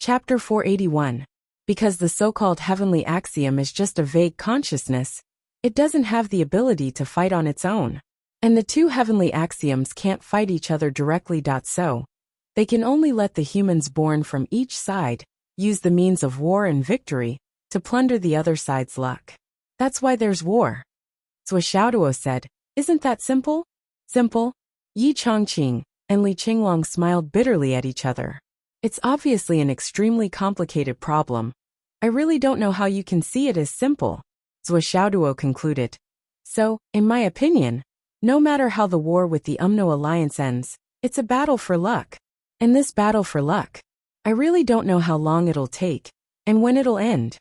Chapter 481. Because the so-called heavenly axiom is just a vague consciousness, it doesn't have the ability to fight on its own. And the two heavenly axioms can't fight each other directly. So, they can only let the humans born from each side use the means of war and victory to plunder the other side's luck. That's why there's war. Xiaoduo said, "Isn't that simple?" Simple? Yi Chongqing and Li Qinglong smiled bitterly at each other. It's obviously an extremely complicated problem. I really don't know how you can see it as simple, Xiaoduo concluded. So, in my opinion, no matter how the war with the UMNO alliance ends, it's a battle for luck. And this battle for luck, I really don't know how long it'll take, and when it'll end.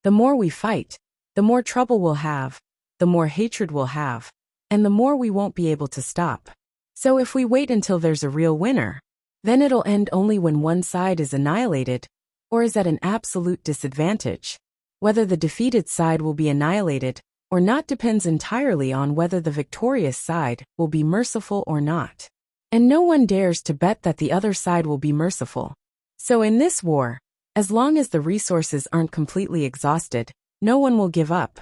The more we fight, the more trouble we'll have, the more hatred we'll have, and the more we won't be able to stop. So if we wait until there's a real winner, then it'll end only when one side is annihilated, or is at an absolute disadvantage. Whether the defeated side will be annihilated or not depends entirely on whether the victorious side will be merciful or not. And no one dares to bet that the other side will be merciful. So in this war, as long as the resources aren't completely exhausted, no one will give up.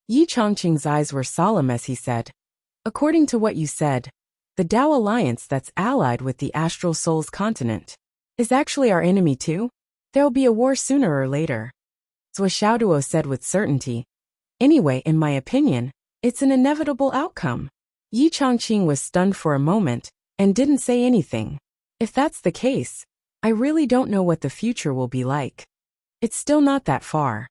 Yi Chongqing's eyes were solemn as he said, "According to what you said, the Tao alliance that's allied with the astral soul's continent is actually our enemy too? There'll be a war sooner or later," Xiaoduo said with certainty. "Anyway, in my opinion, it's an inevitable outcome." Yi Chongqing was stunned for a moment and didn't say anything. If that's the case, I really don't know what the future will be like. It's still not that far.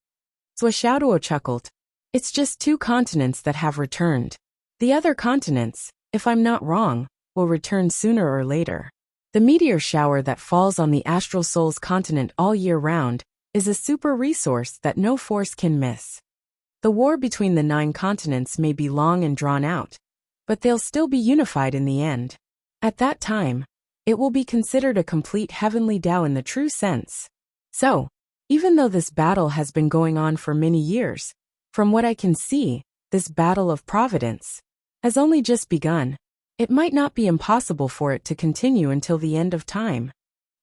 Xiaoduo chuckled. It's just two continents that have returned. The other continents, if I'm not wrong, will return sooner or later. The meteor shower that falls on the astral soul's continent all year round is a super resource that no force can miss. The war between the 9 continents may be long and drawn out, but they'll still be unified in the end. At that time, it will be considered a complete heavenly Tao in the true sense. So, even though this battle has been going on for many years, from what I can see, this battle of providence has only just begun. It might not be impossible for it to continue until the end of time.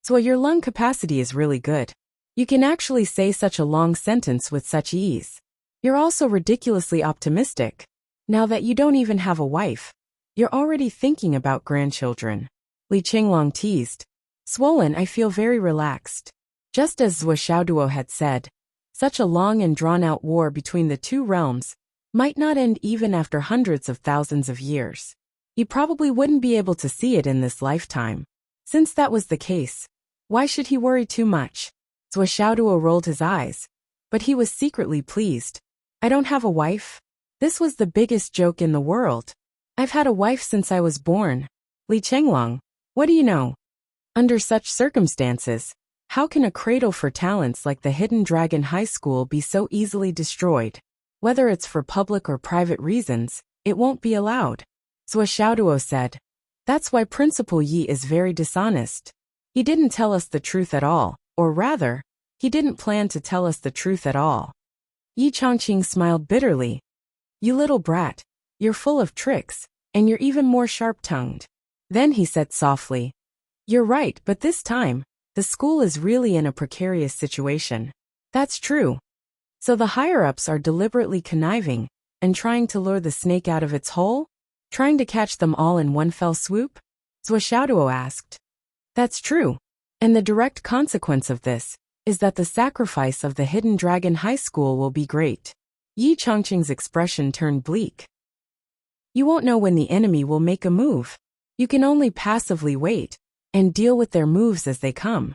So your lung capacity is really good. You can actually say such a long sentence with such ease. You're also ridiculously optimistic. Now that you don't even have a wife, you're already thinking about grandchildren. Li Qinglong teased. Swollen, I feel very relaxed. Just as Xiaoduo had said, such a long and drawn-out war between the two realms might not end even after hundreds of thousands of years. He probably wouldn't be able to see it in this lifetime. Since that was the case, why should he worry too much? Xiaoduo rolled his eyes, but he was secretly pleased. I don't have a wife? This was the biggest joke in the world. I've had a wife since I was born. Li Qinglong, what do you know? Under such circumstances, how can a cradle for talents like the Hidden Dragon High School be so easily destroyed? Whether it's for public or private reasons, it won't be allowed. Xiaoduo said. That's why Principal Yi is very dishonest. He didn't tell us the truth at all, or rather, he didn't plan to tell us the truth at all. Yi Chongqing smiled bitterly. You little brat, you're full of tricks, and you're even more sharp-tongued. Then he said softly, You're right, but this time, the school is really in a precarious situation. That's true. So the higher-ups are deliberately conniving and trying to lure the snake out of its hole? Trying to catch them all in one fell swoop? Xiaoduo asked. That's true. And the direct consequence of this is that the sacrifice of the Hidden Dragon High School will be great. Yi Chongqing's expression turned bleak. You won't know when the enemy will make a move. You can only passively wait and deal with their moves as they come.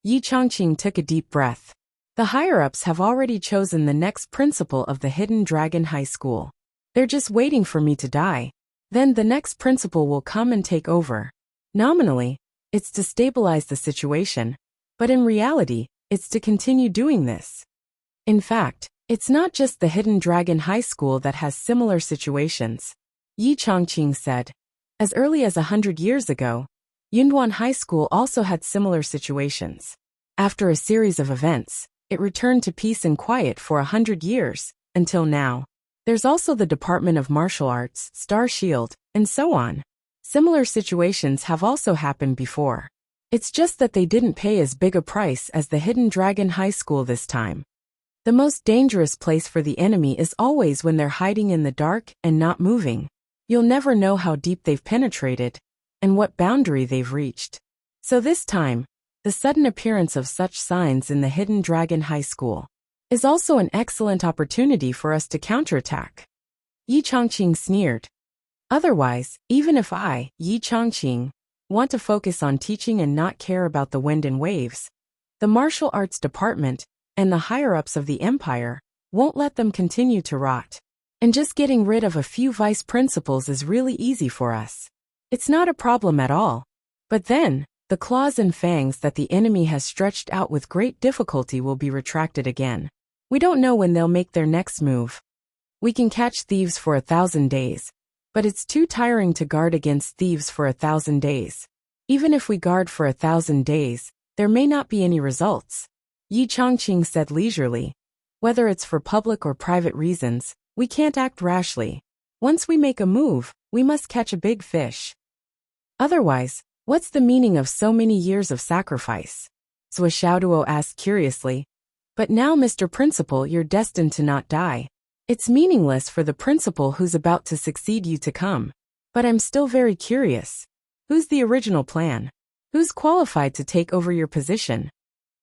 Yi Chongqing took a deep breath. The higher-ups have already chosen the next principal of the Hidden Dragon High School. They're just waiting for me to die. Then the next principal will come and take over. Nominally, it's to stabilize the situation, but in reality, it's to continue doing this. In fact, it's not just the Hidden Dragon High School that has similar situations. Yi Chongqing said. As early as 100 years ago, Yunduan High School also had similar situations. After a series of events, it returned to peace and quiet for 100 years, until now. There's also the Department of Martial Arts, Star Shield, and so on. Similar situations have also happened before. It's just that they didn't pay as big a price as the Hidden Dragon High School this time. The most dangerous place for the enemy is always when they're hiding in the dark and not moving. You'll never know how deep they've penetrated and what boundary they've reached. So this time, the sudden appearance of such signs in the Hidden Dragon High School is also an excellent opportunity for us to counterattack. Yi Changqing sneered. Otherwise, even if I, Yi Changqing, want to focus on teaching and not care about the wind and waves, the martial arts department and the higher-ups of the empire won't let them continue to rot. And just getting rid of a few vice principals is really easy for us. It's not a problem at all. But then, the claws and fangs that the enemy has stretched out with great difficulty will be retracted again. We don't know when they'll make their next move. We can catch thieves for 1,000 days, but it's too tiring to guard against thieves for 1,000 days. Even if we guard for 1,000 days, there may not be any results. Yi Changqing said leisurely. Whether it's for public or private reasons, we can't act rashly. Once we make a move, we must catch a big fish. Otherwise, what's the meaning of so many years of sacrifice? Zhou Xiaoduo asked curiously. But now, Mr. Principal, you're destined to not die. It's meaningless for the principal who's about to succeed you to come. But I'm still very curious. Who's the original plan? Who's qualified to take over your position?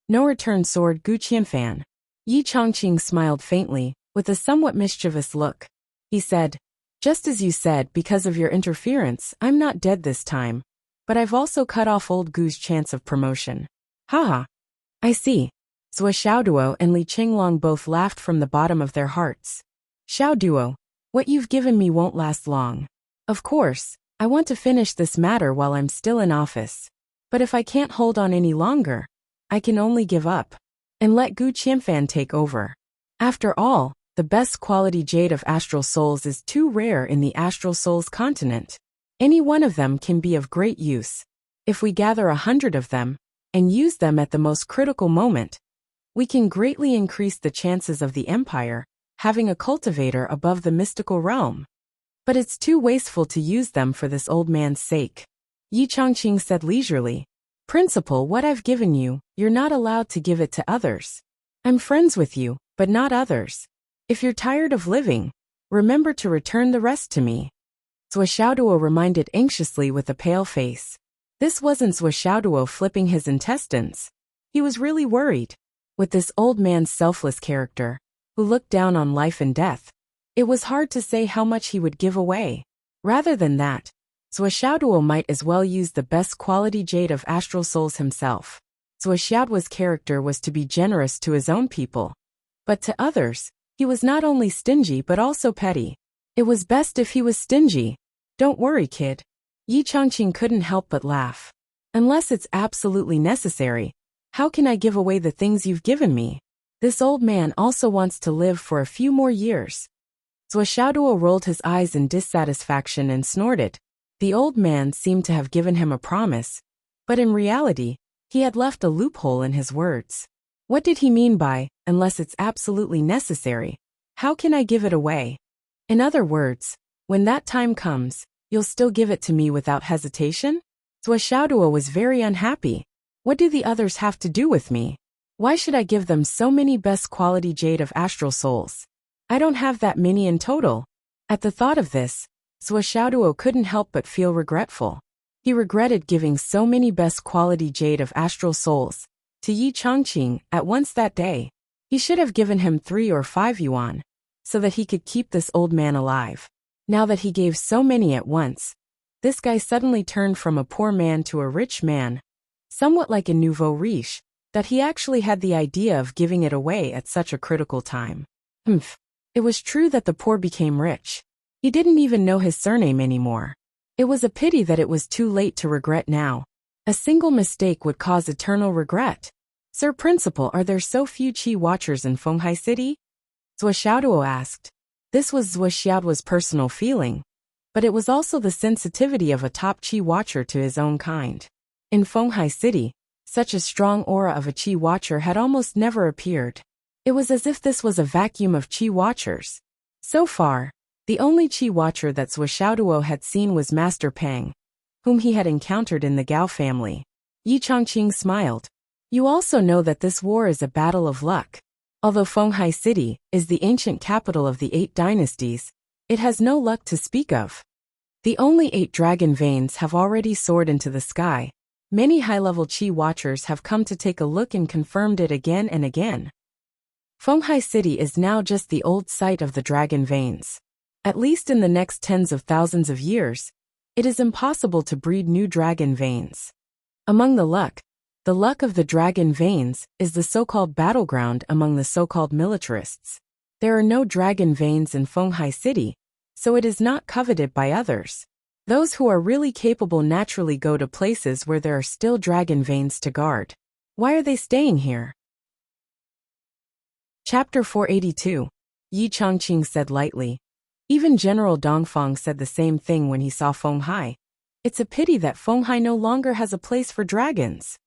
No, returned Sword Gu Qianfan. Yi Changqing smiled faintly, with a somewhat mischievous look. He said, just as you said, because of your interference, I'm not dead this time. But I've also cut off old Gu's chance of promotion. Haha. I see. Zhou Xiaoduo and Li Qinglong both laughed from the bottom of their hearts. Xiaoduo, what you've given me won't last long. Of course, I want to finish this matter while I'm still in office. But if I can't hold on any longer, I can only give up and let Gu Qianfan take over. After all, the best quality jade of astral souls is too rare in the astral souls continent. Any one of them can be of great use. If we gather 100 of them and use them at the most critical moment, we can greatly increase the chances of the empire having a cultivator above the mystical realm. But it's too wasteful to use them for this old man's sake. Yi Changqing said leisurely. Principal, what I've given you, you're not allowed to give it to others. I'm friends with you, but not others. If you're tired of living, remember to return the rest to me. Zhou Xiaoduo reminded anxiously with a pale face. This wasn't Zhou Xiaoduo flipping his intestines. He was really worried. With this old man's selfless character, who looked down on life and death, it was hard to say how much he would give away. Rather than that, Zhou Xiaoduo might as well use the best quality jade of astral souls himself. Zhou Xiaoduo's character was to be generous to his own people. But to others, he was not only stingy but also petty. It was best if he was stingy. Don't worry, kid. Yi Changqing couldn't help but laugh. Unless it's absolutely necessary, how can I give away the things you've given me? This old man also wants to live for a few more years. Zhou Xiaoduo rolled his eyes in dissatisfaction and snorted. The old man seemed to have given him a promise, but in reality, he had left a loophole in his words. What did he mean by, unless it's absolutely necessary? How can I give it away? In other words, when that time comes, you'll still give it to me without hesitation? Zhou Xiaoduo was very unhappy. What do the others have to do with me? Why should I give them so many best quality jade of astral souls? I don't have that many in total. At the thought of this, Zhou Xiaoduo couldn't help but feel regretful. He regretted giving so many best quality jade of astral souls to Yi Changqing at once that day. He should have given him 3 or 5 yuan, so that he could keep this old man alive. Now that he gave so many at once, this guy suddenly turned from a poor man to a rich man, somewhat like a nouveau riche, that he actually had the idea of giving it away at such a critical time. It was true that the poor became rich. He didn't even know his surname anymore. It was a pity that it was too late to regret now. A single mistake would cause eternal regret. Sir Principal, are there so few Qi Watchers in Fenghai City? Zhou Xiaoduo asked. This was Zhou Xiaoduo's personal feeling, but it was also the sensitivity of a top Qi Watcher to his own kind. In Fenghai City, such a strong aura of a Qi Watcher had almost never appeared. It was as if this was a vacuum of Qi Watchers. So far, the only Qi Watcher that Zhou Xiaoduo had seen was Master Pang, whom he had encountered in the Gao family. Yi Chongqing smiled. You also know that this war is a battle of luck. Although Fenghai City is the ancient capital of the 8 dynasties, it has no luck to speak of. The only 8 dragon veins have already soared into the sky. Many high-level Qi watchers have come to take a look and confirmed it again and again. Fenghai City is now just the old site of the dragon veins. At least in the next tens of thousands of years, it is impossible to breed new dragon veins. Among the luck of the dragon veins is the so-called battleground among the so-called militarists. There are no dragon veins in Fenghai City, so it is not coveted by others. Those who are really capable naturally go to places where there are still dragon veins to guard. Why are they staying here? Chapter 482. Yi Chongqing said lightly. Even General Dongfang said the same thing when he saw Fenghai. It's a pity that Fenghai no longer has a place for dragons.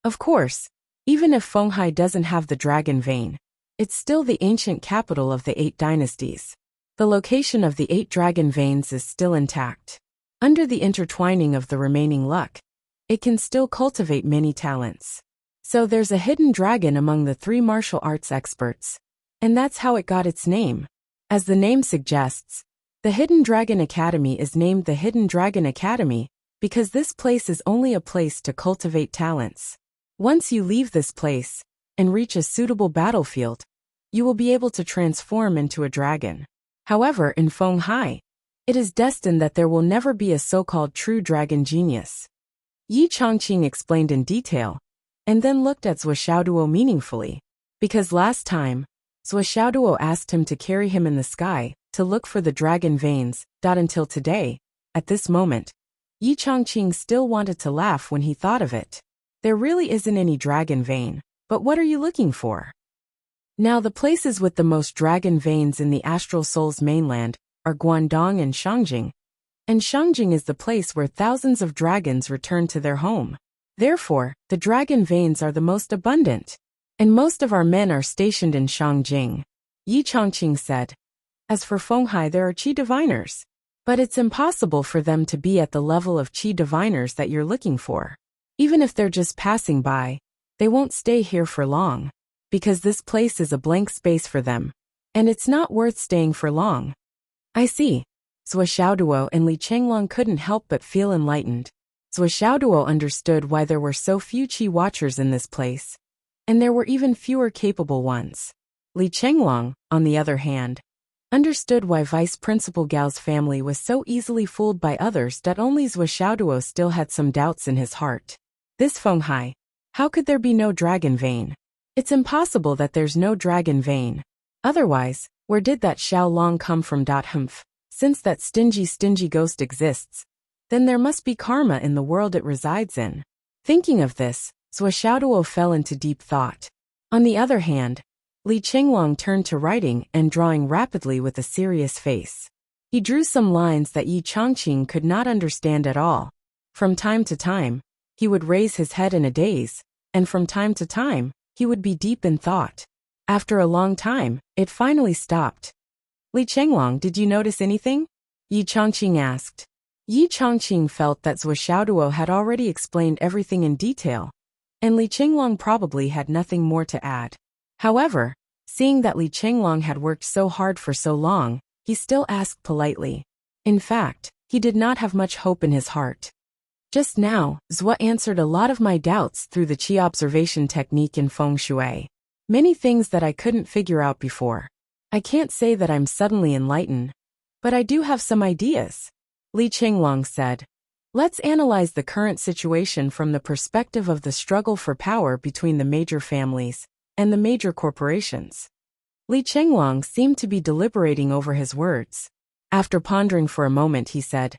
Of course, even if Fenghai doesn't have the dragon vein, it's still the ancient capital of the 8 dynasties. The location of the 8 dragon veins is still intact. Under the intertwining of the remaining luck, it can still cultivate many talents. So there's a hidden dragon among the 3 martial arts experts. And that's how it got its name. As the name suggests, the Hidden Dragon Academy is named the Hidden Dragon Academy because this place is only a place to cultivate talents. Once you leave this place and reach a suitable battlefield, you will be able to transform into a dragon. However, in Fenghai, it is destined that there will never be a so-called true dragon genius. Yi Chongqing explained in detail, and then looked at Zhou Xiaoduo meaningfully, because last time, Zhou Xiaoduo asked him to carry him in the sky to look for the dragon veins. Until today, at this moment, Yi Chongqing still wanted to laugh when he thought of it. There really isn't any dragon vein, but what are you looking for? Now the places with the most dragon veins in the Astral Soul's mainland are Guangdong and Shangjing. And Shangjing is the place where thousands of dragons return to their home. Therefore, the dragon veins are the most abundant. And most of our men are stationed in Shangjing. Yi Chongqing said. As for Fenghai, there are Qi diviners. But it's impossible for them to be at the level of Qi diviners that you're looking for. Even if they're just passing by, they won't stay here for long. Because this place is a blank space for them. And it's not worth staying for long. I see. Zhou Xiaoduo and Li Chenglong couldn't help but feel enlightened. Zhou Xiaoduo understood why there were so few Qi watchers in this place. And there were even fewer capable ones. Li Chenglong, on the other hand, understood why Vice Principal Gao's family was so easily fooled by others that only Zhou Xiaoduo still had some doubts in his heart. This Fenghai, how could there be no dragon vein? It's impossible that there's no dragon vein. Otherwise, where did that Xiao Long come from? Humph. Since that stingy ghost exists, then there must be karma in the world it resides in. Thinking of this, Zhou Xiaoduo fell into deep thought. On the other hand, Li Chenglong turned to writing and drawing rapidly with a serious face. He drew some lines that Yi Chongqing could not understand at all. From time to time, he would raise his head in a daze, and from time to time, he would be deep in thought. After a long time, it finally stopped. Li Chenglong, did you notice anything? Yi Chongqing asked. Yi Chongqing felt that Zhou Xiaoduo had already explained everything in detail, and Li Chenglong probably had nothing more to add. However, seeing that Li Chenglong had worked so hard for so long, he still asked politely. In fact, he did not have much hope in his heart. Just now, Zhou answered a lot of my doubts through the Qi observation technique in Feng Shui. Many things that I couldn't figure out before. I can't say that I'm suddenly enlightened, but I do have some ideas. Li Chenglong said. Let's analyze the current situation from the perspective of the struggle for power between the major families and the major corporations. Li Chenglong seemed to be deliberating over his words. After pondering for a moment, he said,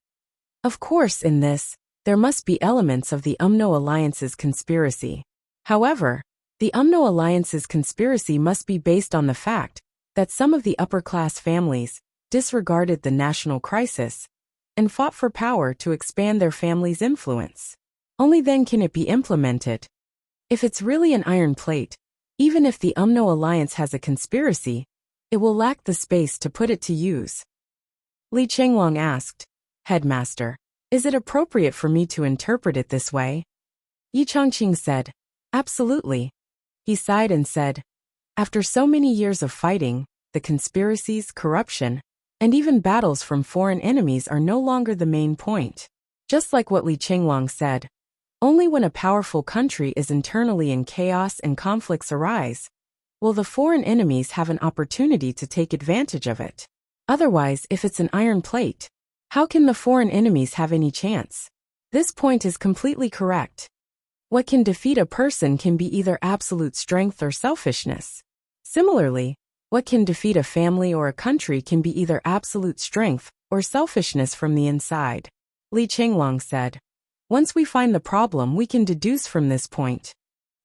Of course, in this, there must be elements of the UMNO Alliance's conspiracy. However, the UMNO Alliance's conspiracy must be based on the fact that some of the upper-class families disregarded the national crisis and fought for power to expand their family's influence. Only then can it be implemented. If it's really an iron plate, even if the UMNO Alliance has a conspiracy, it will lack the space to put it to use. Li Chenglong asked, Headmaster, is it appropriate for me to interpret it this way? Yi Changqing said, "Absolutely." He sighed and said, "After so many years of fighting, the conspiracies, corruption, and even battles from foreign enemies are no longer the main point. Just like what Li Qinglong said, only when a powerful country is internally in chaos and conflicts arise will the foreign enemies have an opportunity to take advantage of it. Otherwise, if it's an iron plate, how can the foreign enemies have any chance?" This point is completely correct. What can defeat a person can be either absolute strength or selfishness. Similarly, what can defeat a family or a country can be either absolute strength or selfishness from the inside. Li Qinglong said, "Once we find the problem, we can deduce from this point."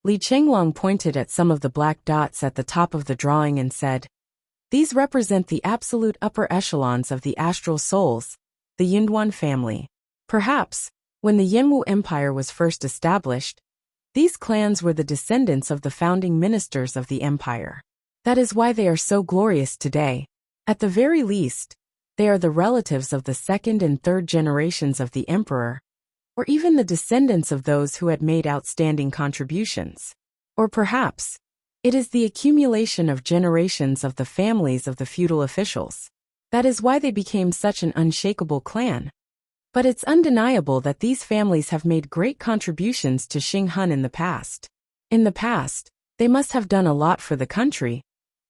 Li Qinglong pointed at some of the black dots at the top of the drawing and said, "These represent the absolute upper echelons of the astral souls, the Yinduan family. Perhaps, when the Yinwu Empire was first established, these clans were the descendants of the founding ministers of the empire. That is why they are so glorious today. At the very least, they are the relatives of the second and third generations of the emperor, or even the descendants of those who had made outstanding contributions. Or perhaps, it is the accumulation of generations of the families of the feudal officials. That is why they became such an unshakable clan. But it's undeniable that these families have made great contributions to Xinghan in the past. In the past, they must have done a lot for the country,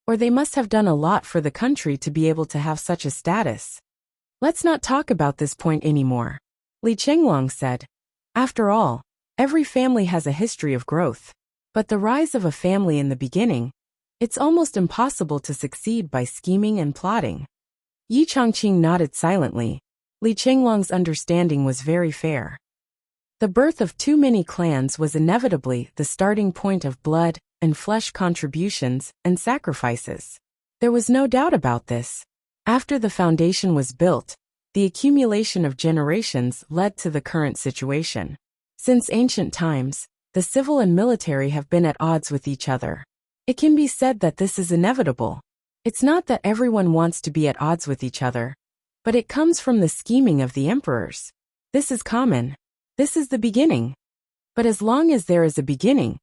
or they must have done a lot for the country to be able to have such a status. Let's not talk about this point anymore." Li Qinglong said, "After all, every family has a history of growth. But the rise of a family in the beginning, it's almost impossible to succeed by scheming and plotting." Yi Changqing nodded silently. Li Qinglong's understanding was very fair. The birth of too many clans was inevitably the starting point of blood and flesh contributions and sacrifices. There was no doubt about this. After the foundation was built, the accumulation of generations led to the current situation. Since ancient times, the civil and military have been at odds with each other. It can be said that this is inevitable. It's not that everyone wants to be at odds with each other, but it comes from the scheming of the emperors. This is common. This is the beginning. But as long as there is a beginning,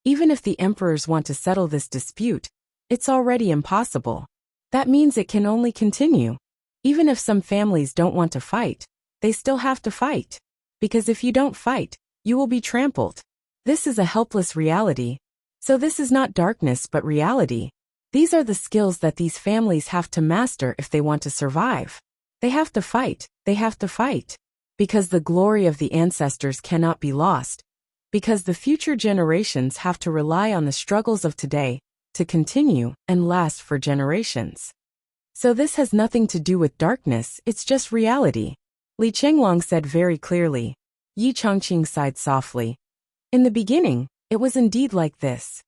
even if the emperors want to settle this dispute, it's already impossible. That means it can only continue. Even if some families don't want to fight, they still have to fight. Because if you don't fight, you will be trampled. This is a helpless reality. So this is not darkness but reality. These are the skills that these families have to master if they want to survive. They have to fight. They have to fight. Because the glory of the ancestors cannot be lost. Because the future generations have to rely on the struggles of today to continue and last for generations. So this has nothing to do with darkness, it's just reality. Li Qinglong said very clearly. Yi Changqing sighed softly. In the beginning, it was indeed like this.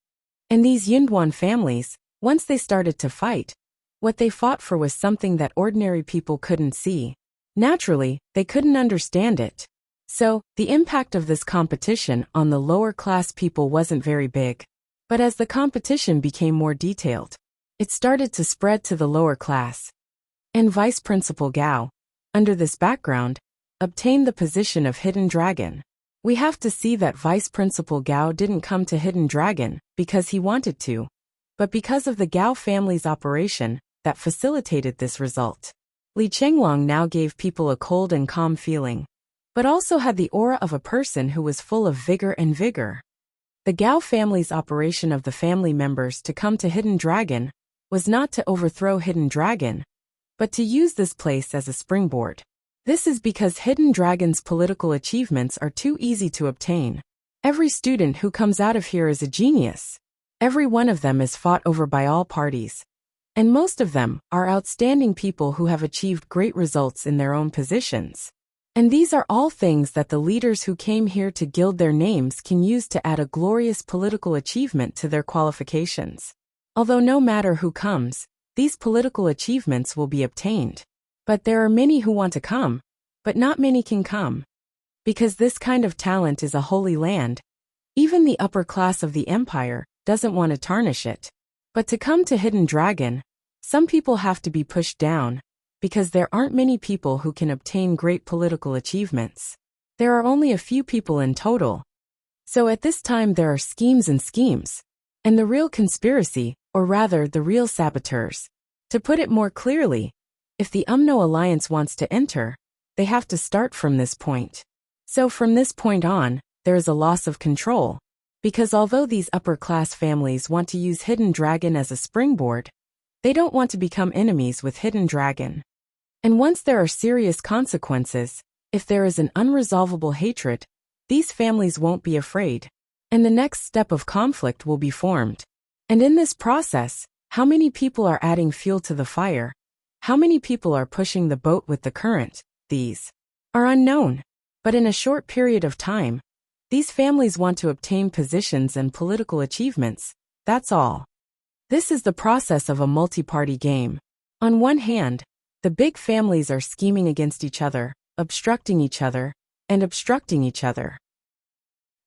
And these Yinduan families, once they started to fight, what they fought for was something that ordinary people couldn't see. Naturally, they couldn't understand it. So, the impact of this competition on the lower class people wasn't very big. But as the competition became more detailed, it started to spread to the lower class. And Vice Principal Gao, under this background, obtained the position of Hidden Dragon. We have to see that Vice Principal Gao didn't come to Hidden Dragon because he wanted to, but because of the Gao family's operation that facilitated this result. Li Qinglong now gave people a cold and calm feeling, but also had the aura of a person who was full of vigor and vigor. The Gao family's operation of the family members to come to Hidden Dragon was not to overthrow Hidden Dragon, but to use this place as a springboard. This is because Hidden Dragon's political achievements are too easy to obtain. Every student who comes out of here is a genius. Every one of them is fought over by all parties. And most of them are outstanding people who have achieved great results in their own positions. And these are all things that the leaders who came here to gild their names can use to add a glorious political achievement to their qualifications. Although no matter who comes, these political achievements will be obtained. But there are many who want to come, but not many can come. Because this kind of talent is a holy land, even the upper class of the empire doesn't want to tarnish it. But to come to Hidden Dragon, some people have to be pushed down, because there aren't many people who can obtain great political achievements. There are only a few people in total. So at this time there are schemes and schemes. And the real conspiracy, or rather the real saboteurs. To put it more clearly, if the UMNO alliance wants to enter, they have to start from this point. So from this point on, there is a loss of control. Because although these upper-class families want to use Hidden Dragon as a springboard, they don't want to become enemies with Hidden Dragon. And once there are serious consequences, if there is an unresolvable hatred, these families won't be afraid. And the next step of conflict will be formed. And in this process, how many people are adding fuel to the fire? How many people are pushing the boat with the current? These are unknown. But in a short period of time, these families want to obtain positions and political achievements. That's all. This is the process of a multi-party game. On one hand, the big families are scheming against each other, obstructing each other, and obstructing each other.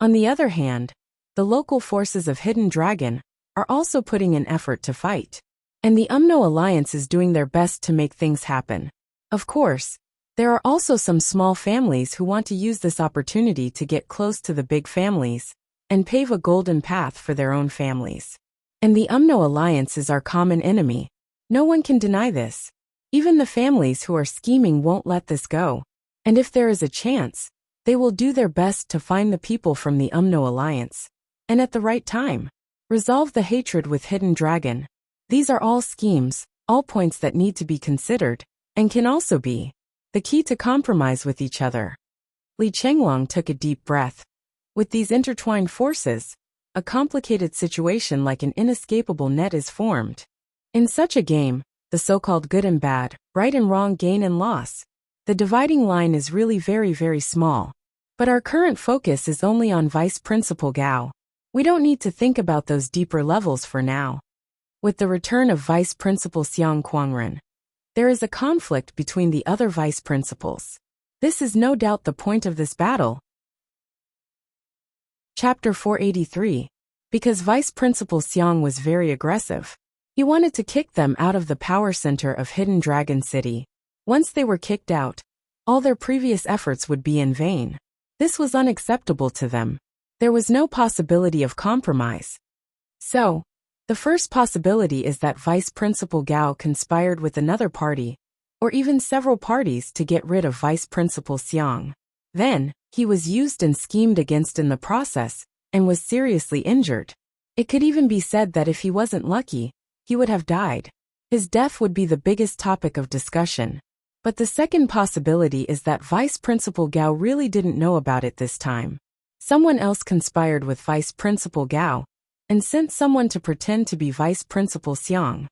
On the other hand, the local forces of Hidden Dragon are also putting in effort to fight. And the UMNO alliance is doing their best to make things happen. Of course, there are also some small families who want to use this opportunity to get close to the big families and pave a golden path for their own families. And the UMNO alliance is our common enemy. No one can deny this. Even the families who are scheming won't let this go. And if there is a chance, they will do their best to find the people from the UMNO alliance, and at the right time, resolve the hatred with Hidden Dragon. These are all schemes, all points that need to be considered, and can also be the key to compromise with each other. Li Chenglong took a deep breath. With these intertwined forces, a complicated situation like an inescapable net is formed. In such a game, the so-called good and bad, right and wrong, gain and loss, the dividing line is really very, very small. But our current focus is only on Vice Principal Gao. We don't need to think about those deeper levels for now. With the return of Vice Principal Xiang Quangren, there is a conflict between the other vice principals. This is no doubt the point of this battle. Chapter 483. Because Vice Principal Xiang was very aggressive. He wanted to kick them out of the power center of Hidden Dragon City. Once they were kicked out, all their previous efforts would be in vain. This was unacceptable to them. There was no possibility of compromise. So, the first possibility is that Vice Principal Gao conspired with another party, or even several parties to get rid of Vice Principal Xiang. Then, he was used and schemed against in the process, and was seriously injured. It could even be said that if he wasn't lucky, he would have died. His death would be the biggest topic of discussion. But the second possibility is that Vice Principal Gao really didn't know about it this time. Someone else conspired with Vice Principal Gao, and sent someone to pretend to be Vice Principal Xiang.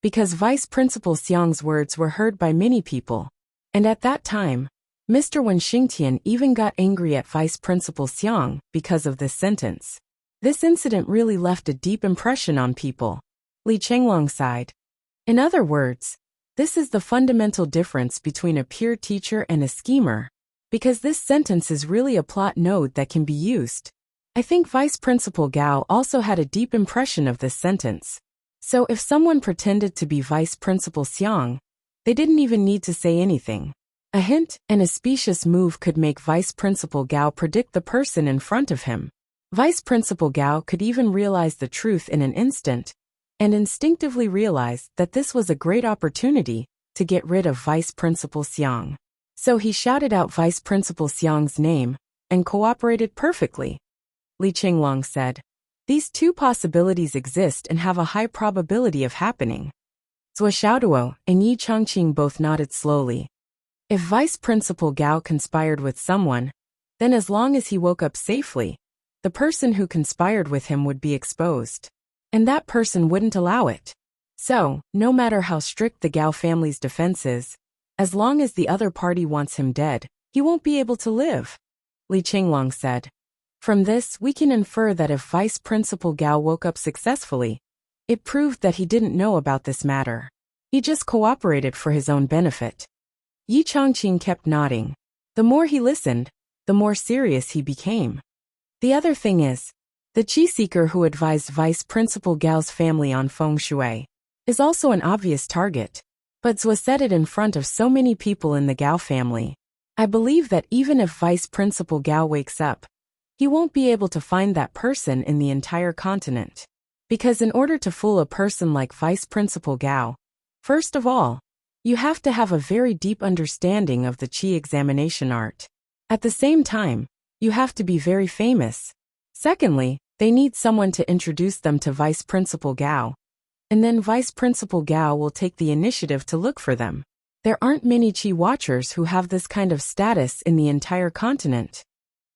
Because Vice Principal Xiang's words were heard by many people. And at that time, Mr. Wen Xingtian even got angry at Vice Principal Xiang because of this sentence. This incident really left a deep impression on people. Li Chenglong sighed. In other words, this is the fundamental difference between a pure teacher and a schemer, because this sentence is really a plot node that can be used. I think Vice Principal Gao also had a deep impression of this sentence. So if someone pretended to be Vice Principal Xiang, they didn't even need to say anything. A hint and a specious move could make Vice Principal Gao predict the person in front of him. Vice Principal Gao could even realize the truth in an instant, and instinctively realized that this was a great opportunity to get rid of Vice Principal Xiang. So he shouted out Vice Principal Xiang's name, and cooperated perfectly. Li Chenglong said, "These two possibilities exist and have a high probability of happening." Zhou Xiaoduo and Yi Changqing both nodded slowly. If Vice Principal Gao conspired with someone, then as long as he woke up safely, the person who conspired with him would be exposed. And that person wouldn't allow it. So, no matter how strict the Gao family's defense is, as long as the other party wants him dead, he won't be able to live. Li Chenglong said. From this, we can infer that if Vice Principal Gao woke up successfully, it proved that he didn't know about this matter. He just cooperated for his own benefit. Yi Changqing kept nodding. The more he listened, the more serious he became. The other thing is, the Qi Seeker who advised Vice Principal Gao's family on feng shui is also an obvious target. But Zhou said it in front of so many people in the Gao family. I believe that even if Vice Principal Gao wakes up, he won't be able to find that person in the entire continent. Because in order to fool a person like Vice Principal Gao, first of all, you have to have a very deep understanding of the qi examination art. At the same time, you have to be very famous. Secondly, they need someone to introduce them to Vice Principal Gao. And then Vice Principal Gao will take the initiative to look for them. There aren't many qi watchers who have this kind of status in the entire continent.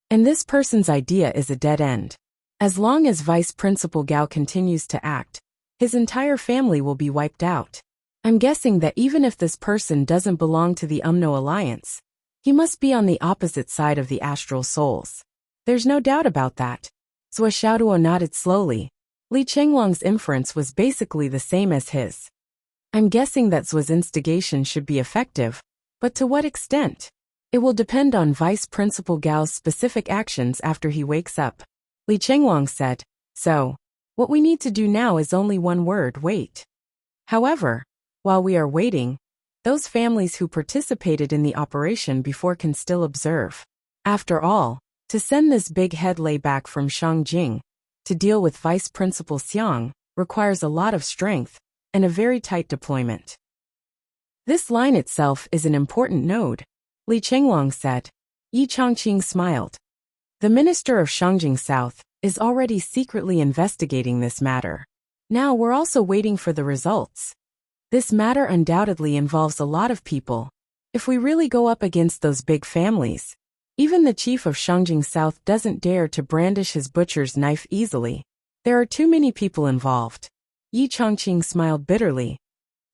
And this person's idea is a dead end. As long as Vice Principal Gao continues to act, his entire family will be wiped out. I'm guessing that even if this person doesn't belong to the Umno Alliance, he must be on the opposite side of the astral souls. There's no doubt about that. Zhou Xiaoduo nodded slowly. Li Chenglong's inference was basically the same as his. I'm guessing that Zhuo's instigation should be effective, but to what extent? It will depend on Vice Principal Gao's specific actions after he wakes up. Li Chenglong said, so, what we need to do now is only one word: wait. However, while we are waiting, those families who participated in the operation before can still observe. After all, to send this big head layback from Shangjing to deal with Vice Principal Xiang requires a lot of strength and a very tight deployment. This line itself is an important node, Li Chenglong said. Yi Changqing smiled. The minister of Shangjing South is already secretly investigating this matter. Now we're also waiting for the results. This matter undoubtedly involves a lot of people. If we really go up against those big families, even the chief of Shangjing South doesn't dare to brandish his butcher's knife easily. There are too many people involved. Yi Changqing smiled bitterly.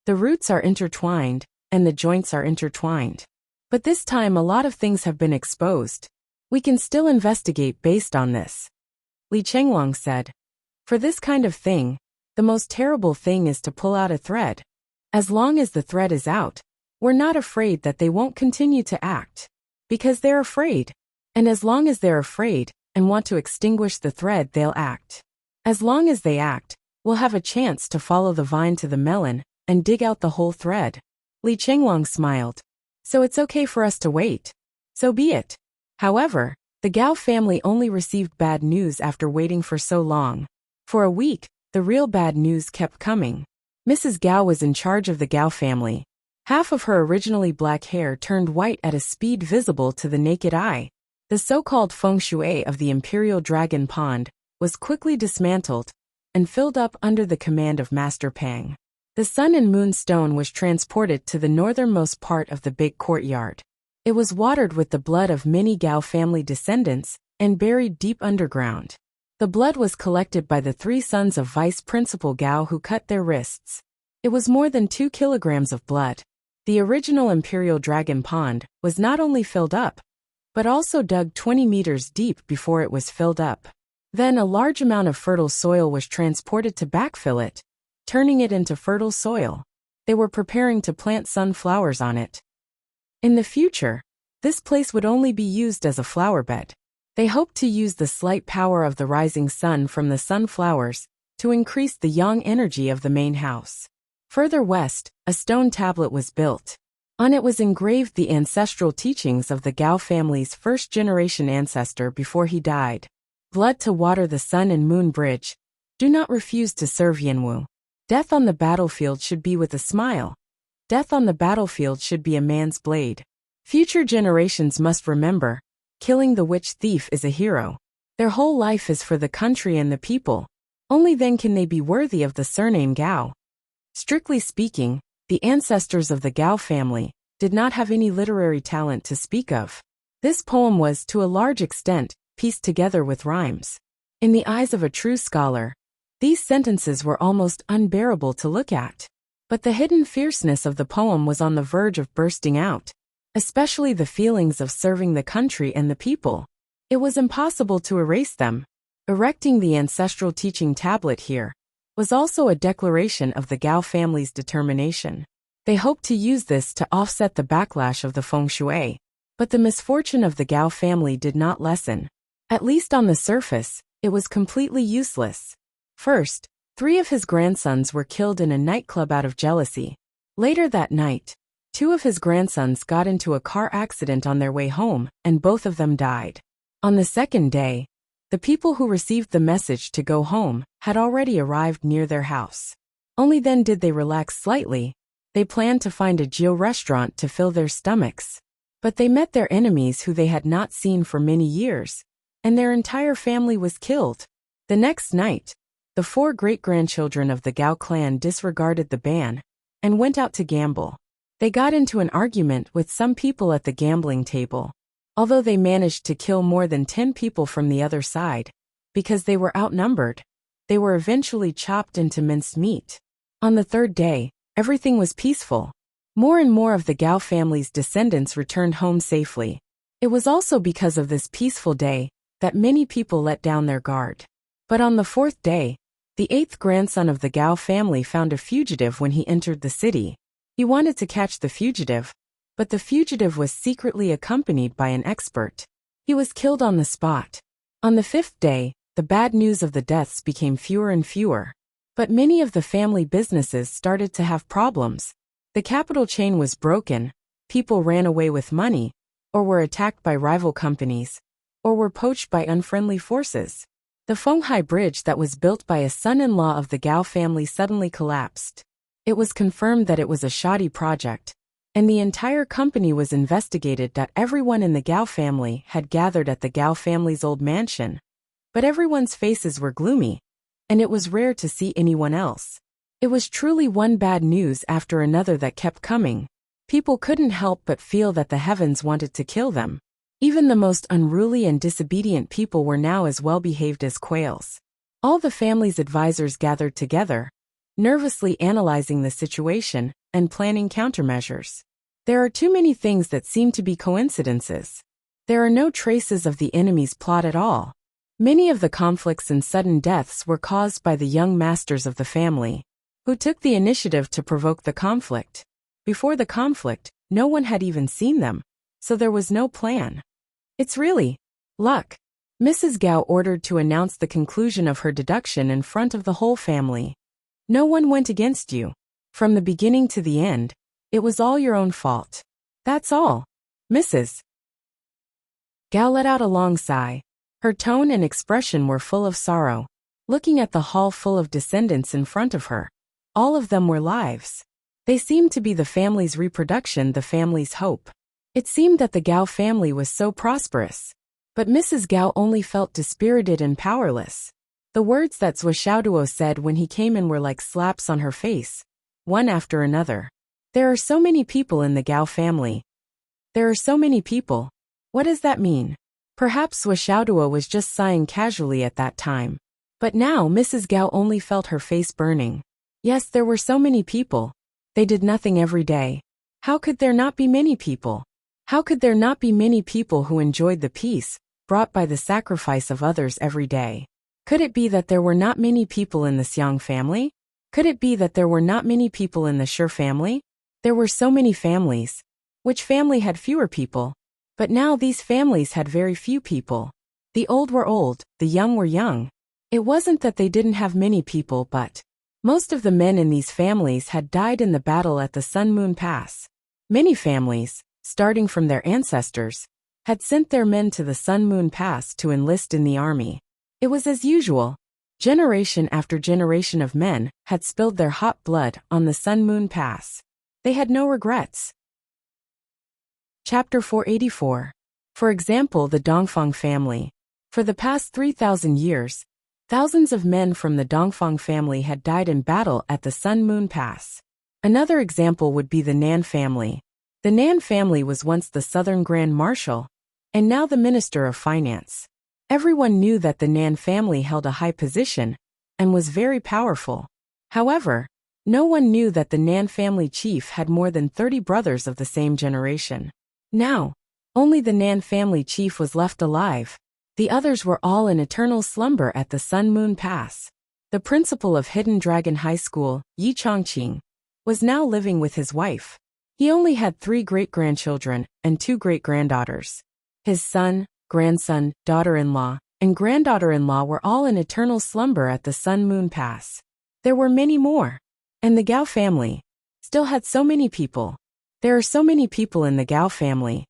The roots are intertwined, and the joints are intertwined. But this time a lot of things have been exposed. We can still investigate based on this. Li Chenglong said. For this kind of thing, the most terrible thing is to pull out a thread. As long as the thread is out, we're not afraid that they won't continue to act. Because they're afraid. And as long as they're afraid and want to extinguish the thread, they'll act. As long as they act, we'll have a chance to follow the vine to the melon and dig out the whole thread. Li Chenglong smiled. So it's okay for us to wait. So be it. However, the Gao family only received bad news after waiting for so long. For a week, the real bad news kept coming. Mrs. Gao was in charge of the Gao family. Half of her originally black hair turned white at a speed visible to the naked eye. The so-called feng shui of the Imperial Dragon Pond was quickly dismantled and filled up under the command of Master Pang. The Sun and Moon Stone was transported to the northernmost part of the big courtyard. It was watered with the blood of many Gao family descendants and buried deep underground. The blood was collected by the 3 sons of Vice Principal Gao who cut their wrists. It was more than 2 kilograms of blood. The original Imperial Dragon Pond was not only filled up, but also dug 20 meters deep before it was filled up. Then a large amount of fertile soil was transported to backfill it, turning it into fertile soil. They were preparing to plant sunflowers on it. In the future, this place would only be used as a flower bed. They hoped to use the slight power of the rising sun from the sunflowers to increase the yang energy of the main house. Further west, a stone tablet was built. On it was engraved the ancestral teachings of the Gao family's first-generation ancestor before he died. Blood to water the sun and moon bridge. Do not refuse to serve Yanwu. Death on the battlefield should be with a smile. Death on the battlefield should be a man's blade. Future generations must remember, killing the witch thief is a hero. Their whole life is for the country and the people. Only then can they be worthy of the surname Gao. Strictly speaking, the ancestors of the Gao family did not have any literary talent to speak of. This poem was, to a large extent, pieced together with rhymes. In the eyes of a true scholar, these sentences were almost unbearable to look at. But the hidden fierceness of the poem was on the verge of bursting out, especially the feelings of serving the country and the people. It was impossible to erase them. Erecting the ancestral teaching tablet here was also a declaration of the Gao family's determination. They hoped to use this to offset the backlash of the feng shui. But the misfortune of the Gao family did not lessen. At least on the surface, it was completely useless. First, 3 of his grandsons were killed in a nightclub out of jealousy. Later that night, 2 of his grandsons got into a car accident on their way home, and both of them died. On the second day, The people who received the message to go home had already arrived near their house. Only then did they relax slightly. They planned to find a Geo restaurant to fill their stomachs. But they met their enemies who they had not seen for many years, and their entire family was killed. The next night, the 4 great-grandchildren of the Gao clan disregarded the ban and went out to gamble. They got into an argument with some people at the gambling table. Although they managed to kill more than 10 people from the other side, because they were outnumbered, they were eventually chopped into minced meat. On the 3rd day, everything was peaceful. More and more of the Gao family's descendants returned home safely. It was also because of this peaceful day that many people let down their guard. But on the 4th day, the 8th grandson of the Gao family found a fugitive when he entered the city. He wanted to catch the fugitive, but the fugitive was secretly accompanied by an expert. He was killed on the spot. On the 5th day, the bad news of the deaths became fewer and fewer. But many of the family businesses started to have problems. The capital chain was broken, people ran away with money, or were attacked by rival companies, or were poached by unfriendly forces. The Fenghai Bridge that was built by a son-in-law of the Gao family suddenly collapsed. It was confirmed that it was a shoddy project, and the entire company was investigated. That everyone in the Gao family had gathered at the Gao family's old mansion. But everyone's faces were gloomy, and it was rare to see anyone else. It was truly one bad news after another that kept coming. People couldn't help but feel that the heavens wanted to kill them. Even the most unruly and disobedient people were now as well behaved as quails. All the family's advisors gathered together, nervously analyzing the situation and planning countermeasures. There are too many things that seem to be coincidences. There are no traces of the enemy's plot at all. Many of the conflicts and sudden deaths were caused by the young masters of the family, who took the initiative to provoke the conflict. Before the conflict, no one had even seen them, so there was no plan. It's really luck. Mrs. Gao ordered to announce the conclusion of her deduction in front of the whole family. No one went against you. From the beginning to the end, it was all your own fault. That's all. Mrs. Gao let out a long sigh. Her tone and expression were full of sorrow. Looking at the hall full of descendants in front of her, all of them were lives. They seemed to be the family's reproduction, the family's hope. It seemed that the Gao family was so prosperous. But Mrs. Gao only felt dispirited and powerless. The words that Zhou Xiaoduo said when he came in were like slaps on her face, one after another. There are so many people in the Gao family. There are so many people. What does that mean? Perhaps Zhou Xiaoduo was just sighing casually at that time. But now Mrs. Gao only felt her face burning. Yes, there were so many people. They did nothing every day. How could there not be many people? How could there not be many people who enjoyed the peace brought by the sacrifice of others every day? Could it be that there were not many people in the Xiang family? Could it be that there were not many people in the Shi family? There were so many families. Which family had fewer people? But now these families had very few people. The old were old, the young were young. It wasn't that they didn't have many people, but most of the men in these families had died in the battle at the Sun Moon Pass. Many families, starting from their ancestors, had sent their men to the Sun Moon Pass to enlist in the army. It was as usual. Generation after generation of men had spilled their hot blood on the Sun Moon Pass. They had no regrets. Chapter 484. For example, the Dongfang family. For the past 3,000 years, thousands of men from the Dongfang family had died in battle at the Sun Moon Pass. Another example would be the Nan family. The Nan family was once the Southern Grand Marshal, and now the Minister of Finance. Everyone knew that the Nan family held a high position and was very powerful. However, no one knew that the Nan family chief had more than 30 brothers of the same generation. Now, only the Nan family chief was left alive. The others were all in eternal slumber at the Sun Moon Pass. The principal of Hidden Dragon High School, Yi Chongqing, was now living with his wife. He only had 3 great-grandchildren and 2 great-granddaughters. His son, grandson, daughter-in-law, and granddaughter-in-law were all in eternal slumber at the Sun Moon Pass. There were many more. And the Gao family still had so many people. There are so many people in the Gao family.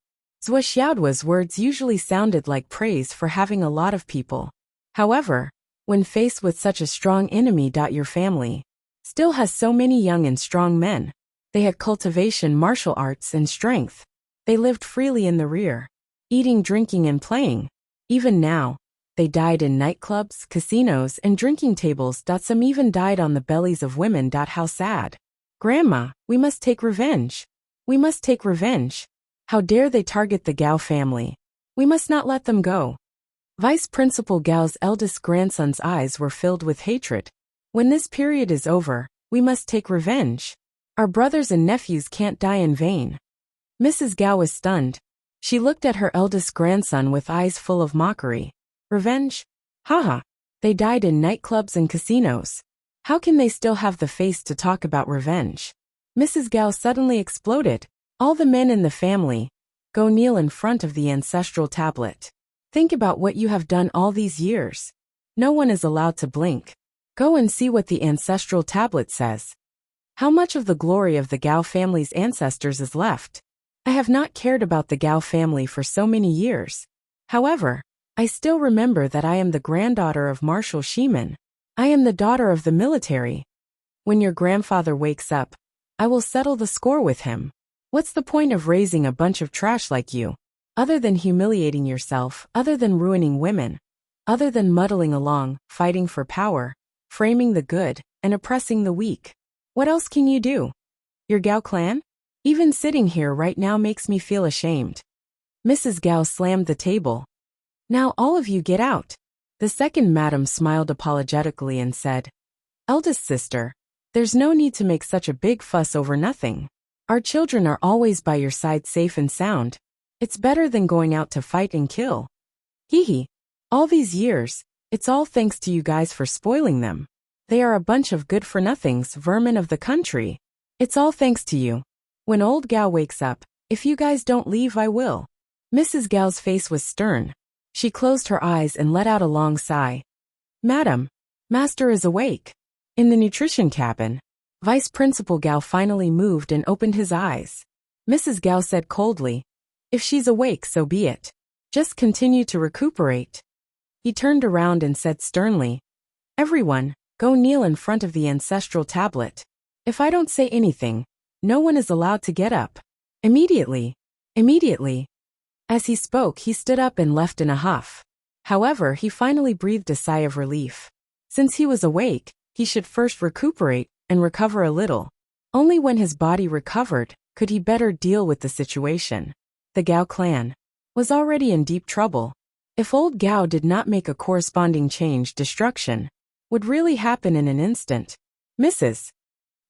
Zhou Xiaoduo's words usually sounded like praise for having a lot of people. However, when faced with such a strong enemy, your family still has so many young and strong men. They had cultivation, martial arts, and strength. They lived freely in the rear, eating, drinking, and playing. Even now, they died in nightclubs, casinos, and drinking tables. Some even died on the bellies of women. How sad. Grandma, we must take revenge. We must take revenge. How dare they target the Gao family? We must not let them go. Vice Principal Gao's eldest grandson's eyes were filled with hatred. When this period is over, we must take revenge. Our brothers and nephews can't die in vain. Mrs. Gao was stunned. She looked at her eldest grandson with eyes full of mockery. Revenge? Haha. They died in nightclubs and casinos. How can they still have the face to talk about revenge? Mrs. Gao suddenly exploded. All the men in the family, go kneel in front of the ancestral tablet. Think about what you have done all these years. No one is allowed to blink. Go and see what the ancestral tablet says. How much of the glory of the Gao family's ancestors is left? I have not cared about the Gao family for so many years. However, I still remember that I am the granddaughter of Marshal Shiman. I am the daughter of the military. When your grandfather wakes up, I will settle the score with him. What's the point of raising a bunch of trash like you? Other than humiliating yourself, other than ruining women, other than muddling along, fighting for power, framing the good, and oppressing the weak. What else can you do? Your Gao clan? Even sitting here right now makes me feel ashamed. Mrs. Gao slammed the table. Now all of you get out. The second madam smiled apologetically and said, Eldest sister, there's no need to make such a big fuss over nothing. Our children are always by your side safe and sound. It's better than going out to fight and kill. Hee hee. All these years, it's all thanks to you guys for spoiling them. They are a bunch of good-for-nothings, vermin of the country. It's all thanks to you. When old Gao wakes up, if you guys don't leave, I will. Mrs. Gao's face was stern. She closed her eyes and let out a long sigh. Madam, Master is awake. In the nutrition cabin, Vice Principal Gao finally moved and opened his eyes. Mrs. Gao said coldly, If she's awake, so be it. Just continue to recuperate. He turned around and said sternly, Everyone, go kneel in front of the ancestral tablet. If I don't say anything, no one is allowed to get up. Immediately. Immediately. As he spoke, he stood up and left in a huff. However, he finally breathed a sigh of relief. Since he was awake, he should first recuperate and recover a little. Only when his body recovered could he better deal with the situation. The Gao clan was already in deep trouble. If old Gao did not make a corresponding change, destruction would really happen in an instant. Mrs.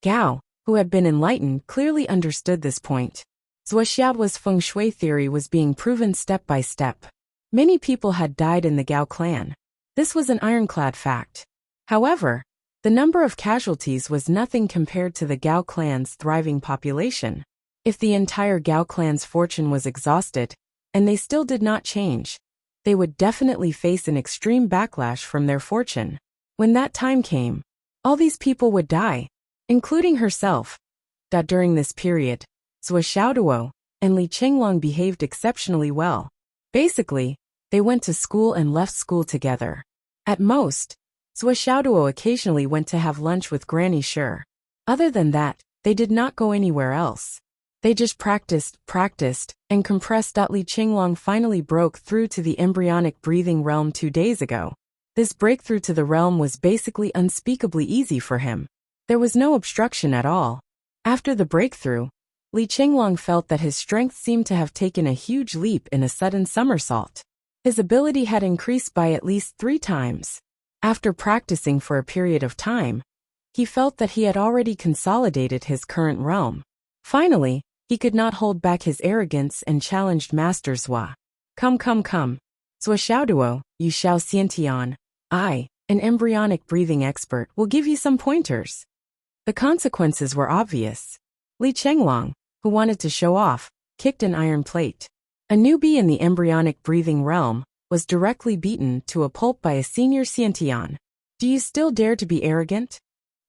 Gao, who had been enlightened, clearly understood this point. Zhuo Xiaoduo's feng shui theory was being proven step by step. Many people had died in the Gao clan. This was an ironclad fact. However, the number of casualties was nothing compared to the Gao clan's thriving population. If the entire Gao clan's fortune was exhausted, and they still did not change, they would definitely face an extreme backlash from their fortune. When that time came, all these people would die, including herself. During this period, Zhuo Xiaoduo and Li Qinglong behaved exceptionally well. Basically, they went to school and left school together. At most, Zhuo Xiaoduo occasionally went to have lunch with Granny Shi. Other than that, they did not go anywhere else. They just practiced, and compressed. Li Qinglong finally broke through to the embryonic breathing realm 2 days ago. This breakthrough to the realm was basically unspeakably easy for him. There was no obstruction at all. After the breakthrough, Li Qinglong felt that his strength seemed to have taken a huge leap in a sudden somersault. His ability had increased by at least 3 times. After practicing for a period of time, he felt that he had already consolidated his current realm. Finally, he could not hold back his arrogance and challenged Master Zhuo. Come. Zhuo Xiaoduo, you Xiao Xiantian. I, an embryonic breathing expert, will give you some pointers. The consequences were obvious. Li Qinglong, who wanted to show off, kicked an iron plate. A newbie in the embryonic breathing realm was directly beaten to a pulp by a senior Xiantian. Do you still dare to be arrogant?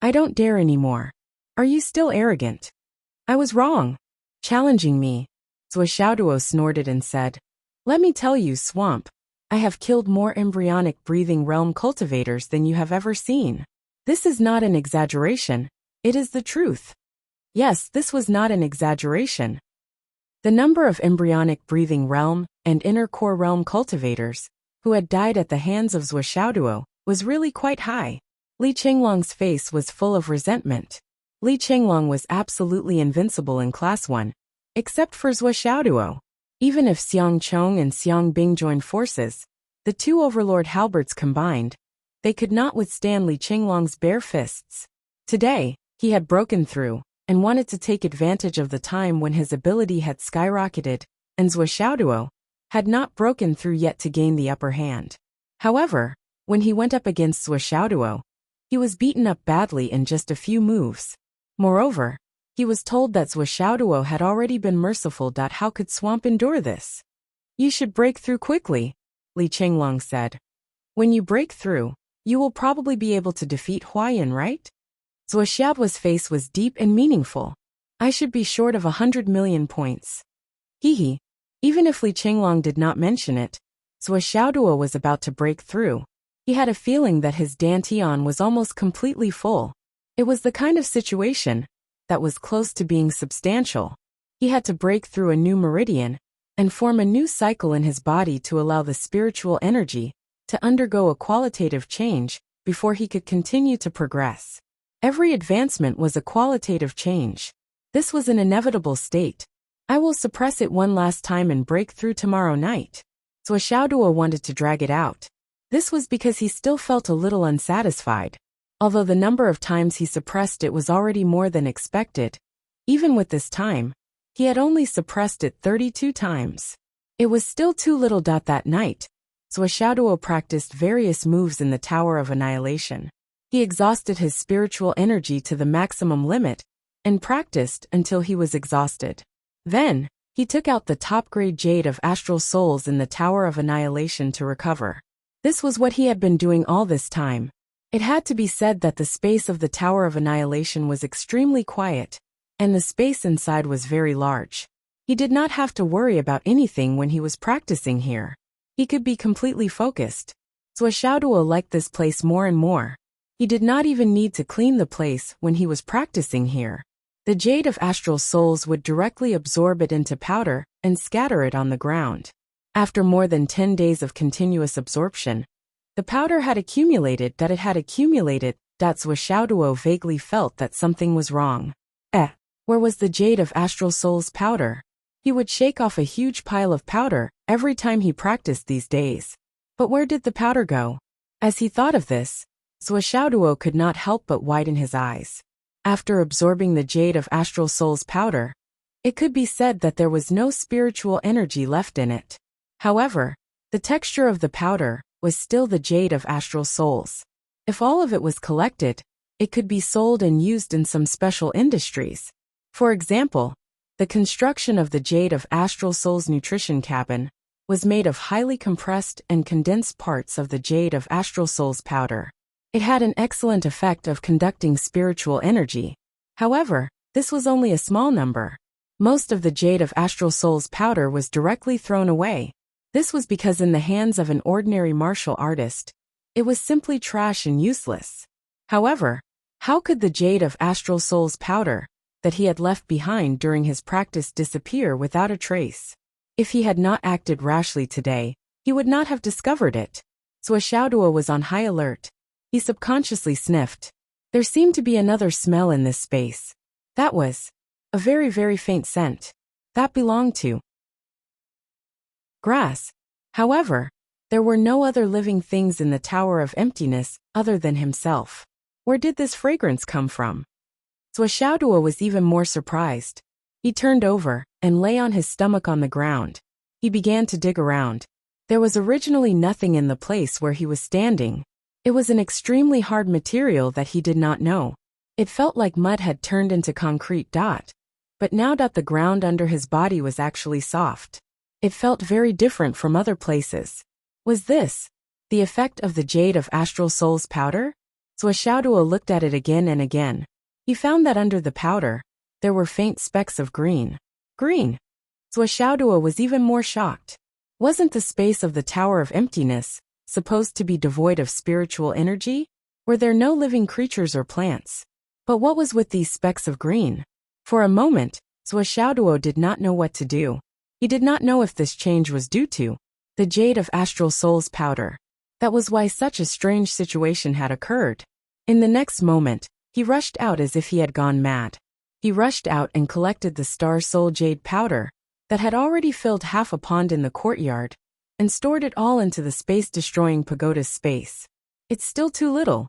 I don't dare anymore. Are you still arrogant? I was wrong. Challenging me. Zhuo Xiaoduo snorted and said, Let me tell you, Swamp. I have killed more embryonic breathing realm cultivators than you have ever seen. This is not an exaggeration, it is the truth. Yes, this was not an exaggeration. The number of embryonic breathing realm and inner core realm cultivators who had died at the hands of Zhuo was really quite high. Li Qinglong's face was full of resentment. Li Qinglong was absolutely invincible in Class 1, except for Zhuo. Even if Xiang Chong and Xiang Bing joined forces, the two overlord halberds combined, they could not withstand Li Qinglong's bare fists. Today, he had broken through and wanted to take advantage of the time when his ability had skyrocketed, and Zhuo had not broken through yet to gain the upper hand. However, when he went up against Zhuo, he was beaten up badly in just a few moves. Moreover, he was told that Zhuo had already been merciful. How could Swamp endure this? You should break through quickly, Li Qinglong said. When you break through, you will probably be able to defeat Huayan, right? Zhuo's face was deep and meaningful. I should be short of 100 million points. Hehe. Even if Li Qinglong did not mention it, Zhuo was about to break through. He had a feeling that his dantian was almost completely full. It was the kind of situation that was close to being substantial. He had to break through a new meridian and form a new cycle in his body to allow the spiritual energy to undergo a qualitative change before he could continue to progress. Every advancement was a qualitative change. This was an inevitable state. I will suppress it one last time and break through tomorrow night. Zhuo wanted to drag it out. This was because he still felt a little unsatisfied. Although the number of times he suppressed it was already more than expected, even with this time, he had only suppressed it 32 times. It was still too little. That night, Zhuo practiced various moves in the Tower of Annihilation. He exhausted his spiritual energy to the maximum limit and practiced until he was exhausted. Then, he took out the top-grade Jade of Astral Souls in the Tower of Annihilation to recover. This was what he had been doing all this time. It had to be said that the space of the Tower of Annihilation was extremely quiet, and the space inside was very large. He did not have to worry about anything when he was practicing here. He could be completely focused. Zhuo liked this place more and more. He did not even need to clean the place when he was practicing here. The Jade of Astral Souls would directly absorb it into powder and scatter it on the ground. After more than 10 days of continuous absorption, the powder had accumulated. Zhuo vaguely felt that something was wrong. Where was the Jade of Astral Souls powder? He would shake off a huge pile of powder every time he practiced these days. But where did the powder go? As he thought of this, Zhuo could not help but widen his eyes. After absorbing the Jade of Astral Souls powder, it could be said that there was no spiritual energy left in it. However, the texture of the powder was still the Jade of Astral Souls. If all of it was collected, it could be sold and used in some special industries. For example, the construction of the Jade of Astral Souls nutrition cabin was made of highly compressed and condensed parts of the Jade of Astral Souls powder. It had an excellent effect of conducting spiritual energy. However, this was only a small number. Most of the Jade of Astral Souls powder was directly thrown away. This was because in the hands of an ordinary martial artist, it was simply trash and useless. However, how could the Jade of Astral Souls powder that he had left behind during his practice disappear without a trace? If he had not acted rashly today, he would not have discovered it. Zhuo was on high alert. He subconsciously sniffed. There seemed to be another smell in this space. That was a very, very faint scent. That belonged to grass. However, there were no other living things in the Tower of Emptiness other than himself. Where did this fragrance come from? Zhuo was even more surprised. He turned over and lay on his stomach on the ground. He began to dig around. There was originally nothing in the place where he was standing. It was an extremely hard material that he did not know. It felt like mud had turned into concrete. But now the ground under his body was actually soft. It felt very different from other places. Was this the effect of the Jade of Astral Souls powder? Zhuo looked at it again and again. He found that under the powder, there were faint specks of green. Green? Zhuo was even more shocked. Wasn't the space of the Tower of Emptiness supposed to be devoid of spiritual energy? Were there no living creatures or plants? But what was with these specks of green? For a moment, Zhuo did not know what to do. He did not know if this change was due to the jade of Astral Soul's powder. That was why such a strange situation had occurred. In the next moment, he rushed out as if he had gone mad. He rushed out and collected the Star Soul jade powder that had already filled half a pond in the courtyard and stored it all into the space-destroying pagoda's space. It's still too little.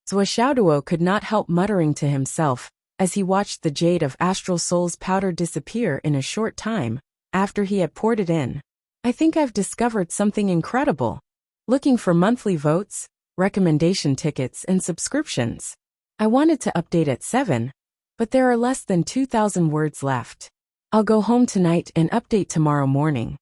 Zhuo could not help muttering to himself as he watched the jade of Astral Soul's powder disappear in a short time after he had poured it in. I think I've discovered something incredible. Looking for monthly votes, recommendation tickets, and subscriptions. I wanted to update at 7, but there are less than 2,000 words left. I'll go home tonight and update tomorrow morning.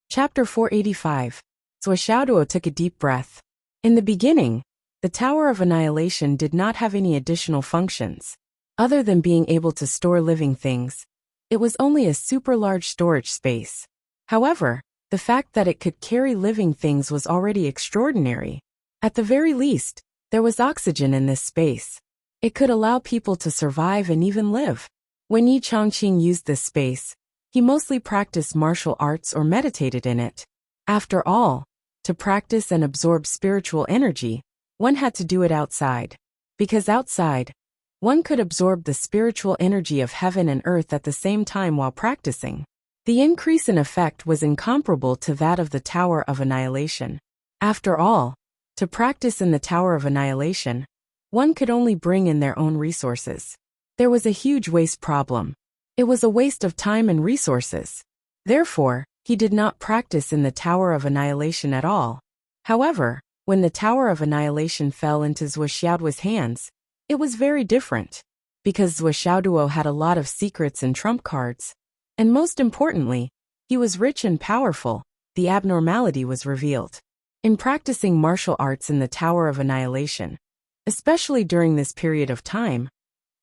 Chapter 485. Zhuo took a deep breath. In the beginning, the Tower of Annihilation did not have any additional functions. Other than being able to store living things, it was only a super large storage space. However, the fact that it could carry living things was already extraordinary. At the very least, there was oxygen in this space. It could allow people to survive and even live. When Yi Chongqing used this space, he mostly practiced martial arts or meditated in it. After all, to practice and absorb spiritual energy, one had to do it outside. Because outside, one could absorb the spiritual energy of heaven and earth at the same time while practicing. The increase in effect was incomparable to that of the Tower of Annihilation. After all, to practice in the Tower of Annihilation, one could only bring in their own resources. There was a huge waste problem. It was a waste of time and resources. Therefore, he did not practice in the Tower of Annihilation at all. However, when the Tower of Annihilation fell into Zhuo's hands, it was very different. Because Zhuo had a lot of secrets and trump cards, and most importantly, he was rich and powerful, the abnormality was revealed. In practicing martial arts in the Tower of Annihilation, especially during this period of time,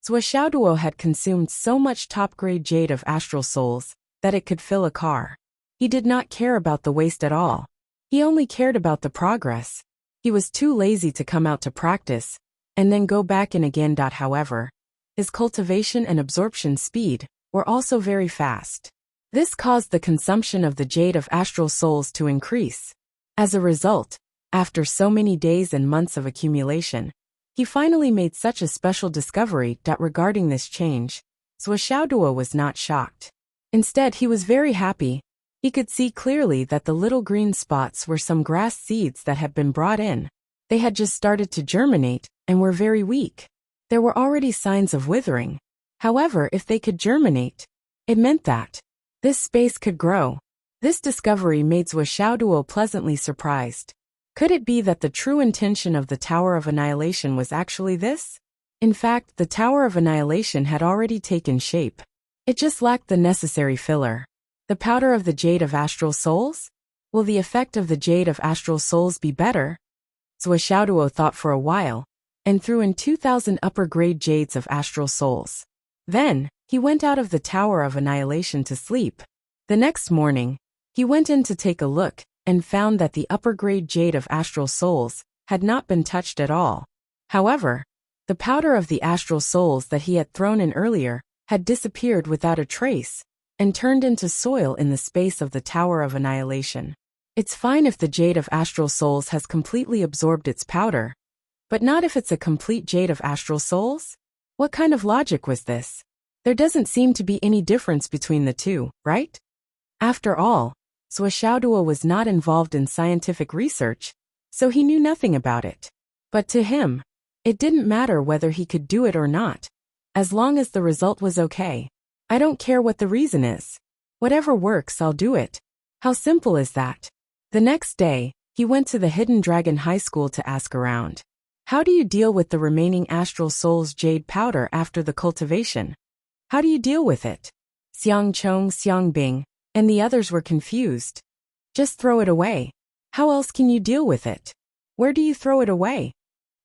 Zhuo had consumed so much top-grade jade of Astral Souls that it could fill a car. He did not care about the waste at all. He only cared about the progress. He was too lazy to come out to practice and then go back in again. However, his cultivation and absorption speed were also very fast. This caused the consumption of the jade of Astral Souls to increase. As a result, after so many days and months of accumulation, he finally made such a special discovery that regarding this change, Zhuo was not shocked. Instead, he was very happy. He could see clearly that the little green spots were some grass seeds that had been brought in. They had just started to germinate and were very weak. There were already signs of withering. However, if they could germinate, it meant that this space could grow. This discovery made Zhuo pleasantly surprised. Could it be that the true intention of the Tower of Annihilation was actually this? In fact, the Tower of Annihilation had already taken shape. It just lacked the necessary filler. The powder of the Jade of Astral Souls? Will the effect of the Jade of Astral Souls be better? Zhuo thought for a while, and threw in 2,000 upper-grade Jades of Astral Souls. Then, he went out of the Tower of Annihilation to sleep. The next morning, he went in to take a look, and found that the upper-grade jade of Astral Souls had not been touched at all. However, the powder of the Astral Souls that he had thrown in earlier had disappeared without a trace, and turned into soil in the space of the Tower of Annihilation. It's fine if the jade of Astral Souls has completely absorbed its powder, but not if it's a complete jade of Astral Souls? What kind of logic was this? There doesn't seem to be any difference between the two, right? After all, Zhuo was not involved in scientific research, so he knew nothing about it. But to him, it didn't matter whether he could do it or not, as long as the result was okay. I don't care what the reason is. Whatever works, I'll do it. How simple is that? The next day, he went to the Hidden Dragon High School to ask around. How do you deal with the remaining Astral Souls jade powder after the cultivation? How do you deal with it? Xiang Chong, Xiang Bing, and the others were confused. Just throw it away. How else can you deal with it? Where do you throw it away?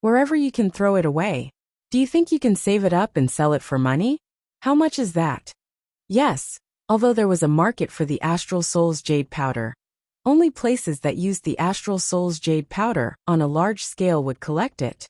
Wherever you can throw it away. Do you think you can save it up and sell it for money? How much is that? Yes, Although there was a market for the Astral Soul's jade powder, only places that used the Astral Soul's jade powder on a large scale would collect it.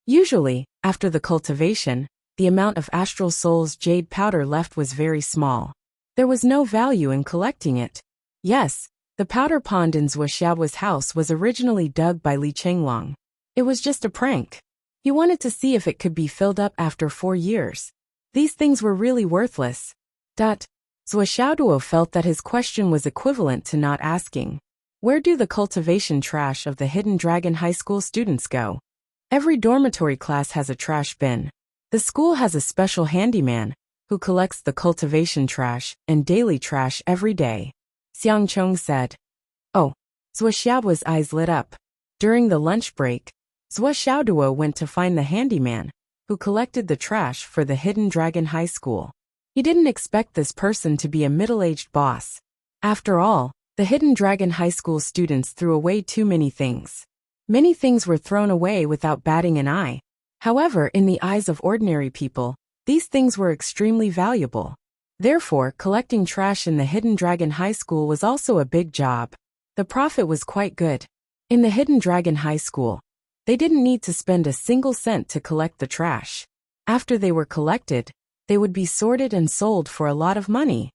Usually, after the cultivation, the amount of Astral Soul's jade powder left was very small. There was no value in collecting it. Yes, the powder pond in Zhuo Xiaoduo's house was originally dug by Li Chenglong. It was just a prank. He wanted to see if it could be filled up after 4 years. These things were really worthless. Zhuo Xiaoduo felt that his question was equivalent to not asking. Where do the cultivation trash of the Hidden Dragon High School students go? Every dormitory class has a trash bin. The school has a special handyman who collects the cultivation trash and daily trash every day. Xiang Chong said. Oh, Zhuo Xiaoduo's eyes lit up. During the lunch break, Zhuo Xiaoduo went to find the handyman who collected the trash for the Hidden Dragon High School. He didn't expect this person to be a middle-aged boss. After all, the Hidden Dragon High School students threw away too many things. Many things were thrown away without batting an eye. However, in the eyes of ordinary people, these things were extremely valuable. Therefore, collecting trash in the Hidden Dragon High School was also a big job. The profit was quite good. In the Hidden Dragon High School, they didn't need to spend a single cent to collect the trash. After they were collected, they would be sorted and sold for a lot of money.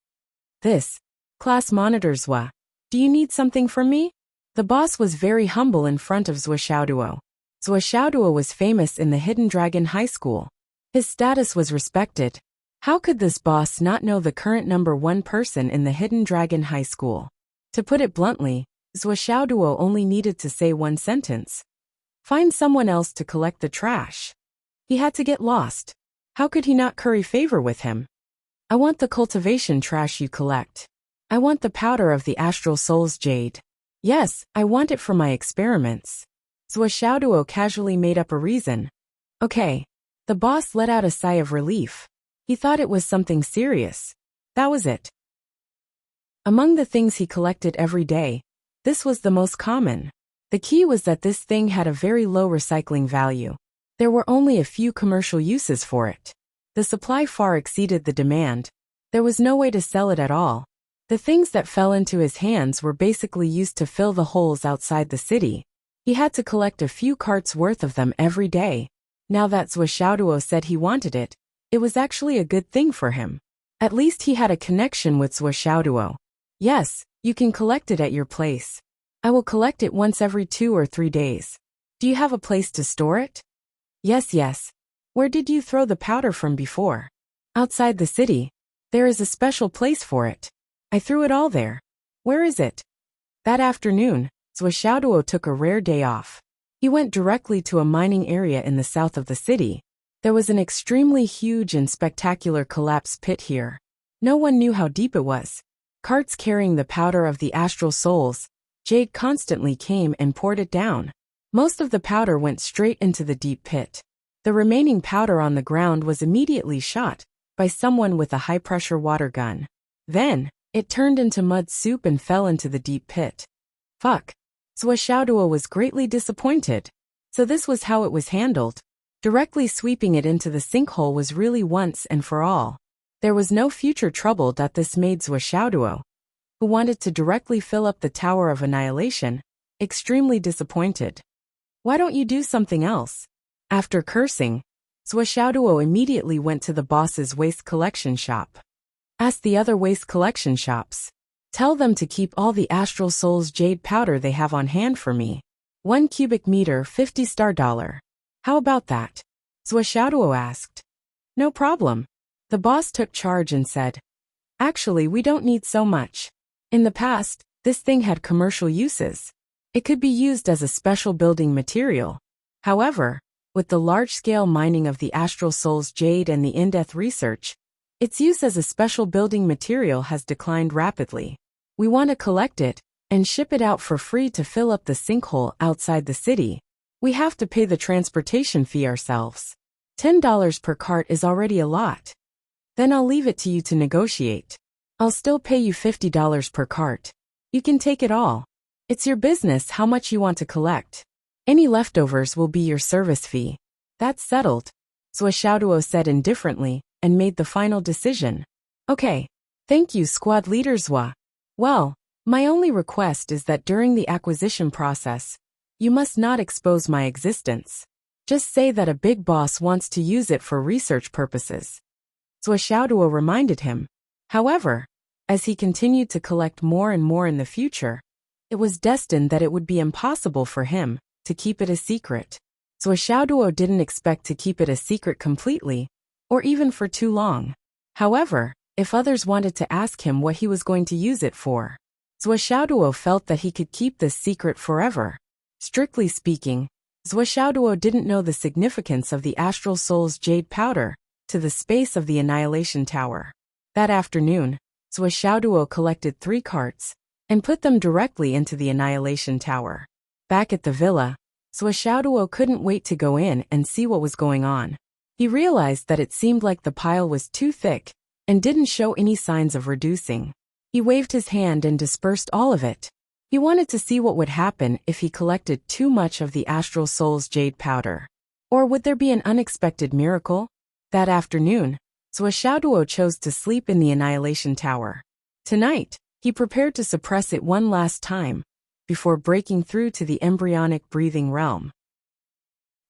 This class monitor Zhuo, do you need something from me? The boss was very humble in front of Zhuo Xiaoduo. Zhuo Xiaoduo was famous in the Hidden Dragon High School. His status was respected. How could this boss not know the current #1 person in the Hidden Dragon High School? To put it bluntly, Zhuo Xiaoduo only needed to say one sentence. Find someone else to collect the trash. He had to get lost. How could he not curry favor with him? I want the cultivation trash you collect. I want the powder of the Astral Soul's jade. Yes, I want it for my experiments. Zhuo Xiaoduo casually made up a reason. Okay. The boss let out a sigh of relief. He thought it was something serious. That was it. Among the things he collected every day, this was the most common. The key was that this thing had a very low recycling value. There were only a few commercial uses for it. The supply far exceeded the demand. There was no way to sell it at all. The things that fell into his hands were basically used to fill the holes outside the city. He had to collect a few carts worth of them every day. Now that Zhuo Xiaoduo said he wanted it, it was actually a good thing for him. At least he had a connection with Zhuo Xiaoduo. Yes, you can collect it at your place. I will collect it once every 2 or 3 days. Do you have a place to store it? Yes. Where did you throw the powder from before? Outside the city. There is a special place for it. I threw it all there. Where is it? That afternoon, Zhuo Xiaoduo took a rare day off. He went directly to a mining area in the south of the city. There was an extremely huge and spectacular collapse pit here. No one knew how deep it was. Carts carrying the powder of the Astral Souls jade constantly came and poured it down. Most of the powder went straight into the deep pit. The remaining powder on the ground was immediately shot by someone with a high-pressure water gun. Then, it turned into mud soup and fell into the deep pit. Fuck. Zhuo Xiaoduo was greatly disappointed. So this was how it was handled. Directly sweeping it into the sinkhole was really once and for all. There was no future trouble that this made Zhuo Xiaoduo, who wanted to directly fill up the Tower of Annihilation, extremely disappointed. Why don't you do something else? After cursing, Zhuo Xiaoduo immediately went to the boss's waste collection shop. Ask the other waste collection shops. Tell them to keep all the Astral Soul's jade powder they have on hand for me. 1 cubic meter, $50. How about that? Zhuo Xiaoduo asked. No problem. The boss took charge and said, actually, we don't need so much. In the past, this thing had commercial uses. It could be used as a special building material. However, with the large-scale mining of the Astral Soul's jade and the in-depth research, its use as a special building material has declined rapidly. We want to collect it and ship it out for free to fill up the sinkhole outside the city. We have to pay the transportation fee ourselves. $10 per cart is already a lot. Then I'll leave it to you to negotiate. I'll still pay you $50 per cart. You can take it all. It's your business how much you want to collect. Any leftovers will be your service fee. That's settled. Zhuo Xiaoduo said indifferently and made the final decision. Okay. Thank you, squad leader Zwa. Well, my only request is that during the acquisition process, you must not expose my existence. Just say that a big boss wants to use it for research purposes. Zwa Xiaoduo reminded him. However, as he continued to collect more and more in the future, it was destined that it would be impossible for him to keep it a secret. Zwa Xiaoduo didn't expect to keep it a secret completely, or even for too long. However, if others wanted to ask him what he was going to use it for, Zwa Xiaoduo felt that he could keep this secret forever. Strictly speaking, Zwa Xiaoduo didn't know the significance of the Astral Soul's jade powder to the space of the Annihilation Tower. That afternoon, Zwa Xiaoduo collected 3 carts and put them directly into the Annihilation Tower. Back at the villa, Zwa Xiaoduo couldn't wait to go in and see what was going on. He realized that it seemed like the pile was too thick and didn't show any signs of reducing. He waved his hand and dispersed all of it. He wanted to see what would happen if he collected too much of the Astral Soul's jade powder. Or would there be an unexpected miracle? That afternoon, Zwa Xiaoduo chose to sleep in the Annihilation Tower. Tonight, he prepared to suppress it one last time, before breaking through to the embryonic breathing realm.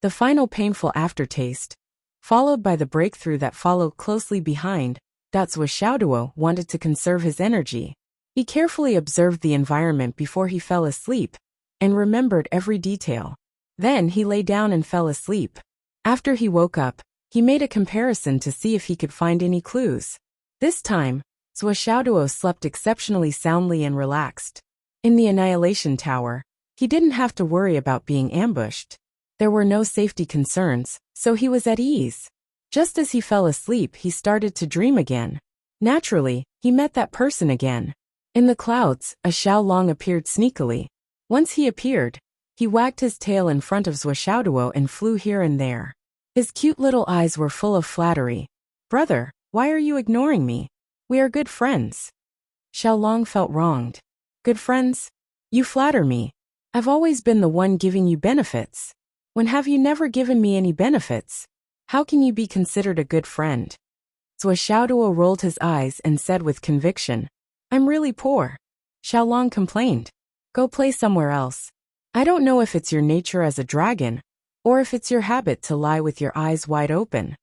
The final painful aftertaste, followed by the breakthrough that followed closely behind, Zwa Xiaoduo wanted to conserve his energy. He carefully observed the environment before he fell asleep, and remembered every detail. Then he lay down and fell asleep. After he woke up, he made a comparison to see if he could find any clues. This time, Zwa Xiaoduo slept exceptionally soundly and relaxed. In the Annihilation Tower, he didn't have to worry about being ambushed. There were no safety concerns, so he was at ease. Just as he fell asleep, he started to dream again. Naturally, he met that person again. In the clouds, a Xiaolong appeared sneakily. Once he appeared, he wagged his tail in front of Zwa Xiaoduo and flew here and there. His cute little eyes were full of flattery. "Brother, why are you ignoring me? We are good friends." Xiaolong felt wronged. "Good friends? You flatter me. I've always been the one giving you benefits. When have you never given me any benefits? How can you be considered a good friend?" Zwa Xiaoduo rolled his eyes and said with conviction, "I'm really poor." Xiaolong complained. "Go play somewhere else. I don't know if it's your nature as a dragon, or if it's your habit to lie with your eyes wide open."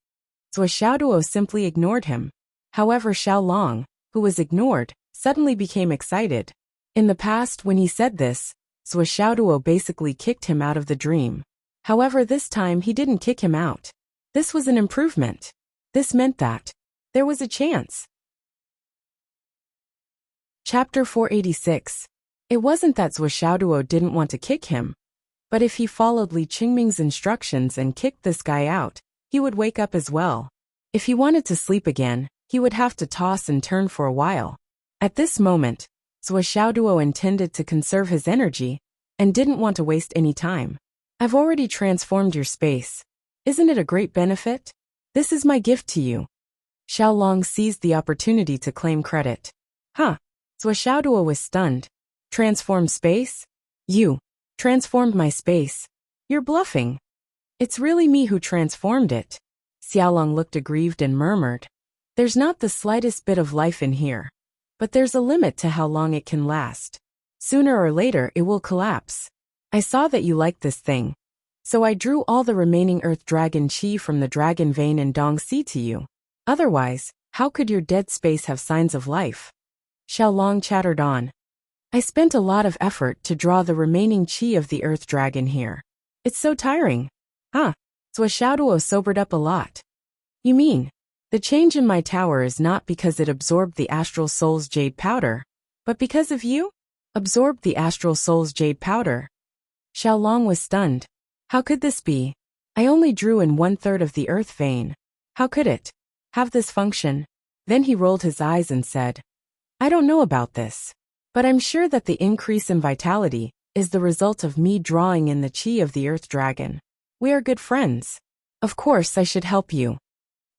Zwa Xiaoduo simply ignored him. However, Xiaolong, who was ignored, suddenly became excited. In the past, when he said this, Zwa Xiaoduo basically kicked him out of the dream. However, this time he didn't kick him out. This was an improvement. This meant that there was a chance. Chapter 486. It wasn't that Zwa Xiaoduo didn't want to kick him, but if he followed Li Qingming's instructions and kicked this guy out, he would wake up as well. If he wanted to sleep again, he would have to toss and turn for a while. At this moment, Zwa Xiaoduo intended to conserve his energy and didn't want to waste any time. "I've already transformed your space. Isn't it a great benefit? This is my gift to you." Xiaolong seized the opportunity to claim credit. "Huh?" Zwa Xiaoduo was stunned. "Transform space? You transformed my space? You're bluffing." "It's really me who transformed it." Xiaolong looked aggrieved and murmured, "There's not the slightest bit of life in here. But there's a limit to how long it can last. Sooner or later it will collapse. I saw that you liked this thing, so I drew all the remaining Earth Dragon Qi from the Dragon Vein in Dongxi to you. Otherwise, how could your dead space have signs of life?" Xiaolong chattered on. "I spent a lot of effort to draw the remaining Qi of the Earth Dragon here. It's so tiring." "Huh?" Zwa Xiaoduo sobered up a lot. "You mean, the change in my tower is not because it absorbed the Astral Soul's jade powder, but because of you? Absorbed the Astral Soul's jade powder?" Xiaolong was stunned. "How could this be? I only drew in 1/3 of the Earth Vein. How could it have this function?" Then he rolled his eyes and said, "I don't know about this, but I'm sure that the increase in vitality is the result of me drawing in the Qi of the Earth Dragon. We are good friends. Of course I should help you."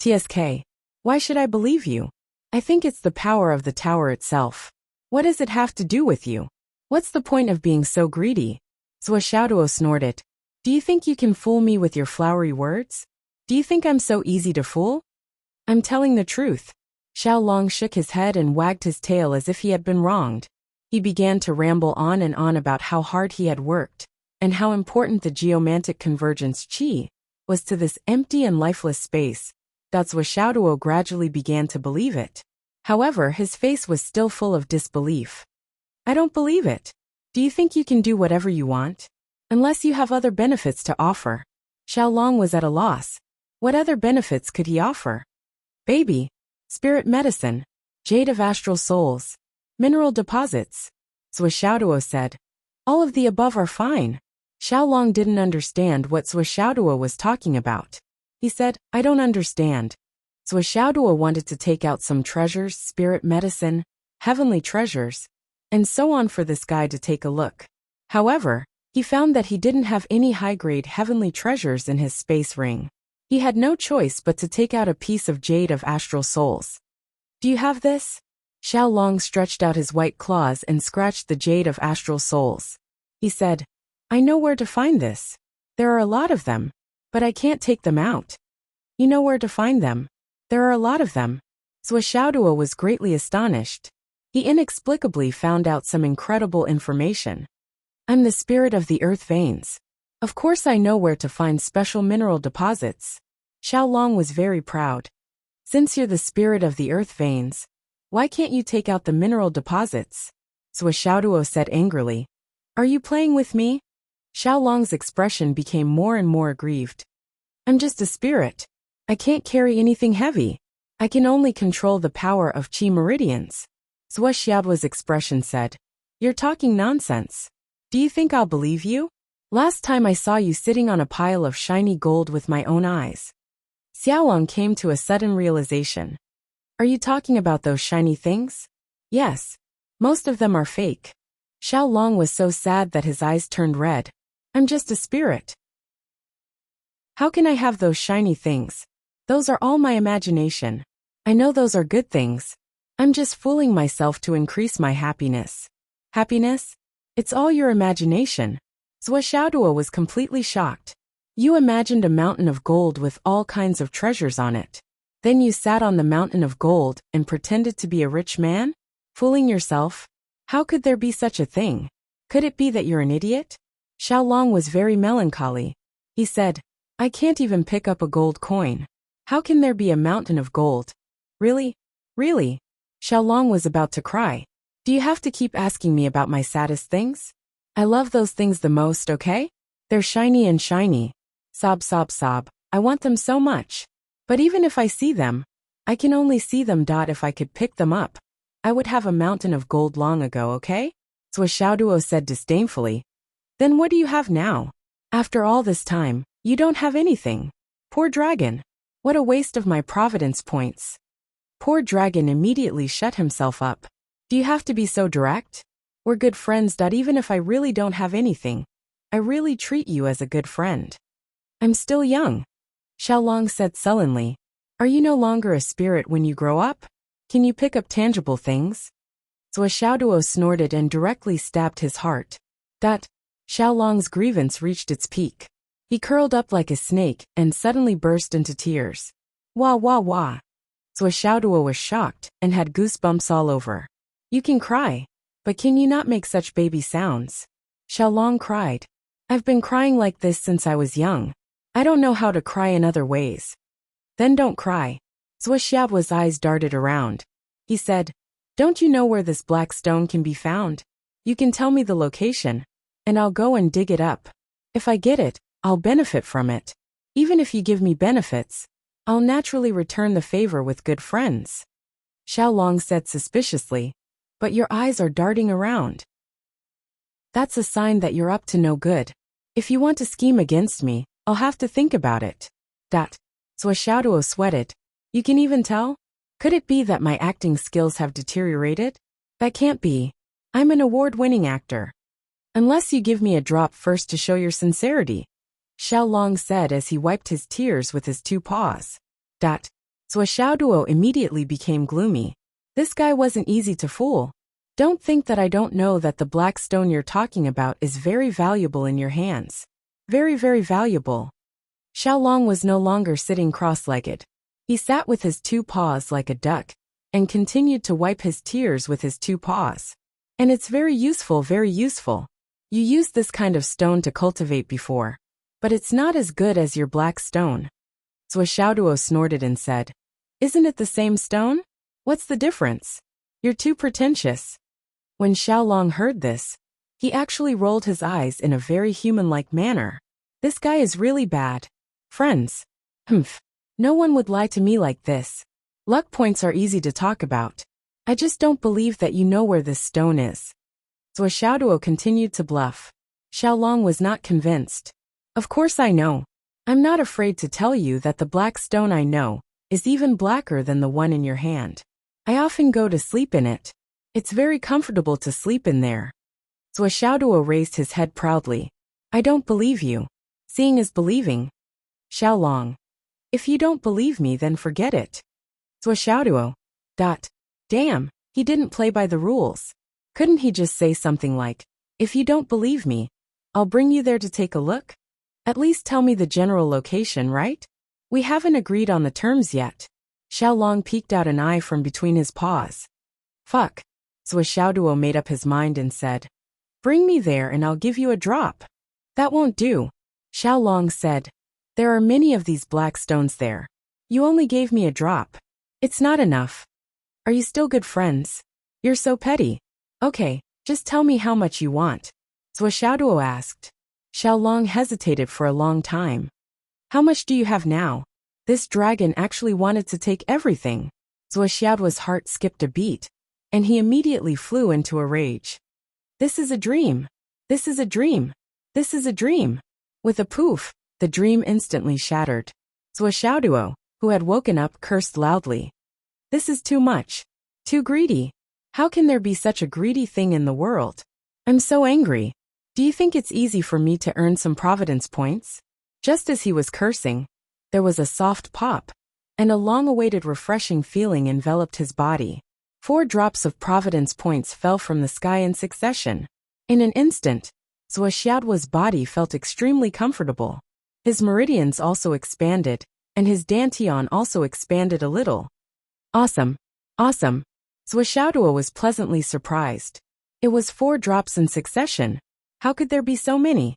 "TSK, why should I believe you? I think it's the power of the tower itself. What does it have to do with you? What's the point of being so greedy?" Zwa Xiaoduo snorted. "Do you think you can fool me with your flowery words? Do you think I'm so easy to fool?" "I'm telling the truth. Xiao Long shook his head and wagged his tail as if he had been wronged. He began to ramble on and on about how hard he had worked, and how important the geomantic convergence qi was to this empty and lifeless space. That's why Xiaoduo gradually began to believe it. However, his face was still full of disbelief. I don't believe it. Do you think you can do whatever you want? Unless you have other benefits to offer. Xiao Long was at a loss. What other benefits could he offer? Baby, spirit medicine, jade of astral souls, mineral deposits. Zhou Xiaoduo said. All of the above are fine. Xiao Long didn't understand what Zhou Xiaoduo was talking about. He said, I don't understand. Zhou Xiaoduo wanted to take out some treasures, spirit medicine, heavenly treasures, and so on for this guy to take a look. However, he found that he didn't have any high-grade heavenly treasures in his space ring. He had no choice but to take out a piece of jade of astral souls. Do you have this? Xiao Long stretched out his white claws and scratched the jade of astral souls. He said, I know where to find this. There are a lot of them, but I can't take them out. You know where to find them? There are a lot of them. Zhou Xiaoduo was greatly astonished. He inexplicably found out some incredible information. I'm the spirit of the earth veins. Of course I know where to find special mineral deposits. Xiao Long was very proud. Since you're the spirit of the earth veins, why can't you take out the mineral deposits? Zhou Xiaoduo said angrily. Are you playing with me? Xiao Long's expression became more and more aggrieved. I'm just a spirit. I can't carry anything heavy. I can only control the power of qi meridians. Zhou Xiaoduo's expression said. You're talking nonsense. Do you think I'll believe you? Last time I saw you sitting on a pile of shiny gold with my own eyes. Xiao Long came to a sudden realization. Are you talking about those shiny things? Yes. Most of them are fake. Xiao Long was so sad that his eyes turned red. I'm just a spirit. How can I have those shiny things? Those are all my imagination. I know those are good things. I'm just fooling myself to increase my happiness. Happiness? It's all your imagination. Zhou Xiaoduo was completely shocked. You imagined a mountain of gold with all kinds of treasures on it. Then you sat on the mountain of gold and pretended to be a rich man? Fooling yourself? How could there be such a thing? Could it be that you're an idiot? Xiao Long was very melancholy. He said, I can't even pick up a gold coin. How can there be a mountain of gold? Really? Really? Xiao Long was about to cry. Do you have to keep asking me about my saddest things? I love those things the most, okay? They're shiny and shiny. Sob, sob, sob. I want them so much. But even if I see them, I can only see them. If I could pick them up, I would have a mountain of gold long ago, okay? Zhou Xiaoduo said disdainfully. Then what do you have now? After all this time, you don't have anything. Poor dragon. What a waste of my providence points. Poor dragon immediately shut himself up. Do you have to be so direct? We're good friends. Even if I really don't have anything, I really treat you as a good friend. I'm still young. Xiao Long said sullenly. Are you no longer a spirit when you grow up? Can you pick up tangible things? Zhou Xiaoduo snorted and directly stabbed his heart. Xiao Long's grievance reached its peak. He curled up like a snake and suddenly burst into tears. Wah wah wah. Zhou Xiaoduo was shocked and had goosebumps all over. You can cry, but can you not make such baby sounds? Xiao Long cried. I've been crying like this since I was young. I don't know how to cry in other ways. Then don't cry. Zhou Xiaoduo's eyes darted around. He said, don't you know where this black stone can be found? You can tell me the location, and I'll go and dig it up. If I get it, I'll benefit from it. Even if you give me benefits, I'll naturally return the favor with good friends. Xiao Long said suspiciously, but your eyes are darting around. That's a sign that you're up to no good. If you want to scheme against me, I'll have to think about it. Zhou Xiaoduo sweated. You can even tell? Could it be that my acting skills have deteriorated? That can't be. I'm an award-winning actor. Unless you give me a drop first to show your sincerity, Xiao Long said as he wiped his tears with his two paws. Zhou Xiaoduo immediately became gloomy. This guy wasn't easy to fool. Don't think that I don't know that the black stone you're talking about is very valuable in your hands. Very, very valuable. Xiao Long was no longer sitting cross-legged. He sat with his two paws like a duck, and continued to wipe his tears with his two paws. And it's very useful, very useful. You used this kind of stone to cultivate before, but it's not as good as your black stone. Xiaoduo snorted and said, Isn't it the same stone? What's the difference? You're too pretentious. When Xiaolong heard this, he actually rolled his eyes in a very human-like manner. This guy is really bad. Friends. Humph. No one would lie to me like this. Luck points are easy to talk about. I just don't believe that you know where this stone is. Xiaoduo continued to bluff. Xiaolong was not convinced. Of course I know. I'm not afraid to tell you that the black stone I know is even blacker than the one in your hand. I often go to sleep in it. It's very comfortable to sleep in there. Xiaoduo raised his head proudly. I don't believe you. Seeing is believing. Xiaolong. If you don't believe me, then forget it. Xiaoduo. Damn, he didn't play by the rules. Couldn't he just say something like, if you don't believe me, I'll bring you there to take a look? At least tell me the general location, right? We haven't agreed on the terms yet. Xiaolong peeked out an eye from between his paws. Fuck. Xiaoduo made up his mind and said, Bring me there and I'll give you a drop. That won't do. Xiaolong said, There are many of these black stones there. You only gave me a drop. It's not enough. Are you still good friends? You're so petty. Okay, just tell me how much you want. Xiaoduo asked. Xiaolong hesitated for a long time. How much do you have now? This dragon actually wanted to take everything. Xiaoduo's heart skipped a beat, and he immediately flew into a rage. This is a dream. This is a dream. This is a dream. With a poof, the dream instantly shattered. Xiaoduo, who had woken up, cursed loudly. This is too much. Too greedy. How can there be such a greedy thing in the world? I'm so angry. Do you think it's easy for me to earn some Providence points? Just as he was cursing, there was a soft pop, and a long-awaited refreshing feeling enveloped his body. 4 drops of Providence points fell from the sky in succession. In an instant, Xiaoduo's body felt extremely comfortable. His meridians also expanded, and his dantian also expanded a little. Awesome. Awesome. Xiaoduo was pleasantly surprised. It was 4 drops in succession. How could there be so many?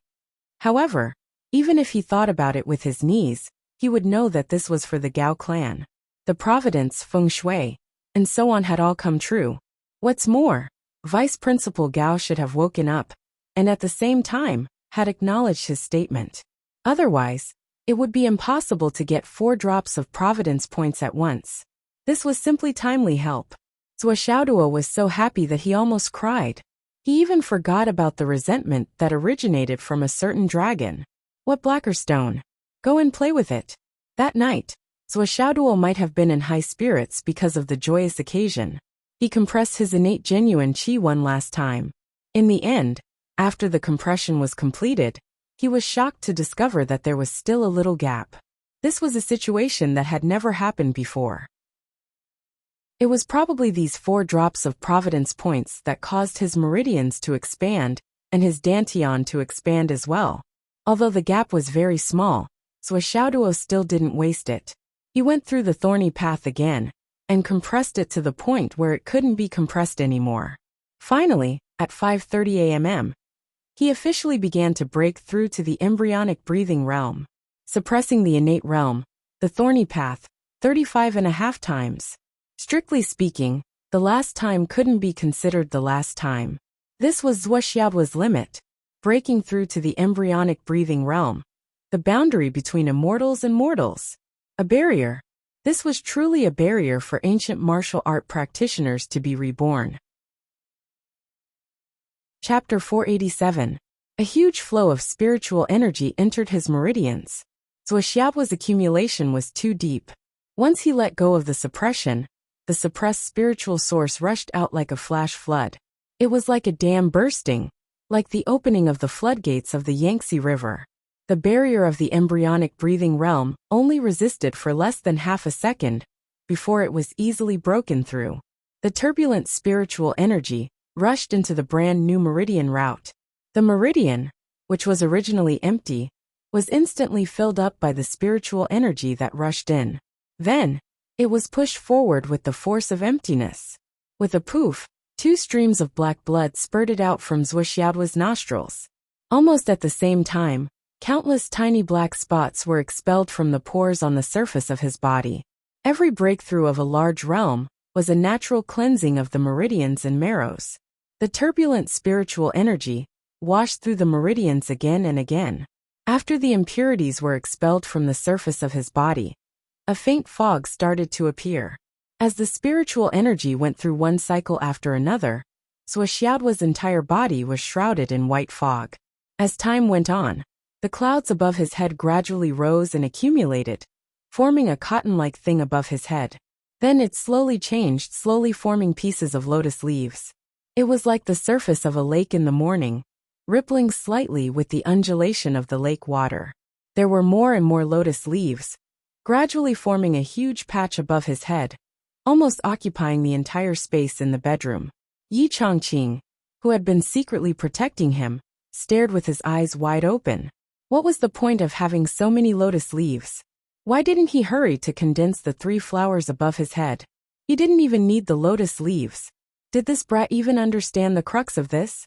However, even if he thought about it with his knees, he would know that this was for the Gao clan. The Providence, Feng Shui, and so on had all come true. What's more, Vice Principal Gao should have woken up, and at the same time, had acknowledged his statement. Otherwise, it would be impossible to get 4 drops of Providence points at once. This was simply timely help. Xiaoduo was so happy that he almost cried. He even forgot about the resentment that originated from a certain dragon. What blacker stone? Go and play with it. That night, Xiaoduo might have been in high spirits because of the joyous occasion. He compressed his innate genuine qi one last time. In the end, after the compression was completed, he was shocked to discover that there was still a little gap. This was a situation that had never happened before. It was probably these 4 drops of Providence points that caused his meridians to expand, and his dantian to expand as well. Although the gap was very small, Xiaoduo still didn't waste it. He went through the thorny path again, and compressed it to the point where it couldn't be compressed anymore. Finally, at 5:30 a.m., he officially began to break through to the embryonic breathing realm, suppressing the innate realm, the thorny path, 35.5 times. Strictly speaking, the last time couldn't be considered the last time. This was Xiaoduo's limit, breaking through to the embryonic breathing realm, the boundary between immortals and mortals. A barrier. This was truly a barrier for ancient martial art practitioners to be reborn. Chapter 487. A huge flow of spiritual energy entered his meridians. Xiaoduo's accumulation was too deep. Once he let go of the suppression, the suppressed spiritual source rushed out like a flash flood. It was like a dam bursting, like the opening of the floodgates of the Yangtze River. The barrier of the embryonic breathing realm only resisted for less than half a second before it was easily broken through. The turbulent spiritual energy rushed into the brand new meridian route. The meridian, which was originally empty, was instantly filled up by the spiritual energy that rushed in. Then, It was pushed forward with the force of emptiness. With a poof, 2 streams of black blood spurted out from Zhuoxiaoduo's nostrils. Almost at the same time, countless tiny black spots were expelled from the pores on the surface of his body. Every breakthrough of a large realm was a natural cleansing of the meridians and marrows. The turbulent spiritual energy washed through the meridians again and again. After the impurities were expelled from the surface of his body, a faint fog started to appear. As the spiritual energy went through one cycle after another, Zhuoxiaoduo's entire body was shrouded in white fog. As time went on, the clouds above his head gradually rose and accumulated, forming a cotton-like thing above his head. Then it slowly changed, slowly forming pieces of lotus leaves. It was like the surface of a lake in the morning, rippling slightly with the undulation of the lake water. There were more and more lotus leaves, gradually forming a huge patch above his head, almost occupying the entire space in the bedroom. Yi Changqing, who had been secretly protecting him, stared with his eyes wide open. What was the point of having so many lotus leaves? Why didn't he hurry to condense the 3 flowers above his head? He didn't even need the lotus leaves. Did this brat even understand the crux of this?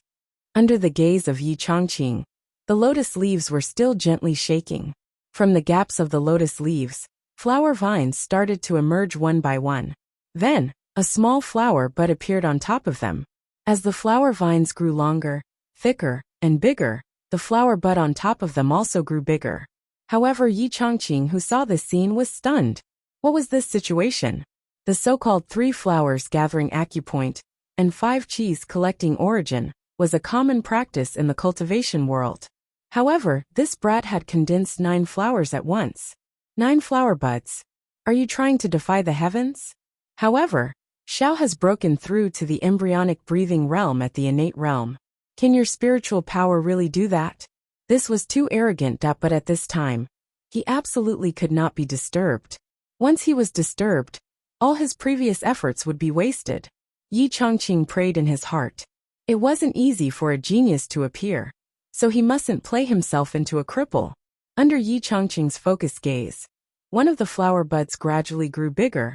Under the gaze of Yi Changqing, the lotus leaves were still gently shaking. From the gaps of the lotus leaves, flower vines started to emerge one by one. Then, a small flower bud appeared on top of them. As the flower vines grew longer, thicker, and bigger, the flower bud on top of them also grew bigger. However, Yi Changqing, who saw this scene, was stunned. What was this situation? The so-called 3 flowers gathering acupoint and 5 cheese collecting origin was a common practice in the cultivation world. However, this brat had condensed 9 flowers at once. 9 flower buds. Are you trying to defy the heavens? However, Xiao has broken through to the embryonic breathing realm at the innate realm. Can your spiritual power really do that? This was too arrogant, but at this time, he absolutely could not be disturbed. Once he was disturbed, all his previous efforts would be wasted. Yi Changqing prayed in his heart. It wasn't easy for a genius to appear, so he mustn't play himself into a cripple. Under Yi Changqing's focused gaze, one of the flower buds gradually grew bigger,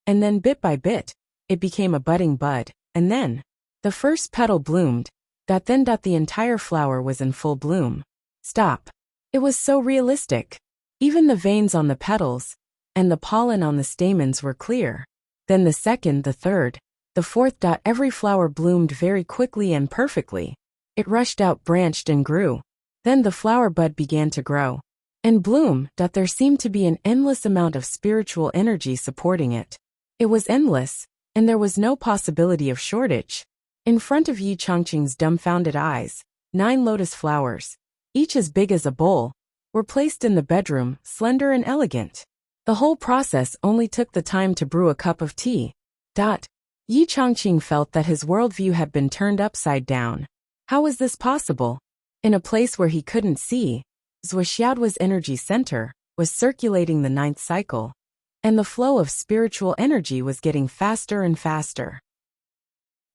and then bit by bit, it became a budding bud, and then, the first petal bloomed, then the entire flower was in full bloom. Stop. It was so realistic. Even the veins on the petals, and the pollen on the stamens were clear. Then the second, the third, the fourth. Every flower bloomed very quickly and perfectly. It rushed out, branched, and grew. Then the flower bud began to grow and bloom. There seemed to be an endless amount of spiritual energy supporting it. It was endless, and there was no possibility of shortage. In front of Yi Changqing's dumbfounded eyes, 9 lotus flowers, each as big as a bowl, were placed in the bedroom, slender and elegant. The whole process only took the time to brew a cup of tea. Yi Changqing felt that his worldview had been turned upside down. How was this possible? In a place where he couldn't see, Zhuoxiaoduo's energy center was circulating the 9th cycle, and the flow of spiritual energy was getting faster and faster.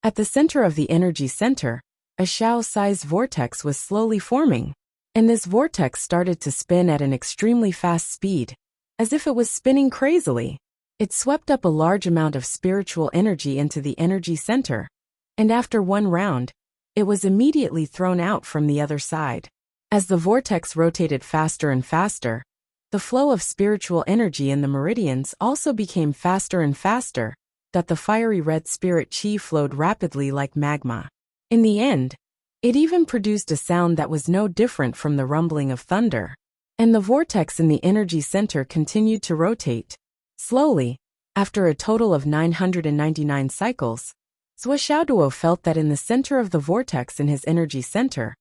At the center of the energy center, a Xiao-sized vortex was slowly forming, and this vortex started to spin at an extremely fast speed, as if it was spinning crazily. It swept up a large amount of spiritual energy into the energy center, and after one round, it was immediately thrown out from the other side. As the vortex rotated faster and faster, the flow of spiritual energy in the meridians also became faster and faster, the fiery red spirit qi flowed rapidly like magma. In the end, it even produced a sound that was no different from the rumbling of thunder. And the vortex in the energy center continued to rotate. Slowly, after a total of 999 cycles, Zhuoxiaoduo felt that in the center of the vortex in his energy center,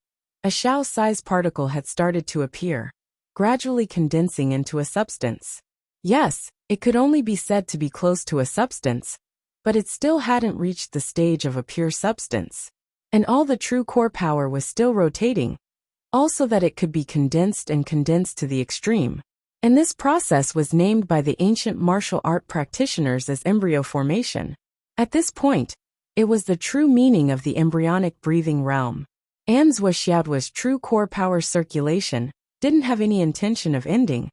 a Xiao-sized particle had started to appear, gradually condensing into a substance. Yes, it could only be said to be close to a substance, but it still hadn't reached the stage of a pure substance. And all the true core power was still rotating, also that it could be condensed and condensed to the extreme. And this process was named by the ancient martial art practitioners as embryo formation. At this point, it was the true meaning of the embryonic breathing realm. And Zhuoxiaoduo's true core power circulation didn't have any intention of ending,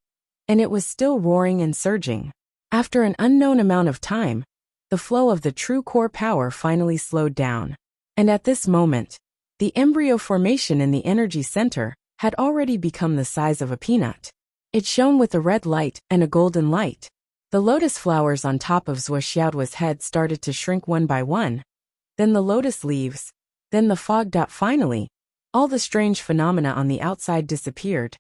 and it was still roaring and surging. After an unknown amount of time, the flow of the true core power finally slowed down. And at this moment, the embryo formation in the energy center had already become the size of a peanut. It shone with a red light and a golden light. The lotus flowers on top of Zhuoxiaoduo's head started to shrink one by one, then the lotus leaves, then the fog. Finally, all the strange phenomena on the outside disappeared,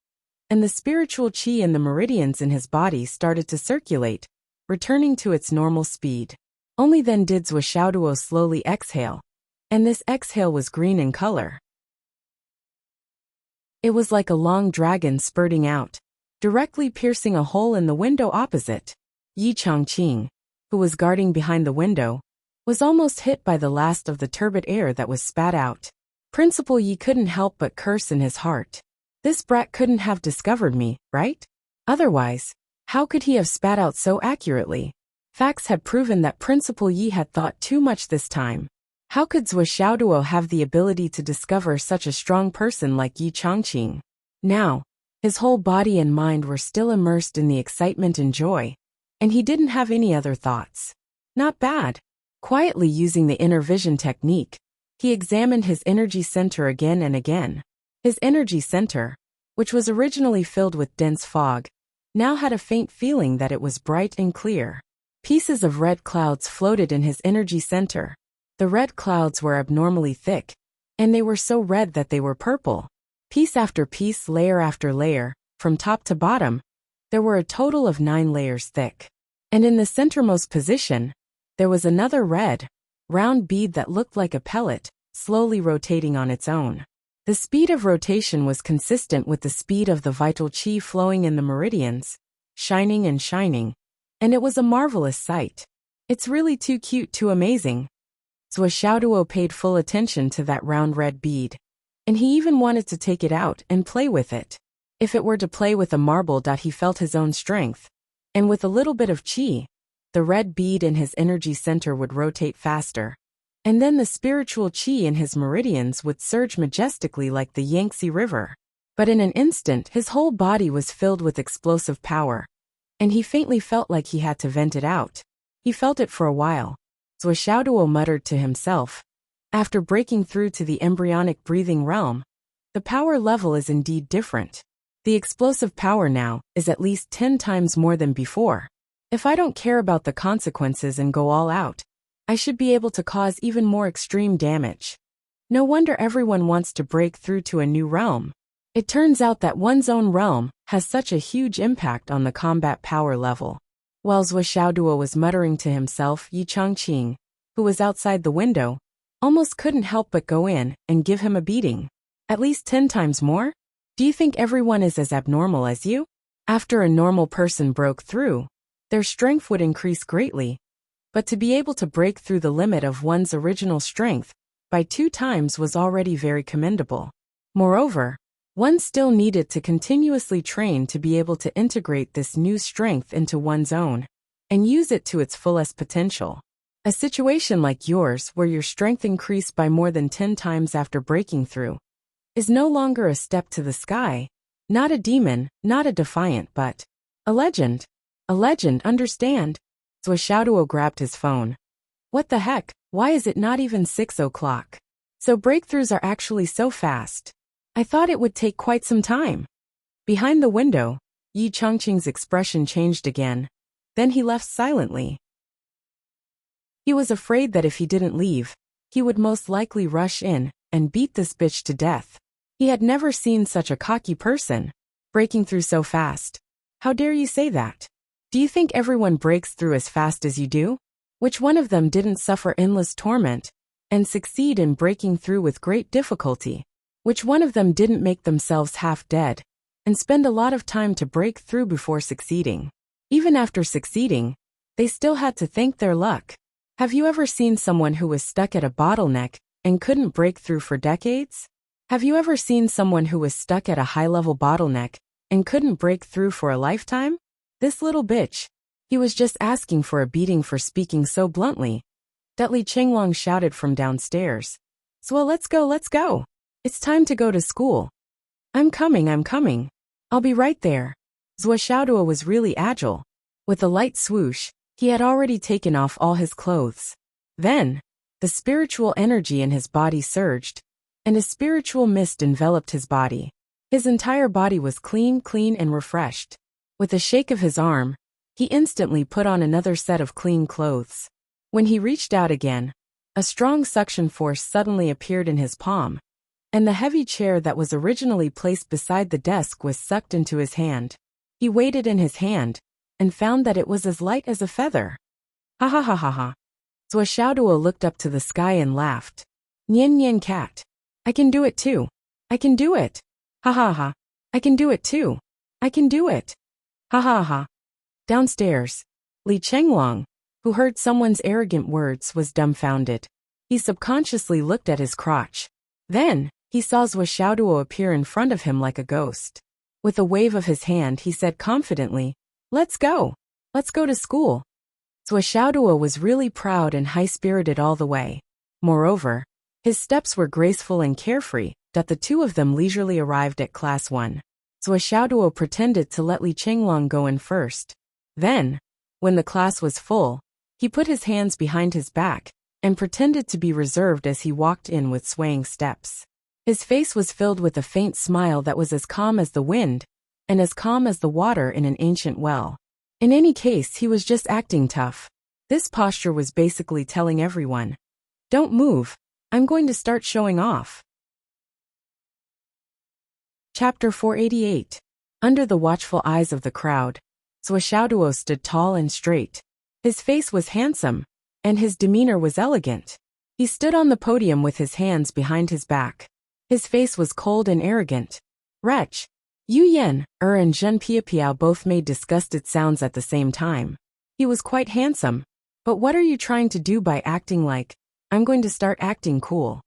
and the spiritual qi in the meridians in his body started to circulate, returning to its normal speed. Only then did Zhuoxiaoduo slowly exhale, and this exhale was green in color. It was like a long dragon spurting out, directly piercing a hole in the window opposite. Yi Changqing, who was guarding behind the window, was almost hit by the last of the turbid air that was spat out. Principal Yi couldn't help but curse in his heart. This brat couldn't have discovered me, right? Otherwise, how could he have spat out so accurately? Facts had proven that Principal Yi had thought too much this time. How could Zhuoxiaoduo have the ability to discover such a strong person like Yi Changqing? Now, his whole body and mind were still immersed in the excitement and joy, and he didn't have any other thoughts. Not bad. Quietly using the inner vision technique, he examined his energy center again and again. His energy center, which was originally filled with dense fog, now had a faint feeling that it was bright and clear. Pieces of red clouds floated in his energy center. The red clouds were abnormally thick, and they were so red that they were purple. Piece after piece, layer after layer, from top to bottom, there were a total of 9 layers thick. And in the centermost position, there was another red, round bead that looked like a pellet, slowly rotating on its own. The speed of rotation was consistent with the speed of the vital qi flowing in the meridians, shining and shining, and it was a marvelous sight. It's really too cute, too amazing. Zhuoxiaoduo paid full attention to that round red bead, and he even wanted to take it out and play with it. If it were to play with a marble. He felt his own strength, and with a little bit of qi, the red bead in his energy center would rotate faster, and then the spiritual qi in his meridians would surge majestically like the Yangtze River. But in an instant, his whole body was filled with explosive power, and he faintly felt like he had to vent it out. He felt it for a while. Zhuoxiaoduo muttered to himself. After breaking through to the embryonic breathing realm, the power level is indeed different. The explosive power now is at least 10 times more than before. If I don't care about the consequences and go all out, I should be able to cause even more extreme damage. No wonder everyone wants to break through to a new realm. It turns out that one's own realm has such a huge impact on the combat power level. While Zhuoxiaoduo was muttering to himself, Yi Changqing, who was outside the window, almost couldn't help but go in and give him a beating. At least 10 times more? Do you think everyone is as abnormal as you? After a normal person broke through, their strength would increase greatly. But to be able to break through the limit of one's original strength by 2 times was already very commendable. Moreover, one still needed to continuously train to be able to integrate this new strength into one's own and use it to its fullest potential. A situation like yours, where your strength increased by more than 10 times after breaking through, is no longer a step to the sky, not a demon, not a defiant, but a legend. A legend, understand? Zhuoxiaoduo grabbed his phone. What the heck, why is it not even 6 o'clock? So breakthroughs are actually so fast. I thought it would take quite some time. Behind the window, Yi Changqing's expression changed again. Then he left silently. He was afraid that if he didn't leave, he would most likely rush in and beat this bitch to death. He had never seen such a cocky person, breaking through so fast. How dare you say that? Do you think everyone breaks through as fast as you do? Which one of them didn't suffer endless torment and succeed in breaking through with great difficulty? Which one of them didn't make themselves half dead and spend a lot of time to break through before succeeding? Even after succeeding, they still had to thank their luck. Have you ever seen someone who was stuck at a bottleneck and couldn't break through for decades? Have you ever seen someone who was stuck at a high-level bottleneck and couldn't break through for a lifetime? This little bitch. He was just asking for a beating for speaking so bluntly. Li Chenglong shouted from downstairs. So let's go. It's time to go to school. I'm coming. I'll be right there. Zhuoxiaoduo was really agile. With a light swoosh, he had already taken off all his clothes. Then, the spiritual energy in his body surged, and a spiritual mist enveloped his body. His entire body was clean and refreshed. With a shake of his arm, he instantly put on another set of clean clothes. When he reached out again, a strong suction force suddenly appeared in his palm, and the heavy chair that was originally placed beside the desk was sucked into his hand. He weighed it in his hand, and found that it was as light as a feather. Ha ha ha ha ha. Zuoshaoduo looked up to the sky and laughed. Nian nian cat. I can do it too. I can do it. Ha ha ha. I can do it too. I can do it. Ha ha ha. Downstairs, Li Chenglong, who heard someone's arrogant words, was dumbfounded. He subconsciously looked at his crotch. Then, he saw Zuoshaoduo appear in front of him like a ghost. With a wave of his hand, he said confidently, "Let's go. Let's go to school." Zuoshaoduo was really proud and high-spirited all the way. Moreover, his steps were graceful and carefree, that the two of them leisurely arrived at class 1. Zuoshaoduo pretended to let Li Chenglong go in first. Then, when the class was full, he put his hands behind his back and pretended to be reserved as he walked in with swaying steps. His face was filled with a faint smile that was as calm as the wind and as calm as the water in an ancient well. In any case, he was just acting tough. This posture was basically telling everyone, "Don't move, I'm going to start showing off." Chapter 488. Under the watchful eyes of the crowd, Zuoshaoduo stood tall and straight. His face was handsome, and his demeanor was elegant. He stood on the podium with his hands behind his back. His face was cold and arrogant. Wretch! Yu Yan, and Zhen Piapiao both made disgusted sounds at the same time. He was quite handsome, but what are you trying to do by acting like, "I'm going to start acting cool"?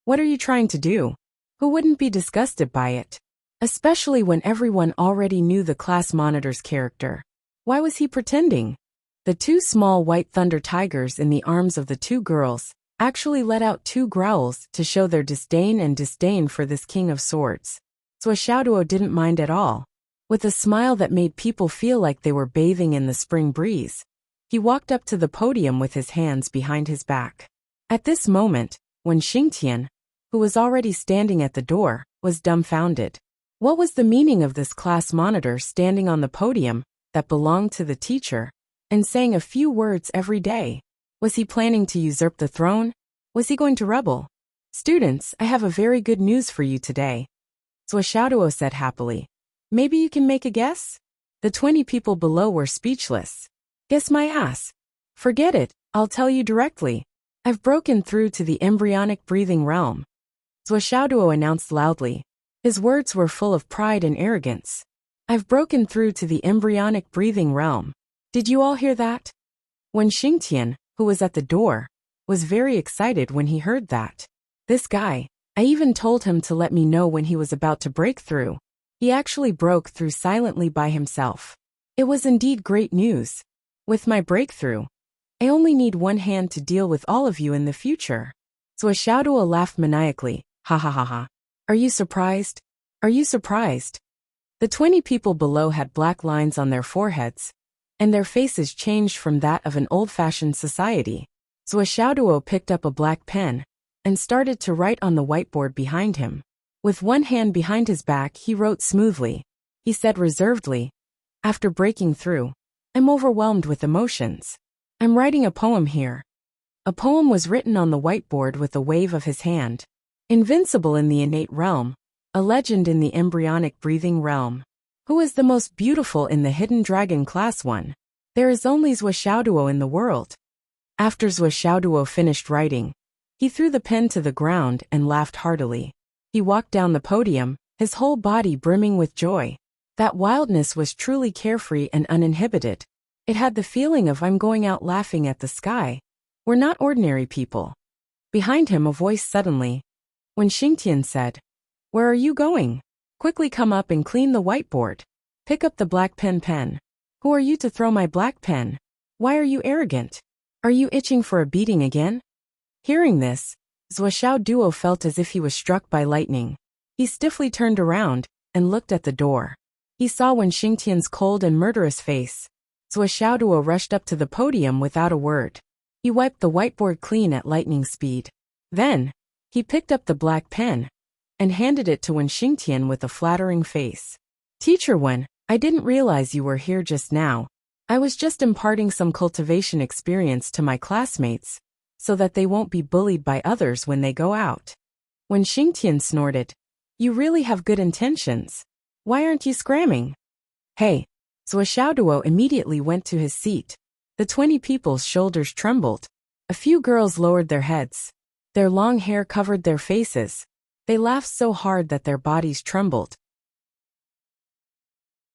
What are you trying to do? Who wouldn't be disgusted by it? Especially when everyone already knew the class monitor's character. Why was he pretending? The two small white thunder tigers in the arms of the two girls actually let out two growls to show their disdain for this king of swords. Zuoshaoduo didn't mind at all. With a smile that made people feel like they were bathing in the spring breeze, he walked up to the podium with his hands behind his back. At this moment, Wen Xingtian, who was already standing at the door, was dumbfounded. What was the meaning of this class monitor standing on the podium that belonged to the teacher and saying a few words every day? Was he planning to usurp the throne? Was he going to rebel? "Students, I have a very good news for you today," Zuoshaoduo said happily. "Maybe you can make a guess?" The 20 people below were speechless. "Guess my ass. Forget it, I'll tell you directly. I've broken through to the embryonic breathing realm," Zuoshaoduo announced loudly. His words were full of pride and arrogance. "I've broken through to the embryonic breathing realm. Did you all hear that?" Wen Xingtian, who was at the door, was very excited when he heard that. "This guy, I even told him to let me know when he was about to break through. He actually broke through silently by himself. It was indeed great news. With my breakthrough, I only need one hand to deal with all of you in the future." Zuoshaoduo laughed maniacally. "Ha ha ha ha. Are you surprised? Are you surprised?" The 20 people below had black lines on their foreheads, and their faces changed from that of an old-fashioned society. Zuoshaoduo picked up a black pen and started to write on the whiteboard behind him. With one hand behind his back, he wrote smoothly. He said reservedly, "After breaking through, I'm overwhelmed with emotions. I'm writing a poem here." A poem was written on the whiteboard with a wave of his hand. Invincible in the innate realm, a legend in the embryonic breathing realm. Who is the most beautiful in the hidden dragon class 1? There is only Zuoshaoduo in the world. After Zuoshaoduo finished writing, he threw the pen to the ground and laughed heartily. He walked down the podium, his whole body brimming with joy. That wildness was truly carefree and uninhibited. It had the feeling of "I'm going out laughing at the sky. We're not ordinary people." Behind him a voice suddenly. When Xingtian said, "Where are you going? Quickly come up and clean the whiteboard. Pick up the black pen. Who are you to throw my black pen? Why are you arrogant? Are you itching for a beating again?" Hearing this, Zuoshaoduo felt as if he was struck by lightning. He stiffly turned around and looked at the door. He saw Wen Xingtian's cold and murderous face. Xiaoduo rushed up to the podium without a word. He wiped the whiteboard clean at lightning speed. Then, he picked up the black pen and handed it to Wen Xingtian with a flattering face. Teacher Wen, I didn't realize you were here just now. I was just imparting some cultivation experience to my classmates, so that they won't be bullied by others when they go out. Wen Xingtian snorted. You really have good intentions. Why aren't you scramming? Hey. Xiaoduo immediately went to his seat. The 20 people's shoulders trembled. A few girls lowered their heads. Their long hair covered their faces. They laughed so hard that their bodies trembled.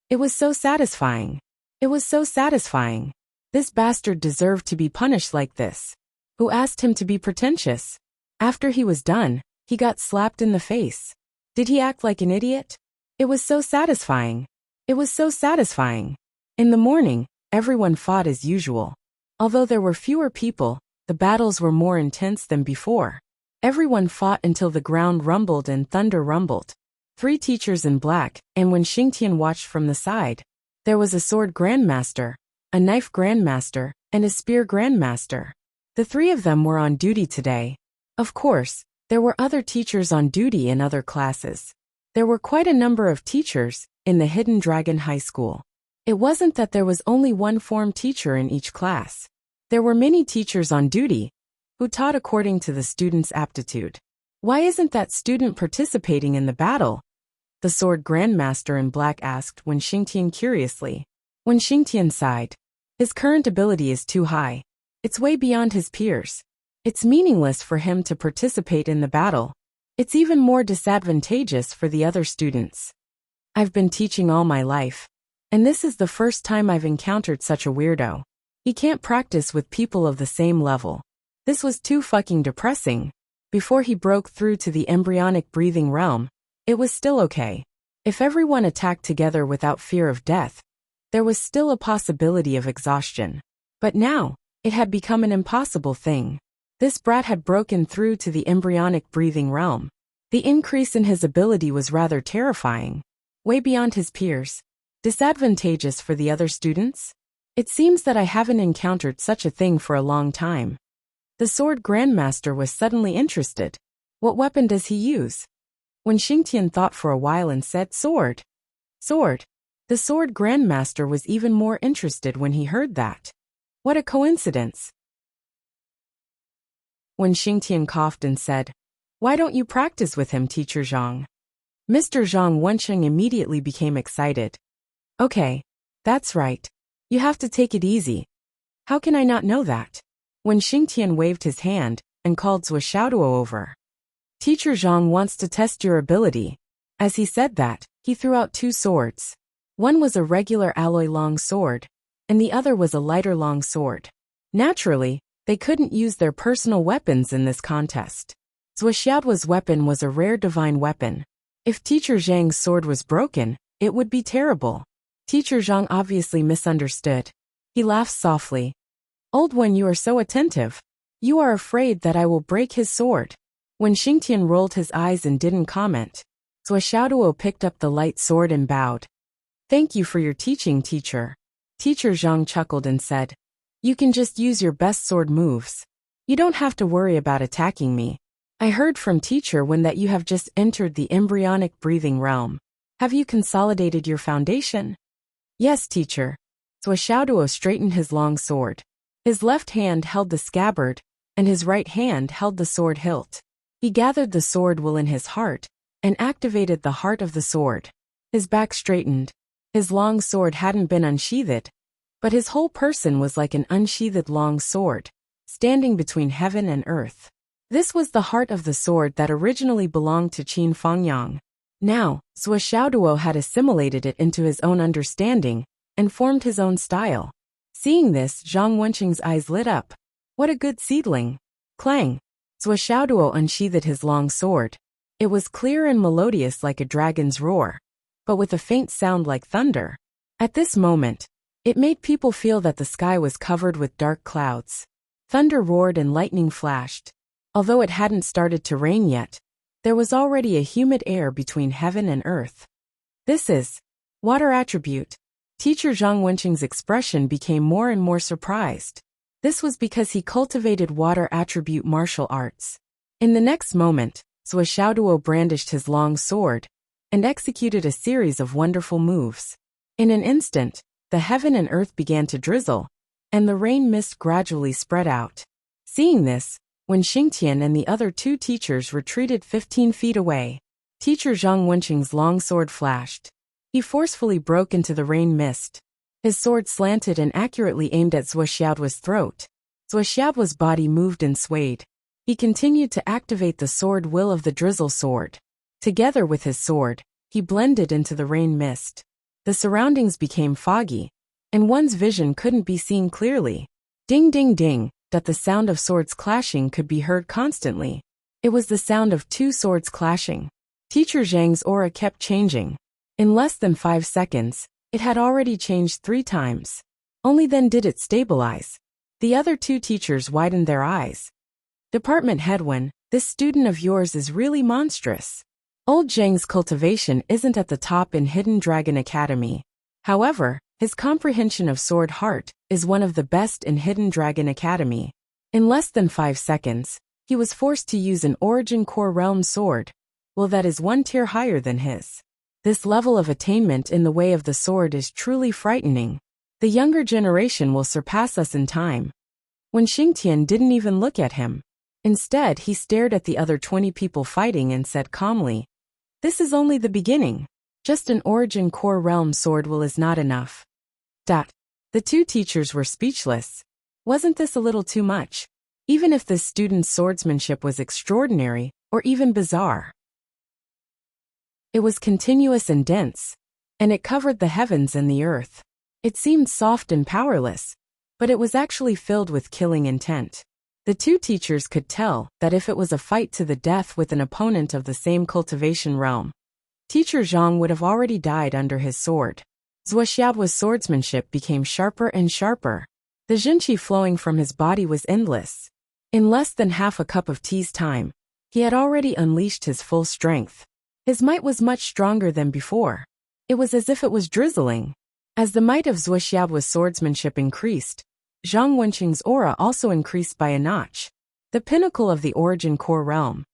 It was so satisfying. It was so satisfying. This bastard deserved to be punished like this. Who asked him to be pretentious? After he was done, he got slapped in the face. Did he act like an idiot? It was so satisfying. It was so satisfying. In the morning, everyone fought as usual. Although there were fewer people, the battles were more intense than before. Everyone fought until the ground rumbled and thunder rumbled. 3 teachers in black, and when Xingtian watched from the side, there was a sword grandmaster, a knife grandmaster, and a spear grandmaster. The 3 of them were on duty today. Of course, there were other teachers on duty in other classes. There were quite a number of teachers in the Hidden Dragon High School. It wasn't that there was only one form teacher in each class. There were many teachers on duty who taught according to the student's aptitude. Why isn't that student participating in the battle? The sword grandmaster in black asked Wen Xingtian curiously. Wen Xingtian sighed. His current ability is too high. It's way beyond his peers. It's meaningless for him to participate in the battle. It's even more disadvantageous for the other students. I've been teaching all my life, and this is the first time I've encountered such a weirdo. He can't practice with people of the same level. This was too fucking depressing. Before he broke through to the embryonic breathing realm, it was still okay. If everyone attacked together without fear of death, there was still a possibility of exhaustion. But now, it had become an impossible thing. This brat had broken through to the embryonic breathing realm. The increase in his ability was rather terrifying. Way beyond his peers. Disadvantageous for the other students? It seems that I haven't encountered such a thing for a long time. The sword grandmaster was suddenly interested. What weapon does he use? When Xingtian thought for a while and said, sword. Sword. The sword grandmaster was even more interested when he heard that. What a coincidence. When Xingtian coughed and said, why don't you practice with him, Teacher Zhang? Mr. Zhang Wensheng immediately became excited. Okay. That's right. You have to take it easy. How can I not know that? When Xingtian waved his hand and called Zhuo Xiaoduo over. Teacher Zhang wants to test your ability. As he said that, he threw out 2 swords. One was a regular alloy long sword, and the other was a lighter long sword. Naturally, they couldn't use their personal weapons in this contest. Zhuo Xiaoduo's weapon was a rare divine weapon. If Teacher Zhang's sword was broken, it would be terrible. Teacher Zhang obviously misunderstood. He laughed softly. Old one, you are so attentive. You are afraid that I will break his sword. When Xingtian rolled his eyes and didn't comment, Zhuo Xiaoduo picked up the light sword and bowed. Thank you for your teaching, teacher. Teacher Zhang chuckled and said, you can just use your best sword moves. You don't have to worry about attacking me. I heard from Teacher Wen that you have just entered the embryonic breathing realm. Have you consolidated your foundation? Yes, teacher. Zhuo Xiaoduo straightened his long sword. His left hand held the scabbard, and his right hand held the sword hilt. He gathered the sword will in his heart, and activated the heart of the sword. His back straightened. His long sword hadn't been unsheathed, but his whole person was like an unsheathed long sword, standing between heaven and earth. This was the heart of the sword that originally belonged to Qin Fangyang. Now, Zhuo Xiaoduo had assimilated it into his own understanding, and formed his own style. Seeing this, Zhang Wensheng's eyes lit up. What a good seedling. Clang. Zhuo Xiaoduo unsheathed his long sword. It was clear and melodious like a dragon's roar, but with a faint sound like thunder. At this moment, it made people feel that the sky was covered with dark clouds. Thunder roared and lightning flashed. Although it hadn't started to rain yet, there was already a humid air between heaven and earth. This is water attribute. Teacher Zhang Wenqing's expression became more and more surprised. This was because he cultivated water attribute martial arts. In the next moment, Zhuo Xiaoduo brandished his long sword and executed a series of wonderful moves. In an instant, the heaven and earth began to drizzle, and the rain mist gradually spread out. Seeing this, when Xingtian and the other two teachers retreated 15 feet away, Teacher Zhang Wenqing's long sword flashed. He forcefully broke into the rain mist. His sword slanted and accurately aimed at Zhuo Xiaoduo's throat. Zhuo Xiaoduo's body moved and swayed. He continued to activate the sword will of the drizzle sword. Together with his sword, he blended into the rain mist. The surroundings became foggy, and one's vision couldn't be seen clearly. Ding ding ding, that the sound of swords clashing could be heard constantly. It was the sound of two swords clashing. Teacher Zhang's aura kept changing. In less than 5 seconds, it had already changed 3 times. Only then did it stabilize. The other two teachers widened their eyes. Department head Wen, this student of yours is really monstrous. Old Zhang's cultivation isn't at the top in Hidden Dragon Academy. However, his comprehension of sword heart is one of the best in Hidden Dragon Academy. In less than 5 seconds, he was forced to use an Origin Core Realm sword. Well, that is 1 tier higher than his. This level of attainment in the way of the sword is truly frightening. The younger generation will surpass us in time. When Xingtian didn't even look at him. Instead, he stared at the other 20 people fighting and said calmly, "This is only the beginning. Just an Origin Core Realm sword will is not enough." The two teachers were speechless. Wasn't this a little too much? Even if this student's swordsmanship was extraordinary, or even bizarre. It was continuous and dense, and it covered the heavens and the earth. It seemed soft and powerless, but it was actually filled with killing intent. The two teachers could tell that if it was a fight to the death with an opponent of the same cultivation realm, Teacher Zhang would have already died under his sword. Zhuo Xiaoduo's swordsmanship became sharper and sharper. The zhenqi flowing from his body was endless. In less than half a cup of tea's time, he had already unleashed his full strength. His might was much stronger than before. It was as if it was drizzling. As the might of Zhuo Xiaoduo's swordsmanship increased, Zhang Wenqing's aura also increased by a notch. The pinnacle of the Origin Core Realm.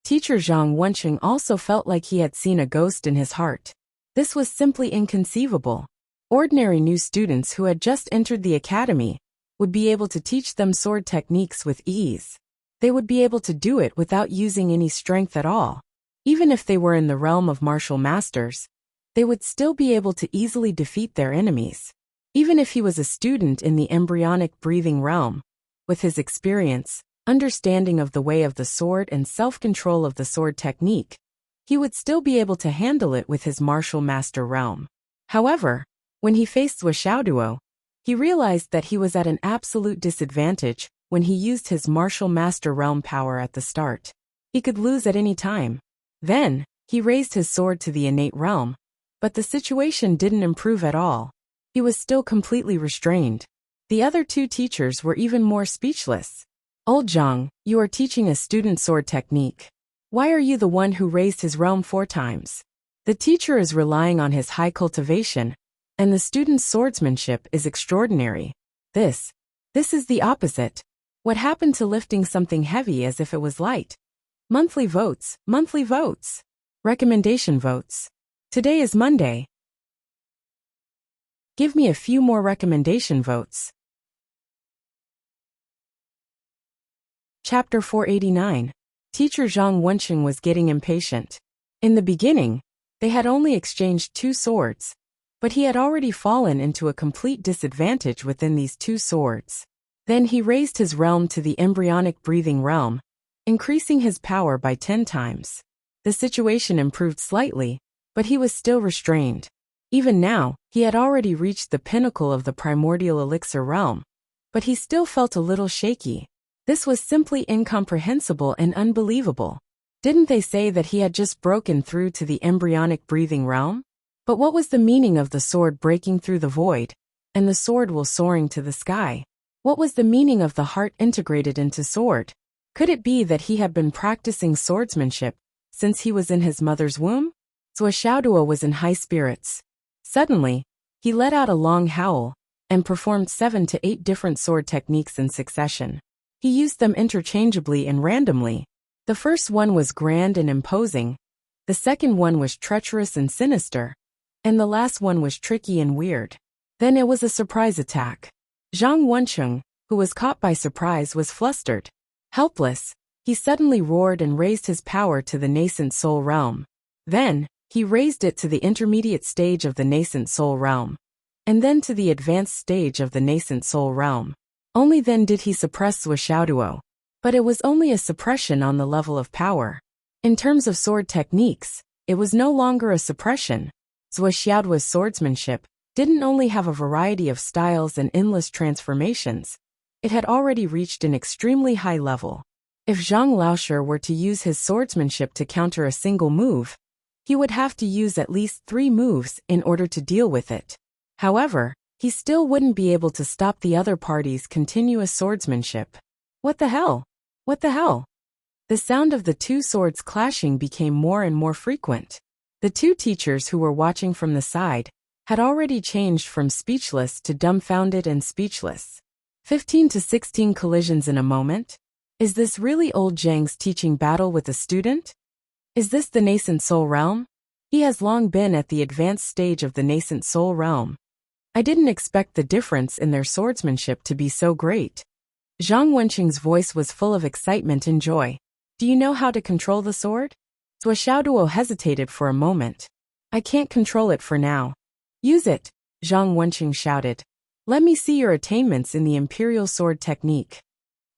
Teacher Zhang Wenqing also felt like he had seen a ghost in his heart. This was simply inconceivable. Ordinary new students who had just entered the academy would be able to teach them sword techniques with ease. They would be able to do it without using any strength at all. Even if they were in the realm of martial masters, they would still be able to easily defeat their enemies. Even if he was a student in the embryonic breathing realm, with his experience, understanding of the way of the sword and self-control of the sword technique, he would still be able to handle it with his martial master realm. However, when he faced Zhuo Xiaoduo, he realized that he was at an absolute disadvantage when he used his martial master realm power at the start. He could lose at any time. Then, he raised his sword to the innate realm, but the situation didn't improve at all. He was still completely restrained. The other two teachers were even more speechless. "Old Zhang, you are teaching a student sword technique. Why are you the one who raised his realm 4 times? The teacher is relying on his high cultivation, and the student's swordsmanship is extraordinary. This is the opposite. What happened to lifting something heavy as if it was light? Monthly votes, monthly votes. Recommendation votes. Today is Monday. Give me a few more recommendation votes." Chapter 489. Teacher Zhang Wenqing was getting impatient. In the beginning, they had only exchanged 2 swords, but he had already fallen into a complete disadvantage within these 2 swords. Then he raised his realm to the embryonic breathing realm, increasing his power by 10 times. The situation improved slightly, but he was still restrained. Even now, he had already reached the pinnacle of the primordial elixir realm, but he still felt a little shaky. This was simply incomprehensible and unbelievable. Didn't they say that he had just broken through to the embryonic breathing realm? But what was the meaning of the sword breaking through the void, and the sword will soaring to the sky? What was the meaning of the heart integrated into sword? Could it be that he had been practicing swordsmanship since he was in his mother's womb? Zhuo Xiaoduo was in high spirits. Suddenly, He let out a long howl and performed 7 to 8 different sword techniques in succession. He used them interchangeably and randomly. The first one was grand and imposing, the second one was treacherous and sinister, and the last one was tricky and weird. Then it was a surprise attack. Zhang Wencheng, who was caught by surprise, was flustered. Helpless, he suddenly roared and raised his power to the nascent soul realm. Then, he raised it to the intermediate stage of the nascent soul realm, and then to the advanced stage of the nascent soul realm. Only then did he suppress Zhuo Xiaoduo. But it was only a suppression on the level of power. In terms of sword techniques, it was no longer a suppression. Zhuo Xiaoduo's swordsmanship didn't only have a variety of styles and endless transformations, it had already reached an extremely high level. If Zhang Laoshe were to use his swordsmanship to counter a single move, he would have to use at least 3 moves in order to deal with it. However, he still wouldn't be able to stop the other party's continuous swordsmanship. What the hell? What the hell? The sound of the 2 swords clashing became more and more frequent. The 2 teachers who were watching from the side had already changed from speechless to dumbfounded and speechless. 15 to 16 collisions in a moment? Is this really old Zhang's teaching battle with a student? Is this the nascent soul realm? He has long been at the advanced stage of the nascent soul realm. I didn't expect the difference in their swordsmanship to be so great. Zhang Wencheng's voice was full of excitement and joy. Do you know how to control the sword? Zhuo Xiaoduo hesitated for a moment. I can't control it for now. Use it, Zhang Wencheng shouted. Let me see your attainments in the imperial sword technique.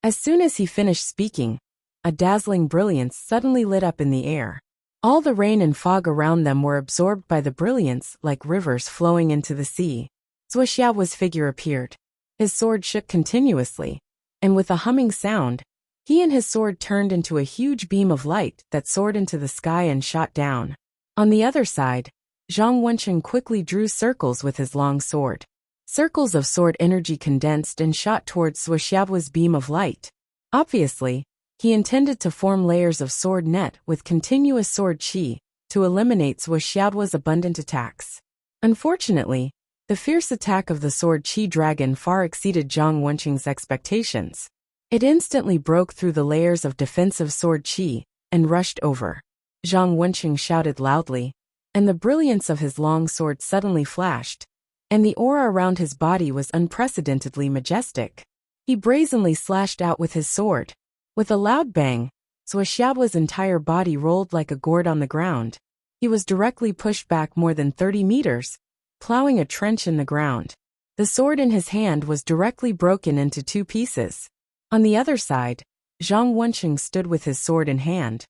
As soon as he finished speaking, a dazzling brilliance suddenly lit up in the air. All the rain and fog around them were absorbed by the brilliance like rivers flowing into the sea. Zhuo Xiaoduo's figure appeared. His sword shook continuously, and with a humming sound, he and his sword turned into a huge beam of light that soared into the sky and shot down. On the other side, Zhang Wencheng quickly drew circles with his long sword. Circles of sword energy condensed and shot towards Zhuo Xiaoduo's beam of light. Obviously, he intended to form layers of sword net with continuous sword qi to eliminate Zhuo Xiaoduo's abundant attacks. Unfortunately, the fierce attack of the sword qi dragon far exceeded Zhang Wencheng's expectations. It instantly broke through the layers of defensive sword qi and rushed over. Zhang Wencheng shouted loudly, and the brilliance of his long sword suddenly flashed, and the aura around his body was unprecedentedly majestic. He brazenly slashed out with his sword. With a loud bang, Zhuo Xiaoduo's entire body rolled like a gourd on the ground. He was directly pushed back more than 30 meters, plowing a trench in the ground. The sword in his hand was directly broken into 2 pieces. On the other side, Zhang Wencheng stood with his sword in hand.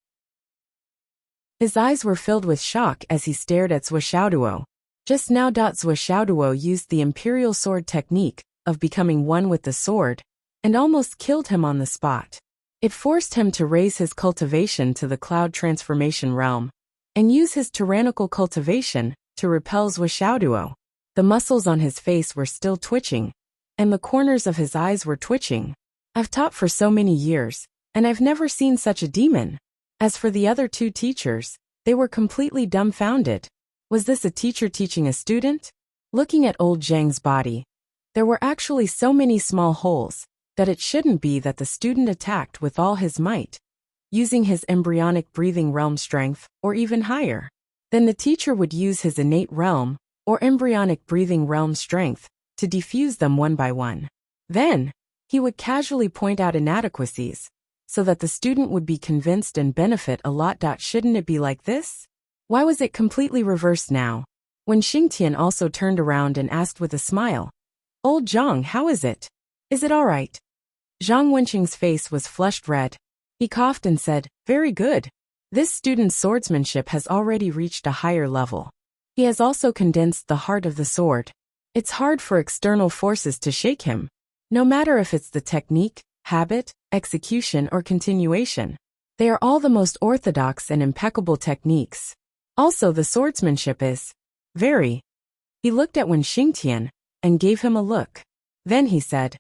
His eyes were filled with shock as he stared at Zhuo Xiaoduo. Just now, Zhuo Xiaoduo used the imperial sword technique of becoming one with the sword and almost killed him on the spot. It forced him to raise his cultivation to the cloud transformation realm and use his tyrannical cultivation to repel Zhuo Xiaoduo. The muscles on his face were still twitching, and the corners of his eyes were twitching. I've taught for so many years, and I've never seen such a demon. As for the other 2 teachers, they were completely dumbfounded. Was this a teacher teaching a student? Looking at old Zhang's body, there were actually so many small holes that it shouldn't be that the student attacked with all his might, using his embryonic breathing realm strength, or even higher. Then the teacher would use his innate realm, or embryonic breathing realm strength, to defuse them one by one. Then, he would casually point out inadequacies, so that the student would be convinced and benefit a lot. Shouldn't it be like this? Why was it completely reversed now? When Xingtian also turned around and asked with a smile, Old Zhang, how is it? Is it all right? Zhang Wencheng's face was flushed red. He coughed and said, very good. This student's swordsmanship has already reached a higher level. He has also condensed the heart of the sword. It's hard for external forces to shake him, no matter if it's the technique, habit, execution, or continuation. They are all the most orthodox and impeccable techniques. Also, the swordsmanship is very. He looked at Wen Xingtian and gave him a look. Then he said,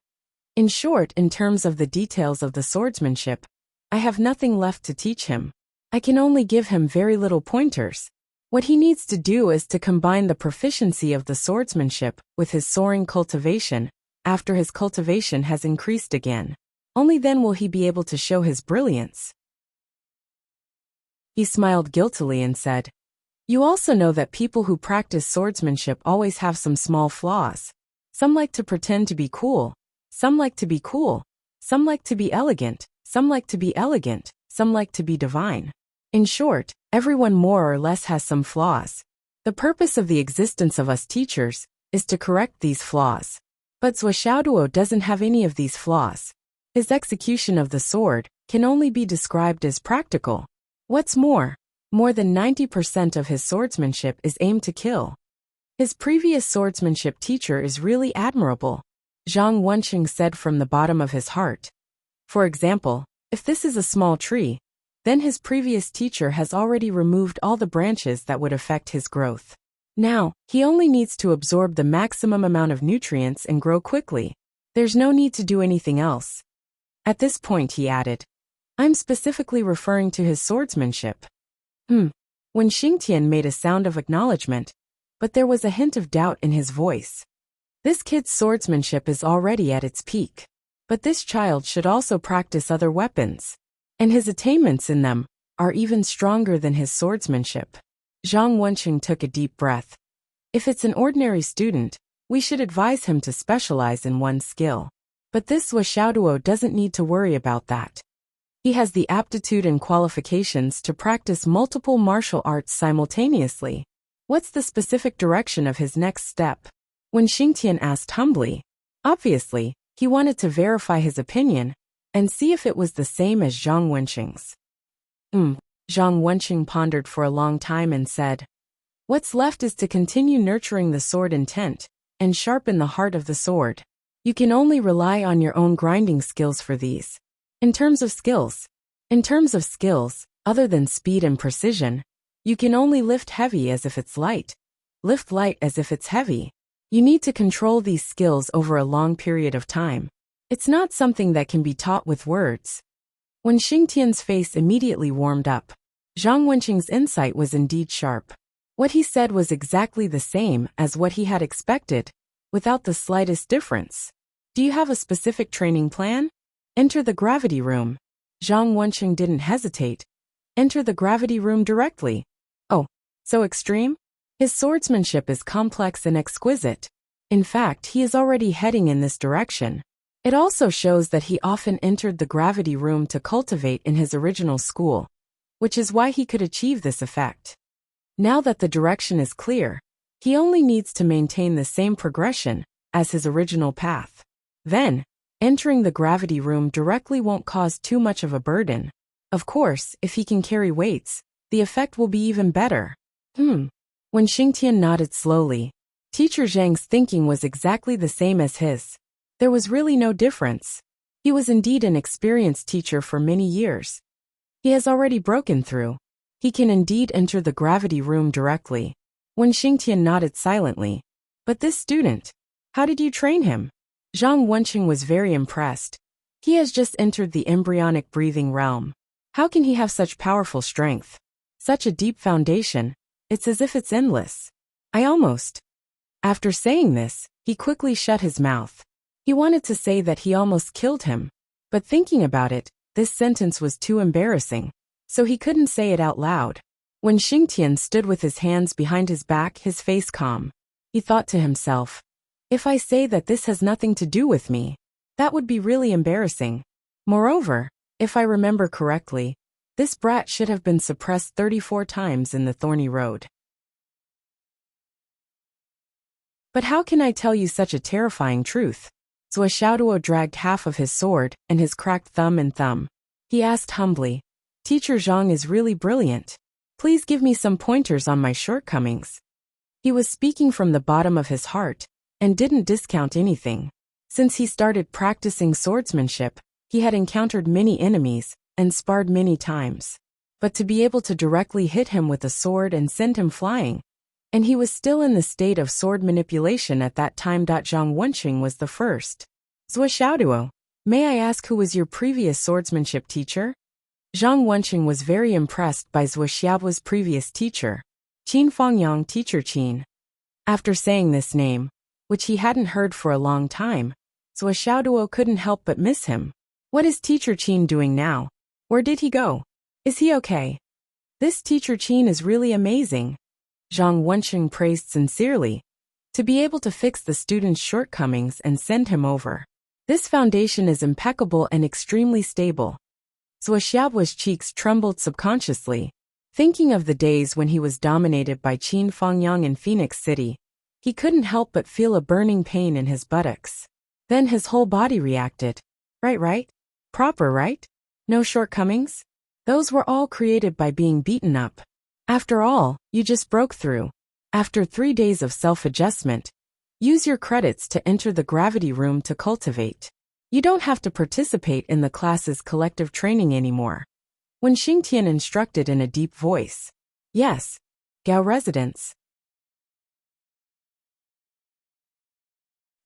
in short, in terms of the details of the swordsmanship, I have nothing left to teach him. I can only give him very little pointers. What he needs to do is to combine the proficiency of the swordsmanship with his soaring cultivation, after his cultivation has increased again. Only then will he be able to show his brilliance. He smiled guiltily and said, "You also know that people who practice swordsmanship always have some small flaws. Some like to pretend to be cool, some like to be cool, some like to be elegant, some like to be elegant, some like to be divine. In short, everyone more or less has some flaws. The purpose of the existence of us teachers is to correct these flaws. But Zhuo doesn't have any of these flaws. His execution of the sword can only be described as practical. What's more than 90% of his swordsmanship is aimed to kill. His previous swordsmanship teacher is really admirable," Zhang Wenqing said from the bottom of his heart. "For example, if this is a small tree, then his previous teacher has already removed all the branches that would affect his growth. Now, he only needs to absorb the maximum amount of nutrients and grow quickly. There's no need to do anything else." At this point he added, "I'm specifically referring to his swordsmanship." When Xingtian made a sound of acknowledgement, but there was a hint of doubt in his voice. This kid's swordsmanship is already at its peak. But this child should also practice other weapons. And his attainments in them are even stronger than his swordsmanship. Zhang Wenqing took a deep breath. If it's an ordinary student, we should advise him to specialize in one skill. But this Zhuo doesn't need to worry about that. He has the aptitude and qualifications to practice multiple martial arts simultaneously. What's the specific direction of his next step? When Xingtian asked humbly, obviously, he wanted to verify his opinion and see if it was the same as Zhang Wenqing's. Zhang Wenqing pondered for a long time and said, "What's left is to continue nurturing the sword intent and sharpen the heart of the sword. You can only rely on your own grinding skills for these. In terms of skills, other than speed and precision, you can only lift heavy as if it's light, lift light as if it's heavy. You need to control these skills over a long period of time. It's not something that can be taught with words." When Xingtian's face immediately warmed up, Zhang Wenqing's insight was indeed sharp. What he said was exactly the same as what he had expected, without the slightest difference. "Do you have a specific training plan? Enter the gravity room." Zhang Wenqing didn't hesitate. "Enter the gravity room directly." "Oh, so extreme?" His swordsmanship is complex and exquisite. In fact, he is already heading in this direction. It also shows that he often entered the gravity room to cultivate in his original school, which is why he could achieve this effect. Now that the direction is clear, he only needs to maintain the same progression as his original path. Then, entering the gravity room directly won't cause too much of a burden. Of course, if he can carry weights, the effect will be even better. When Xingtian nodded slowly, Teacher Zhang's thinking was exactly the same as his. There was really no difference. He was indeed an experienced teacher for many years. He has already broken through. He can indeed enter the gravity room directly. When Xingtian nodded silently, "But this student, how did you train him?" Zhang Wenqing was very impressed. He has just entered the embryonic breathing realm. How can he have such powerful strength? Such a deep foundation, it's as if it's endless. After saying this, he quickly shut his mouth. He wanted to say that he almost killed him, but thinking about it, this sentence was too embarrassing, so he couldn't say it out loud. When Xingtian stood with his hands behind his back, his face calm, he thought to himself, "If I say that this has nothing to do with me, that would be really embarrassing. Moreover, if I remember correctly, this brat should have been suppressed 34 times in the thorny road. But how can I tell you such a terrifying truth?" Zhuo dragged half of his sword and his cracked thumb and thumb. He asked humbly, "Teacher Zhang is really brilliant. Please give me some pointers on my shortcomings." He was speaking from the bottom of his heart and didn't discount anything. Since he started practicing swordsmanship, he had encountered many enemies and sparred many times. But to be able to directly hit him with a sword and send him flying, and he was still in the state of sword manipulation at that time. Zhang Wenqing was the first. "Zhuo, may I ask who was your previous swordsmanship teacher?" Zhang Wenqing was very impressed by Zhuo's previous teacher. Qin Fengyang, Teacher Qin. After saying this name, which he hadn't heard for a long time, Zhou Xiaoduo couldn't help but miss him. What is Teacher Qin doing now? Where did he go? Is he okay? This Teacher Qin is really amazing. Zhang Wensheng praised sincerely. To be able to fix the student's shortcomings and send him over. This foundation is impeccable and extremely stable. Zhou Xiaoduo's cheeks trembled subconsciously. Thinking of the days when he was dominated by Qin Fengyang in Phoenix City, he couldn't help but feel a burning pain in his buttocks. Then his whole body reacted. Right? Proper, right? No shortcomings? Those were all created by being beaten up. After all, you just broke through. After 3 days of self-adjustment, use your credits to enter the gravity room to cultivate. You don't have to participate in the class's collective training anymore. When Xingtian instructed in a deep voice. Yes. Gao residence.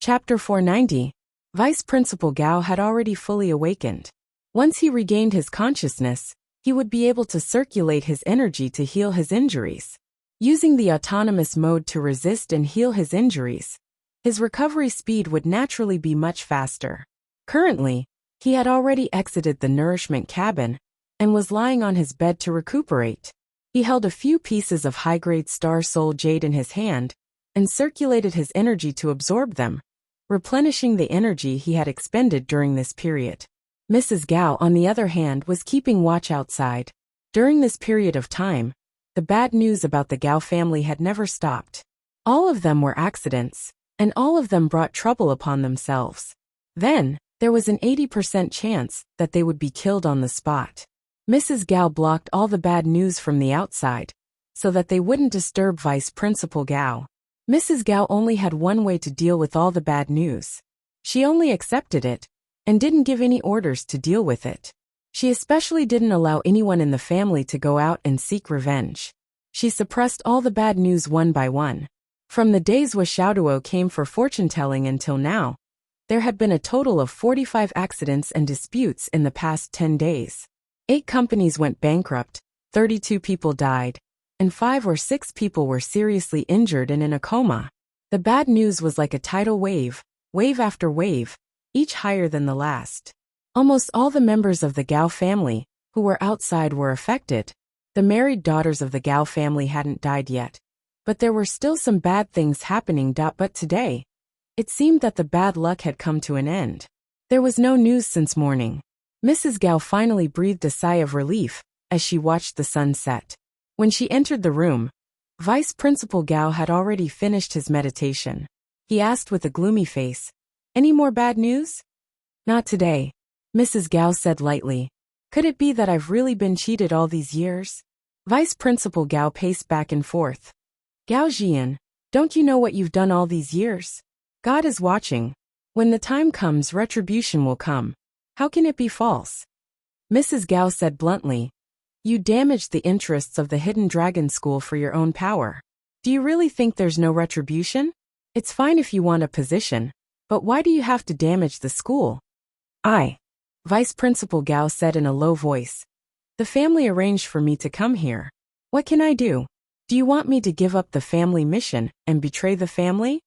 Chapter 490. Vice Principal Gao had already fully awakened. Once he regained his consciousness, he would be able to circulate his energy to heal his injuries. Using the autonomous mode to resist and heal his injuries, his recovery speed would naturally be much faster. Currently, he had already exited the nourishment cabin and was lying on his bed to recuperate. He held a few pieces of high-grade star soul jade in his hand and circulated his energy to absorb them, replenishing the energy he had expended during this period. Mrs. Gao, on the other hand, was keeping watch outside. During this period of time, the bad news about the Gao family had never stopped. All of them were accidents, and all of them brought trouble upon themselves. Then, there was an 80% chance that they would be killed on the spot. Mrs. Gao blocked all the bad news from the outside, so that they wouldn't disturb Vice Principal Gao. Mrs. Gao only had one way to deal with all the bad news. She only accepted it, and didn't give any orders to deal with it. She especially didn't allow anyone in the family to go out and seek revenge. She suppressed all the bad news one by one. From the days Zhou Xiaoduo came for fortune-telling until now, there had been a total of 45 accidents and disputes in the past 10 days. 8 companies went bankrupt, 32 people died, and 5 or 6 people were seriously injured and in a coma. The bad news was like a tidal wave, wave after wave, each higher than the last. Almost all the members of the Gao family, who were outside, were affected. The married daughters of the Gao family hadn't died yet, but there were still some bad things happening. But today, it seemed that the bad luck had come to an end. There was no news since morning. Mrs. Gao finally breathed a sigh of relief as she watched the sun set. When she entered the room, Vice Principal Gao had already finished his meditation. He asked with a gloomy face, "Any more bad news?" "Not today," Mrs. Gao said lightly. "Could it be that I've really been cheated all these years?" Vice Principal Gao paced back and forth. "Gao Jian, don't you know what you've done all these years? God is watching. When the time comes, retribution will come. How can it be false?" Mrs. Gao said bluntly, "You damaged the interests of the Hidden Dragon School for your own power. Do you really think there's no retribution? It's fine if you want a position, but why do you have to damage the school?" Vice Principal Gao said in a low voice. "The family arranged for me to come here. What can I do? Do you want me to give up the family mission and betray the family?"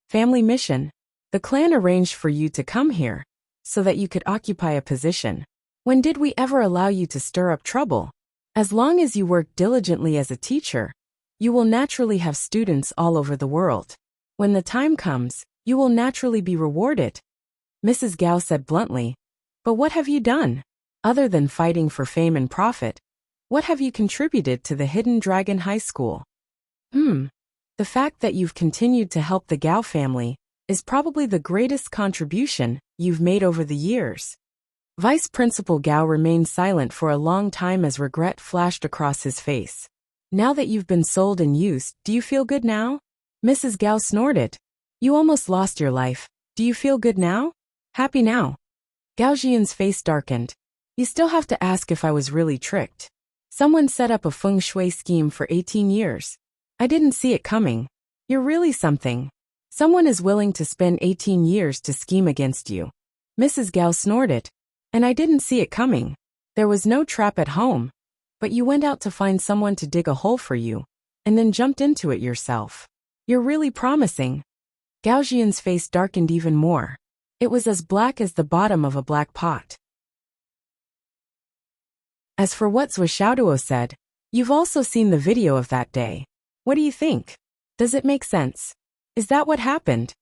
"Family mission? The clan arranged for you to come here, so that you could occupy a position. When did we ever allow you to stir up trouble? As long as you work diligently as a teacher, you will naturally have students all over the world. When the time comes, you will naturally be rewarded." Mrs. Gao said bluntly, "But what have you done? Other than fighting for fame and profit, what have you contributed to the Hidden Dragon High School?" The fact that you've continued to help the Gao family is probably the greatest contribution you've made over the years." Vice Principal Gao remained silent for a long time as regret flashed across his face. "Now that you've been sold and used, do you feel good now?" Mrs. Gao snorted. "You almost lost your life. Do you feel good now? Happy now?" Gao Jian's face darkened. "You still have to ask if I was really tricked. Someone set up a feng shui scheme for 18 years. I didn't see it coming. You're really something. Someone is willing to spend 18 years to scheme against you." Mrs. Gao snorted. "And I didn't see it coming. There was no trap at home. But you went out to find someone to dig a hole for you. and then jumped into it yourself. You're really promising. Gao Jian's face darkened even more. It was as black as the bottom of a black pot. As for what Zhou Xiaoduo said, you've also seen the video of that day. What do you think? Does it make sense? Is that what happened?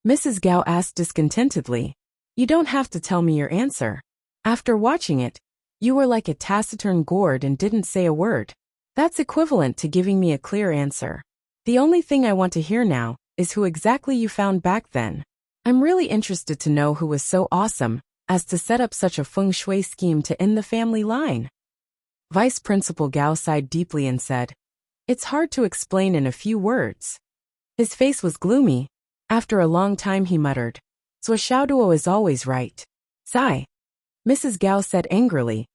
Mrs. Gao asked discontentedly. You don't have to tell me your answer. After watching it, you were like a taciturn gourd and didn't say a word. That's equivalent to giving me a clear answer. The only thing I want to hear now is who exactly you found back then. I'm really interested to know who was so awesome as to set up such a feng shui scheme to end the family line. Vice Principal Gao sighed deeply and said, It's hard to explain in a few words. His face was gloomy. After a long time he muttered, Zhou Xiaoduo is always right. Sigh. Mrs. Gao said angrily,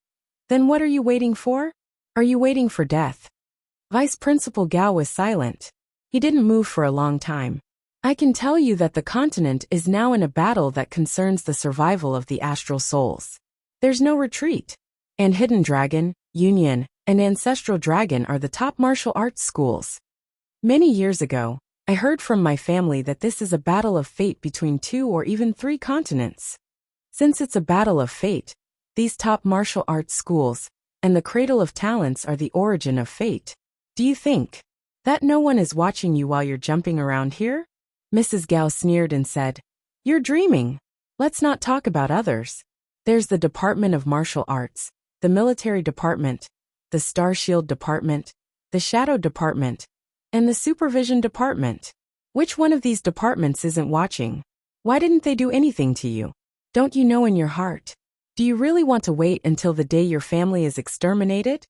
Then what are you waiting for? Are you waiting for death? Vice Principal Gao was silent. He didn't move for a long time. I can tell you that the continent is now in a battle that concerns the survival of the astral souls. There's no retreat. And Hidden Dragon, Union, and Ancestral Dragon are the top martial arts schools. Many years ago, I heard from my family that this is a battle of fate between 2 or even 3 continents. Since it's a battle of fate, these top martial arts schools and the cradle of talents are the origin of fate. Do you think that no one is watching you while you're jumping around here? Mrs. Gao sneered and said, You're dreaming. Let's not talk about others. There's the Department of Martial Arts, the Military Department, the Star Shield Department, the Shadow Department, and the Supervision Department. Which one of these departments isn't watching? Why didn't they do anything to you? Don't you know in your heart? Do you really want to wait until the day your family is exterminated?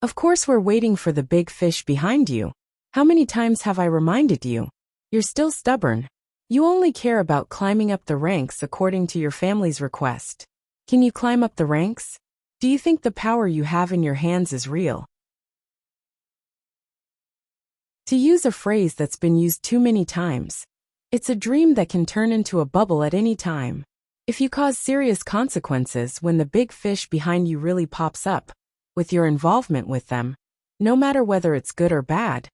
Of course we're waiting for the big fish behind you. How many times have I reminded you? You're still stubborn. You only care about climbing up the ranks according to your family's request. Can you climb up the ranks? Do you think the power you have in your hands is real? To use a phrase that's been used too many times, it's a dream that can turn into a bubble at any time. If you cause serious consequences when the big fish behind you really pops up, with your involvement with them, no matter whether it's good or bad,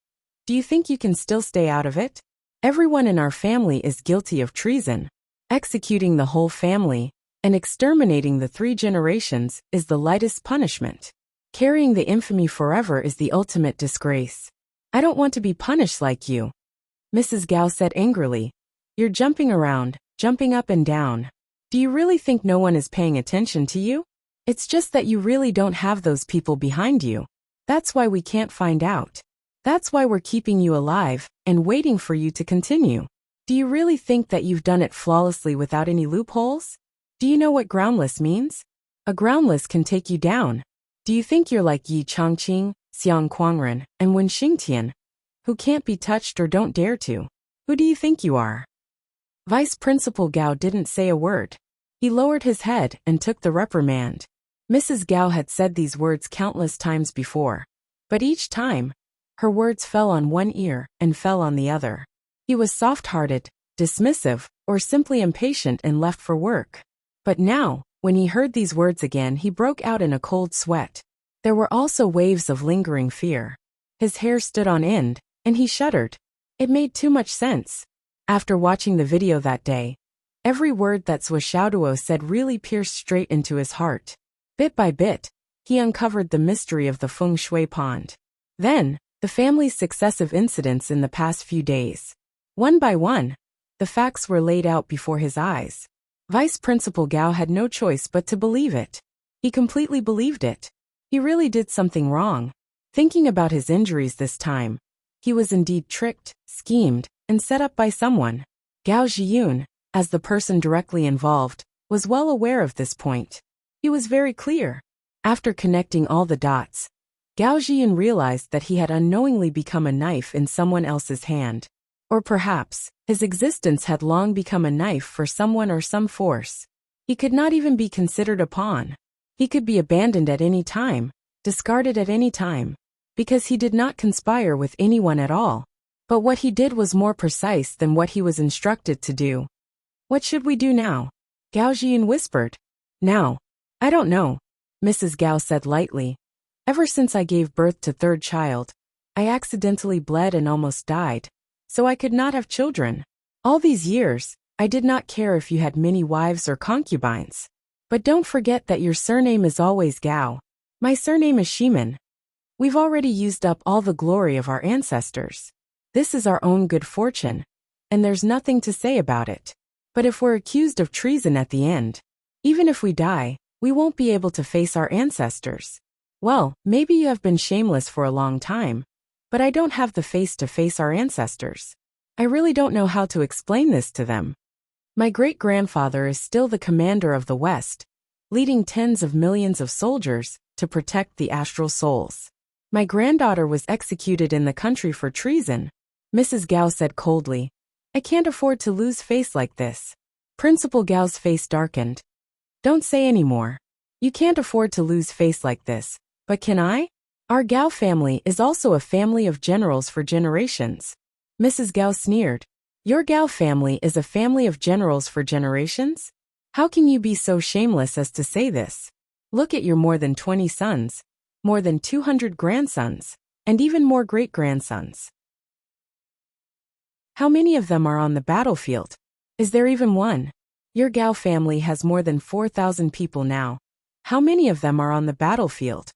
do you think you can still stay out of it? Everyone in our family is guilty of treason. Executing the whole family and exterminating the 3 generations is the lightest punishment. Carrying the infamy forever is the ultimate disgrace. I don't want to be punished like you. Mrs. Gao said angrily. You're jumping around, jumping up and down. Do you really think no one is paying attention to you? It's just that you really don't have those people behind you. That's why we can't find out. That's why we're keeping you alive and waiting for you to continue. Do you really think that you've done it flawlessly without any loopholes? Do you know what groundless means? A groundless can take you down. Do you think you're like Yi Changqing, Xiang Kuangren, and Wen Xingtian, who can't be touched or don't dare to? Who do you think you are? Vice Principal Gao didn't say a word. He lowered his head and took the reprimand. Mrs. Gao had said these words countless times before, but each time, her words fell on one ear and fell on the other. He was soft-hearted, dismissive, or simply impatient and left for work. But now, when he heard these words again, he broke out in a cold sweat. There were also waves of lingering fear. His hair stood on end, and he shuddered. It made too much sense. After watching the video that day, every word that Zhou Xiaoduo said really pierced straight into his heart. Bit by bit, he uncovered the mystery of the feng shui pond. Then, the family's successive incidents in the past few days. One by one, the facts were laid out before his eyes. Vice Principal Gao had no choice but to believe it. He completely believed it. He really did something wrong. Thinking about his injuries this time, he was indeed tricked, schemed, and set up by someone. Gao Zhiyun, as the person directly involved, was well aware of this point. He was very clear. After connecting all the dots, Gao Zhiyun realized that he had unknowingly become a knife in someone else's hand. Or perhaps, his existence had long become a knife for someone or some force. He could not even be considered a pawn. He could be abandoned at any time, discarded at any time, because he did not conspire with anyone at all. But what he did was more precise than what he was instructed to do. What should we do now? Gao Zhiyun whispered. Now, I don't know, Mrs. Gao said lightly. Ever since I gave birth to 3rd child, I accidentally bled and almost died, so I could not have children. All these years, I did not care if you had many wives or concubines. But don't forget that your surname is always Gao. My surname is Shiman. We've already used up all the glory of our ancestors. This is our own good fortune, and there's nothing to say about it. But if we're accused of treason at the end, even if we die, we won't be able to face our ancestors. Well, maybe you have been shameless for a long time, but I don't have the face to face our ancestors. I really don't know how to explain this to them. My great-grandfather is still the commander of the West, leading tens of millions of soldiers to protect the astral souls. My granddaughter was executed in the country for treason, Mrs. Gao said coldly. I can't afford to lose face like this. Principal Gao's face darkened. Don't say any more. You can't afford to lose face like this, but can I? Our Gao family is also a family of generals for generations. Mrs. Gao sneered. Your Gao family is a family of generals for generations? How can you be so shameless as to say this? Look at your more than 20 sons, more than 200 grandsons, and even more great-grandsons. How many of them are on the battlefield? Is there even one? Your Gao family has more than 4,000 people now. How many of them are on the battlefield?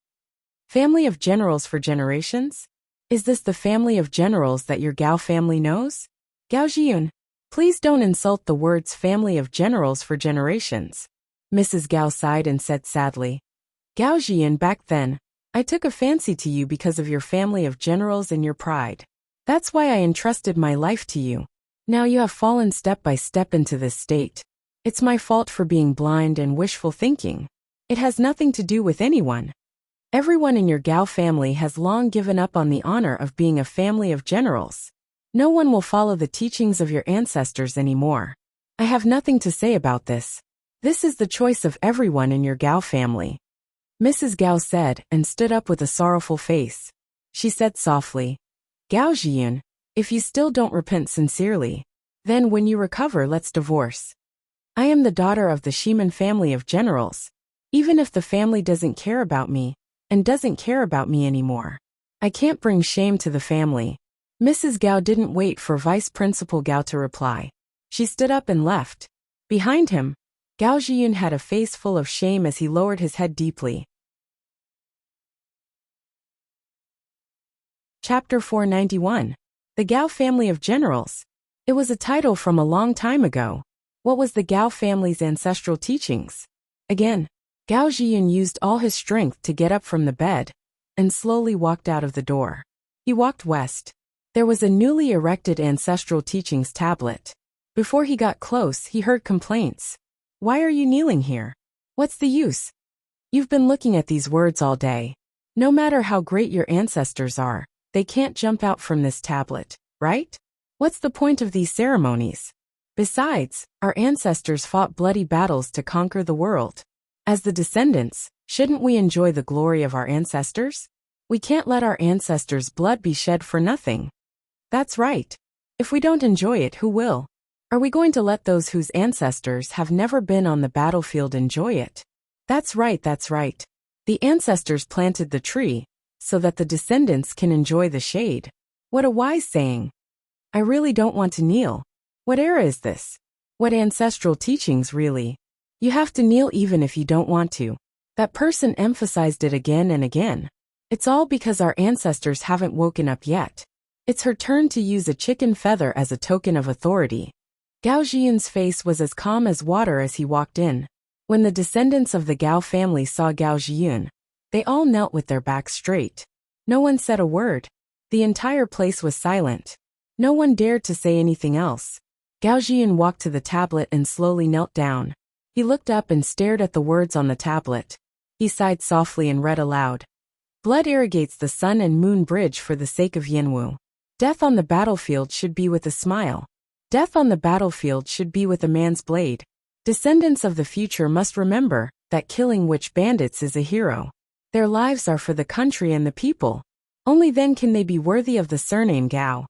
Family of generals for generations? Is this the family of generals that your Gao family knows? Gao Jiyun, please don't insult the words family of generals for generations. Mrs. Gao sighed and said sadly. Gao Jiyun, back then, I took a fancy to you because of your family of generals and your pride. That's why I entrusted my life to you. Now you have fallen step by step into this state. It's my fault for being blind and wishful thinking. It has nothing to do with anyone. Everyone in your Gao family has long given up on the honor of being a family of generals. No one will follow the teachings of your ancestors anymore. I have nothing to say about this. This is the choice of everyone in your Gao family. Mrs. Gao said and stood up with a sorrowful face. She said softly, Gao Jiyun, if you still don't repent sincerely, then when you recover let's divorce. I am the daughter of the Shiman family of generals. Even if the family doesn't care about me, and doesn't care about me anymore, I can't bring shame to the family. Mrs. Gao didn't wait for Vice Principal Gao to reply. She stood up and left. Behind him, Gao Jiyun had a face full of shame as he lowered his head deeply. Chapter 491. The Gao Family of Generals. It was a title from a long time ago. What was the Gao family's ancestral teachings? Again, Gao Jiyun used all his strength to get up from the bed, and slowly walked out of the door. He walked west. There was a newly erected ancestral teachings tablet. Before he got close, he heard complaints. Why are you kneeling here? What's the use? You've been looking at these words all day. No matter how great your ancestors are, they can't jump out from this tablet, right? What's the point of these ceremonies? Besides, our ancestors fought bloody battles to conquer the world. As the descendants, shouldn't we enjoy the glory of our ancestors? We can't let our ancestors' blood be shed for nothing. That's right. If we don't enjoy it, who will? Are we going to let those whose ancestors have never been on the battlefield enjoy it? That's right, that's right. The ancestors planted the tree, so that the descendants can enjoy the shade. What a wise saying. I really don't want to kneel. What era is this? What ancestral teachings, really? You have to kneel even if you don't want to. That person emphasized it again and again. It's all because our ancestors haven't woken up yet. It's her turn to use a chicken feather as a token of authority. Gao Jiyun's face was as calm as water as he walked in. When the descendants of the Gao family saw Gao Jiyun, they all knelt with their backs straight. No one said a word. The entire place was silent. No one dared to say anything else. Gao Jiyun walked to the tablet and slowly knelt down. He looked up and stared at the words on the tablet. He sighed softly and read aloud. Blood irrigates the sun and moon bridge for the sake of Yanwu. Death on the battlefield should be with a smile. Death on the battlefield should be with a man's blade. Descendants of the future must remember that killing witch bandits is a hero. Their lives are for the country and the people. Only then can they be worthy of the surname Gao.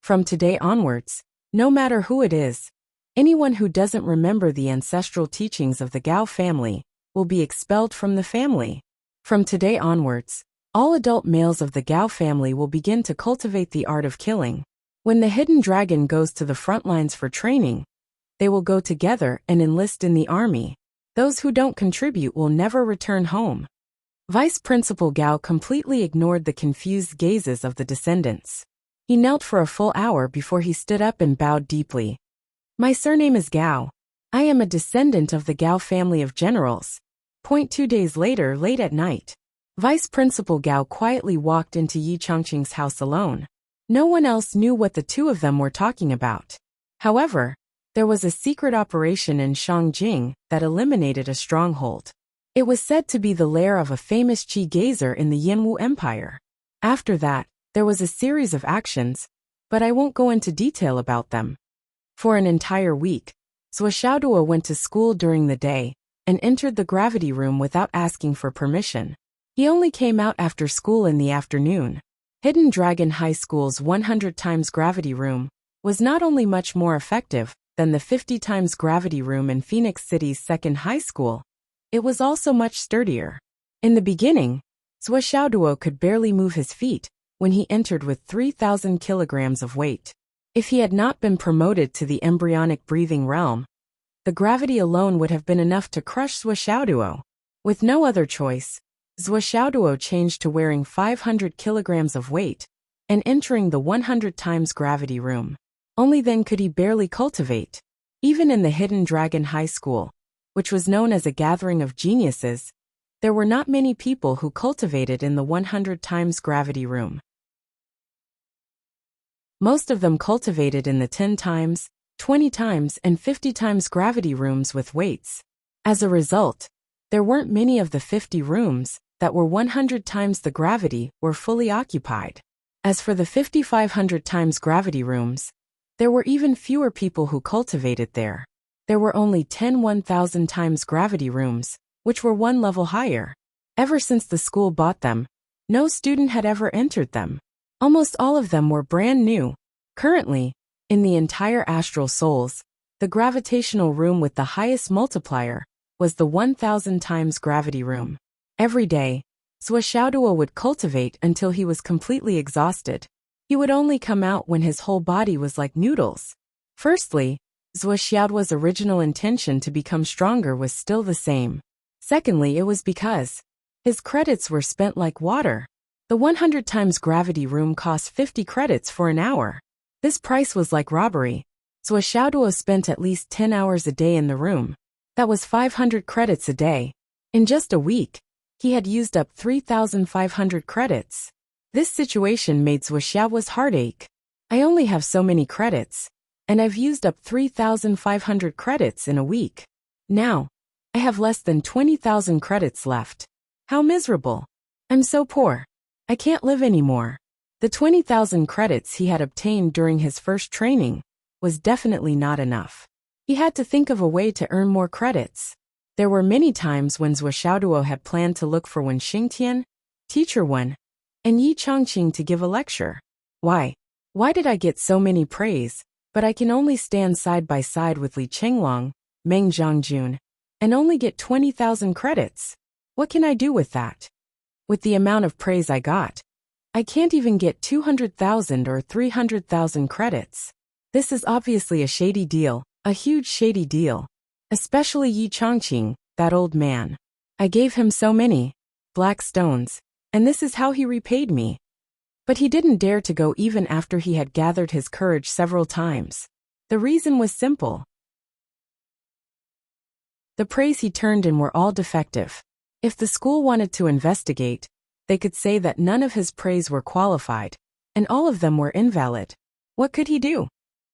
From today onwards, no matter who it is, anyone who doesn't remember the ancestral teachings of the Gao family will be expelled from the family. From today onwards, All adult males of the Gao family will begin to cultivate the art of killing. When the hidden dragon goes to the front lines for training, they will go together and enlist in the army. Those who don't contribute will never return home. Vice Principal Gao completely ignored the confused gazes of the descendants. He knelt for a full hour before he stood up and bowed deeply. My surname is Gao. I am a descendant of the Gao family of generals. 2 days later, late at night, Vice Principal Gao quietly walked into Yi Changqing's house alone. No one else knew what the two of them were talking about. However, there was a secret operation in Shangjing that eliminated a stronghold. It was said to be the lair of a famous Qi gazer in the Yinwu Empire. After that, there was a series of actions, but I won't go into detail about them. For an entire week, Zhuo Xiaoduo went to school during the day and entered the gravity room without asking for permission. He only came out after school in the afternoon. Hidden Dragon High School's 100 times gravity room was not only much more effective than the 50 times gravity room in Phoenix City's second high school, it was also much sturdier. In the beginning, Zhuo Xiaoduo could barely move his feet when he entered with 3,000 kilograms of weight. If he had not been promoted to the embryonic breathing realm, the gravity alone would have been enough to crush Zhuo Xiaoduo. With no other choice, Zhuo Xiaoduo changed to wearing 500 kilograms of weight and entering the 100 times gravity room. Only then could he barely cultivate. Even in the Hidden Dragon High School, which was known as a gathering of geniuses, there were not many people who cultivated in the 100 times gravity room. Most of them cultivated in the 10 times, 20 times, and 50 times gravity rooms with weights. As a result, there weren't many of the 50 rooms that were 100 times the gravity were fully occupied. As for the 5,500 times gravity rooms, there were even fewer people who cultivated there. There were only 10 1,000 times gravity rooms, which were one level higher. Ever since the school bought them, no student had ever entered them. Almost all of them were brand new. Currently, in the entire Astral Souls, the gravitational room with the highest multiplier was the 1,000 times gravity room. Every day, Zhuo Xiaoduo would cultivate until he was completely exhausted. He would only come out when his whole body was like noodles. Firstly, Zhuo Xiaoduo's original intention to become stronger was still the same. Secondly, it was because his credits were spent like water. The 100 times gravity room cost 50 credits for an hour. This price was like robbery. Zhuo Xiaoduo spent at least 10 hours a day in the room. That was 500 credits a day. In just a week, he had used up 3,500 credits. This situation made Zhuo Xiaoduo's heart ache. I only have so many credits, and I've used up 3,500 credits in a week. Now, I have less than 20,000 credits left. How miserable. I'm so poor. I can't live anymore. The 20,000 credits he had obtained during his first training was definitely not enough. He had to think of a way to earn more credits. There were many times when Zhuo Xiaoduo had planned to look for Wen Xingtian, Teacher Wen, and Yi Changqing to give a lecture. Why did I get so many praise, but I can only stand side by side with Li Chenglong, Meng Zhangjun, and only get 20,000 credits? What can I do with that? With the amount of praise I got, I can't even get 200,000 or 300,000 credits. This is obviously a shady deal, a huge shady deal. Especially Yi Changqing, that old man. I gave him so many black stones, and this is how he repaid me. But he didn't dare to go even after he had gathered his courage several times. The reason was simple. The praise he turned in were all defective. If the school wanted to investigate, they could say that none of his praise were qualified, and all of them were invalid. What could he do?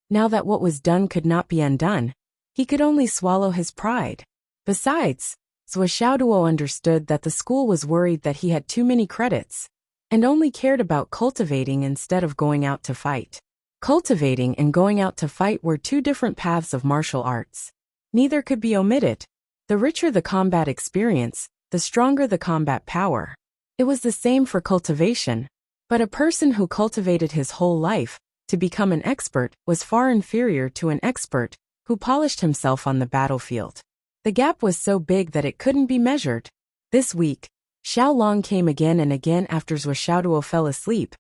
Now that what was done could not be undone, he could only swallow his pride. Besides, Zhuo Xiaoduo understood that the school was worried that he had too many credits, and only cared about cultivating instead of going out to fight. Cultivating and going out to fight were two different paths of martial arts. Neither could be omitted. The richer the combat experience, the stronger the combat power. It was the same for cultivation, but a person who cultivated his whole life to become an expert was far inferior to an expert who polished himself on the battlefield. The gap was so big that it couldn't be measured. This week, Xiao Long came again and again after Zhou Xiaoduo fell asleep,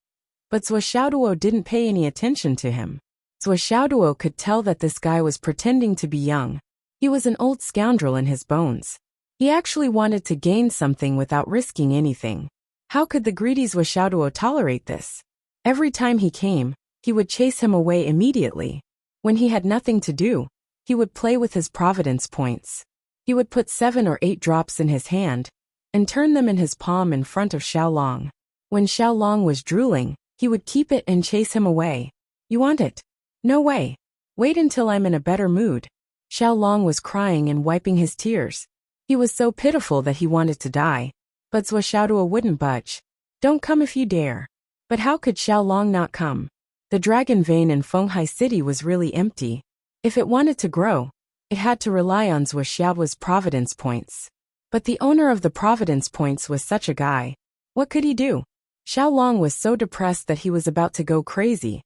but Zhou Xiaoduo didn't pay any attention to him. Zhou Xiaoduo could tell that this guy was pretending to be young. He was an old scoundrel in his bones. He actually wanted to gain something without risking anything. How could the greedy Zhou Xiaoduo tolerate this? Every time he came, he would chase him away immediately. When he had nothing to do, he would play with his providence points. He would put 7 or 8 drops in his hand and turn them in his palm in front of Xiao Long. When Xiao Long was drooling, he would keep it and chase him away. You want it? No way. Wait until I'm in a better mood. Xiao Long was crying and wiping his tears. He was so pitiful that he wanted to die. But Zhou Xiaoduo wouldn't budge. Don't come if you dare. But how could Xiao Long not come? The dragon vein in Fenghai City was really empty. If it wanted to grow, it had to rely on Zhou Xiaoduo's providence points. But the owner of the providence points was such a guy. What could he do? Xiao Long was so depressed that he was about to go crazy.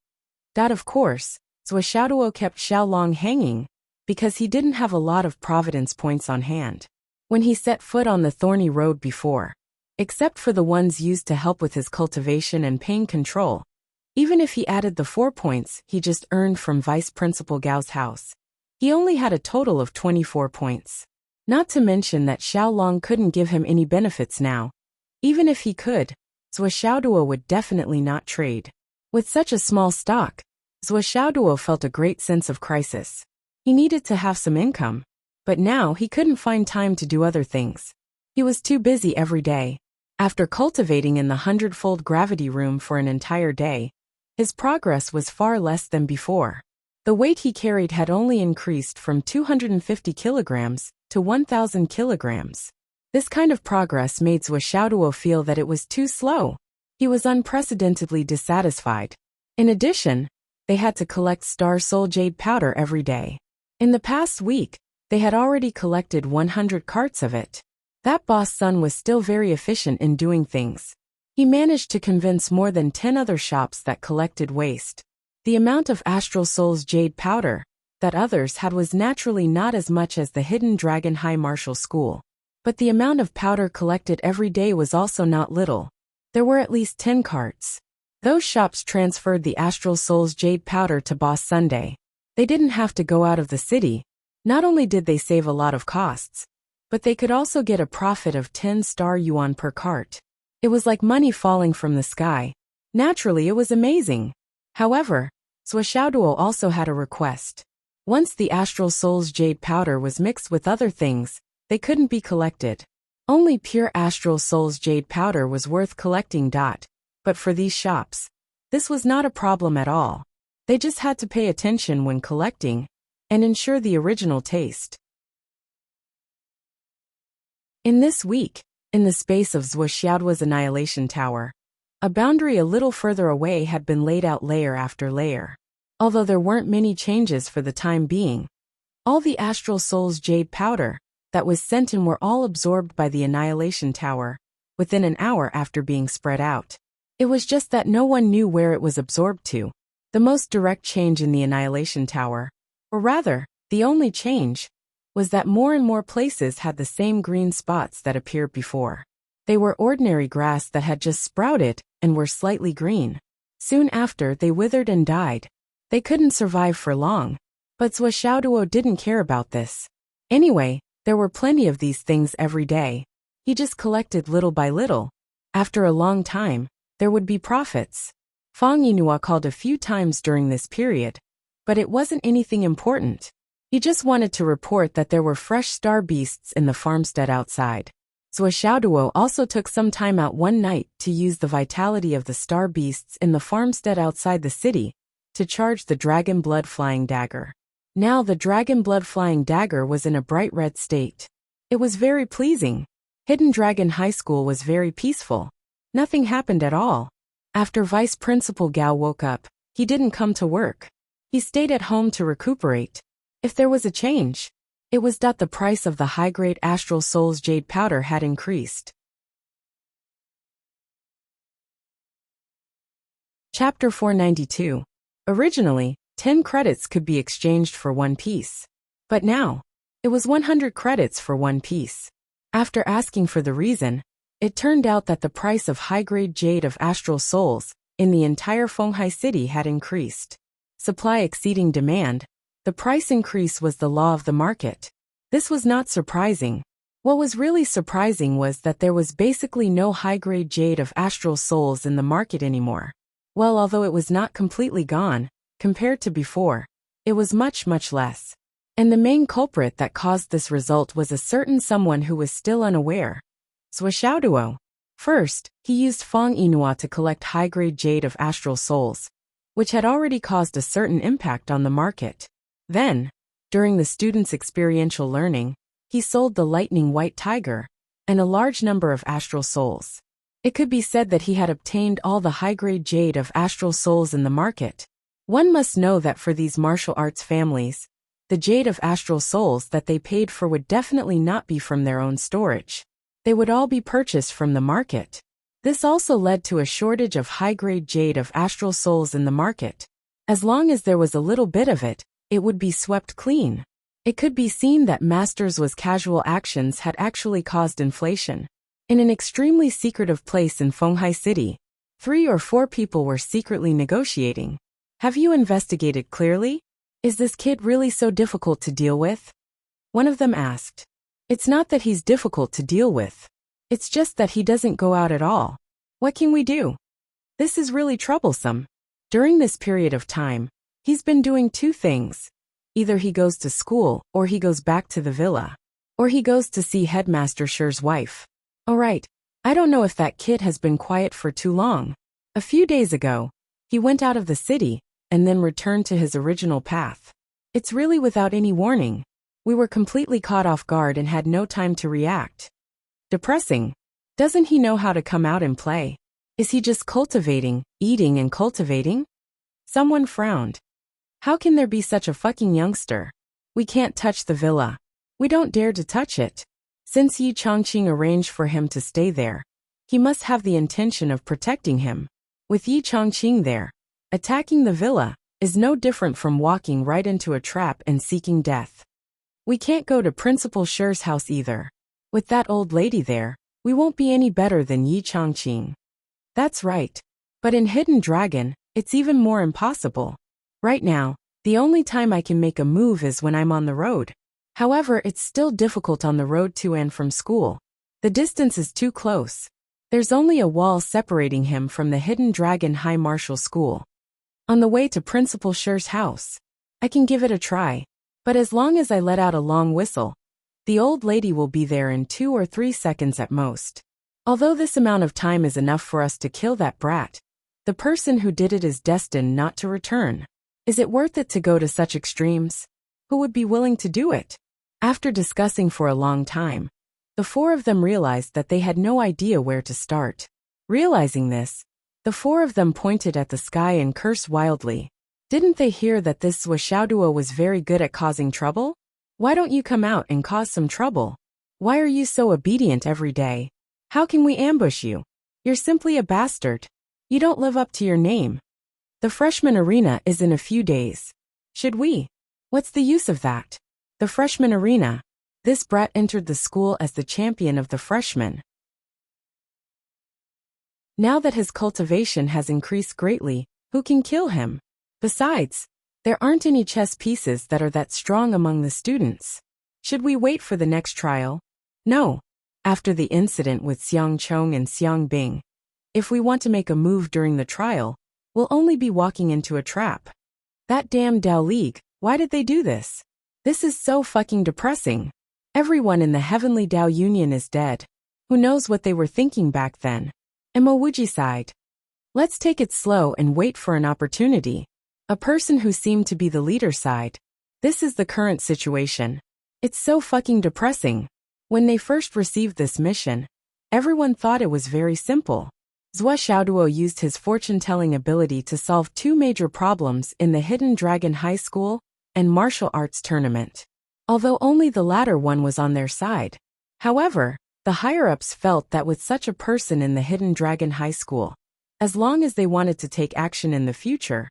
Of course, Zhou Xiaoduo kept Xiao Long hanging, because he didn't have a lot of providence points on hand when he set foot on the thorny road before. Except for the ones used to help with his cultivation and pain control. Even if he added the 4 points he just earned from Vice Principal Gao's house, he only had a total of 24 points. Not to mention that Xiao Long couldn't give him any benefits now. Even if he could, Zhou Xiaoduo would definitely not trade. With such a small stock, Zhou Xiaoduo felt a great sense of crisis. He needed to have some income, but now he couldn't find time to do other things. He was too busy every day. After cultivating in the 100-fold gravity room for an entire day, his progress was far less than before. The weight he carried had only increased from 250 kilograms to 1,000 kilograms. This kind of progress made Zhou Xiaoduo feel that it was too slow. He was unprecedentedly dissatisfied. In addition, they had to collect Star Soul Jade powder every day. In the past week, they had already collected 100 carts of it. That boss son was still very efficient in doing things. He managed to convince more than 10 other shops that collected waste. The amount of Astral Soul's Jade powder that others had was naturally not as much as the Hidden Dragon High Martial School. But the amount of powder collected every day was also not little. There were at least 10 carts. Those shops transferred the Astral Soul's Jade powder to Boss Sunday. They didn't have to go out of the city. Not only did they save a lot of costs, but they could also get a profit of 10 star yuan per cart. It was like money falling from the sky. Naturally, it was amazing. However, Zhou Xiaoduo also had a request. Once the Astral Soul's Jade powder was mixed with other things, they couldn't be collected. Only pure Astral Soul's Jade powder was worth collecting. But for these shops, this was not a problem at all. They just had to pay attention when collecting and ensure the original taste. In this week, in the space of Zhou Xiaoduo's Annihilation Tower, a boundary a little further away had been laid out layer after layer. Although there weren't many changes for the time being, all the Astral Soul's Jade powder that was sent in were all absorbed by the Annihilation Tower within an hour after being spread out. It was just that no one knew where it was absorbed to. The most direct change in the Annihilation Tower, or rather, the only change, was that more and more places had the same green spots that appeared before. They were ordinary grass that had just sprouted and were slightly green. Soon after, they withered and died. They couldn't survive for long. But Zhou Xiaoduo didn't care about this. Anyway, there were plenty of these things every day. He just collected little by little. After a long time, there would be profits. Fang Yinhua called a few times during this period, but it wasn't anything important. He just wanted to report that there were fresh star beasts in the farmstead outside. Zhou Xiaoduo also took some time out one night to use the vitality of the star beasts in the farmstead outside the city to charge the dragon blood flying dagger. Now the dragon blood flying dagger was in a bright red state. It was very pleasing. Hidden Dragon High School was very peaceful. Nothing happened at all. After Vice Principal Gao woke up, he didn't come to work. He stayed at home to recuperate. If there was a change, it was that the price of the high-grade Astral Soul's Jade powder had increased. Chapter 492. Originally, 10 credits could be exchanged for 1 piece. But now, it was 100 credits for 1 piece. After asking for the reason, It turned out that the price of high-grade jade of astral souls in the entire Fenghai city had increased. Supply exceeding demand, the price increase was the law of the market. This was not surprising. What was really surprising was that there was basically no high-grade jade of astral souls in the market anymore. Well, although it was not completely gone, compared to before, it was much, much less. And the main culprit that caused this result was a certain someone who was still unaware. Zhou Xiaoduo. First, he used Feng Yinhua to collect high-grade jade of astral souls, which had already caused a certain impact on the market. Then, during the students' experiential learning, he sold the lightning white tiger and a large number of astral souls. It could be said that he had obtained all the high-grade jade of astral souls in the market. One must know that for these martial arts families, the jade of astral souls that they paid for would definitely not be from their own storage. They would all be purchased from the market. This also led to a shortage of high-grade jade of astral souls in the market. As long as there was a little bit of it, it would be swept clean. It could be seen that Masters' was casual actions had actually caused inflation. In an extremely secretive place in Fenghai City, 3 or 4 people were secretly negotiating. Have you investigated clearly? Is this kid really so difficult to deal with? One of them asked. It's not that he's difficult to deal with. It's just that he doesn't go out at all. What can we do? This is really troublesome. During this period of time, he's been doing 2 things. Either he goes to school, or he goes back to the villa. Or he goes to see Headmaster Sher's wife. Alright, I don't know if that kid has been quiet for too long. A few days ago, he went out of the city, and then returned to his original path. It's really without any warning. We were completely caught off guard and had no time to react. Depressing. Doesn't he know how to come out and play? Is he just cultivating, eating and cultivating? Someone frowned. How can there be such a fucking youngster? We can't touch the villa. We don't dare to touch it. Since Yi Chongqing arranged for him to stay there, he must have the intention of protecting him. With Yi Chongqing there, attacking the villa is no different from walking right into a trap and seeking death. We can't go to Principal Sher's house either. With that old lady there, we won't be any better than Yi Chongqing. That's right. But in Hidden Dragon, it's even more impossible. Right now, the only time I can make a move is when I'm on the road. However, it's still difficult on the road to and from school. The distance is too close. There's only a wall separating him from the Hidden Dragon High Martial School. On the way to Principal Sher's house, I can give it a try. But as long as I let out a long whistle, the old lady will be there in 2 or 3 seconds at most. Although this amount of time is enough for us to kill that brat, the person who did it is destined not to return. Is it worth it to go to such extremes? Who would be willing to do it? After discussing for a long time, the 4 of them realized that they had no idea where to start. Realizing this, the 4 of them pointed at the sky and cursed wildly. Didn't they hear that this Zhou Xiaoduo was very good at causing trouble? Why don't you come out and cause some trouble? Why are you so obedient every day? How can we ambush you? You're simply a bastard. You don't live up to your name. The freshman arena is in a few days. Should we? What's the use of that? The freshman arena. This brat entered the school as the champion of the freshmen. Now that his cultivation has increased greatly, who can kill him? Besides, there aren't any chess pieces that are that strong among the students. Should we wait for the next trial? No. After the incident with Xiang Chong and Xiang Bing, if we want to make a move during the trial, we'll only be walking into a trap. That damn Dao League, why did they do this? This is so fucking depressing. Everyone in the Heavenly Dao Union is dead. Who knows what they were thinking back then? Emowuji sighed. Let's take it slow and wait for an opportunity. A person who seemed to be the leader sighed. This is the current situation. It's so fucking depressing. When they first received this mission, everyone thought it was very simple. Zhou Xiaoduo used his fortune-telling ability to solve 2 major problems in the Hidden Dragon High School and martial arts tournament. Although only the latter one was on their side. However, the higher-ups felt that with such a person in the Hidden Dragon High School, as long as they wanted to take action in the future,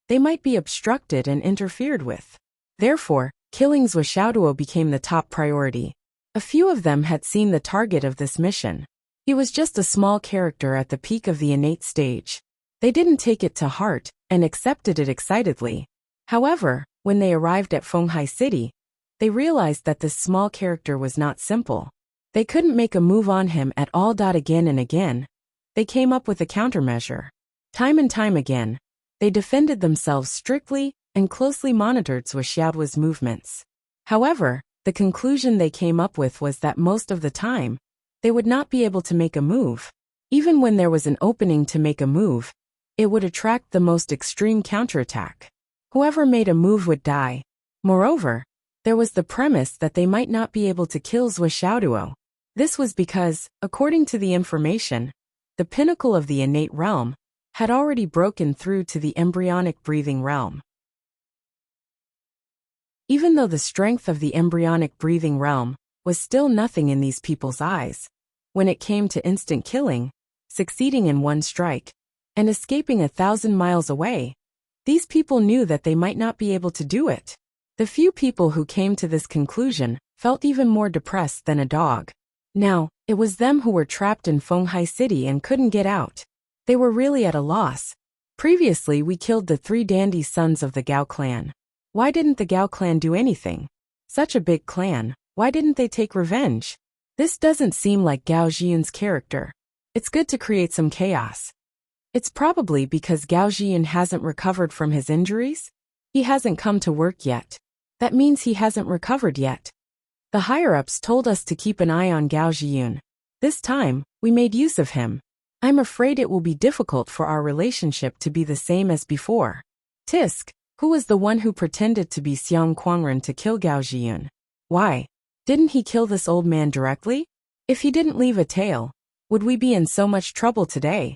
they might be obstructed and interfered with. Therefore, killing Zhou Xiaoduo became the top priority. A few of them had seen the target of this mission. He was just a small character at the peak of the innate stage. They didn't take it to heart and accepted it excitedly. However, when they arrived at Fenghai City, they realized that this small character was not simple. They couldn't make a move on him at all. Again and again, they came up with a countermeasure. Time and time again, they defended themselves strictly and closely monitored Zhuo Xiaoduo's movements. However, the conclusion they came up with was that most of the time, they would not be able to make a move. Even when there was an opening to make a move, it would attract the most extreme counterattack. Whoever made a move would die. Moreover, there was the premise that they might not be able to kill Zhuo Xiaoduo. This was because, according to the information, the pinnacle of the innate realm had already broken through to the embryonic breathing realm. Even though the strength of the embryonic breathing realm was still nothing in these people's eyes, when it came to instant killing, succeeding in one strike, and escaping 1,000 miles away, these people knew that they might not be able to do it. The few people who came to this conclusion felt even more depressed than a dog. Now, it was them who were trapped in Fenghai City and couldn't get out. They were really at a loss. Previously, we killed the 3 dandy sons of the Gao clan. Why didn't the Gao clan do anything? Such a big clan, why didn't they take revenge? This doesn't seem like Gao Zhiyun's character. It's good to create some chaos. It's probably because Gao Zhiyun hasn't recovered from his injuries? He hasn't come to work yet. That means he hasn't recovered yet. The higher-ups told us to keep an eye on Gao Zhiyun. This time, we made use of him. I'm afraid it will be difficult for our relationship to be the same as before. Tisk, who was the one who pretended to be Xiang Quangren to kill Gao Zhiyun? Why? Didn't he kill this old man directly? If he didn't leave a tail, would we be in so much trouble today?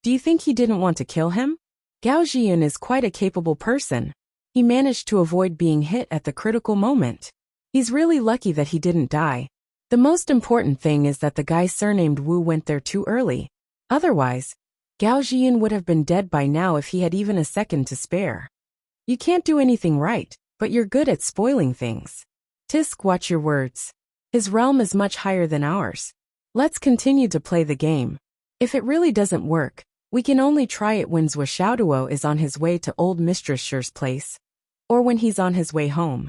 Do you think he didn't want to kill him? Gao Zhiyun is quite a capable person. He managed to avoid being hit at the critical moment. He's really lucky that he didn't die. The most important thing is that the guy surnamed Wu went there too early. Otherwise, Gao Zhiyun would have been dead by now if he had even a second to spare. You can't do anything right, but you're good at spoiling things. Tisk, watch your words. His realm is much higher than ours. Let's continue to play the game. If it really doesn't work, we can only try it when Zhuo Xiaoduo is on his way to old Mistress Shi's place, or when he's on his way home.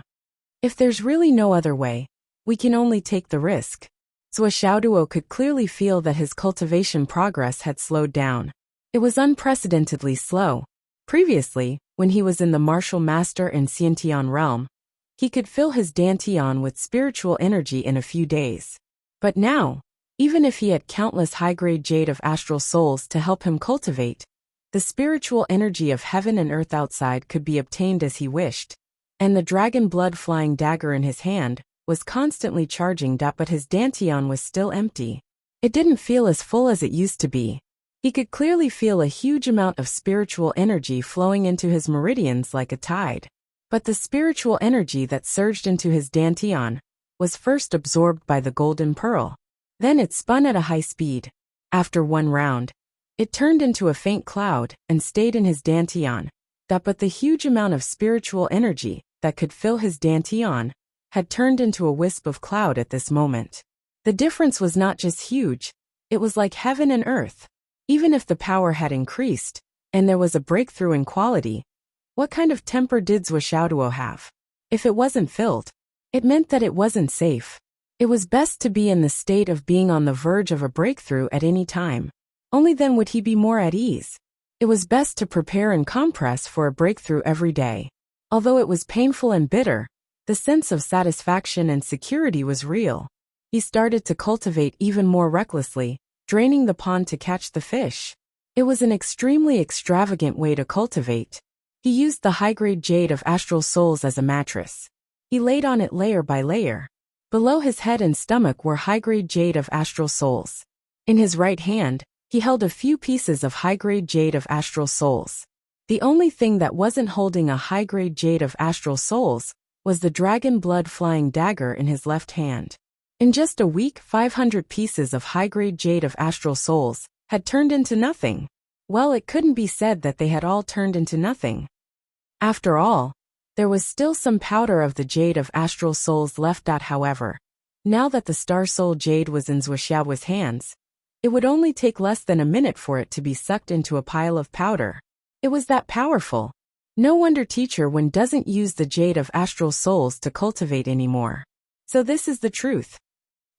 If there's really no other way, we can only take the risk. Zhuo Xiaoduo could clearly feel that his cultivation progress had slowed down. It was unprecedentedly slow. Previously, when he was in the martial master and Xiantian realm, he could fill his Dantian with spiritual energy in a few days. But now, even if he had countless high-grade jade of astral souls to help him cultivate, the spiritual energy of heaven and earth outside could be obtained as he wished, and the dragon blood-flying dagger in his hand was constantly charging. But his Dantian was still empty. It didn't feel as full as it used to be. He could clearly feel a huge amount of spiritual energy flowing into his meridians like a tide. But the spiritual energy that surged into his Dantian was first absorbed by the golden pearl. Then it spun at a high speed. After one round, it turned into a faint cloud and stayed in his Dantian. But the huge amount of spiritual energy that could fill his Dantian had turned into a wisp of cloud at this moment. The difference was not just huge, it was like heaven and earth. Even if the power had increased, and there was a breakthrough in quality, what kind of temper did Zhuo Xiaoduo have? If it wasn't filled, it meant that it wasn't safe. It was best to be in the state of being on the verge of a breakthrough at any time. Only then would he be more at ease. It was best to prepare and compress for a breakthrough every day. Although it was painful and bitter, the sense of satisfaction and security was real. He started to cultivate even more recklessly, draining the pond to catch the fish. It was an extremely extravagant way to cultivate. He used the high-grade jade of astral souls as a mattress. He laid on it layer by layer. Below his head and stomach were high-grade jade of astral souls. In his right hand, he held a few pieces of high-grade jade of astral souls. The only thing that wasn't holding a high-grade jade of astral souls was the dragon blood-flying dagger in his left hand. In just a week, 500 pieces of high-grade jade of astral souls had turned into nothing. Well, it couldn't be said that they had all turned into nothing. After all, there was still some powder of the jade of astral souls left. However, now that the star soul jade was in Zhuo Xiaoduo's hands, It would only take less than a minute for it to be sucked into a pile of powder. It was that powerful. No wonder Teacher Wen doesn't use the jade of astral souls to cultivate anymore. So this is the truth.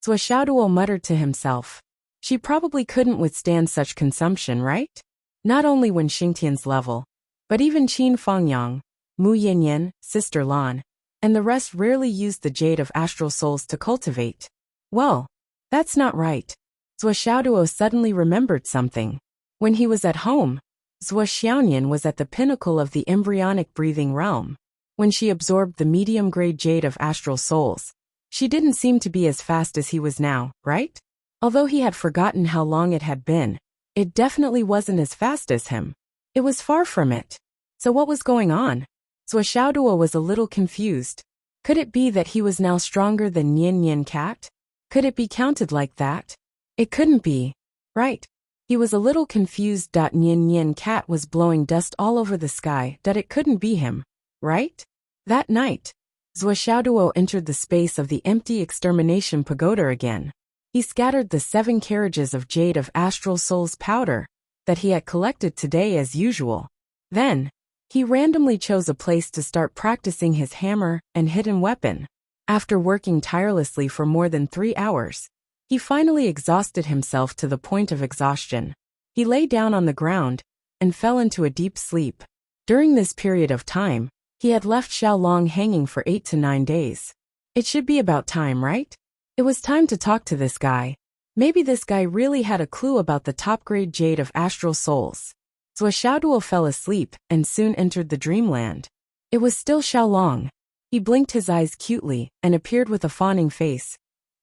Zhuo Xiaoduo muttered to himself. She probably couldn't withstand such consumption, right? Not only Wen Xingtian's level, but even Qin Fangyang, Mu Yinyan, Sister Lan, and the rest rarely used the jade of astral souls to cultivate. Well, that's not right. Zhuo Xiaoduo suddenly remembered something. When he was at home, Zhuo Xiaonian was at the pinnacle of the embryonic breathing realm. When she absorbed the medium-grade jade of astral souls, she didn't seem to be as fast as he was now, right? Although he had forgotten how long it had been, it definitely wasn't as fast as him. It was far from it. So what was going on? Zhuo Xiaoduo was a little confused. Could it be that he was now stronger than Yin Yin Cat? Could it be counted like that? It couldn't be, right? He was a little confused. Yin Yin Cat was blowing dust all over the sky. It couldn't be him, right? That night, Zhuo Xiaoduo entered the space of the empty extermination pagoda again. He scattered the 7 carriages of jade of astral souls powder that he had collected today as usual. Then, he randomly chose a place to start practicing his hammer and hidden weapon. After working tirelessly for more than 3 hours, he finally exhausted himself to the point of exhaustion. He lay down on the ground and fell into a deep sleep. During this period of time, he had left Xiaolong hanging for 8 to 9 days. It should be about time, right? It was time to talk to this guy. Maybe this guy really had a clue about the top-grade jade of astral souls. Zhuo Xiaoduo fell asleep and soon entered the dreamland. It was still Xiaolong. He blinked his eyes cutely and appeared with a fawning face.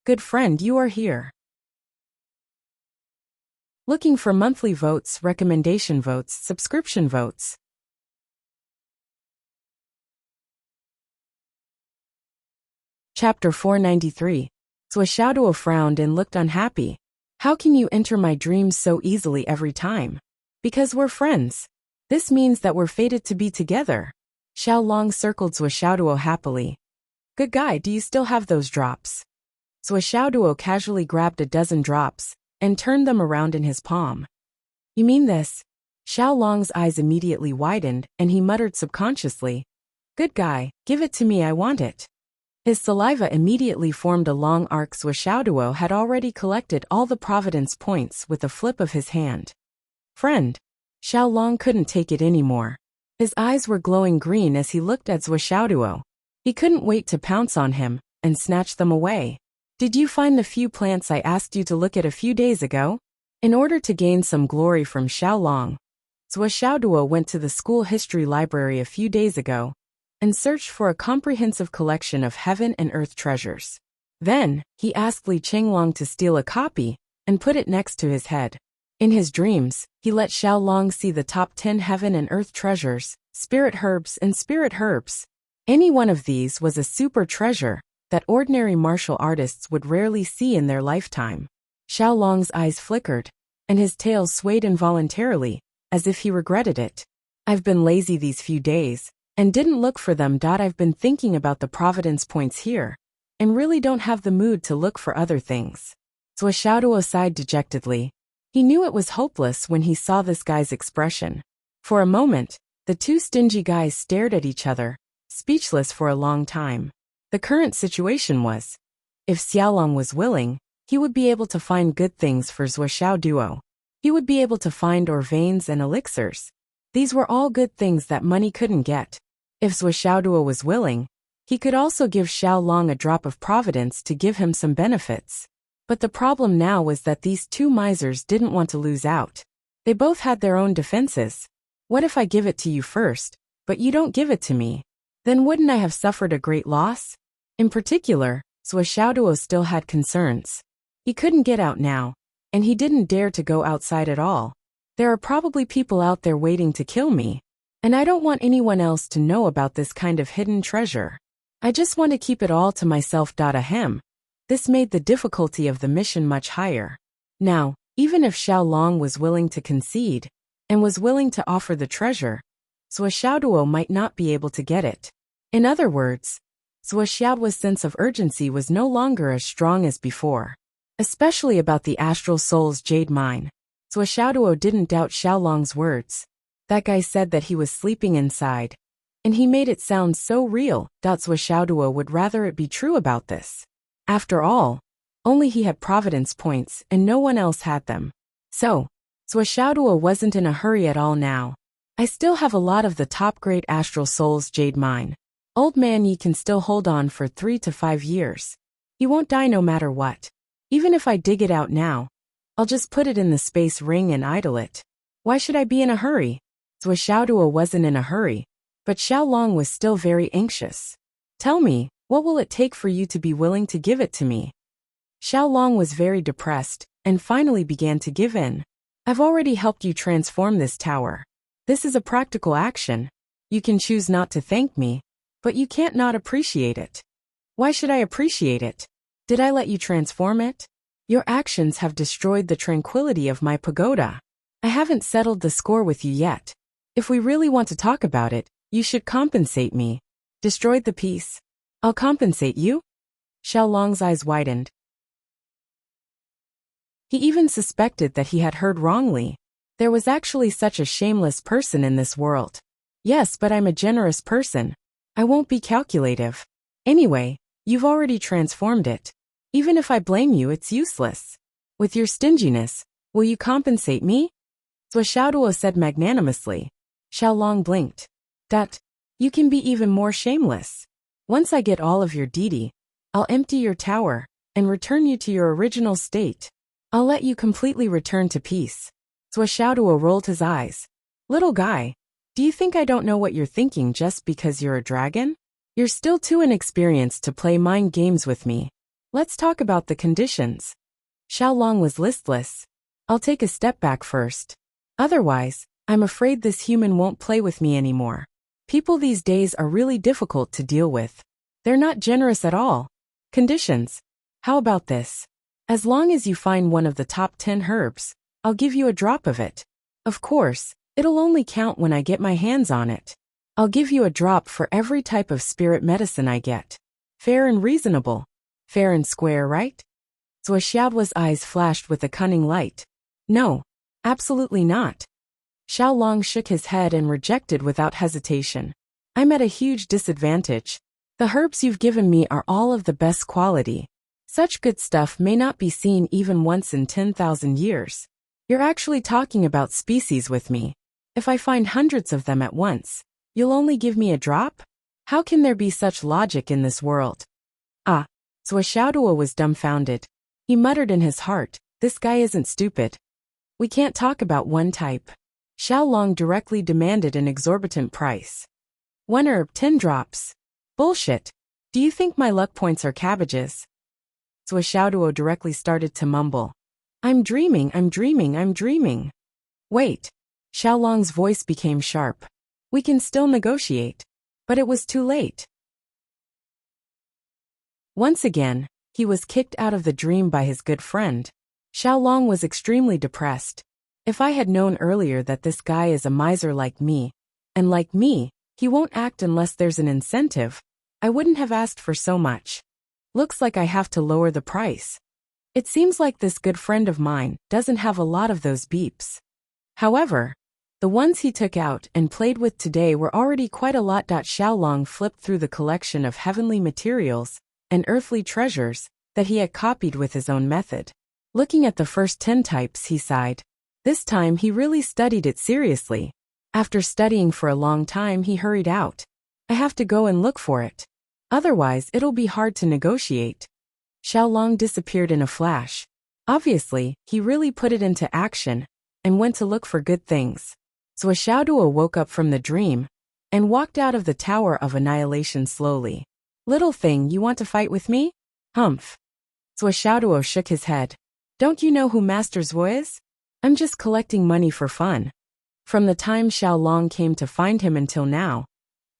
Good friend, you are here. Looking for monthly votes, recommendation votes, subscription votes. Chapter 493. Zhuo Xiaoduo frowned and looked unhappy. How can you enter my dreams so easily every time? Because we're friends. This means that we're fated to be together. Xiaolong circled Zhuo Xiaoduo happily. Good guy, do you still have those drops? Zhuo Xiaoduo casually grabbed a dozen drops and turned them around in his palm. You mean this? Xiaolong's eyes immediately widened and he muttered subconsciously. Good guy, give it to me, I want it. His saliva immediately formed a long arc. Zhuo Xiaoduo had already collected all the providence points with a flip of his hand. Friend. Xiaolong couldn't take it anymore. His eyes were glowing green as he looked at Zhuo Xiaoduo. He couldn't wait to pounce on him and snatch them away. Did you find the few plants I asked you to look at a few days ago? In order to gain some glory from Xiaolong, Zhuo Xiaoduo went to the school history library a few days ago and searched for a comprehensive collection of heaven and earth treasures. Then, he asked Li Qinglong to steal a copy and put it next to his head. In his dreams, he let Xiaolong see the top 10 heaven and earth treasures, spirit herbs and spirit herbs. Any one of these was a super treasure that ordinary martial artists would rarely see in their lifetime. Xiaolong's eyes flickered, and his tail swayed involuntarily, as if he regretted it. I've been lazy these few days, and didn't look for them. I've been thinking about the providence points here, and really don't have the mood to look for other things. Zhuo Xiaoduo sighed dejectedly. He knew it was hopeless when he saw this guy's expression. For a moment, the two stingy guys stared at each other, speechless for a long time. The current situation was, if Xiaolong was willing, he would be able to find good things for Zhuo Xiaoduo. He would be able to find ore veins and elixirs. These were all good things that money couldn't get. If Zhuo Xiaoduo was willing, he could also give Xiaolong a drop of providence to give him some benefits. But the problem now was that these two misers didn't want to lose out. They both had their own defenses. What if I give it to you first, but you don't give it to me? Then wouldn't I have suffered a great loss? In particular, Zhuo Xiaoduo still had concerns. He couldn't get out now, and he didn't dare to go outside at all. There are probably people out there waiting to kill me, and I don't want anyone else to know about this kind of hidden treasure. I just want to keep it all to myself. Ahem. This made the difficulty of the mission much higher. Now, even if Xiaolong was willing to concede, and was willing to offer the treasure, Zhuo Xiaoduo might not be able to get it. In other words, Zhuo Xiaoduo's sense of urgency was no longer as strong as before. especially about the astral soul's jade mine. So Xiaoduo didn't doubt Xiaolong's words. That guy said that he was sleeping inside. And he made it sound so real, Zhou Xiaoduo would rather it be true about this. After all, only he had providence points and no one else had them. So Xiaoduo wasn't in a hurry at all now. I still have a lot of the top-grade astral soul's jade mine. Old man Yi can still hold on for 3 to 5 years. He won't die no matter what. Even if I dig it out now, I'll just put it in the space ring and idle it. Why should I be in a hurry? Xiaoduo wasn't in a hurry, but Xiaolong was still very anxious. Tell me, what will it take for you to be willing to give it to me? Xiaolong was very depressed, and finally began to give in. I've already helped you transform this tower. This is a practical action. You can choose not to thank me, but you can't not appreciate it. Why should I appreciate it? Did I let you transform it? Your actions have destroyed the tranquility of my pagoda. I haven't settled the score with you yet. If we really want to talk about it, you should compensate me. Destroyed the peace. I'll compensate you? Xiaolong's eyes widened. He even suspected that he had heard wrongly. There was actually such a shameless person in this world. Yes, but I'm a generous person. I won't be calculative. Anyway, you've already transformed it. Even if I blame you, it's useless. With your stinginess, will you compensate me? Xiaoduo said magnanimously. Xiaolong blinked. You can be even more shameless. Once I get all of your deity, I'll empty your tower and return you to your original state. I'll let you completely return to peace. Xiaoduo rolled his eyes. Little guy, do you think I don't know what you're thinking just because you're a dragon? You're still too inexperienced to play mind games with me. Let's talk about the conditions. Xiaolong was listless. I'll take a step back first. Otherwise, I'm afraid this human won't play with me anymore. People these days are really difficult to deal with. They're not generous at all. Conditions. How about this? As long as you find one of the top 10 herbs, I'll give you a drop of it. Of course, it'll only count when I get my hands on it. I'll give you a drop for every type of spirit medicine I get. Fair and reasonable. Fair and square, right? Xiaoduo's eyes flashed with a cunning light. No, absolutely not. Xiaolong shook his head and rejected without hesitation. I'm at a huge disadvantage. The herbs you've given me are all of the best quality. Such good stuff may not be seen even once in 10,000 years. You're actually talking about species with me. If I find hundreds of them at once, you'll only give me a drop? How can there be such logic in this world? Xiaoduo was dumbfounded. He muttered in his heart, this guy isn't stupid. We can't talk about one type. Xiaolong directly demanded an exorbitant price. 1 herb, 10 drops. Bullshit. Do you think my luck points are cabbages? Xiaoduo directly started to mumble. I'm dreaming. Wait. Xiaolong's voice became sharp. We can still negotiate. But it was too late. Once again, he was kicked out of the dream by his good friend. Xiaolong was extremely depressed. If I had known earlier that this guy is a miser like me, and like me, he won't act unless there's an incentive, I wouldn't have asked for so much. Looks like I have to lower the price. It seems like this good friend of mine doesn't have a lot of those beeps. However, the ones he took out and played with today were already quite a lot. Xiaolong flipped through the collection of heavenly materials and earthly treasures that he had copied with his own method. Looking at the first 10 types, he sighed. This time he really studied it seriously. After studying for a long time, he hurried out. I have to go and look for it. Otherwise, it'll be hard to negotiate. Xiaolong disappeared in a flash. Obviously, he really put it into action and went to look for good things. Xiaoduo woke up from the dream and walked out of the Tower of Annihilation slowly. Little thing, you want to fight with me? Humph. Xiaoduo shook his head. Don't you know who Master Zhuo is? I'm just collecting money for fun. From the time Xiaolong came to find him until now,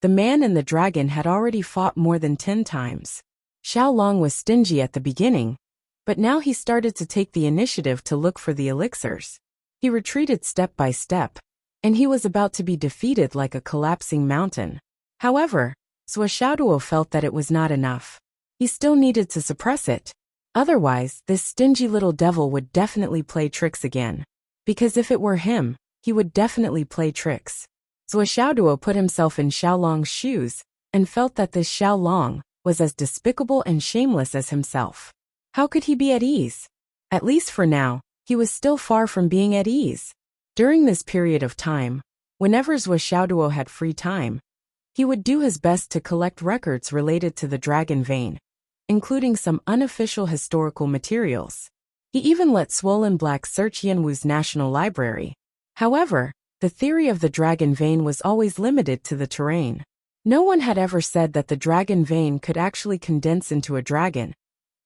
the man and the dragon had already fought more than 10 times. Xiaolong was stingy at the beginning, but now he started to take the initiative to look for the elixirs. He retreated step by step, and he was about to be defeated like a collapsing mountain. However, Xiaoduo felt that it was not enough. He still needed to suppress it. Otherwise, this stingy little devil would definitely play tricks again. Because if it were him, he would definitely play tricks. Zhuo Xiaoduo put himself in Xiaolong's shoes, and felt that this Xiaolong was as despicable and shameless as himself. How could he be at ease? At least for now, he was still far from being at ease. During this period of time, whenever Zhuo Xiaoduo had free time, he would do his best to collect records related to the dragon vein, including some unofficial historical materials. He even let Swollen Black search Yanwu's National Library. However, the theory of the dragon vein was always limited to the terrain. No one had ever said that the dragon vein could actually condense into a dragon,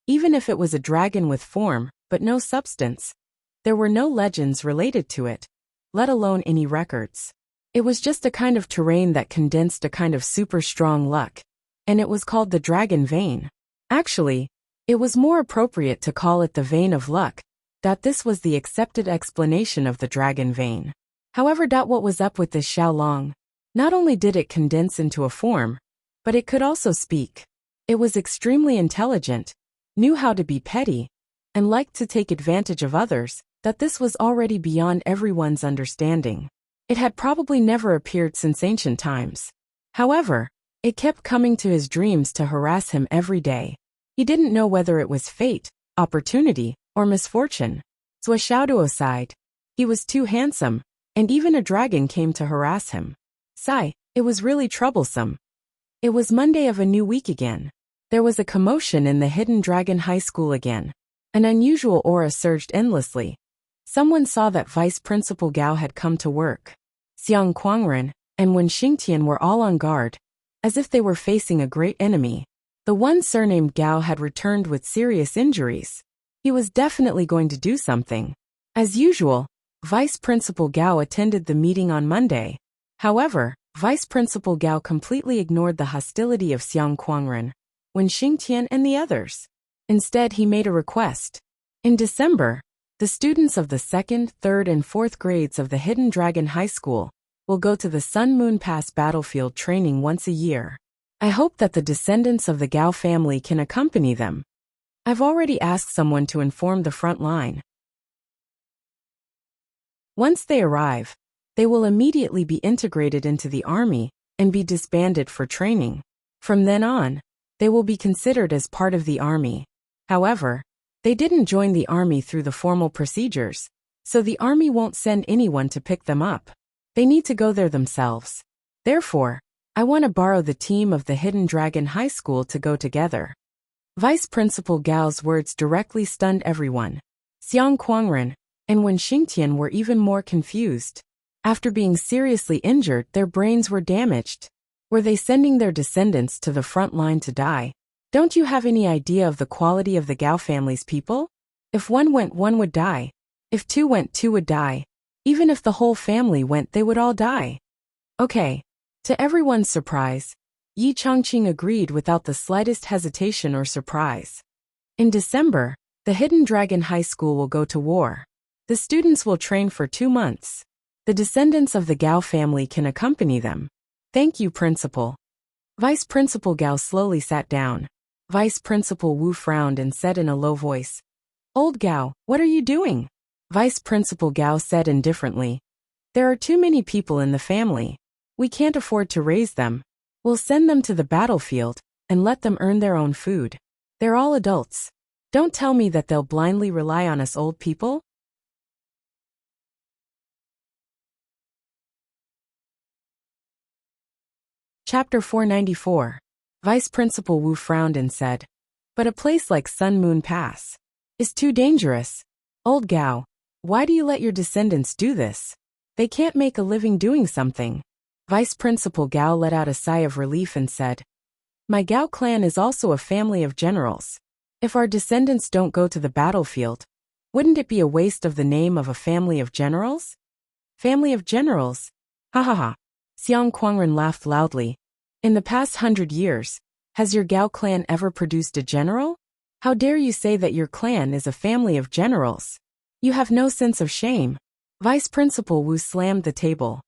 even if it was a dragon with form, but no substance. There were no legends related to it, let alone any records. It was just a kind of terrain that condensed a kind of super strong luck, and it was called the dragon vein. Actually, it was more appropriate to call it the vein of luck, that this was the accepted explanation of the dragon vein. However, what was up with this Xiaolong? Not only did it condense into a form, but it could also speak. It was extremely intelligent, knew how to be petty, and liked to take advantage of others, that this was already beyond everyone's understanding. It had probably never appeared since ancient times. However, it kept coming to his dreams to harass him every day. He didn't know whether it was fate, opportunity, or misfortune. Zhuo Xiaoduo sighed. He was too handsome, and even a dragon came to harass him. Sigh, it was really troublesome. It was Monday of a new week again. There was a commotion in the Hidden Dragon High School again. An unusual aura surged endlessly. Someone saw that Vice Principal Gao had come to work. Xiang Kuangren and Wen Xingtian were all on guard, as if they were facing a great enemy. The one surnamed Gao had returned with serious injuries. He was definitely going to do something. As usual, Vice Principal Gao attended the meeting on Monday. However, Vice Principal Gao completely ignored the hostility of Xiang Kuangren, Wen Xingtian and the others. Instead, he made a request. In December, the students of the 2nd, 3rd, and 4th grades of the Hidden Dragon High School will go to the Sun Moon Pass battlefield training once a year. I hope that the descendants of the Gao family can accompany them. I've already asked someone to inform the front line. Once they arrive, they will immediately be integrated into the army and be disbanded for training. From then on, they will be considered as part of the army. However, they didn't join the army through the formal procedures, so the army won't send anyone to pick them up. They need to go there themselves. Therefore, I want to borrow the team of the Hidden Dragon High School to go together. Vice Principal Gao's words directly stunned everyone. Xiang Kuangren and Wen Xingtian were even more confused. After being seriously injured, their brains were damaged. Were they sending their descendants to the front line to die? Don't you have any idea of the quality of the Gao family's people? If one went, one would die. If two went, two would die. Even if the whole family went, they would all die. Okay. To everyone's surprise, Yi Chongqing agreed without the slightest hesitation or surprise. In December, the Hidden Dragon High School will go to war. The students will train for 2 months. The descendants of the Gao family can accompany them. Thank you, Principal. Vice Principal Gao slowly sat down. Vice Principal Wu frowned and said in a low voice, "Old Gao, what are you doing?" Vice Principal Gao said indifferently, "There are too many people in the family. We can't afford to raise them. We'll send them to the battlefield and let them earn their own food. They're all adults. Don't tell me that they'll blindly rely on us old people." Chapter 494. Vice Principal Wu frowned and said, "But a place like Sun Moon Pass is too dangerous. Old Gao, why do you let your descendants do this? They can't make a living doing something." Vice Principal Gao let out a sigh of relief and said, "My Gao clan is also a family of generals. If our descendants don't go to the battlefield, wouldn't it be a waste of the name of a family of generals?" "Family of generals? Ha ha ha." Xiang Kuangren laughed loudly. "In the past 100 years, has your Gao clan ever produced a general? How dare you say that your clan is a family of generals? You have no sense of shame." Vice Principal Wu slammed the table.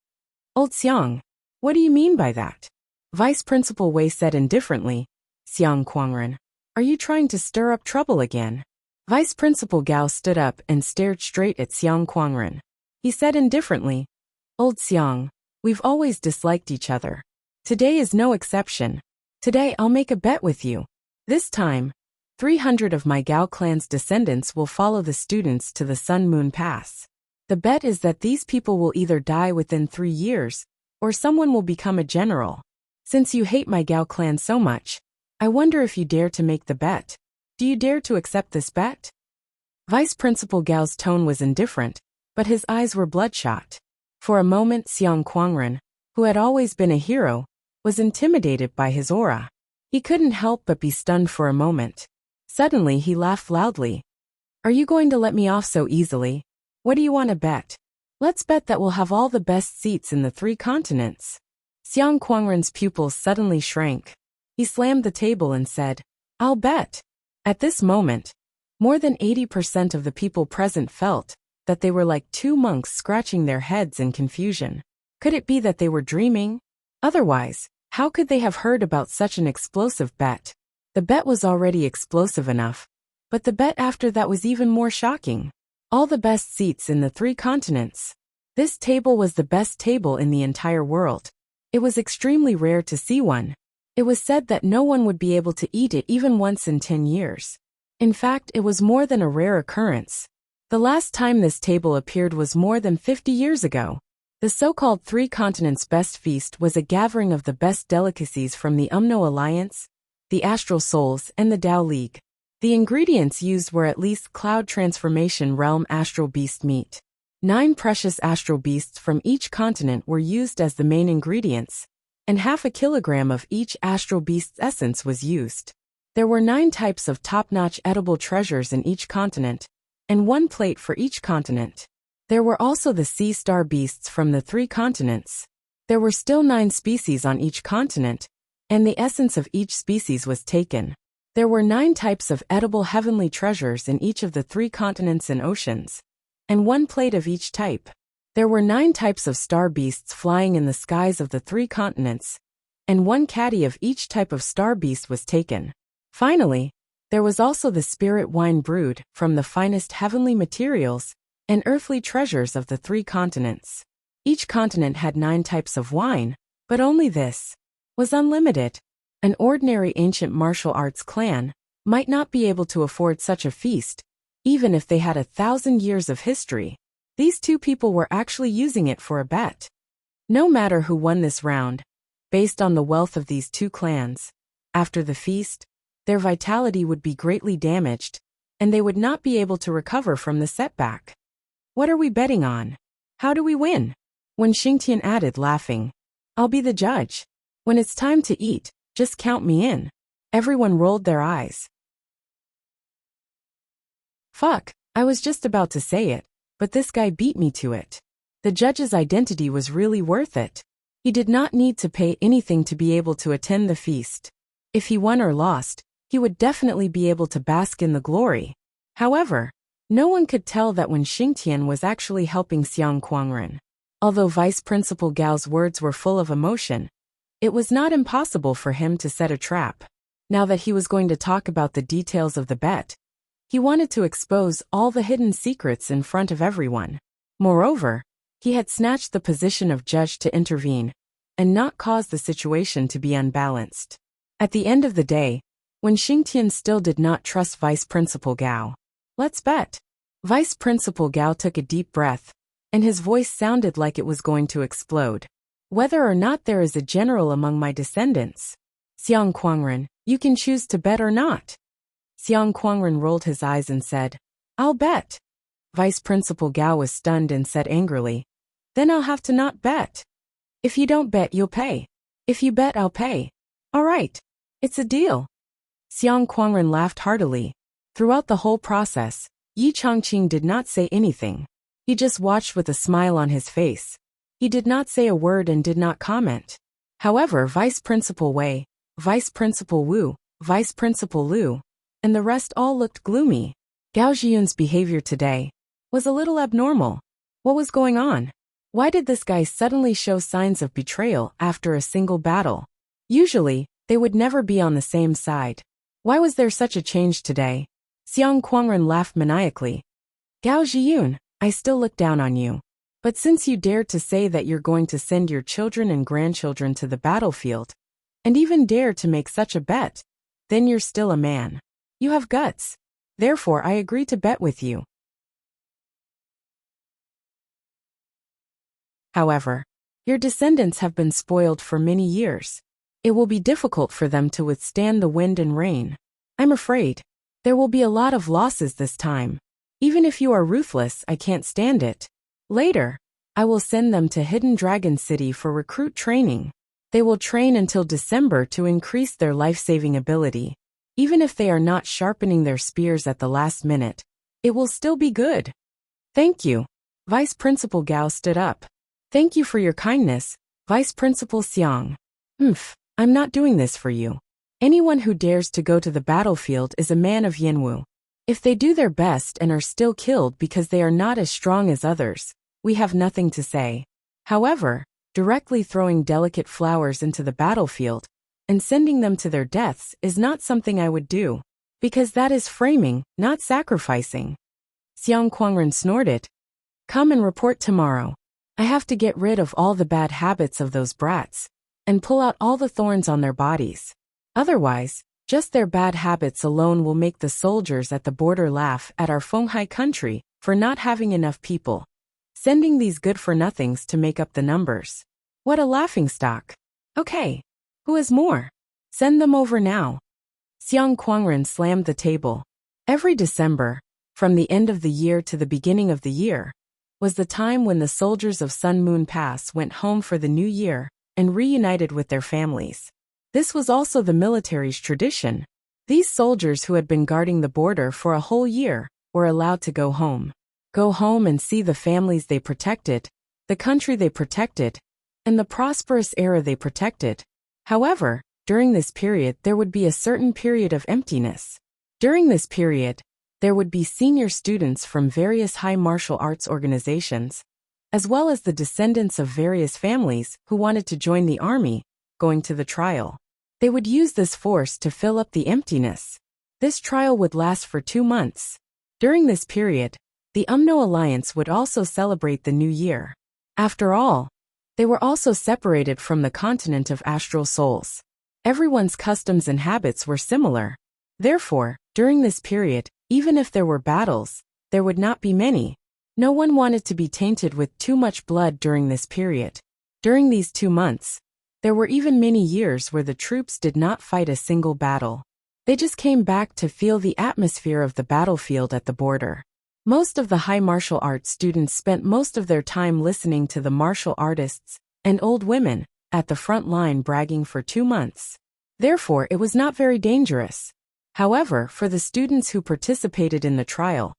"Old Xiang, what do you mean by that?" Vice Principal Wei said indifferently. "Xiang Kuangren, are you trying to stir up trouble again?" Vice Principal Gao stood up and stared straight at Xiang Kuangren. He said indifferently, "Old Xiang, we've always disliked each other. Today is no exception. Today I'll make a bet with you. This time, 300 of my Gao clan's descendants will follow the students to the Sun Moon Pass. The bet is that these people will either die within 3 years, or someone will become a general. Since you hate my Gao clan so much, I wonder if you dare to make the bet. Do you dare to accept this bet?" Vice Principal Gao's tone was indifferent, but his eyes were bloodshot. For a moment Xiang Kuangren, who had always been a hero, was intimidated by his aura. He couldn't help but be stunned for a moment. Suddenly he laughed loudly. "Are you going to let me off so easily? What do you want to bet? Let's bet that we'll have all the best seats in the 3 continents." Xiang Kuangren's pupils suddenly shrank. He slammed the table and said, "I'll bet." At this moment, more than 80% of the people present felt that they were like 2 monks scratching their heads in confusion. Could it be that they were dreaming? Otherwise, how could they have heard about such an explosive bet? The bet was already explosive enough, but the bet after that was even more shocking. All the best seats in the 3 continents. This table was the best table in the entire world. It was extremely rare to see one. It was said that no one would be able to eat it even once in 10 years. In fact, it was more than a rare occurrence. The last time this table appeared was more than 50 years ago. The so-called 3 continents best feast was a gathering of the best delicacies from the Umno Alliance, the Astral Souls, and the Tao League. The ingredients used were at least Cloud Transformation Realm Astral Beast meat. 9 precious astral beasts from each continent were used as the main ingredients, and half a kilogram of each astral beast's essence was used. There were 9 types of top-notch edible treasures in each continent, and 1 plate for each continent. There were also the sea star beasts from the 3 continents. There were still 9 species on each continent, and the essence of each species was taken. There were 9 types of edible heavenly treasures in each of the 3 continents and oceans, and 1 plate of each type. There were 9 types of star beasts flying in the skies of the 3 continents, and 1 caddy of each type of star beast was taken. Finally, there was also the spirit wine brewed from the finest heavenly materials and earthly treasures of the 3 continents. Each continent had 9 types of wine, but only this was unlimited. An ordinary ancient martial arts clan might not be able to afford such a feast, even if they had 1,000 years of history. These 2 people were actually using it for a bet. No matter who won this round, based on the wealth of these 2 clans, after the feast, their vitality would be greatly damaged, and they would not be able to recover from the setback. "What are we betting on? How do we win?" When Xingtian added, laughing, "I'll be the judge. When it's time to eat, just count me in." Everyone rolled their eyes. "Fuck, I was just about to say it, but this guy beat me to it." The judge's identity was really worth it. He did not need to pay anything to be able to attend the feast. If he won or lost, he would definitely be able to bask in the glory. However, no one could tell that when Xingtian was actually helping Xiang Kuangren. Although Vice Principal Gao's words were full of emotion, it was not impossible for him to set a trap. Now that he was going to talk about the details of the bet, he wanted to expose all the hidden secrets in front of everyone. Moreover, he had snatched the position of judge to intervene and not cause the situation to be unbalanced. At the end of the day, when Xingtian still did not trust Vice Principal Gao, "Let's bet." Vice Principal Gao took a deep breath, and his voice sounded like it was going to explode. "Whether or not there is a general among my descendants, Xiang Kuangren, you can choose to bet or not." Xiang Kuangren rolled his eyes and said, "I'll bet." Vice Principal Gao was stunned and said angrily, "Then I'll have to not bet. If you don't bet, you'll pay. If you bet, I'll pay. All right. It's a deal." Xiang Kuangren laughed heartily. Throughout the whole process, Yi Chongqing did not say anything. He just watched with a smile on his face. He did not say a word and did not comment. However, Vice Principal Wei, Vice Principal Wu, Vice Principal Liu, and the rest all looked gloomy. Gao Zhiyun's behavior today was a little abnormal. What was going on? Why did this guy suddenly show signs of betrayal after a single battle? Usually, they would never be on the same side. Why was there such a change today? Xiang Kuangren laughed maniacally. Gao Zhiyun, I still look down on you. But since you dared to say that you're going to send your children and grandchildren to the battlefield, and even dare to make such a bet, then you're still a man. You have guts. Therefore I agree to bet with you. However, your descendants have been spoiled for many years. It will be difficult for them to withstand the wind and rain. I'm afraid. There will be a lot of losses this time. Even if you are ruthless, I can't stand it. Later, I will send them to Hidden Dragon City for recruit training. They will train until December to increase their life-saving ability. Even if they are not sharpening their spears at the last minute, it will still be good. Thank you. Vice Principal Gao stood up. Thank you for your kindness, Vice Principal Xiang. I'm not doing this for you. Anyone who dares to go to the battlefield is a man of Yinwu. If they do their best and are still killed because they are not as strong as others, we have nothing to say. However, directly throwing delicate flowers into the battlefield and sending them to their deaths is not something I would do, because that is framing, not sacrificing. Xiang Kuangren snorted. Come and report tomorrow. I have to get rid of all the bad habits of those brats and pull out all the thorns on their bodies. Otherwise, just their bad habits alone will make the soldiers at the border laugh at our Fenghai country for not having enough people, sending these good-for-nothings to make up the numbers. What a laughingstock. Okay. Who has more? Send them over now. Xiang Kuangren slammed the table. Every December, from the end of the year to the beginning of the year, was the time when the soldiers of Sun Moon Pass went home for the new year and reunited with their families. This was also the military's tradition. These soldiers who had been guarding the border for a whole year were allowed to go home. Go home and see the families they protected, the country they protected, and the prosperous era they protected. However, during this period there would be a certain period of emptiness. During this period, there would be senior students from various high martial arts organizations, as well as the descendants of various families who wanted to join the army, going to the trial. They would use this force to fill up the emptiness. This trial would last for 2 months. During this period, the Umno Alliance would also celebrate the new year. After all, they were also separated from the continent of astral souls. Everyone's customs and habits were similar. Therefore, during this period, even if there were battles, there would not be many. No one wanted to be tainted with too much blood during this period. During these 2 months, there were even many years where the troops did not fight a single battle. They just came back to feel the atmosphere of the battlefield at the border. Most of the high martial arts students spent most of their time listening to the martial artists and old women at the front line bragging for 2 months. Therefore, it was not very dangerous. However, for the students who participated in the trial,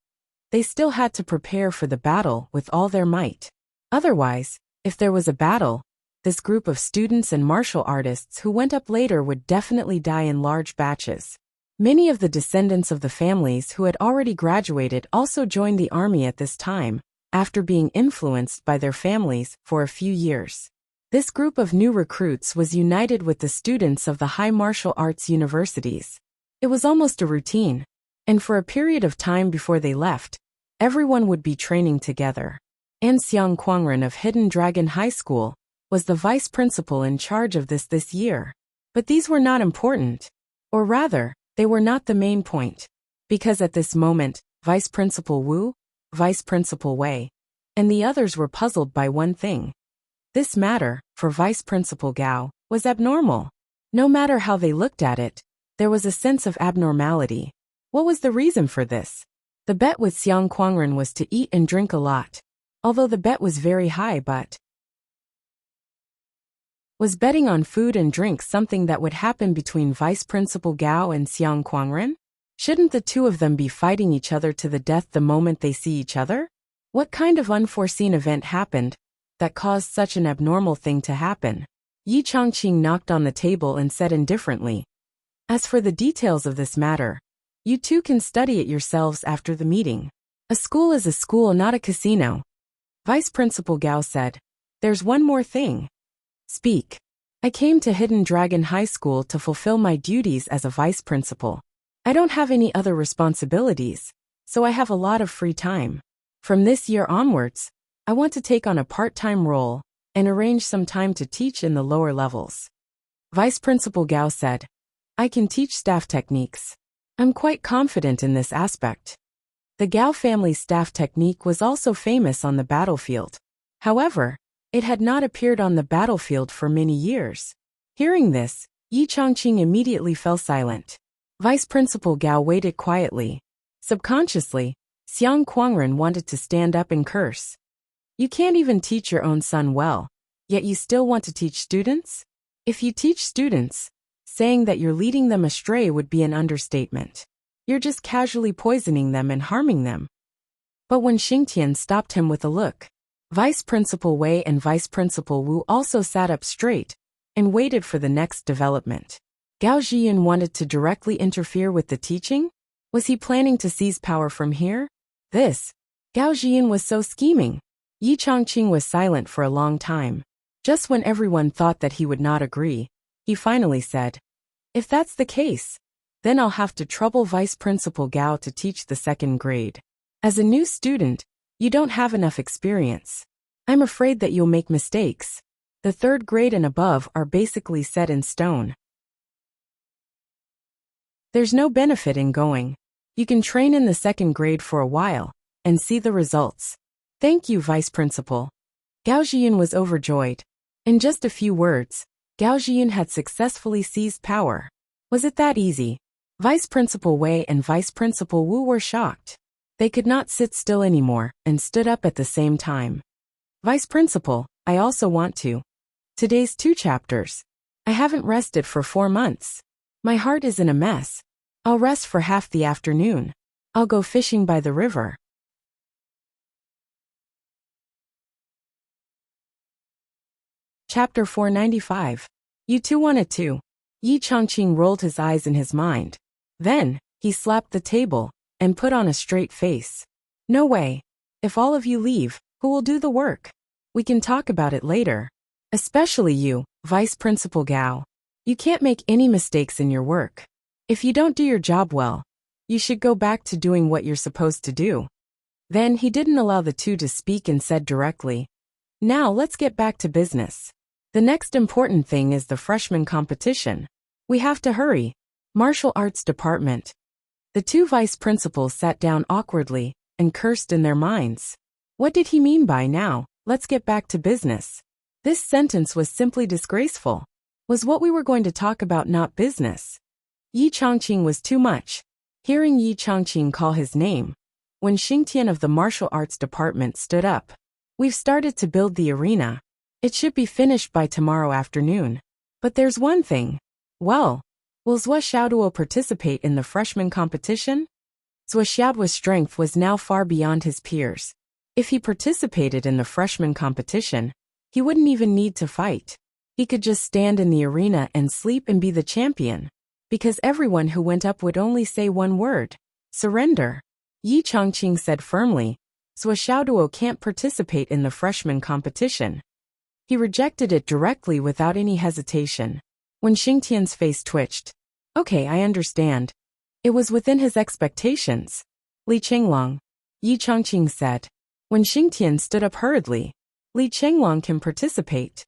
they still had to prepare for the battle with all their might. Otherwise, if there was a battle, this group of students and martial artists who went up later would definitely die in large batches. Many of the descendants of the families who had already graduated also joined the army at this time, after being influenced by their families for a few years. This group of new recruits was united with the students of the high martial arts universities. It was almost a routine, and for a period of time before they left, everyone would be training together. And Xiang Kuangren of Hidden Dragon High School was the vice principal in charge of this year. But these were not important. Or rather, they were not the main point. Because at this moment, Vice Principal Wu, Vice Principal Wei, and the others were puzzled by one thing. This matter, for Vice Principal Gao, was abnormal. No matter how they looked at it, there was a sense of abnormality. What was the reason for this? The bet with Xiang Kuangren was to eat and drink a lot. Although the bet was very high, but was betting on food and drink something that would happen between Vice Principal Gao and Xiang Kuangren? Shouldn't the two of them be fighting each other to the death the moment they see each other? What kind of unforeseen event happened that caused such an abnormal thing to happen? Yi Changqing knocked on the table and said indifferently, "As for the details of this matter, you two can study it yourselves after the meeting. A school is a school, not a casino." Vice Principal Gao said, "There's one more thing." "Speak." "I came to Hidden Dragon High School to fulfill my duties as a vice principal. I don't have any other responsibilities, so I have a lot of free time. From this year onwards, I want to take on a part-time role and arrange some time to teach in the lower levels. Vice Principal Gao said, I can teach staff techniques. I'm quite confident in this aspect. The Gao family staff technique was also famous on the battlefield. However, it had not appeared on the battlefield for many years. Hearing this, Yi Changqing immediately fell silent. Vice Principal Gao waited quietly. Subconsciously, Xiang Kuangren wanted to stand up and curse. You can't even teach your own son well, yet you still want to teach students? If you teach students, saying that you're leading them astray would be an understatement. You're just casually poisoning them and harming them. But when Xingtian stopped him with a look, Vice Principal Wei and Vice Principal Wu also sat up straight and waited for the next development. Gao Zhiyun wanted to directly interfere with the teaching? Was he planning to seize power from here? Gao Zhiyun was so scheming. Yi Changqing was silent for a long time. Just when everyone thought that he would not agree, he finally said, if that's the case, then I'll have to trouble Vice Principal Gao to teach the second grade. As a new student, you don't have enough experience. I'm afraid that you'll make mistakes. The third grade and above are basically set in stone. There's no benefit in going. You can train in the second grade for a while and see the results. Thank you, Vice Principal. Gao Zhiyun was overjoyed. In just a few words, Gao Zhiyun had successfully seized power. Was it that easy? Vice Principal Wei and Vice Principal Wu were shocked. They could not sit still anymore and stood up at the same time. Vice Principal, I also want to. Today's 2 chapters. I haven't rested for 4 months. My heart is in a mess. I'll rest for half the afternoon. I'll go fishing by the river. Chapter 495. You two wanted to. Yi Changqing rolled his eyes in his mind. Then, he slapped the table and put on a straight face. No way. If all of you leave, who will do the work? We can talk about it later. Especially you, Vice Principal Gao. You can't make any mistakes in your work. If you don't do your job well, you should go back to doing what you're supposed to do. Then he didn't allow the two to speak and said directly, now let's get back to business. The next important thing is the freshman competition. We have to hurry. Martial Arts Department. The two vice principals sat down awkwardly and cursed in their minds. What did he mean by now, let's get back to business? This sentence was simply disgraceful. Was what we were going to talk about not business? Yi Changqing was too much. Hearing Yi Changqing call his name, when Xingtian of the Martial Arts Department stood up. We've started to build the arena. It should be finished by tomorrow afternoon. But there's one thing. Well, will Zhou Xiaoduo participate in the freshman competition? Zhou Xiaoduo's strength was now far beyond his peers. If he participated in the freshman competition, he wouldn't even need to fight. He could just stand in the arena and sleep and be the champion. Because everyone who went up would only say one word: surrender. Yi Changqing said firmly, Zhou Xiaoduo can't participate in the freshman competition. He rejected it directly without any hesitation. When Xingtian's face twitched. Okay, I understand. It was within his expectations. Li Chenglong. Yi Changqing said. When Xingtian stood up hurriedly. Li Chenglong can participate.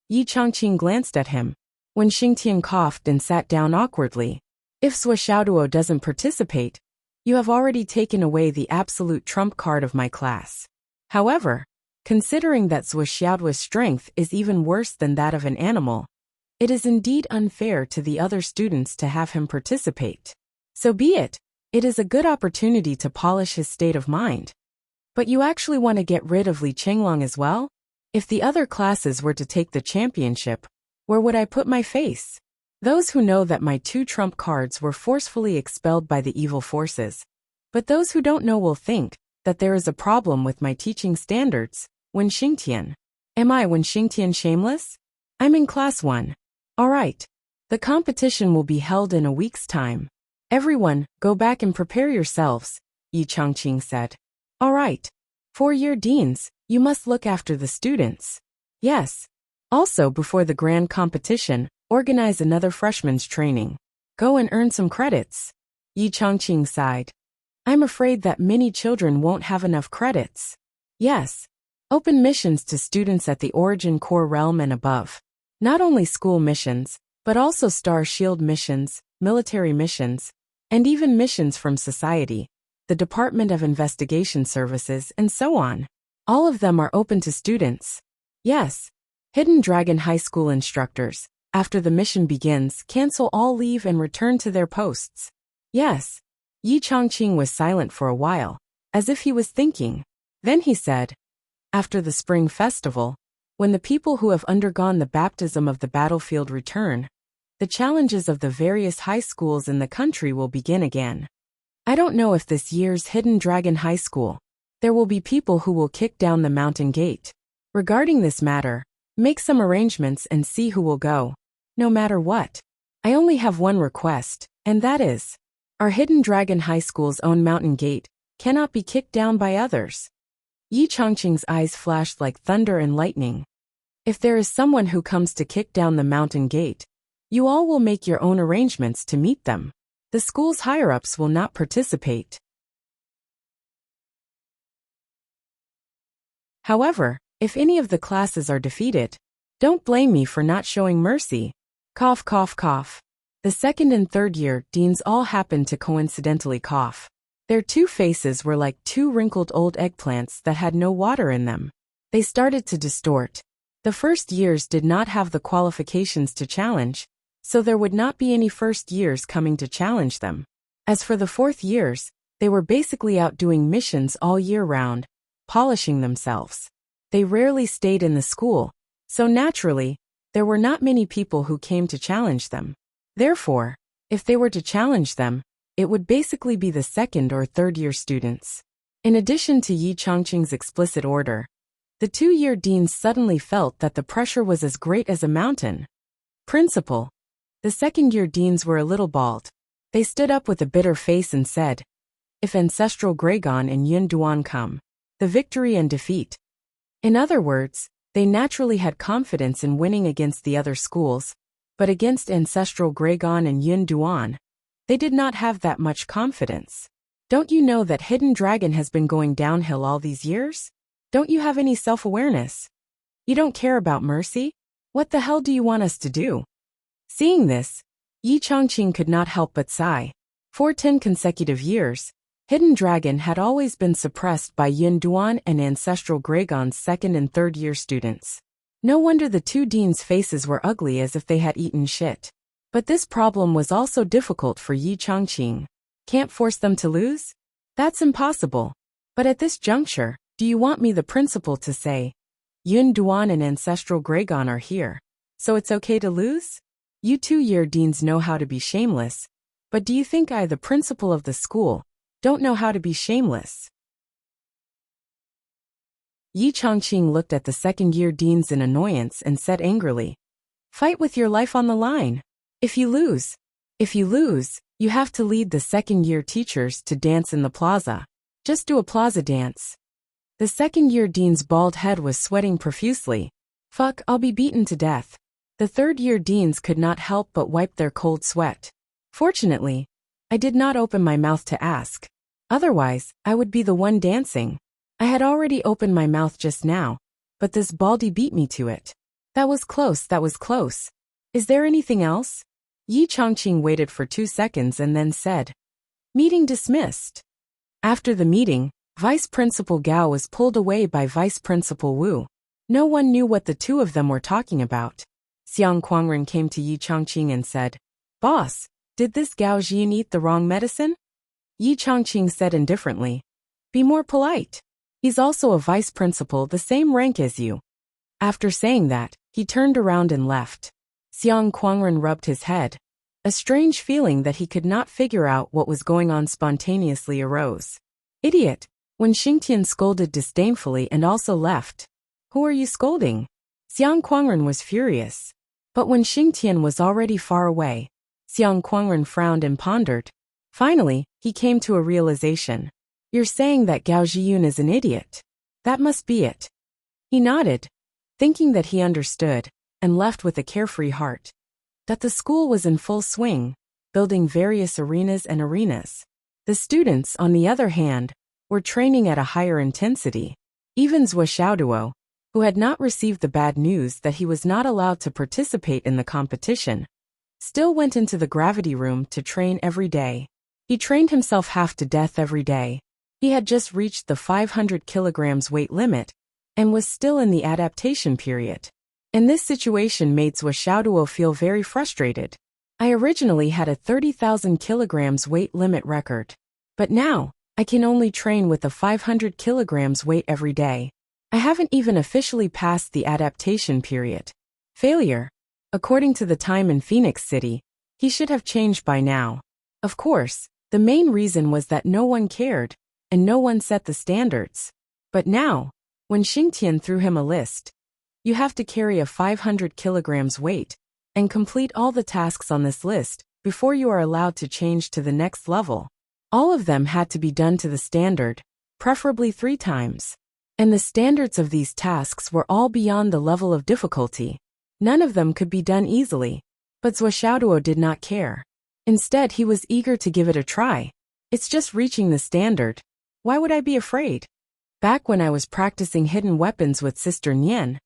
Yi Changqing glanced at him. When Xingtian coughed and sat down awkwardly. If Zhou Xiaoduo doesn't participate, you have already taken away the absolute trump card of my class. However, considering that Zhou Xiaoduo's strength is even worse than that of an animal, it is indeed unfair to the other students to have him participate. So be it. It is a good opportunity to polish his state of mind. But you actually want to get rid of Li Chenglong as well? If the other classes were to take the championship, where would I put my face? Those who know that my 2 trump cards were forcefully expelled by the evil forces. But those who don't know will think that there is a problem with my teaching standards. When Xingtian. Am I when Xingtian shameless? I'm in class 1. Alright. The competition will be held in a week's time. Everyone, go back and prepare yourselves, Yi Changqing said. Alright. 4-year deans, you must look after the students. Yes. Also, before the grand competition, organize another freshman's training. Go and earn some credits. Yi Chongqing sighed. I'm afraid that many children won't have enough credits. Yes. Open missions to students at the Origin Core realm and above. Not only school missions, but also Star Shield missions, military missions, and even missions from society, the Department of Investigation Services, and so on. All of them are open to students. Yes. Hidden Dragon High School instructors, after the mission begins, cancel all leave and return to their posts. Yes. Yi Chongqing was silent for a while, as if he was thinking. Then he said, after the Spring Festival, when the people who have undergone the baptism of the battlefield return, the challenges of the various high schools in the country will begin again. I don't know if this year's Hidden Dragon High School, there will be people who will kick down the mountain gate. Regarding this matter, make some arrangements and see who will go. No matter what. I only have one request, and that is, our Hidden Dragon High School's own mountain gate cannot be kicked down by others. Yi Chongqing's eyes flashed like thunder and lightning. If there is someone who comes to kick down the mountain gate, you all will make your own arrangements to meet them. The school's higher-ups will not participate. However, if any of the classes are defeated, don't blame me for not showing mercy. Cough, cough, cough. The second and third year deans all happened to coincidentally cough. Their two faces were like two wrinkled old eggplants that had no water in them. They started to distort. The first years did not have the qualifications to challenge, so there would not be any first years coming to challenge them. As for the fourth years, they were basically out doing missions all year round, polishing themselves. They rarely stayed in the school, so naturally, there were not many people who came to challenge them. Therefore, if they were to challenge them, it would basically be the second or third year students. In addition to Yi Chongqing's explicit order, the 2-year deans suddenly felt that the pressure was as great as a mountain. Principal. The second-year deans were a little bald. They stood up with a bitter face and said, if Ancestral Gregon and Yun Duan come, the victory and defeat. In other words, they naturally had confidence in winning against the other schools, but against Ancestral Gregon and Yun Duan, they did not have that much confidence. Don't you know that Hidden Dragon has been going downhill all these years? Don't you have any self-awareness? You don't care about mercy? What the hell do you want us to do? Seeing this, Yi Chongqing could not help but sigh. For 10 consecutive years, Hidden Dragon had always been suppressed by Yun Duan and Ancestral Gregon's second and third year students. No wonder the two deans' faces were ugly as if they had eaten shit. But this problem was also difficult for Yi Chongqing. Can't force them to lose? That's impossible. But at this juncture, do you want me the principal to say, Yun Duan and Ancestral Gregon are here, so it's okay to lose? You 2-year deans know how to be shameless, but do you think I, the principal of the school, don't know how to be shameless? Yi Chongqing looked at the second-year deans in annoyance and said angrily, fight with your life on the line. If you lose, you have to lead the second-year teachers to dance in the plaza. Just do a plaza dance. The second-year dean's bald head was sweating profusely. Fuck, I'll be beaten to death. The third-year deans could not help but wipe their cold sweat. Fortunately, I did not open my mouth to ask. Otherwise, I would be the one dancing. I had already opened my mouth just now, but this baldy beat me to it. That was close, that was close. Is there anything else? Yi Chongqing waited for 2 seconds and then said, meeting dismissed. After the meeting, Vice Principal Gao was pulled away by Vice Principal Wu. No one knew what the two of them were talking about. Xiang Quangren came to Yi Chongqing and said, Boss, did this Gao Jian eat the wrong medicine? Yi Chongqing said indifferently, be more polite. He's also a vice principal the same rank as you. After saying that, he turned around and left. Xiang Quangren rubbed his head. A strange feeling that he could not figure out what was going on spontaneously arose. Idiot! When Xingtian scolded disdainfully and also left. Who are you scolding? Xiang Quangren was furious. But when Xingtian was already far away, Xiang Quangren frowned and pondered. Finally, he came to a realization. You're saying that Gao Zhiyun is an idiot. That must be it. He nodded, thinking that he understood, and left with a carefree heart. That the school was in full swing. building various arenas and arenas. The students, on the other hand, were training at a higher intensity. Even Zhou Xiaoduo, who had not received the bad news that he was not allowed to participate in the competition, still went into the gravity room to train every day. He trained himself half to death every day. He had just reached the 500 kilograms weight limit and was still in the adaptation period. And this situation made Zhou Xiaoduo feel very frustrated. I originally had a 30,000 kilograms weight limit record. But now, I can only train with a 500 kilograms weight every day. I haven't even officially passed the adaptation period. Failure. According to the time in Phoenix City, he should have changed by now. Of course, the main reason was that no one cared, and no one set the standards. But now, when Xingtian threw him a list, you have to carry a 500 kilograms weight and complete all the tasks on this list before you are allowed to change to the next level. All of them had to be done to the standard, preferably 3 times. And the standards of these tasks were all beyond the level of difficulty. None of them could be done easily. But Zhou Xiaoduo did not care. Instead, he was eager to give it a try. It's just reaching the standard. Why would I be afraid? Back when I was practicing hidden weapons with Sister Nian,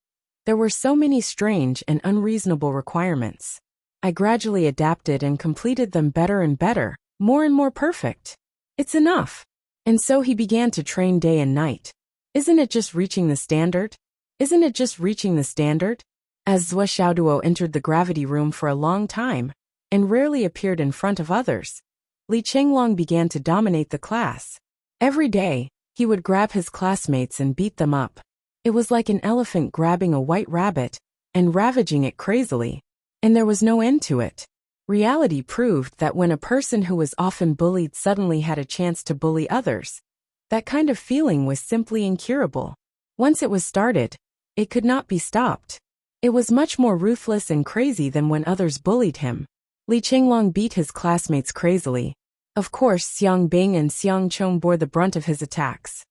there were so many strange and unreasonable requirements. I gradually adapted and completed them better and better, more and more perfect. It's enough. And so he began to train day and night. Isn't it just reaching the standard? Isn't it just reaching the standard? As Zhou Xiaoduo entered the gravity room for a long time, and rarely appeared in front of others, Li Chenglong began to dominate the class. Every day, he would grab his classmates and beat them up. It was like an elephant grabbing a white rabbit and ravaging it crazily. And there was no end to it. Reality proved that when a person who was often bullied suddenly had a chance to bully others, that kind of feeling was simply incurable. Once it was started, it could not be stopped. It was much more ruthless and crazy than when others bullied him. Li Chenglong beat his classmates crazily. Of course, Xiang Bing and Xiang Chong bore the brunt of his attacks.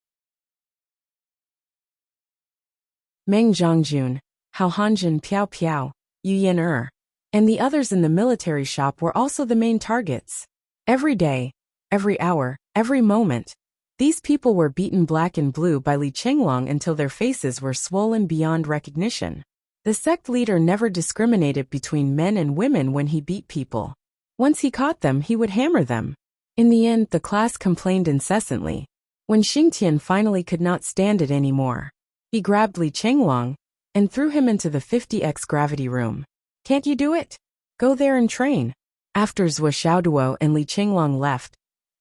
Meng Zhongjun, Hao Hanjin Piao Piao, Yu Yin and the others in the military shop were also the main targets. Every day, every hour, every moment, these people were beaten black and blue by Li Chenglong until their faces were swollen beyond recognition. The sect leader never discriminated between men and women when he beat people. Once he caught them, he would hammer them. In the end, the class complained incessantly. When Xingtian finally could not stand it anymore, he grabbed Li Chenglong and threw him into the 50x gravity room. Can't you do it? Go there and train. After Zhou Xiaoduo and Li Chenglong left,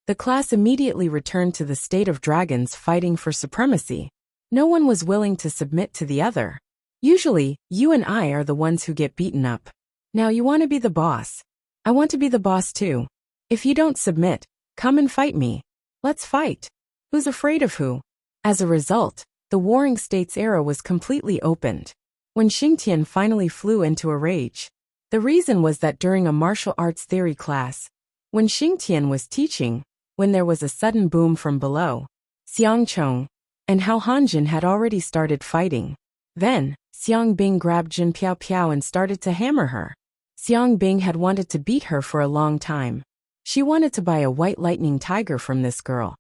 the class immediately returned to the state of dragons fighting for supremacy. No one was willing to submit to the other. Usually, you and I are the ones who get beaten up. Now you want to be the boss. I want to be the boss too. If you don't submit, come and fight me. Let's fight. Who's afraid of who? As a result, the Warring States era was completely opened. When Xingtian finally flew into a rage, the reason was that during a martial arts theory class, when Xingtian was teaching, when there was a sudden boom from below, Xiang Chong and Hao Hanjin had already started fighting. Then, Xiang Bing grabbed Jin Piao Piao and started to hammer her. Xiang Bing had wanted to beat her for a long time. She wanted to buy a white lightning tiger from this girl.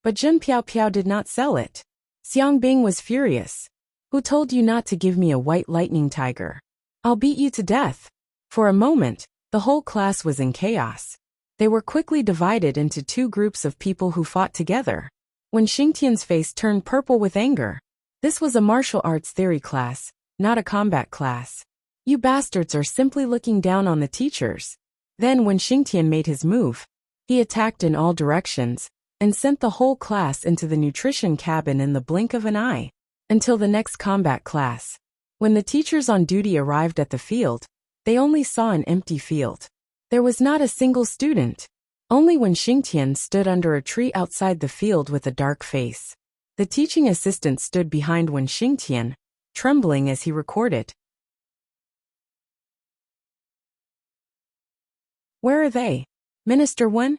But Jin Piao Piao did not sell it. Xiang Bing was furious. Who told you not to give me a white lightning tiger? I'll beat you to death. For a moment, the whole class was in chaos. They were quickly divided into 2 groups of people who fought together. When Xingtian's face turned purple with anger, this was a martial arts theory class, not a combat class. You bastards are simply looking down on the teachers. Then when Xingtian made his move, he attacked in all directions and sent the whole class into the nutrition cabin in the blink of an eye. Until the next combat class. When the teachers on duty arrived at the field, they only saw an empty field. There was not a single student. Only when Xingtian stood under a tree outside the field with a dark face. The teaching assistant stood behind when Xingtian, trembling as he recorded. Where are they? Minister Wen?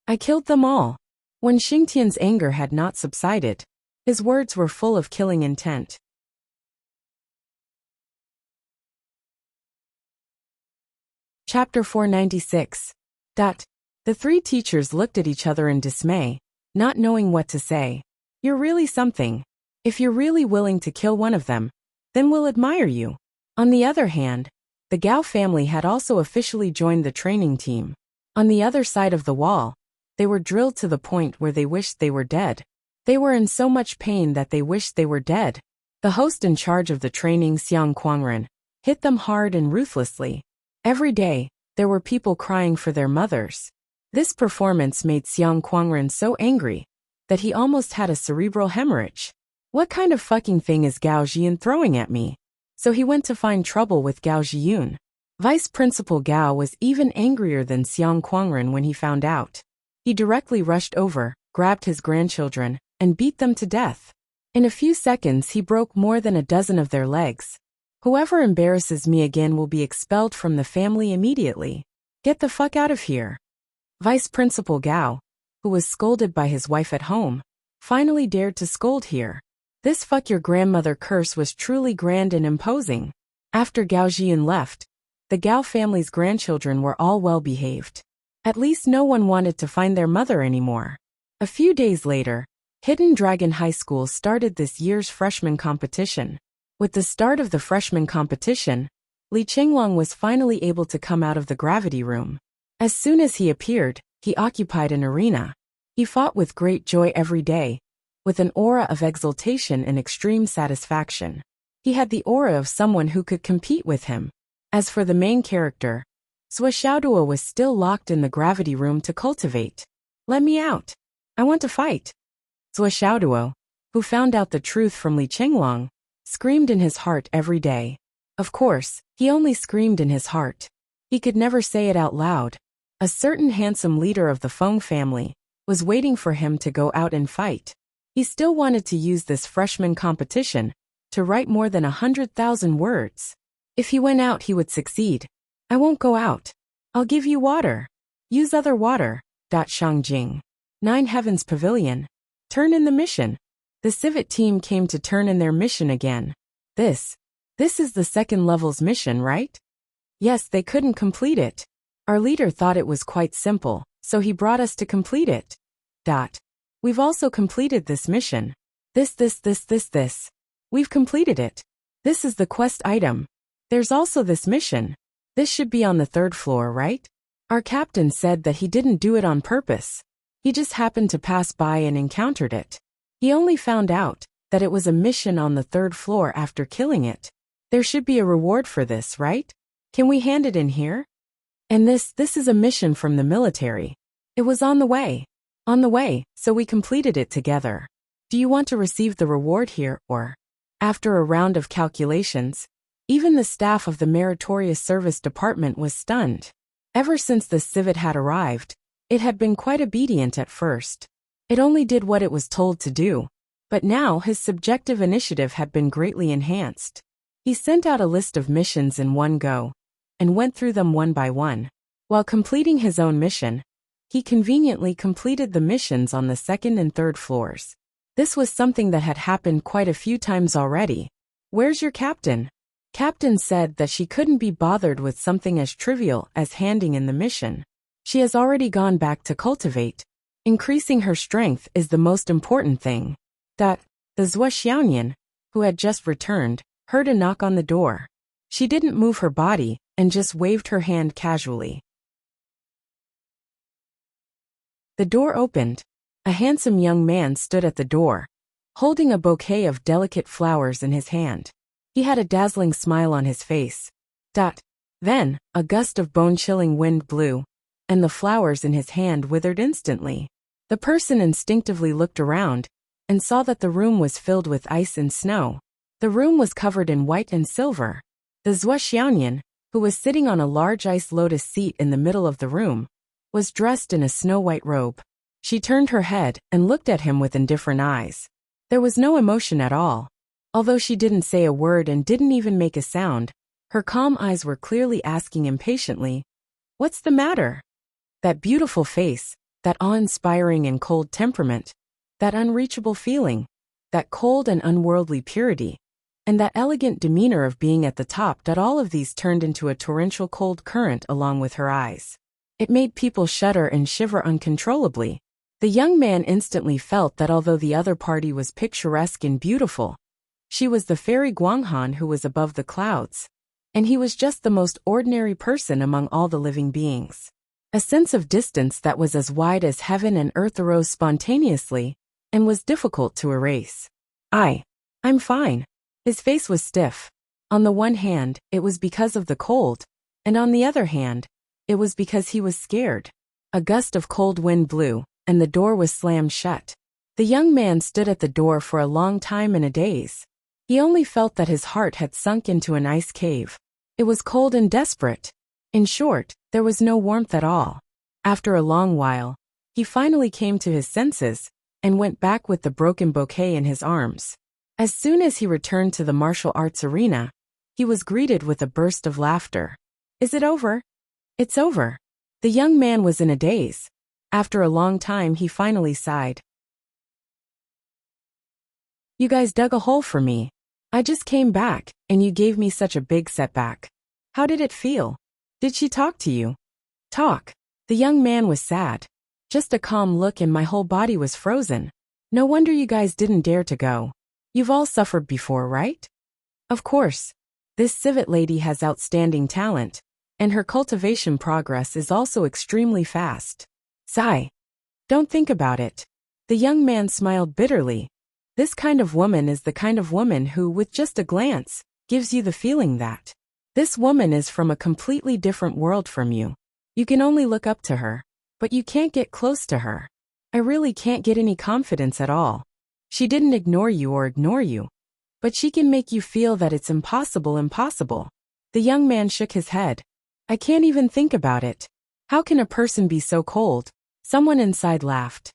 I killed them all. When Xingtian's anger had not subsided, his words were full of killing intent. Chapter 496. The three teachers looked at each other in dismay, not knowing what to say. You're really something. If you're really willing to kill one of them, then we'll admire you. On the other hand, the Gao family had also officially joined the training team. On the other side of the wall, they were drilled to the point where they wished they were dead. They were in so much pain that they wished they were dead. The host in charge of the training, Xiang Kuangren, hit them hard and ruthlessly. Every day, there were people crying for their mothers. This performance made Xiang Kuangren so angry that he almost had a cerebral hemorrhage. What kind of fucking thing is Gao Zhiyun throwing at me? So he went to find trouble with Gao Zhiyun. Vice Principal Gao was even angrier than Xiang Kuangren when he found out. He directly rushed over, grabbed his grandchildren, and beat them to death. In a few seconds he broke more than a dozen of their legs. Whoever embarrasses me again will be expelled from the family immediately. Get the fuck out of here. Vice Principal Gao, who was scolded by his wife at home, finally dared to scold here. This fuck your grandmother curse was truly grand and imposing. After Gao Zhiyun left, the Gao family's grandchildren were all well behaved. At least no one wanted to find their mother anymore. A few days later, Hidden Dragon High School started this year's freshman competition. With the start of the freshman competition, Li Qinglong was finally able to come out of the gravity room. As soon as he appeared, he occupied an arena. He fought with great joy every day, with an aura of exultation and extreme satisfaction. He had the aura of someone who could compete with him. As for the main character, Zhou Xiaoduo was still locked in the gravity room to cultivate. Let me out. I want to fight. Zhou Xiaoduo, who found out the truth from Li Qinglong, screamed in his heart every day. Of course, he only screamed in his heart. He could never say it out loud. A certain handsome leader of the Feng family was waiting for him to go out and fight. He still wanted to use this freshman competition to write more than 100,000 words. If he went out, he would succeed. I won't go out. I'll give you water. Use other water. Shangjing. 9 Heavens Pavilion. Turn in the mission. The Civet team came to turn in their mission again. This is the second level's mission, right? Yes, they couldn't complete it. Our leader thought it was quite simple, so he brought us to complete it. We've also completed this mission. This. We've completed it. This is the quest item. There's also this mission. This should be on the 3rd floor, right? Our captain said that he didn't do it on purpose. He just happened to pass by and encountered it. He only found out that it was a mission on the 3rd floor after killing it. There should be a reward for this, right? Can we hand it in here? And this is a mission from the military. It was on the way. So we completed it together. Do you want to receive the reward here, or? After a round of calculations, even the staff of the Meritorious Service Department was stunned. Ever since the civet had arrived, it had been quite obedient at first. It only did what it was told to do. But now his subjective initiative had been greatly enhanced. He sent out a list of missions in one go, and went through them one by one. While completing his own mission, he conveniently completed the missions on the 2nd and 3rd floors. This was something that had happened quite a few times already. Where's your captain? Captain said that she couldn't be bothered with something as trivial as handing in the mission. She has already gone back to cultivate. Increasing her strength is the most important thing. The Zhou Xiaoyan, who had just returned, heard a knock on the door. She didn't move her body and just waved her hand casually. The door opened. A handsome young man stood at the door, holding a bouquet of delicate flowers in his hand. He had a dazzling smile on his face. Then, a gust of bone-chilling wind blew, and the flowers in his hand withered instantly. The person instinctively looked around and saw that the room was filled with ice and snow. The room was covered in white and silver. The Zhou Xiaoyan, who was sitting on a large ice lotus seat in the middle of the room, was dressed in a snow-white robe. She turned her head and looked at him with indifferent eyes. There was no emotion at all. Although she didn't say a word and didn't even make a sound, her calm eyes were clearly asking impatiently, "What's the matter?" That beautiful face, that awe-inspiring and cold temperament, that unreachable feeling, that cold and unworldly purity, and that elegant demeanor of being at the top, that all of these turned into a torrential cold current along with her eyes. It made people shudder and shiver uncontrollably. The young man instantly felt that although the other party was picturesque and beautiful, she was the fairy Guanghan who was above the clouds, and he was just the most ordinary person among all the living beings. A sense of distance that was as wide as heaven and earth arose spontaneously, and was difficult to erase. I'm fine. His face was stiff. On the one hand, it was because of the cold, and on the other hand, it was because he was scared. A gust of cold wind blew, and the door was slammed shut. The young man stood at the door for a long time in a daze. He only felt that his heart had sunk into an ice cave. It was cold and desperate. In short, there was no warmth at all. After a long while, he finally came to his senses, and went back with the broken bouquet in his arms. As soon as he returned to the martial arts arena, he was greeted with a burst of laughter. Is it over? It's over. The young man was in a daze. After a long time he finally sighed. You guys dug a hole for me. I just came back, and you gave me such a big setback. How did it feel? Did she talk to you? Talk. The young man was sad. Just a calm look and my whole body was frozen. No wonder you guys didn't dare to go. You've all suffered before, right? Of course. This civet lady has outstanding talent, and her cultivation progress is also extremely fast. Sigh. Don't think about it. The young man smiled bitterly. This kind of woman is the kind of woman who, with just a glance, gives you the feeling that this woman is from a completely different world from you. You can only look up to her, but you can't get close to her. I really can't get any confidence at all. She didn't ignore you or ignore you, but she can make you feel that it's impossible. The young man shook his head. I can't even think about it. How can a person be so cold? Someone inside laughed.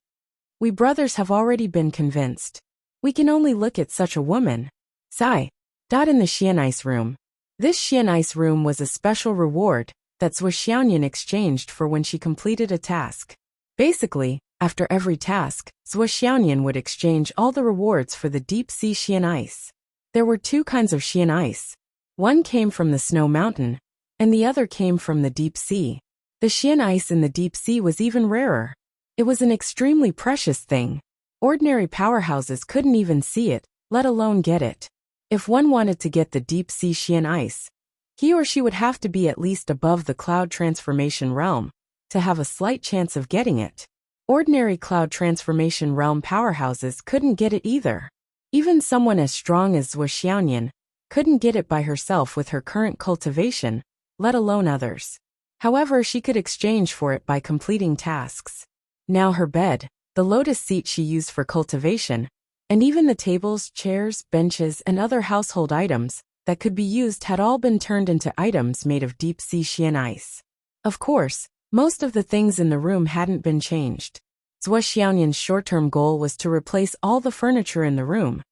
We brothers have already been convinced. We can only look at such a woman. Sigh. In the Xian Ice Room. This Xian Ice Room was a special reward that Zhuo Xiaoyan exchanged for when she completed a task. Basically, after every task, Zhuo Xiaoyan would exchange all the rewards for the deep-sea Xian Ice. There were two kinds of Xian Ice. One came from the snow mountain, and the other came from the deep sea. The Xian Ice in the deep sea was even rarer. It was an extremely precious thing. Ordinary powerhouses couldn't even see it, let alone get it. If one wanted to get the deep-sea Xian Ice, he or she would have to be at least above the cloud transformation realm to have a slight chance of getting it. Ordinary cloud transformation realm powerhouses couldn't get it either. Even someone as strong as Zhuo Xiaoyan couldn't get it by herself with her current cultivation, let alone others. However, she could exchange for it by completing tasks. Now her bed, the lotus seat she used for cultivation, and even the tables, chairs, benches, and other household items that could be used had all been turned into items made of deep-sea Xian Ice. Of course, most of the things in the room hadn't been changed. Zhuo Xiaoyan's short-term goal was to replace all the furniture in the room,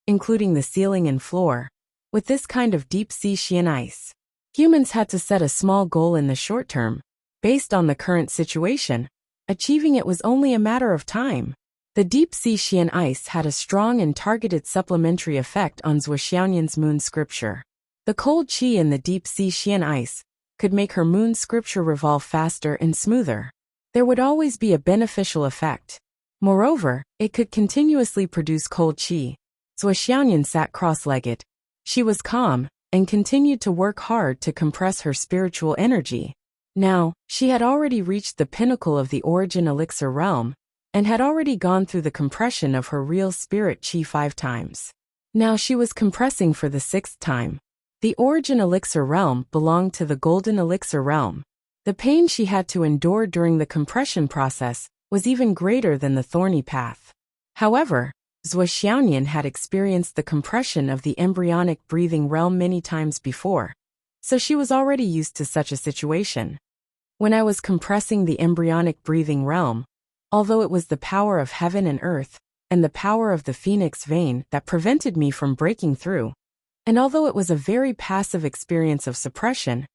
including the ceiling and floor, with this kind of deep-sea Xian Ice. Humans had to set a small goal in the short term. Based on the current situation, achieving it was only a matter of time. The deep-sea Xian Ice had a strong and targeted supplementary effect on Zhuo Xiaoyan's moon scripture. The cold qi in the deep-sea Xian Ice could make her moon scripture revolve faster and smoother. There would always be a beneficial effect. Moreover, it could continuously produce cold qi. Zhuo Xiaoyan sat cross-legged. She was calm, and continued to work hard to compress her spiritual energy. Now, she had already reached the pinnacle of the origin elixir realm, and had already gone through the compression of her real spirit qi 5 times. Now she was compressing for the 6th time. The origin elixir realm belonged to the golden elixir realm. The pain she had to endure during the compression process was even greater than the thorny path. However, Zhuo Xiaoyan had experienced the compression of the embryonic breathing realm many times before, so she was already used to such a situation. When I was compressing the embryonic breathing realm, although it was the power of heaven and earth, and the power of the phoenix vein that prevented me from breaking through, and although it was a very passive experience of suppression,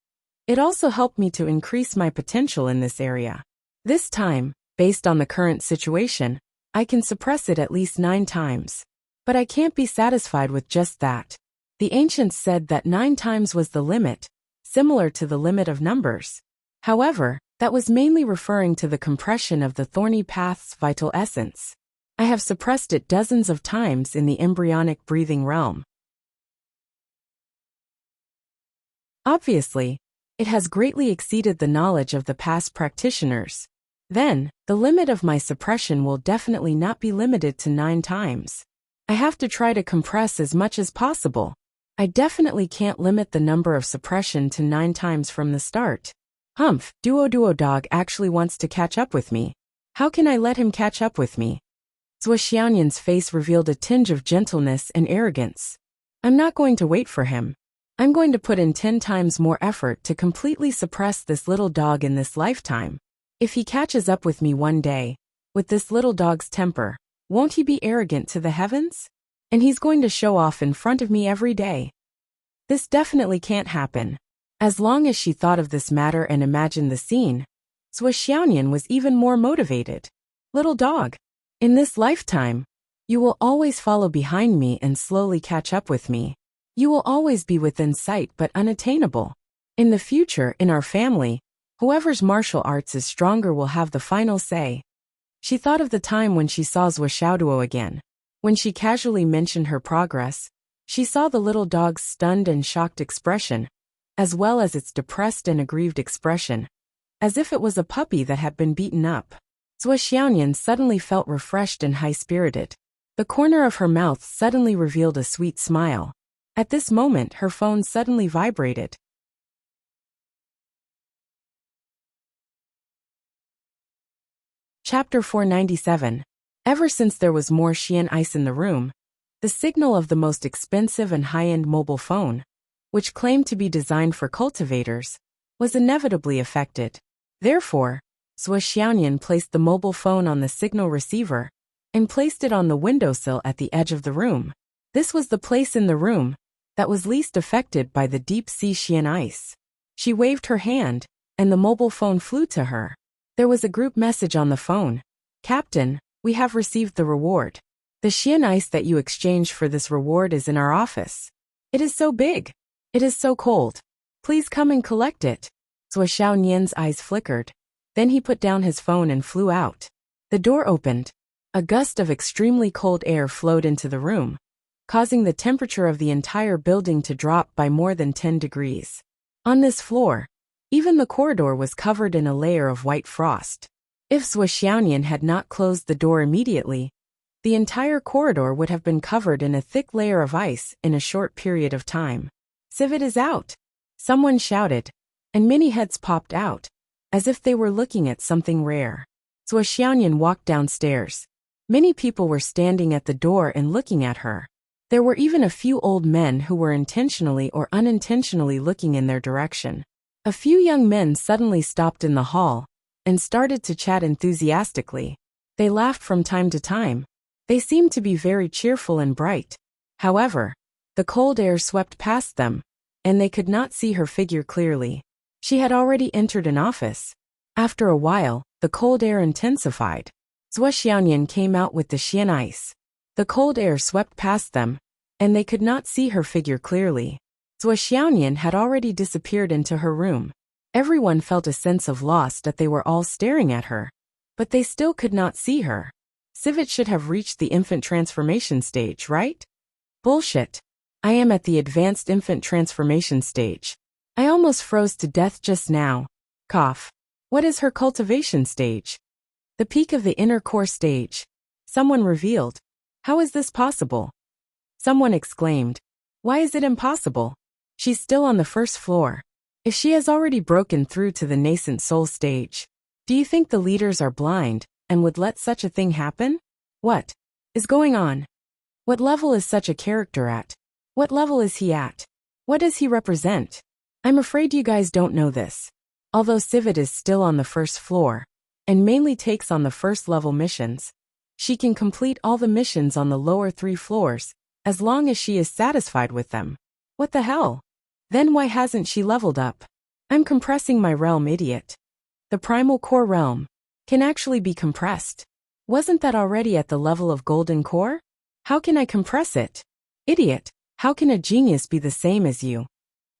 it also helped me to increase my potential in this area. This time, based on the current situation, I can suppress it at least 9 times. But I can't be satisfied with just that. The ancients said that 9 times was the limit, similar to the limit of numbers. However, That was mainly referring to the compression of the thorny path's vital essence. I have suppressed it dozens of times in the embryonic breathing realm. Obviously, it has greatly exceeded the knowledge of the past practitioners. Then, the limit of my suppression will definitely not be limited to 9 times. I have to try to compress as much as possible. I definitely can't limit the number of suppression to 9 times from the start. Humph, Duo dog actually wants to catch up with me. How can I let him catch up with me? Zhuo Xiaoyan's face revealed a tinge of gentleness and arrogance. I'm not going to wait for him. I'm going to put in 10 times more effort to completely suppress this little dog in this lifetime. If he catches up with me one day, with this little dog's temper, won't he be arrogant to the heavens? And he's going to show off in front of me every day. This definitely can't happen. As long as she thought of this matter and imagined the scene, Zhuo Xiaoyan was even more motivated. Little dog, in this lifetime, you will always follow behind me and slowly catch up with me. You will always be within sight but unattainable. In the future, in our family, whoever's martial arts is stronger will have the final say. She thought of the time when she saw Zhuo Xiaoduo again. When she casually mentioned her progress, she saw the little dog's stunned and shocked expression, as well as its depressed and aggrieved expression, as if it was a puppy that had been beaten up. Zhuo Xiaoyan suddenly felt refreshed and high-spirited. The corner of her mouth suddenly revealed a sweet smile. At this moment, her phone suddenly vibrated. Chapter 497. Ever since there was more Xian ice in the room, the signal of the most expensive and high-end mobile phone, which claimed to be designed for cultivators, was inevitably affected. Therefore, Zhuo Xiaoyan placed the mobile phone on the signal receiver and placed it on the windowsill at the edge of the room. This was the place in the room that was least affected by the deep-sea Xian ice. She waved her hand, and the mobile phone flew to her. There was a group message on the phone. Captain, we have received the reward. The Xian ice that you exchanged for this reward is in our office. It is so big. It is so cold. Please come and collect it. Zhuo Xiaoyan's eyes flickered. Then he put down his phone and flew out. The door opened. A gust of extremely cold air flowed into the room, causing the temperature of the entire building to drop by more than 10 degrees. On this floor, even the corridor was covered in a layer of white frost. If Zhuo Xiaoyan had not closed the door immediately, the entire corridor would have been covered in a thick layer of ice in a short period of time. Civet is out! Someone shouted, and many heads popped out, as if they were looking at something rare. Zhuo Xiaoyan walked downstairs. Many people were standing at the door and looking at her. There were even a few old men who were intentionally or unintentionally looking in their direction. A few young men suddenly stopped in the hall and started to chat enthusiastically. They laughed from time to time. They seemed to be very cheerful and bright. However, the cold air swept past them, and they could not see her figure clearly. She had already entered an office. After a while, the cold air intensified. Zhuo Xiaoyan came out with the Xian ice. The cold air swept past them, and they could not see her figure clearly. Zhuo Xiaoyan had already disappeared into her room. Everyone felt a sense of loss that they were all staring at her, but they still could not see her. Civet should have reached the infant transformation stage, right? Bullshit. I am at the advanced infant transformation stage. I almost froze to death just now. Cough. What is her cultivation stage? The peak of the inner core stage. Someone revealed. How is this possible? Someone exclaimed. Why is it impossible? She's still on the first floor. If she has already broken through to the nascent soul stage, do you think the leaders are blind and would let such a thing happen? What is going on? What level is such a character at? What level is he at? What does he represent? I'm afraid you guys don't know this. Although Civet is still on the first floor and mainly takes on the first level missions, she can complete all the missions on the lower 3 floors, as long as she is satisfied with them. What the hell? Then why hasn't she leveled up? I'm compressing my realm, idiot. The primal core realm can actually be compressed. Wasn't that already at the level of golden core? How can I compress it? Idiot, how can a genius be the same as you?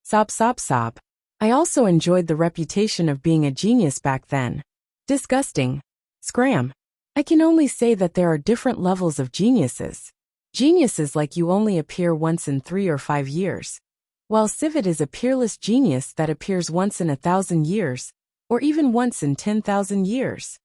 Sob sob sob. I also enjoyed the reputation of being a genius back then. Disgusting. Scram. I can only say that there are different levels of geniuses. Geniuses like you only appear once in 3 or 5 years, while Civet is a peerless genius that appears once in 1,000 years, or even once in 10,000 years.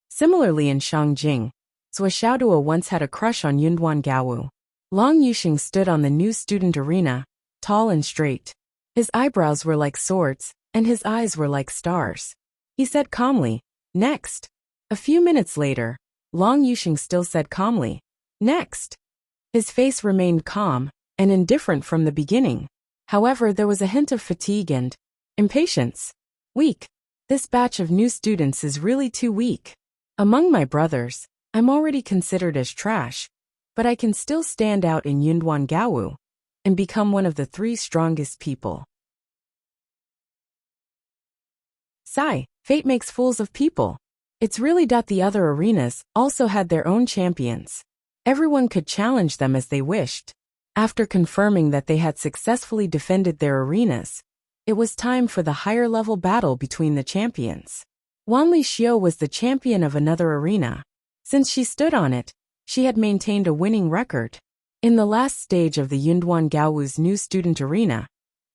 Similarly in Shangjing, Zhou Xiaoduo once had a crush on Yunduan Gaowu. Long Yuxing stood on the new student arena, tall and straight. His eyebrows were like swords, and his eyes were like stars. He said calmly, "Next." A few minutes later, Long Yuxing still said calmly, "Next." His face remained calm and indifferent from the beginning. However, there was a hint of fatigue and impatience. Weak. This batch of new students is really too weak. Among my brothers, I'm already considered as trash, but I can still stand out in Yunduan Gaowu and become one of the 3 strongest people. Sigh, fate makes fools of people. It's really that the other arenas also had their own champions. Everyone could challenge them as they wished. After confirming that they had successfully defended their arenas, it was time for the higher-level battle between the champions. Wanli Xiu was the champion of another arena. Since she stood on it, she had maintained a winning record. In the last stage of the Yunduan Gaowu's new student arena,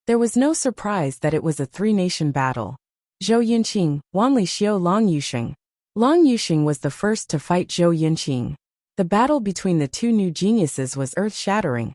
there was no surprise that it was a 3-nation battle. Zhou Yunqing, Wanli Xiu, Long Yuxing. Long Yuxing was the first to fight Zhou Yunqing. The battle between the 2 new geniuses was earth-shattering,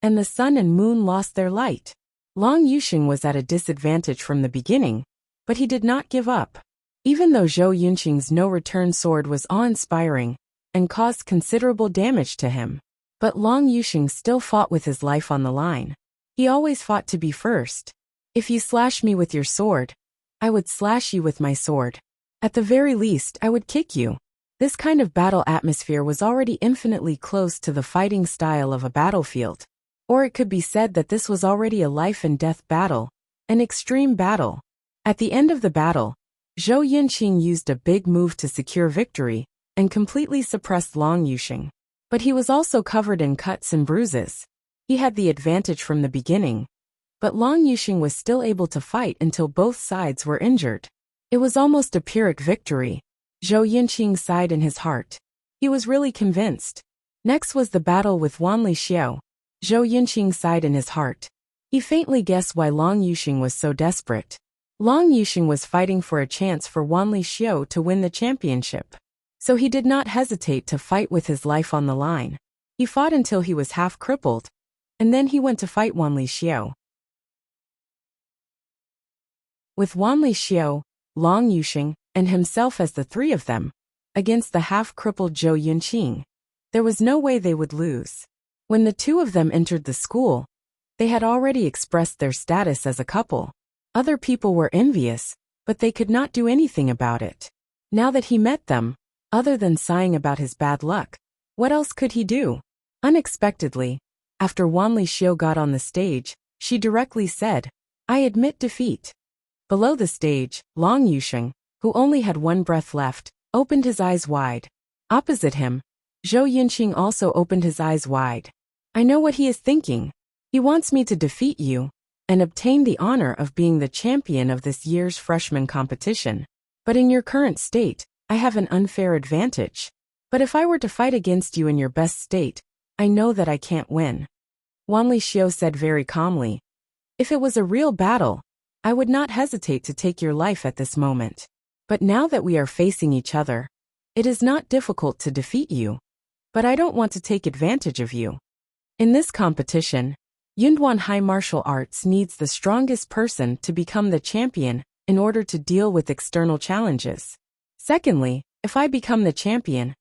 and the sun and moon lost their light. Long Yuxing was at a disadvantage from the beginning, but he did not give up. Even though Zhou Yunqing's no-return sword was awe-inspiring and caused considerable damage to him, but Long Yuxing still fought with his life on the line. He always fought to be first. If you slash me with your sword, I would slash you with my sword. At the very least, I would kick you. This kind of battle atmosphere was already infinitely close to the fighting style of a battlefield. Or it could be said that this was already a life-and-death battle, an extreme battle. At the end of the battle, Zhou Yunqing used a big move to secure victory and completely suppressed Long Yuxing. But he was also covered in cuts and bruises. He had the advantage from the beginning, but Long Yuxing was still able to fight until both sides were injured. It was almost a Pyrrhic victory. Zhou Yunqing sighed in his heart. He was really convinced. Next was the battle with Wanli Xiu. Zhou Yunqing sighed in his heart. He faintly guessed why Long Yuxing was so desperate. Long Yuxing was fighting for a chance for Wanli Xiu to win the championship. So he did not hesitate to fight with his life on the line. He fought until he was half crippled, and then he went to fight Wanli Xiu. With Wanli Xiu, Long Yuxing, and himself as the 3 of them, against the half-crippled Zhou Yunqing, there was no way they would lose. When the 2 of them entered the school, they had already expressed their status as a couple. Other people were envious, but they could not do anything about it. Now that he met them, other than sighing about his bad luck, what else could he do? Unexpectedly, after Wanli Xiu got on the stage, she directly said, "I admit defeat." Below the stage, Long Yuxing, who only had 1 breath left, opened his eyes wide. Opposite him, Zhou Yunqing also opened his eyes wide. I know what he is thinking. He wants me to defeat you and obtain the honor of being the champion of this year's freshman competition. But in your current state, I have an unfair advantage. But if I were to fight against you in your best state, I know that I can't win. Wanli Xiu said very calmly. If it was a real battle, I would not hesitate to take your life at this moment. But now that we are facing each other, it is not difficult to defeat you. But I don't want to take advantage of you. In this competition, Yunduan High Martial Arts needs the strongest person to become the champion in order to deal with external challenges. Secondly, if I become the champion,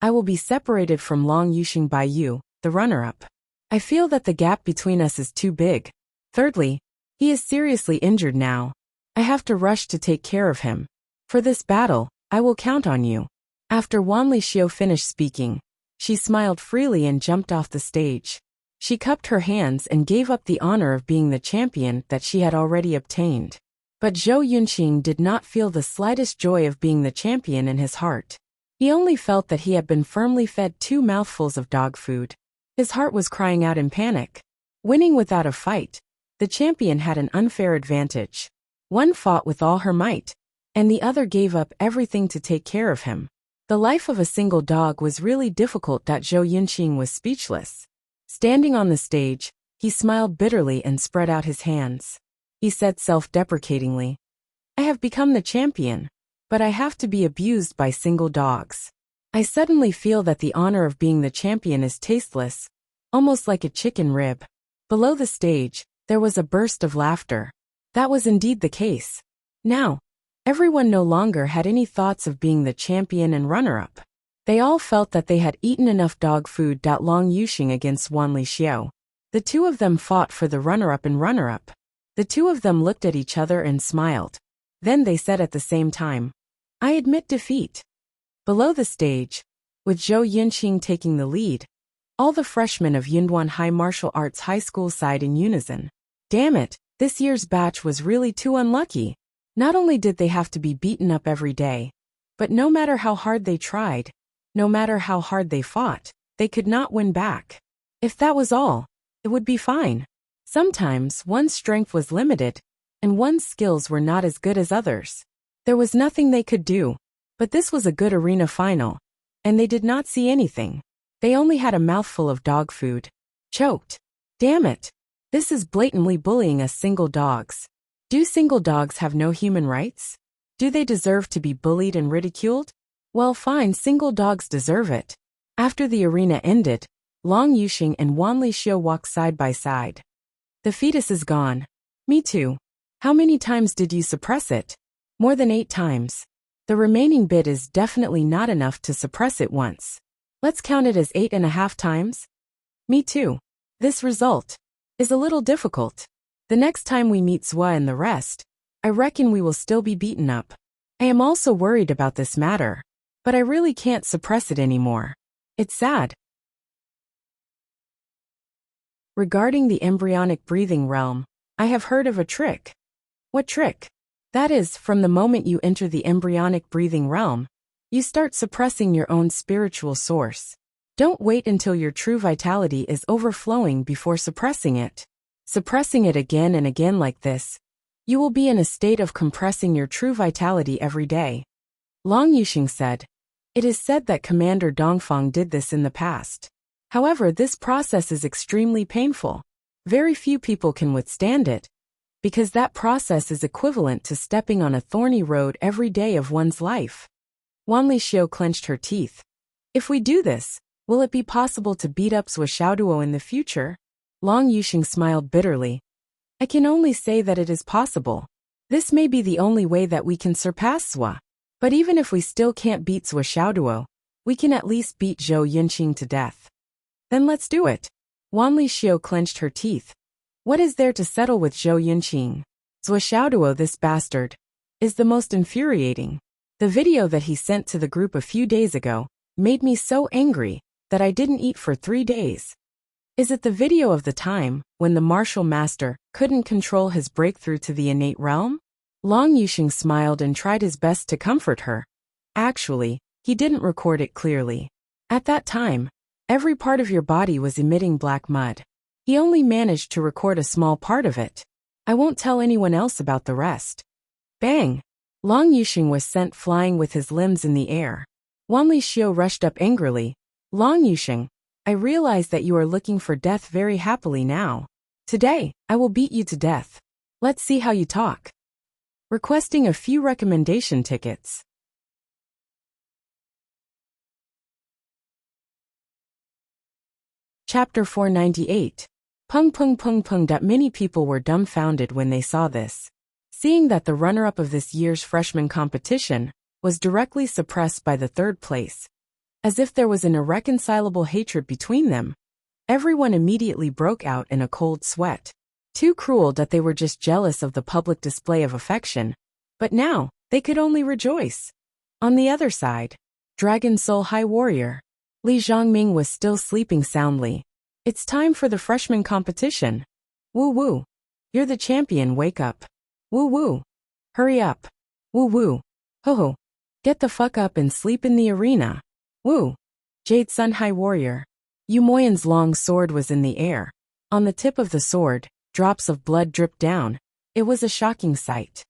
I will be separated from Long Yuxing by you, the runner-up. I feel that the gap between us is too big. Thirdly, he is seriously injured now. I have to rush to take care of him. For this battle, I will count on you. After Wanli Xiu finished speaking, she smiled freely and jumped off the stage. She cupped her hands and gave up the honor of being the champion that she had already obtained. But Zhou Yunqing did not feel the slightest joy of being the champion in his heart. He only felt that he had been firmly fed 2 mouthfuls of dog food. His heart was crying out in panic. Winning without a fight, the champion had an unfair advantage. One fought with all her might, and the other gave up everything to take care of him. The life of a single dog was really difficult. Zhou Yunqing was speechless. Standing on the stage, he smiled bitterly and spread out his hands. He said self-deprecatingly, "I have become the champion, but I have to be abused by single dogs. I suddenly feel that the honor of being the champion is tasteless, almost like a chicken rib." Below the stage, there was a burst of laughter. That was indeed the case. Now, everyone no longer had any thoughts of being the champion and runner-up. They all felt that they had eaten enough dog food. Long Yuxing against Wan Lixiu. The two of them fought for the runner-up and runner-up. The two of them looked at each other and smiled. Then they said at the same time, "I admit defeat." Below the stage, with Zhou Yunqing taking the lead, all the freshmen of Yunduan High Martial Arts High School sighed in unison. Damn it, this year's batch was really too unlucky. Not only did they have to be beaten up every day, but no matter how hard they tried, no matter how hard they fought, they could not win back. If that was all, it would be fine. Sometimes one's strength was limited, and one's skills were not as good as others. There was nothing they could do, but this was a good arena final, and they did not see anything. They only had a mouthful of dog food. Choked. Damn it. This is blatantly bullying us single dogs. Do single dogs have no human rights? Do they deserve to be bullied and ridiculed? Well, fine, single dogs deserve it. After the arena ended, Long Yuxing and Wan Lixiu walked side by side. The fetus is gone. Me too. How many times did you suppress it? More than 8 times. The remaining bit is definitely not enough to suppress it once. Let's count it as 8.5 times. Me too. This result is a little difficult. The next time we meet Zua and the rest, I reckon we will still be beaten up. I am also worried about this matter, but I really can't suppress it anymore. It's sad. Regarding the embryonic breathing realm, I have heard of a trick. What trick? That is, from the moment you enter the embryonic breathing realm, you start suppressing your own spiritual source. Don't wait until your true vitality is overflowing before suppressing it. Suppressing it again and again like this, you will be in a state of compressing your true vitality every day. Long Yuxing said, "It is said that Commander Dongfang did this in the past. However, this process is extremely painful. Very few people can withstand it, because that process is equivalent to stepping on a thorny road every day of one's life." Wan Lixiu clenched her teeth. "If we do this, will it be possible to beat up Zhou Xiaoduo in the future?" Long Yuxing smiled bitterly. "I can only say that it is possible. This may be the only way that we can surpass Zhua. But even if we still can't beat Zhou Xiaoduo, we can at least beat Zhou Yunqing to death." "Then let's do it." Wan Lixiu clenched her teeth. "What is there to settle with Zhou Yunqing? Zhou Xiaoduo, this bastard, is the most infuriating. The video that he sent to the group a few days ago made me so angry that I didn't eat for 3 days. Is it the video of the time when the martial master couldn't control his breakthrough to the innate realm?" Long Yuxing smiled and tried his best to comfort her. Actually, he didn't record it clearly. At that time, every part of your body was emitting black mud. He only managed to record a small part of it. I won't tell anyone else about the rest. Bang! Long Yuxing was sent flying with his limbs in the air. Wan Lixiu rushed up angrily. "Long Yuxing, I realize that you are looking for death very happily now. Today, I will beat you to death. Let's see how you talk." Requesting a few recommendation tickets. Chapter 498. Pung pung pung pung. Many people were dumbfounded when they saw this. Seeing that the runner-up of this year's freshman competition was directly suppressed by the 3rd place, as if there was an irreconcilable hatred between them, everyone immediately broke out in a cold sweat. Too cruel that they were just jealous of the public display of affection, but now they could only rejoice. On the other side, Dragon Soul High Warrior Li Zhongming was still sleeping soundly. "It's time for the freshman competition. Woo woo. You're the champion, wake up. Woo woo. Hurry up. Woo woo. Ho ho. Get the fuck up and sleep in the arena. Woo." Jade Sun High Warrior Yu Moyan's long sword was in the air. On the tip of the sword, drops of blood dripped down. It was a shocking sight.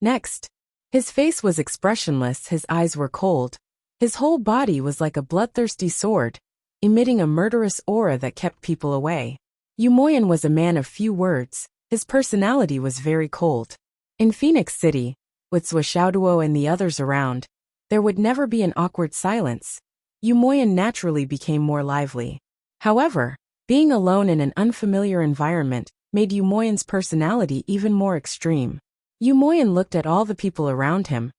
Next, his face was expressionless, his eyes were cold. His whole body was like a bloodthirsty sword, emitting a murderous aura that kept people away. Yumoyan was a man of few words. His personality was very cold. In Phoenix City, with Suishauduo and the others around, there would never be an awkward silence. Yumoyan naturally became more lively. However, being alone in an unfamiliar environment made Yumoyan's personality even more extreme. Yumoyan looked at all the people around him.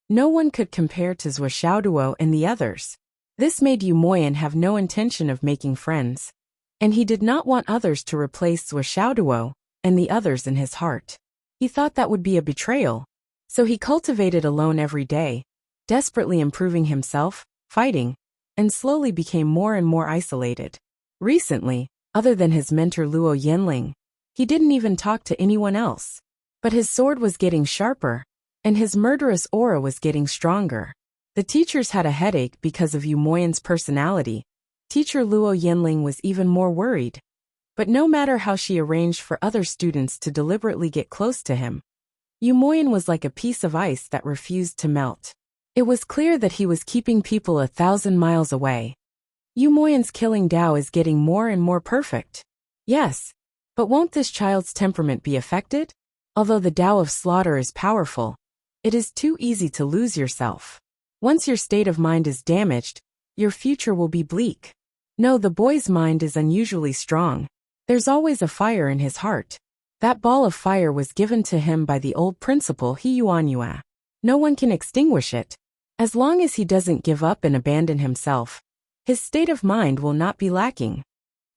No one could compare to Suishauduo and the others. This made Yumoyan have no intention of making friends, and he did not want others to replace Suishauduo and the others in his heart. He thought that would be a betrayal, so he cultivated alone every day, desperately improving himself, fighting, and slowly became more and more isolated. Recently, other than his mentor Luo Yanling, he didn't even talk to anyone else. But his sword was getting sharper, and his murderous aura was getting stronger. The teachers had a headache because of Yumoyan's personality. Teacher Luo Yanling was even more worried. But no matter how she arranged for other students to deliberately get close to him, Yumoyan was like a piece of ice that refused to melt. It was clear that he was keeping people 1,000 miles away. Yumoyan's killing Dao is getting more and more perfect. Yes, but won't this child's temperament be affected? Although the Dao of slaughter is powerful, it is too easy to lose yourself. Once your state of mind is damaged, your future will be bleak. No, the boy's mind is unusually strong. There's always a fire in his heart. That ball of fire was given to him by the old principal He Yuanyua. No one can extinguish it. As long as he doesn't give up and abandon himself, his state of mind will not be lacking.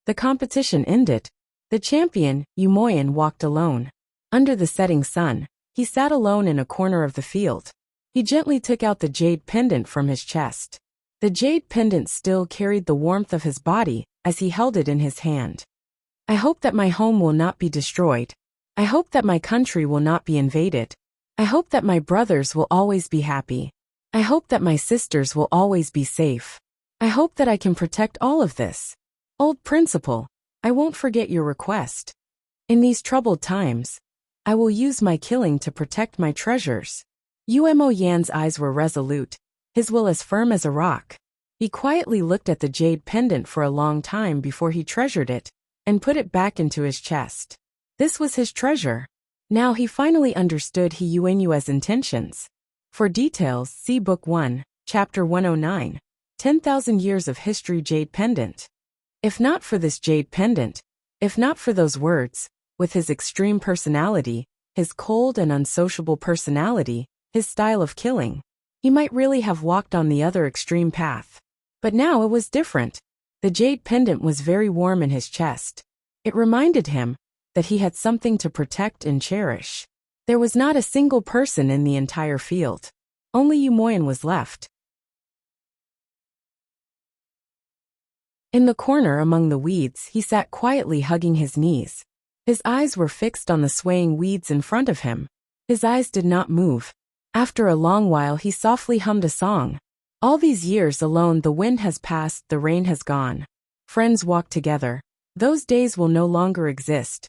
The competition ended. The champion, Yumoyan, walked alone. Under the setting sun, he sat alone in a corner of the field. He gently took out the jade pendant from his chest. The jade pendant still carried the warmth of his body as he held it in his hand. I hope that my home will not be destroyed. I hope that my country will not be invaded. I hope that my brothers will always be happy. I hope that my sisters will always be safe. I hope that I can protect all of this. Old principal, I won't forget your request. In these troubled times, I will use my killing to protect my treasures. Umo Yan's eyes were resolute, his will as firm as a rock. He quietly looked at the jade pendant for a long time before he treasured it and put it back into his chest. This was his treasure. Now he finally understood He Yuanyua's intentions. For details, see Book 1, Chapter 109, 10,000 Years of History Jade Pendant. If not for this jade pendant, if not for those words, with his extreme personality, his cold and unsociable personality, his style of killing, he might really have walked on the other extreme path. But now it was different. The jade pendant was very warm in his chest. It reminded him that he had something to protect and cherish. There was not a single person in the entire field. Only Yumoyan was left. In the corner among the weeds, he sat quietly hugging his knees. His eyes were fixed on the swaying weeds in front of him. His eyes did not move. After a long while he softly hummed a song. All these years alone, the wind has passed, the rain has gone. Friends walk together. Those days will no longer exist.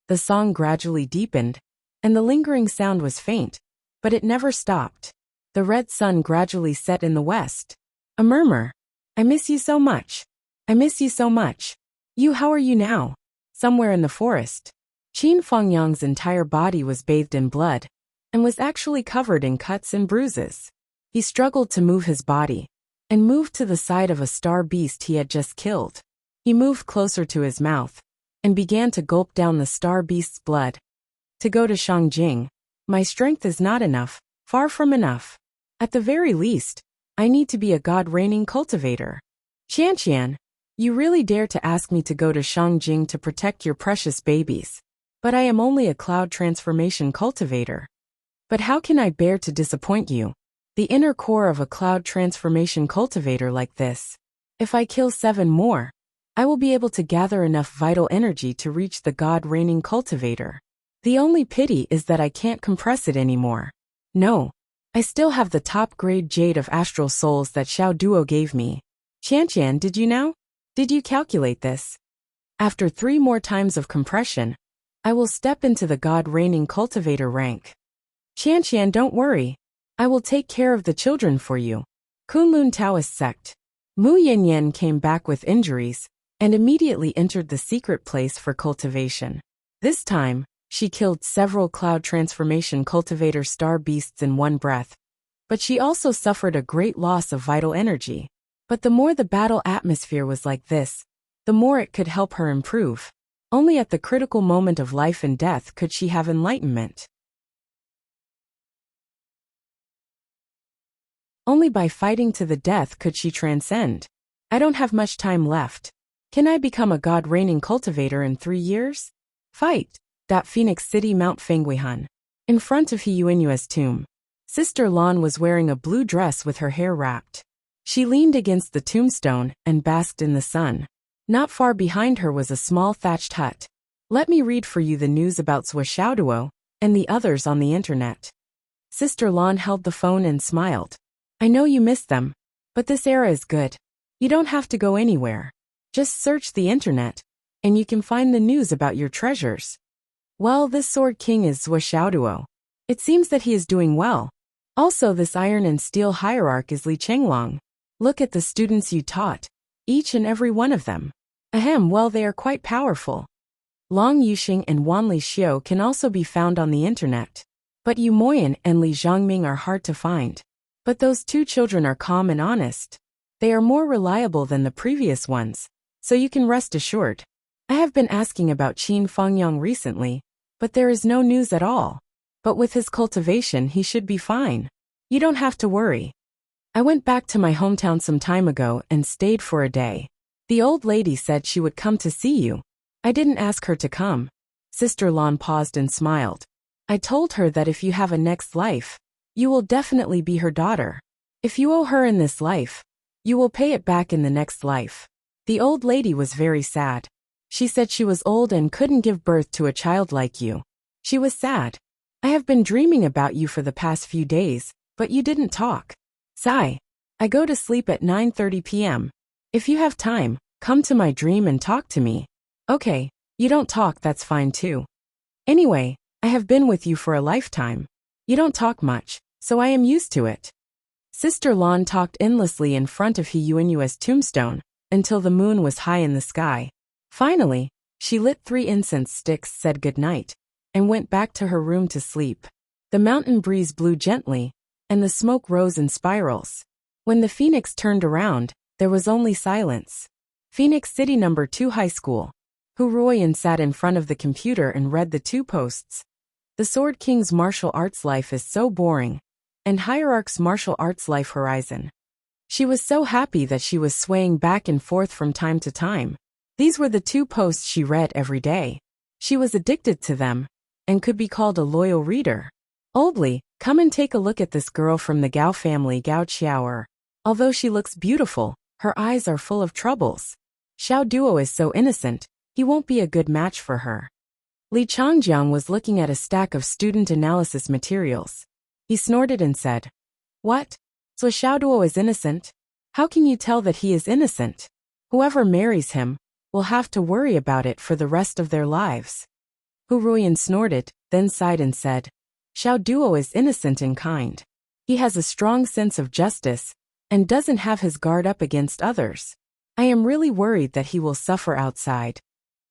The song gradually deepened, and the lingering sound was faint, but it never stopped. The red sun gradually set in the west. A murmur. I miss you so much. I miss you so much. You, how are you now? Somewhere in the forest. Qin Fengyang's entire body was bathed in blood, and was actually covered in cuts and bruises. He struggled to move his body, and moved to the side of a star beast he had just killed. He moved closer to his mouth, and began to gulp down the star beast's blood. To go to Shangjing, my strength is not enough, far from enough. At the very least, I need to be a god-reigning cultivator. Qianqian, you really dare to ask me to go to Shangjing to protect your precious babies. But I am only a cloud transformation cultivator. But how can I bear to disappoint you? The inner core of a cloud transformation cultivator like this. If I kill 7 more, I will be able to gather enough vital energy to reach the god-reigning cultivator. The only pity is that I can't compress it anymore. No, I still have the top-grade jade of astral souls that Xiao Duo gave me. Qianqian, did you know? Did you calculate this? After 3 more times of compression, I will step into the god-reigning cultivator rank. Qianqian, don't worry. I will take care of the children for you. Kunlun Taoist sect. Mu Yinyan came back with injuries and immediately entered the secret place for cultivation. This time, she killed several cloud transformation cultivator star beasts in one breath, but she also suffered a great loss of vital energy. But the more the battle atmosphere was like this, the more it could help her improve. Only at the critical moment of life and death could she have enlightenment. Only by fighting to the death could she transcend. I don't have much time left. Can I become a god reigning cultivator in 3 years? Fight! Phoenix City, Mount Fenghuihan. In front of He Yuanyue's tomb. Sister Lan was wearing a blue dress with her hair wrapped. She leaned against the tombstone and basked in the sun. Not far behind her was a small thatched hut. Let me read for you the news about Zhou Xiaoduo and the others on the internet. Sister Lan held the phone and smiled. I know you miss them, but this era is good. You don't have to go anywhere. Just search the internet, and you can find the news about your treasures. Well, this Sword King is Zhou Xiaoduo. It seems that he is doing well. Also, this Iron and Steel Hierarch is Li Chenglong. Look at the students you taught, each and every one of them. Ahem, well, they are quite powerful. Long Yuxing and Wanli Xiu can also be found on the internet. But Yu Moyan and Li Zhangming are hard to find. But those 2 children are calm and honest. They are more reliable than the previous ones, so you can rest assured. I have been asking about Qin Fengyang recently, but there is no news at all. But with his cultivation he should be fine. You don't have to worry. I went back to my hometown some time ago and stayed for a day. The old lady said she would come to see you. I didn't ask her to come. Sister Lan paused and smiled. I told her that if you have a next life, you will definitely be her daughter. If you owe her in this life, you will pay it back in the next life. The old lady was very sad. She said she was old and couldn't give birth to a child like you. She was sad. I have been dreaming about you for the past few days, but you didn't talk. Sigh. I go to sleep at 9:30 p.m. If you have time, come to my dream and talk to me. Okay, you don't talk, that's fine too. Anyway, I have been with you for a lifetime. You don't talk much, so I am used to it. Sister Lan talked endlessly in front of He Yuanyue's tombstone, until the moon was high in the sky. Finally, she lit 3 incense sticks, said goodnight, and went back to her room to sleep. The mountain breeze blew gently, and the smoke rose in spirals. When the phoenix turned around, there was only silence. Phoenix City No. 2 High School. Hu Ruoyan sat in front of the computer and read the 2 posts. The Sword King's martial arts life is so boring, and Hierarch's martial arts life horizon. She was so happy that she was swaying back and forth from time to time. These were the 2 posts she read every day. She was addicted to them, and could be called a loyal reader. Oldly, come and take a look at this girl from the Gao family, Gao Qiaoer. Although she looks beautiful, her eyes are full of troubles. Xiao Duo is so innocent, he won't be a good match for her. Li Changjiang was looking at a stack of student analysis materials. He snorted and said, What? So Xiaoduo is innocent? How can you tell that he is innocent? Whoever marries him will have to worry about it for the rest of their lives. Hu Ruoyan snorted, then sighed and said, Xiaoduo is innocent and kind. He has a strong sense of justice, and doesn't have his guard up against others. I am really worried that he will suffer outside.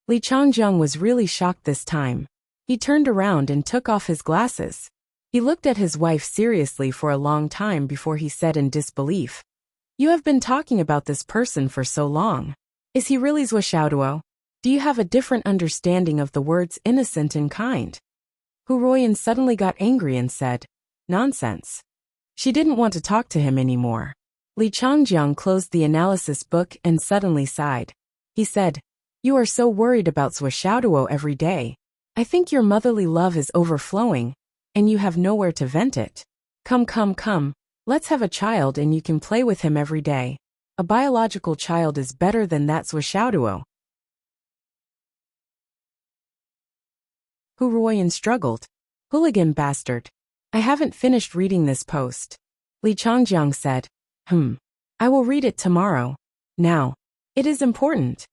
Li Changjiang was really shocked this time. He turned around and took off his glasses. He looked at his wife seriously for a long time before he said in disbelief, You have been talking about this person for so long. Is he really Zhou Xiaoduo? Do you have a different understanding of the words innocent and kind? Hu Ruoyan suddenly got angry and said, Nonsense. She didn't want to talk to him anymore. Li Changjiang closed the analysis book and suddenly sighed. He said, You are so worried about Zhou Xiaoduo every day. I think your motherly love is overflowing, and you have nowhere to vent it. Come, let's have a child and you can play with him every day. A biological child is better than that Zhou Xiaoduo. Hu Ruoyan struggled. Hooligan bastard. I haven't finished reading this post. Li Changjiang said, I will read it tomorrow. Now. It is important.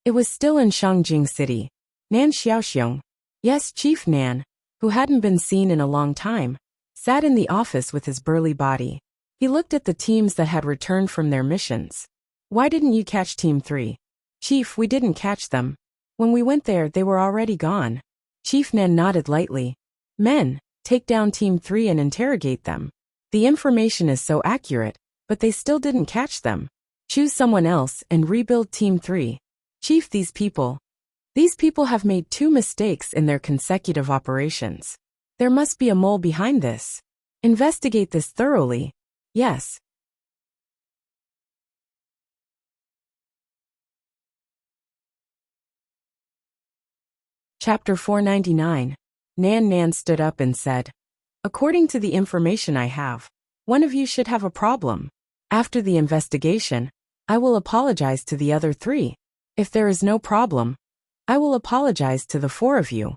It was still in Shangjing City. Nan Xiaoxiong. Yes, Chief Nan, who hadn't been seen in a long time, sat in the office with his burly body. He looked at the teams that had returned from their missions. Why didn't you catch Team 3? Chief, we didn't catch them. When we went there, they were already gone. Chief Nan nodded lightly. Men, take down Team 3 and interrogate them. The information is so accurate, but they still didn't catch them. Choose someone else and rebuild Team 3. Chief, these people have made 2 mistakes in their consecutive operations. There must be a mole behind this. Investigate this thoroughly. Yes. Chapter 499. Nan stood up and said, according to the information I have, one of you should have a problem. After the investigation, I will apologize to the other 3. If there is no problem, I will apologize to the 4 of you.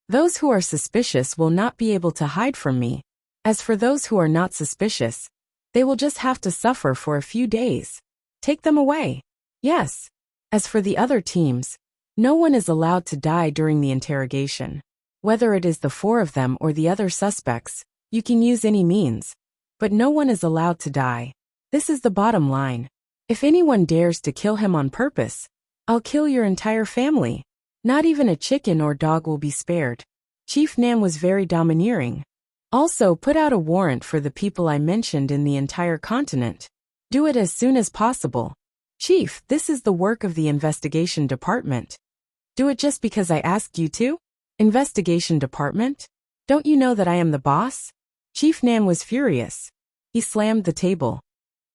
Those who are suspicious will not be able to hide from me. As for those who are not suspicious, they will just have to suffer for a few days. Take them away. Yes. As for the other teams, no one is allowed to die during the interrogation. Whether it is the 4 of them or the other suspects, you can use any means. But no one is allowed to die. This is the bottom line. If anyone dares to kill him on purpose, I'll kill your entire family. Not even a chicken or dog will be spared. Chief Nan was very domineering. Also, put out a warrant for the people I mentioned in the entire continent. Do it as soon as possible. Chief, this is the work of the investigation department. Do it just because I asked you to? Investigation department? Don't you know that I am the boss? Chief Nan was furious. He slammed the table.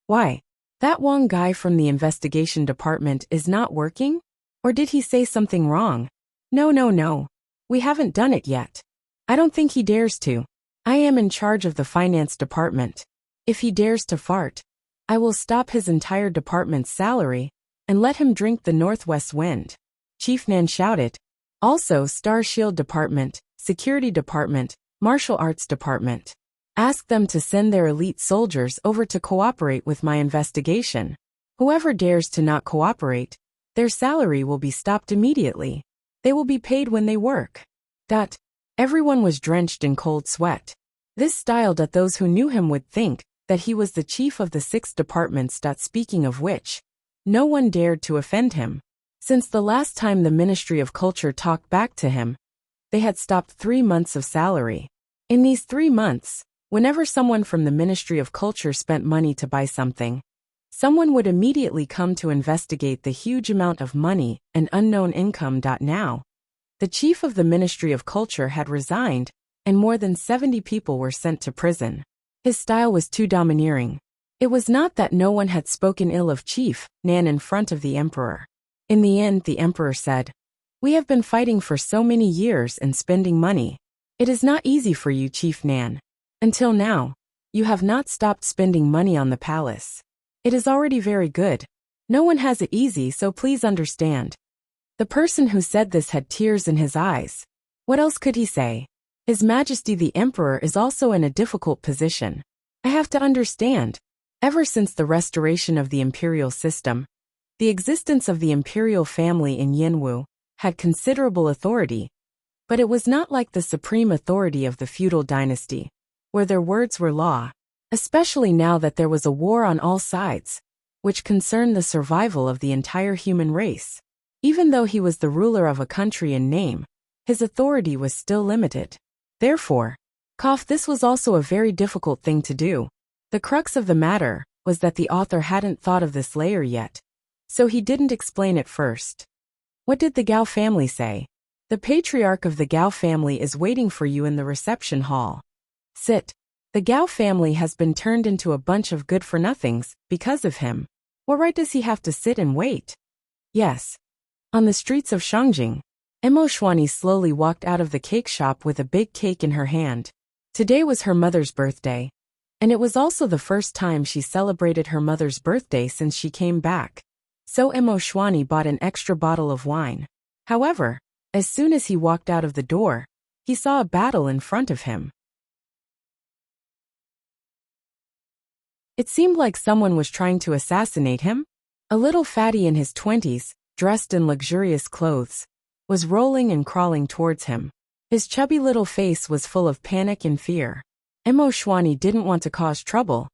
Why? That one guy from the investigation department is not working? Or did he say something wrong? No. We haven't done it yet. I don't think he dares to. I am in charge of the finance department. If he dares to fart, I will stop his entire department's salary and let him drink the northwest wind. Chief Nan shouted. Also, Star Shield Department, Security Department, Martial Arts Department. Ask them to send their elite soldiers over to cooperate with my investigation. Whoever dares to not cooperate, their salary will be stopped immediately. They will be paid when they work. Everyone was drenched in cold sweat. This styled at those who knew him would think that he was the chief of the 6 departments. Speaking of which, no one dared to offend him. Since the last time the Ministry of Culture talked back to him, they had stopped 3 months of salary. In these 3 months, whenever someone from the Ministry of Culture spent money to buy something, someone would immediately come to investigate the huge amount of money and unknown income. Now, the chief of the Ministry of Culture had resigned, and more than 70 people were sent to prison. His style was too domineering. It was not that no one had spoken ill of Chief Nan in front of the emperor. In the end, the emperor said, "We have been fighting for so many years and spending money. It is not easy for you, Chief Nan. Until now, you have not stopped spending money on the palace. It is already very good. No one has it easy, so please understand." The person who said this had tears in his eyes. What else could he say? His Majesty the Emperor is also in a difficult position. I have to understand. Ever since the restoration of the imperial system, the existence of the imperial family in Yinwu had considerable authority, but it was not like the supreme authority of the feudal dynasty, where their words were law, especially now that there was a war on all sides, which concerned the survival of the entire human race. Even though he was the ruler of a country in name, his authority was still limited. Therefore, this was also a very difficult thing to do. The crux of the matter was that the author hadn't thought of this layer yet, so he didn't explain it first. What did the Gao family say? The patriarch of the Gao family is waiting for you in the reception hall. Sit. The Gao family has been turned into a bunch of good-for-nothings because of him. What right does he have to sit and wait? Yes. On the streets of Shangjing, Emoshwani slowly walked out of the cake shop with a big cake in her hand. Today was her mother's birthday, and it was also the first time she celebrated her mother's birthday since she came back. So Emoshwani bought an extra bottle of wine. However, as soon as he walked out of the door, he saw a battle in front of him. It seemed like someone was trying to assassinate him. A little fatty in his 20s, dressed in luxurious clothes, was rolling and crawling towards him. His chubby little face was full of panic and fear. Shwani didn't want to cause trouble,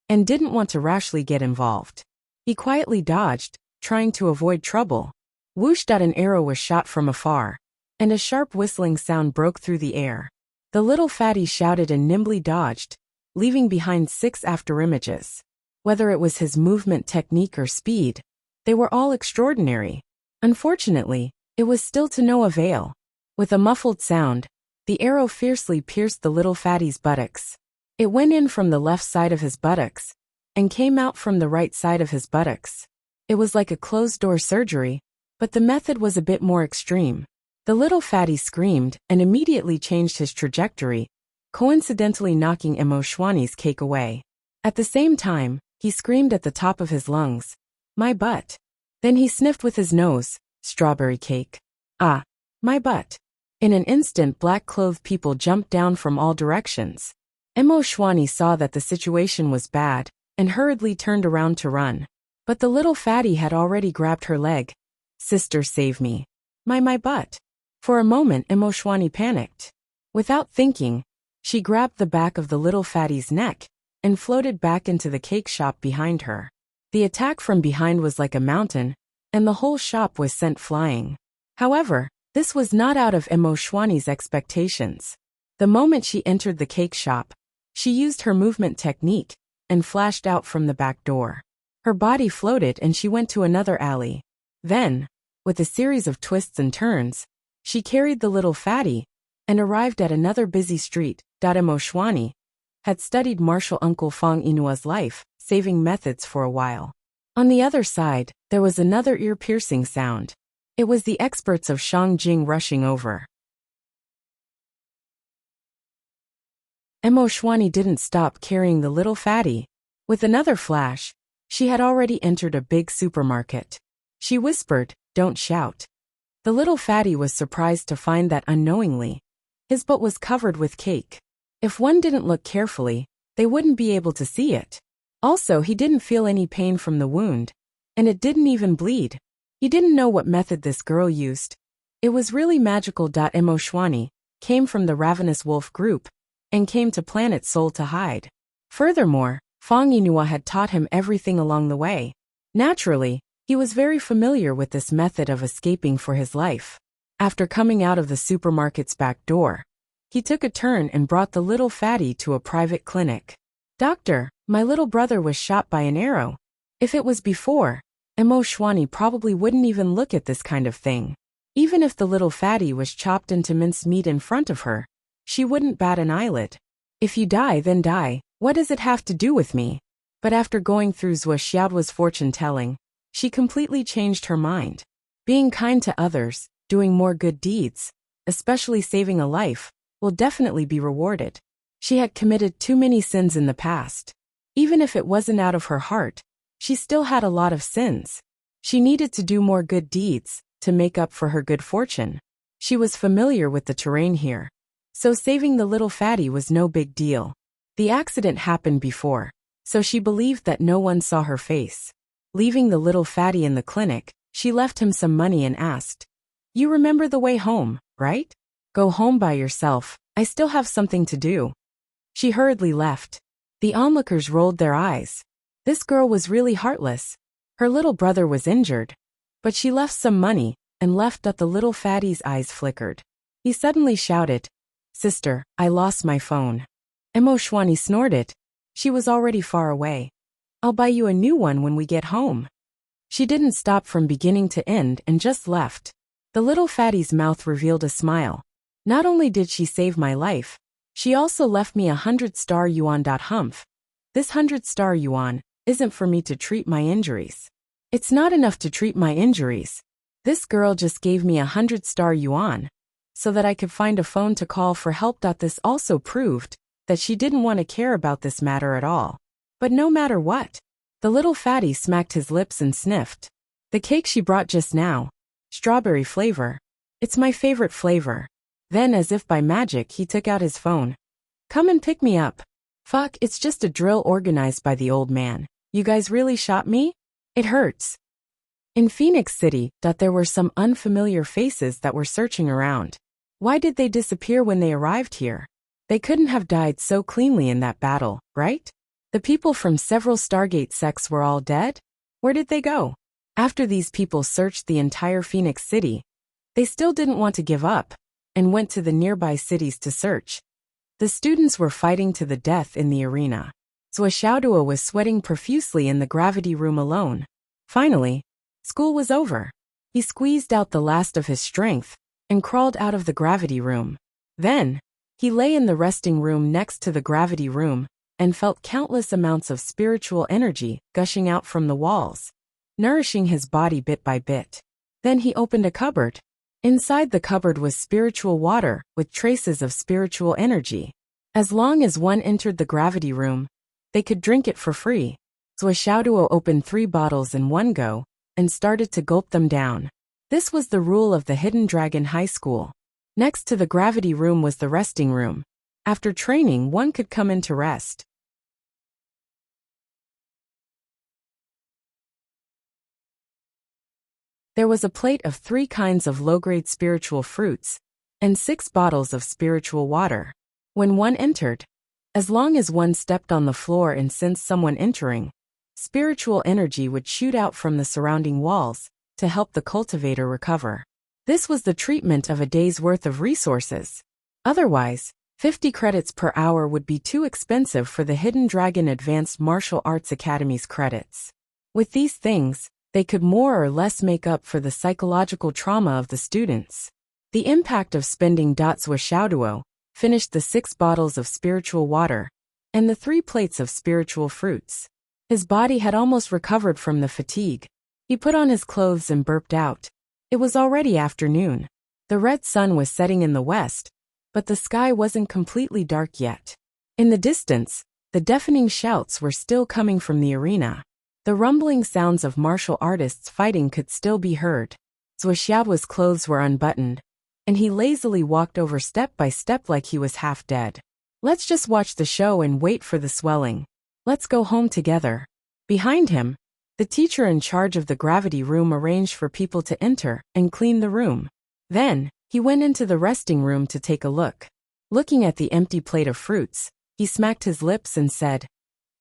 and didn't want to rashly get involved. He quietly dodged, trying to avoid trouble. Whoosh! An arrow was shot from afar, and a sharp whistling sound broke through the air. The little fatty shouted and nimbly dodged, leaving behind 6 afterimages. Whether it was his movement technique or speed, they were all extraordinary. Unfortunately, it was still to no avail. With a muffled sound, the arrow fiercely pierced the little fatty's buttocks. It went in from the left side of his buttocks, and came out from the right side of his buttocks. It was like a closed-door surgery, but the method was a bit more extreme. The little fatty screamed and immediately changed his trajectory, coincidentally knocking Shwani's cake away. At the same time, he screamed at the top of his lungs, "My butt." Then he sniffed with his nose, "Strawberry cake. Ah, my butt." In an instant, black-clothed people jumped down from all directions. Shwani saw that the situation was bad, and hurriedly turned around to run. But the little fatty had already grabbed her leg. "Sister, save me. My butt." For a moment, Shwani panicked. Without thinking, she grabbed the back of the little fatty's neck, and floated back into the cake shop behind her. The attack from behind was like a mountain, and the whole shop was sent flying. However, this was not out of Shwani's expectations. The moment she entered the cake shop, she used her movement technique, and flashed out from the back door. Her body floated and she went to another alley. Then, with a series of twists and turns, she carried the little fatty, and arrived at another busy street. Shwani had studied martial uncle Fong Inua's life-saving methods for a while. On the other side, there was another ear-piercing sound. It was the experts of Shangjing rushing over. Shwani didn't stop carrying the little fatty. With another flash, she had already entered a big supermarket. She whispered, "Don't shout." The little fatty was surprised to find that unknowingly, his butt was covered with cake. If one didn't look carefully, they wouldn't be able to see it. Also, he didn't feel any pain from the wound, and it didn't even bleed. He didn't know what method this girl used. It was really magical. Shwani came from the Ravenous Wolf group, and came to Planet Soul to hide. Furthermore, Fong Inua had taught him everything along the way. Naturally, he was very familiar with this method of escaping for his life. After coming out of the supermarket's back door, he took a turn and brought the little fatty to a private clinic. "Doctor, my little brother was shot by an arrow." If it was before, Shwani probably wouldn't even look at this kind of thing. Even if the little fatty was chopped into minced meat in front of her, she wouldn't bat an eyelid. "If you die, then die. What does it have to do with me?" But after going through Zhou Xiaodua's fortune-telling, she completely changed her mind. Being kind to others, doing more good deeds, especially saving a life, will definitely be rewarded. She had committed too many sins in the past. Even if it wasn't out of her heart, she still had a lot of sins. She needed to do more good deeds to make up for her good fortune. She was familiar with the terrain here, so saving the little fatty was no big deal. The accident happened before, so she believed that no one saw her face. Leaving the little fatty in the clinic, she left him some money and asked, "You remember the way home, right? Go home by yourself, I still have something to do." She hurriedly left. The onlookers rolled their eyes. This girl was really heartless. Her little brother was injured, but she left some money, and left. The little fatty's eyes flickered. He suddenly shouted, "Sister, I lost my phone." Shwani snorted. She was already far away. "I'll buy you a new one when we get home." She didn't stop from beginning to end and just left. The little fatty's mouth revealed a smile. "Not only did she save my life, she also left me 100 yuan. Humph. This 100 yuan isn't for me to treat my injuries. It's not enough to treat my injuries. This girl just gave me 100 yuan, so that I could find a phone to call for help. This also proved that she didn't want to care about this matter at all. But no matter what, the little fatty smacked his lips and sniffed. "The cake she brought just now. Strawberry flavor. It's my favorite flavor." Then, as if by magic, he took out his phone. "Come and pick me up." "Fuck, it's just a drill organized by the old man. You guys really shot me? It hurts." In Phoenix City, there were some unfamiliar faces that were searching around. Why did they disappear when they arrived here? They couldn't have died so cleanly in that battle, right? The people from several Stargate sects were all dead? Where did they go? After these people searched the entire Phoenix City, they still didn't want to give up, and went to the nearby cities to search. The students were fighting to the death in the arena. Zhuo was sweating profusely in the gravity room alone. Finally, school was over. He squeezed out the last of his strength and crawled out of the gravity room. Then, he lay in the resting room next to the gravity room and felt countless amounts of spiritual energy gushing out from the walls, nourishing his body bit by bit. Then he opened a cupboard. Inside the cupboard was spiritual water with traces of spiritual energy. As long as one entered the gravity room, they could drink it for free. Zhuo opened 3 bottles in one go and started to gulp them down. This was the rule of the Hidden Dragon High School. Next to the gravity room was the resting room. After training, one could come in to rest. There was a plate of 3 kinds of low-grade spiritual fruits and 6 bottles of spiritual water. When one entered, as long as one stepped on the floor and sensed someone entering, spiritual energy would shoot out from the surrounding walls to help the cultivator recover. This was the treatment of a day's worth of resources. Otherwise, 50 credits per hour would be too expensive for the Hidden Dragon Advanced Martial Arts Academy's credits. With these things, they could more or less make up for the psychological trauma of the students. The impact of spending Zhuo finished the 6 bottles of spiritual water and the 3 plates of spiritual fruits. His body had almost recovered from the fatigue. He put on his clothes and burped out. It was already afternoon. The red sun was setting in the west, but the sky wasn't completely dark yet. In the distance, the deafening shouts were still coming from the arena. The rumbling sounds of martial artists fighting could still be heard. Zhuo's clothes were unbuttoned, and he lazily walked over step by step like he was half dead. Let's just watch the show and wait for the swelling. Let's go home together. Behind him, the teacher in charge of the gravity room arranged for people to enter and clean the room. Then, he went into the resting room to take a look. Looking at the empty plate of fruits, he smacked his lips and said,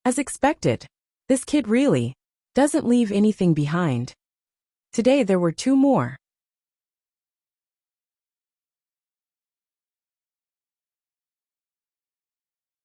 "As expected, this kid really doesn't leave anything behind." Today there were 2 more.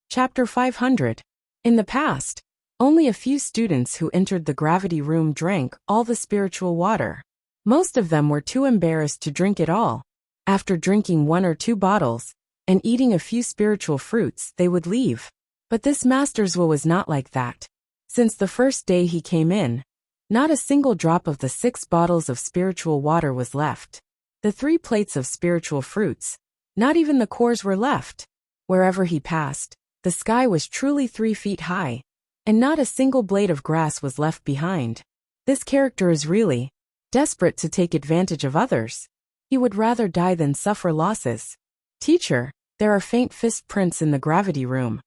Chapter 500. In the past, only a few students who entered the gravity room drank all the spiritual water. Most of them were too embarrassed to drink it all. After drinking 1 or 2 bottles and eating a few spiritual fruits, they would leave. But this Master Zhuo was not like that. Since the first day he came in, not a single drop of the 6 bottles of spiritual water was left. The 3 plates of spiritual fruits, not even the cores were left. Wherever he passed, the sky was truly 3 feet high, and not a single blade of grass was left behind. This character is really desperate to take advantage of others. He would rather die than suffer losses. "Teacher, there are faint fist prints in the gravity room."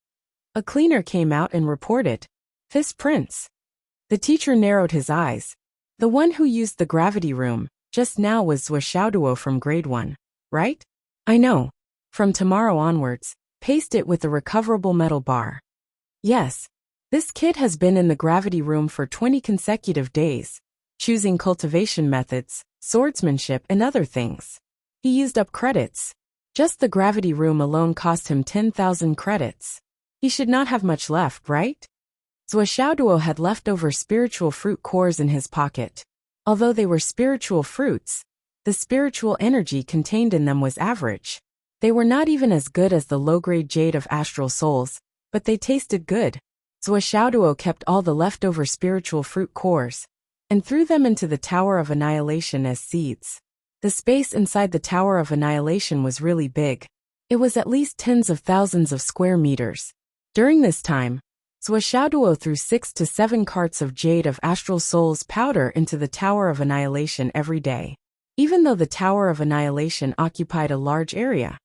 A cleaner came out and reported, "Fist prints." The teacher narrowed his eyes. The one who used the gravity room just now was Zhuo from grade 1, right? "I know. From tomorrow onwards, paste it with a recoverable metal bar." "Yes. This kid has been in the gravity room for 20 consecutive days, choosing cultivation methods, swordsmanship, and other things. He used up credits. Just the gravity room alone cost him 10,000 credits. He should not have much left, right?" Zhuo had leftover spiritual fruit cores in his pocket. Although they were spiritual fruits, the spiritual energy contained in them was average. They were not even as good as the low-grade jade of astral souls, but they tasted good. Zhuo kept all the leftover spiritual fruit cores and threw them into the Tower of Annihilation as seeds. The space inside the Tower of Annihilation was really big. It was at least tens of thousands of square meters. During this time, Zhuo threw 6 to 7 carts of jade of astral souls powder into the Tower of Annihilation every day. Even though the Tower of Annihilation occupied a large area,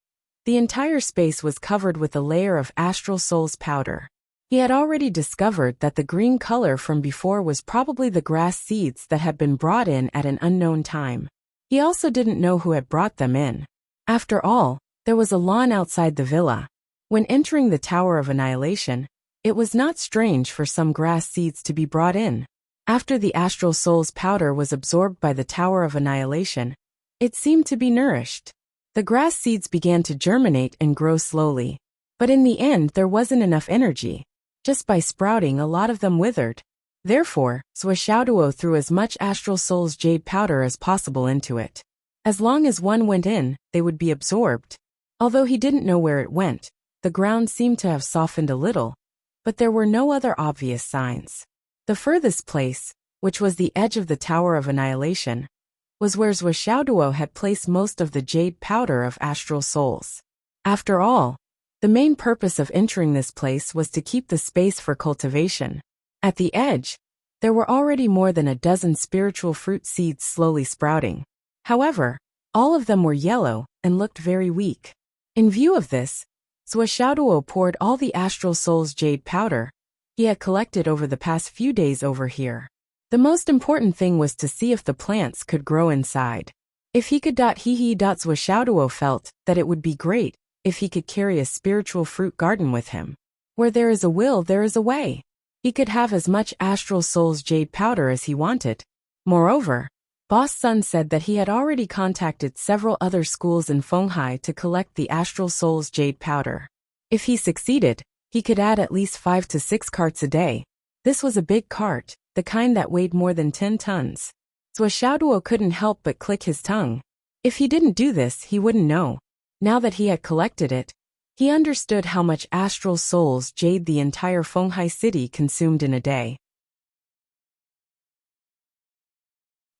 the entire space was covered with a layer of astral souls powder. He had already discovered that the green color from before was probably the grass seeds that had been brought in at an unknown time. He also didn't know who had brought them in. After all, there was a lawn outside the villa. When entering the Tower of Annihilation, it was not strange for some grass seeds to be brought in. After the astral soul's powder was absorbed by the Tower of Annihilation, it seemed to be nourished. The grass seeds began to germinate and grow slowly. But in the end there wasn't enough energy. Just by sprouting a lot of them withered. Therefore, Suishaoduo threw as much astral soul's jade powder as possible into it. As long as one went in, they would be absorbed. Although he didn't know where it went, the ground seemed to have softened a little, but there were no other obvious signs. The furthest place, which was the edge of the Tower of Annihilation, was where Suishaoduo had placed most of the jade powder of astral souls. After all, the main purpose of entering this place was to keep the space for cultivation. At the edge, there were already more than a dozen spiritual fruit seeds slowly sprouting. However, all of them were yellow and looked very weak. In view of this, Suishaoduo poured all the astral soul's jade powder he had collected over the past few days over here. The most important thing was to see if the plants could grow inside. If he could. Suishaoduo felt that it would be great if he could carry a spiritual fruit garden with him. Where there is a will, there is a way. He could have as much astral soul's jade powder as he wanted. Moreover, Boss Sun said that he had already contacted several other schools in Fenghai to collect the astral soul's jade powder. If he succeeded, he could add at least 5 to 6 carts a day. This was a big cart, the kind that weighed more than 10 tons. Suishaoduo couldn't help but click his tongue. If he didn't do this, he wouldn't know. Now that he had collected it, he understood how much astral soul's jade the entire Fenghai city consumed in a day.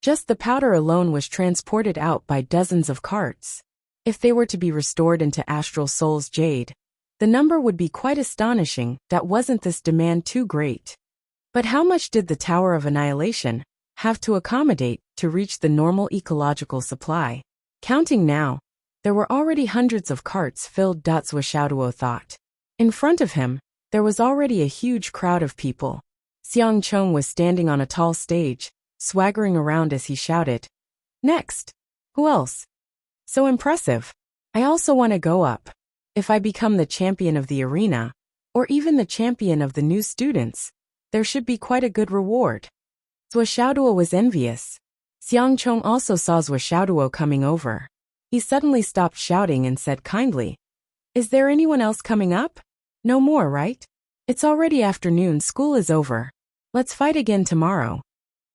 Just the powder alone was transported out by dozens of carts. If they were to be restored into astral soul's jade, the number would be quite astonishing. That wasn't this demand too great. But how much did the Tower of Annihilation have to accommodate to reach the normal ecological supply? Counting now, there were already hundreds of carts filled. Suishaoduo thought. In front of him, there was already a huge crowd of people. Xiang Chong was standing on a tall stage, swaggering around as he shouted, "Next! Who else? So impressive! I also want to go up. If I become the champion of the arena, or even the champion of the new students, there should be quite a good reward." Suishaoduo was envious. Xiang Chong also saw Suishaoduo coming over. He suddenly stopped shouting and said kindly, "Is there anyone else coming up? No more, right? It's already afternoon, school is over. Let's fight again tomorrow."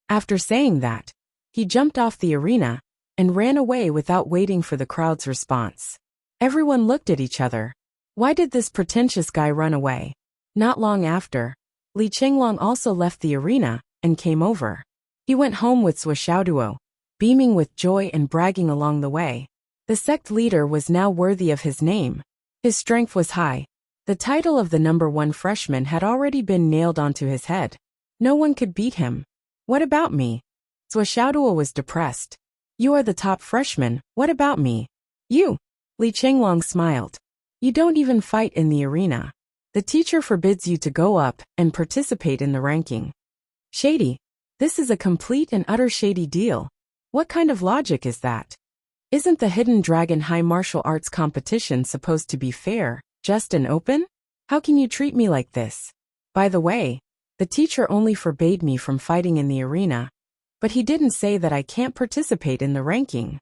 After saying that, he jumped off the arena and ran away without waiting for the crowd's response. Everyone looked at each other. Why did this pretentious guy run away? Not long after, Li Qinglong also left the arena and came over. He went home with Suishaoduo, beaming with joy and bragging along the way. The sect leader was now worthy of his name. His strength was high. The title of the #1 freshman had already been nailed onto his head. No one could beat him. What about me? Suishaoduo was depressed. You are the top freshman, what about me? You. Li Qinglong smiled. You don't even fight in the arena. The teacher forbids you to go up and participate in the ranking. Shady. This is a complete and utter shady deal. What kind of logic is that? Isn't the Hidden Dragon High Martial Arts competition supposed to be fair, just and open? How can you treat me like this? By the way, the teacher only forbade me from fighting in the arena, but he didn't say that I can't participate in the ranking.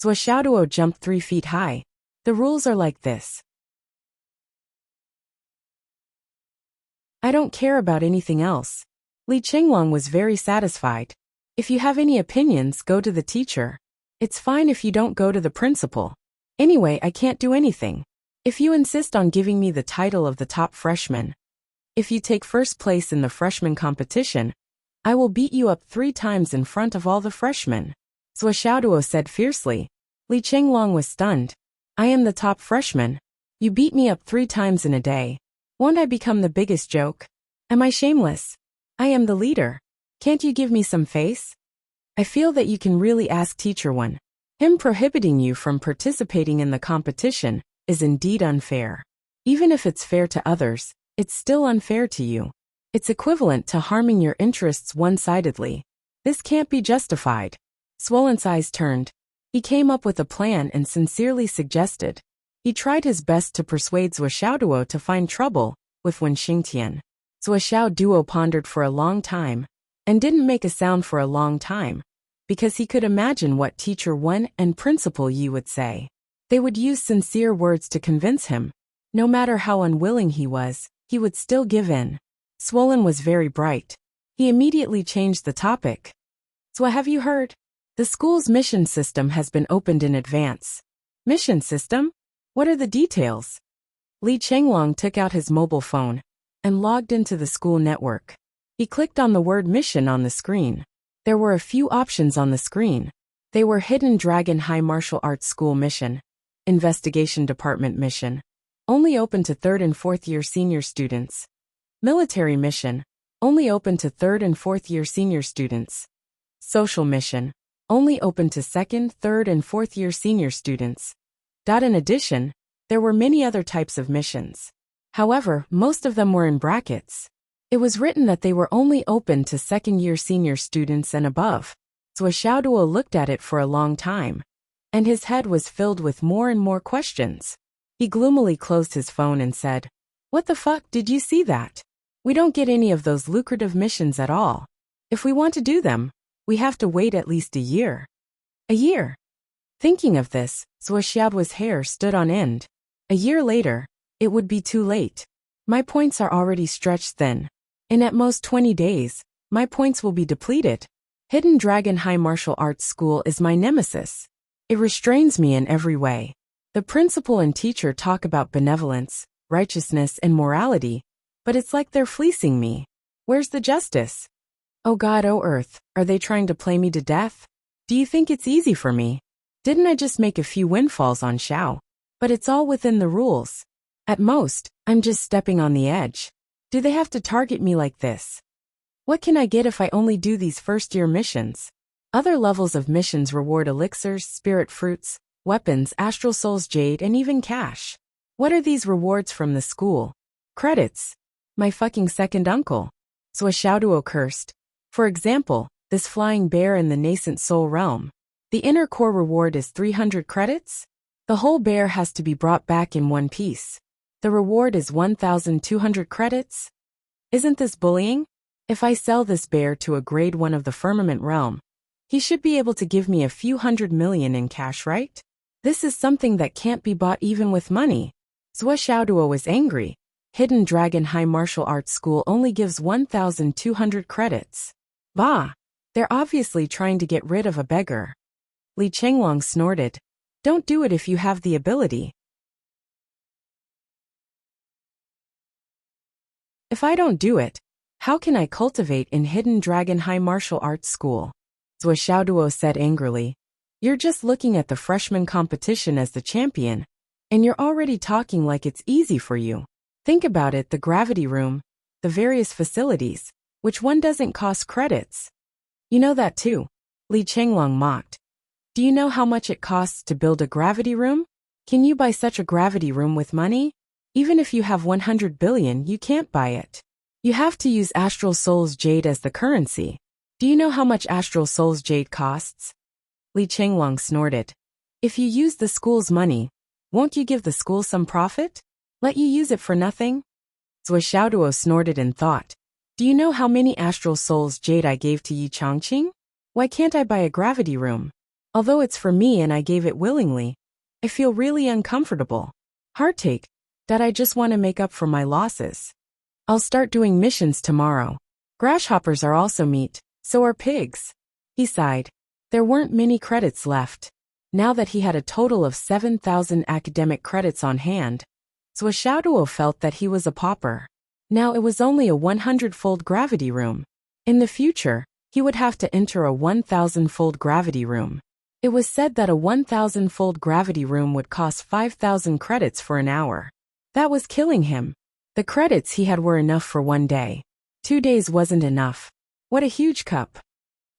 Suishaoduo jumped 3 feet high. The rules are like this. I don't care about anything else. Li Qinglong was very satisfied. If you have any opinions, go to the teacher. It's fine if you don't go to the principal. Anyway, I can't do anything. If you insist on giving me the title of the top freshman, if you take first place in the freshman competition, I will beat you up 3 times in front of all the freshmen. Suishaoduo said fiercely. Li Qinglong was stunned. I am the top freshman. You beat me up 3 times in a day. Won't I become the biggest joke? Am I shameless? I am the leader. Can't you give me some face? I feel that you can really ask Teacher 1. Him prohibiting you from participating in the competition is indeed unfair. Even if it's fair to others, it's still unfair to you. It's equivalent to harming your interests one-sidedly. This can't be justified. Swollen's eyes turned. He came up with a plan and sincerely suggested, He tried his best to persuade Zhuo Xiaoduo to find trouble with Wen Xingtian. Zhuo Xiaoduo pondered for a long time and didn't make a sound for a long time because he could imagine what Teacher Wen and Principal Yi would say. They would use sincere words to convince him. No matter how unwilling he would still give in. Swollen was very bright. He immediately changed the topic. So have you heard? The school's mission system has been opened in advance. Mission system? What are the details? Li Chenglong took out his mobile phone and logged into the school network. He clicked on the word mission on the screen. There were a few options on the screen. They were Hidden Dragon High Martial Arts School mission, Investigation Department mission, only open to 3rd and 4th year senior students. Military mission, only open to 3rd and 4th year senior students. Social mission, only open to 2nd, 3rd and 4th year senior students. In addition, there were many other types of missions. However, most of them were in brackets. It was written that they were only open to 2nd year senior students and above. Zhuo Xiaoduo looked at it for a long time, and his head was filled with more and more questions. He gloomily closed his phone and said, "What the fuck, did you see that? We don't get any of those lucrative missions at all. If we want to do them, we have to wait at least a year." A year? Thinking of this, Zhuo Xiaoduo's hair stood on end. A year later, it would be too late. My points are already stretched thin. In at most 20 days, my points will be depleted. Hidden Dragon High Martial Arts School is my nemesis. It restrains me in every way. The principal and teacher talk about benevolence, righteousness, and morality, but it's like they're fleecing me. Where's the justice? Oh God, oh Earth, are they trying to play me to death? Do you think it's easy for me? Didn't I just make a few windfalls on Xiao? But it's all within the rules. At most, I'm just stepping on the edge. Do they have to target me like this? What can I get if I only do these first-year missions? Other levels of missions reward elixirs, spirit fruits, weapons, astral souls, jade, and even cash. What are these rewards from the school? Credits. My fucking second uncle. Zhuo Xiaoduo cursed. For example, this flying bear in the nascent soul realm. The inner core reward is 300 credits? The whole bear has to be brought back in one piece. The reward is 1,200 credits? Isn't this bullying? If I sell this bear to a grade 1 of the firmament realm, he should be able to give me a few $100 million in cash, right? This is something that can't be bought even with money. Zhuo Xiaoduo was angry. Hidden Dragon High Martial Arts School only gives 1,200 credits. Bah! They're obviously trying to get rid of a beggar. Li Chenglong snorted. Don't do it if you have the ability. If I don't do it, how can I cultivate in Hidden Dragon High Martial Arts School? Zhuo Xiaoduo said angrily. You're just looking at the freshman competition as the champion, and you're already talking like it's easy for you. Think about it, the gravity room, the various facilities, which one doesn't cost credits? You know that too. Li Chenglong mocked. Do you know how much it costs to build a gravity room? Can you buy such a gravity room with money? Even if you have 100 billion, you can't buy it. You have to use Astral Soul's jade as the currency. Do you know how much Astral Soul's jade costs? Li Chenglong snorted. If you use the school's money, won't you give the school some profit? Let you use it for nothing? Zhuo Xiaoduo snorted in thought. Do you know how many Astral Soul's jade I gave to Yi Changqing? Why can't I buy a gravity room? Although it's for me and I gave it willingly, I feel really uncomfortable. Heartache. That I just want to make up for my losses. I'll start doing missions tomorrow. Grasshoppers are also meat, so are pigs. He sighed. There weren't many credits left. Now that he had a total of 7,000 academic credits on hand, Zhuo Xiaoduo felt that he was a pauper. Now it was only a 100-fold gravity room. In the future, he would have to enter a 1,000-fold gravity room. It was said that a 1,000-fold gravity room would cost 5,000 credits for an hour. That was killing him. The credits he had were enough for 1 day. 2 days wasn't enough. What a huge cup.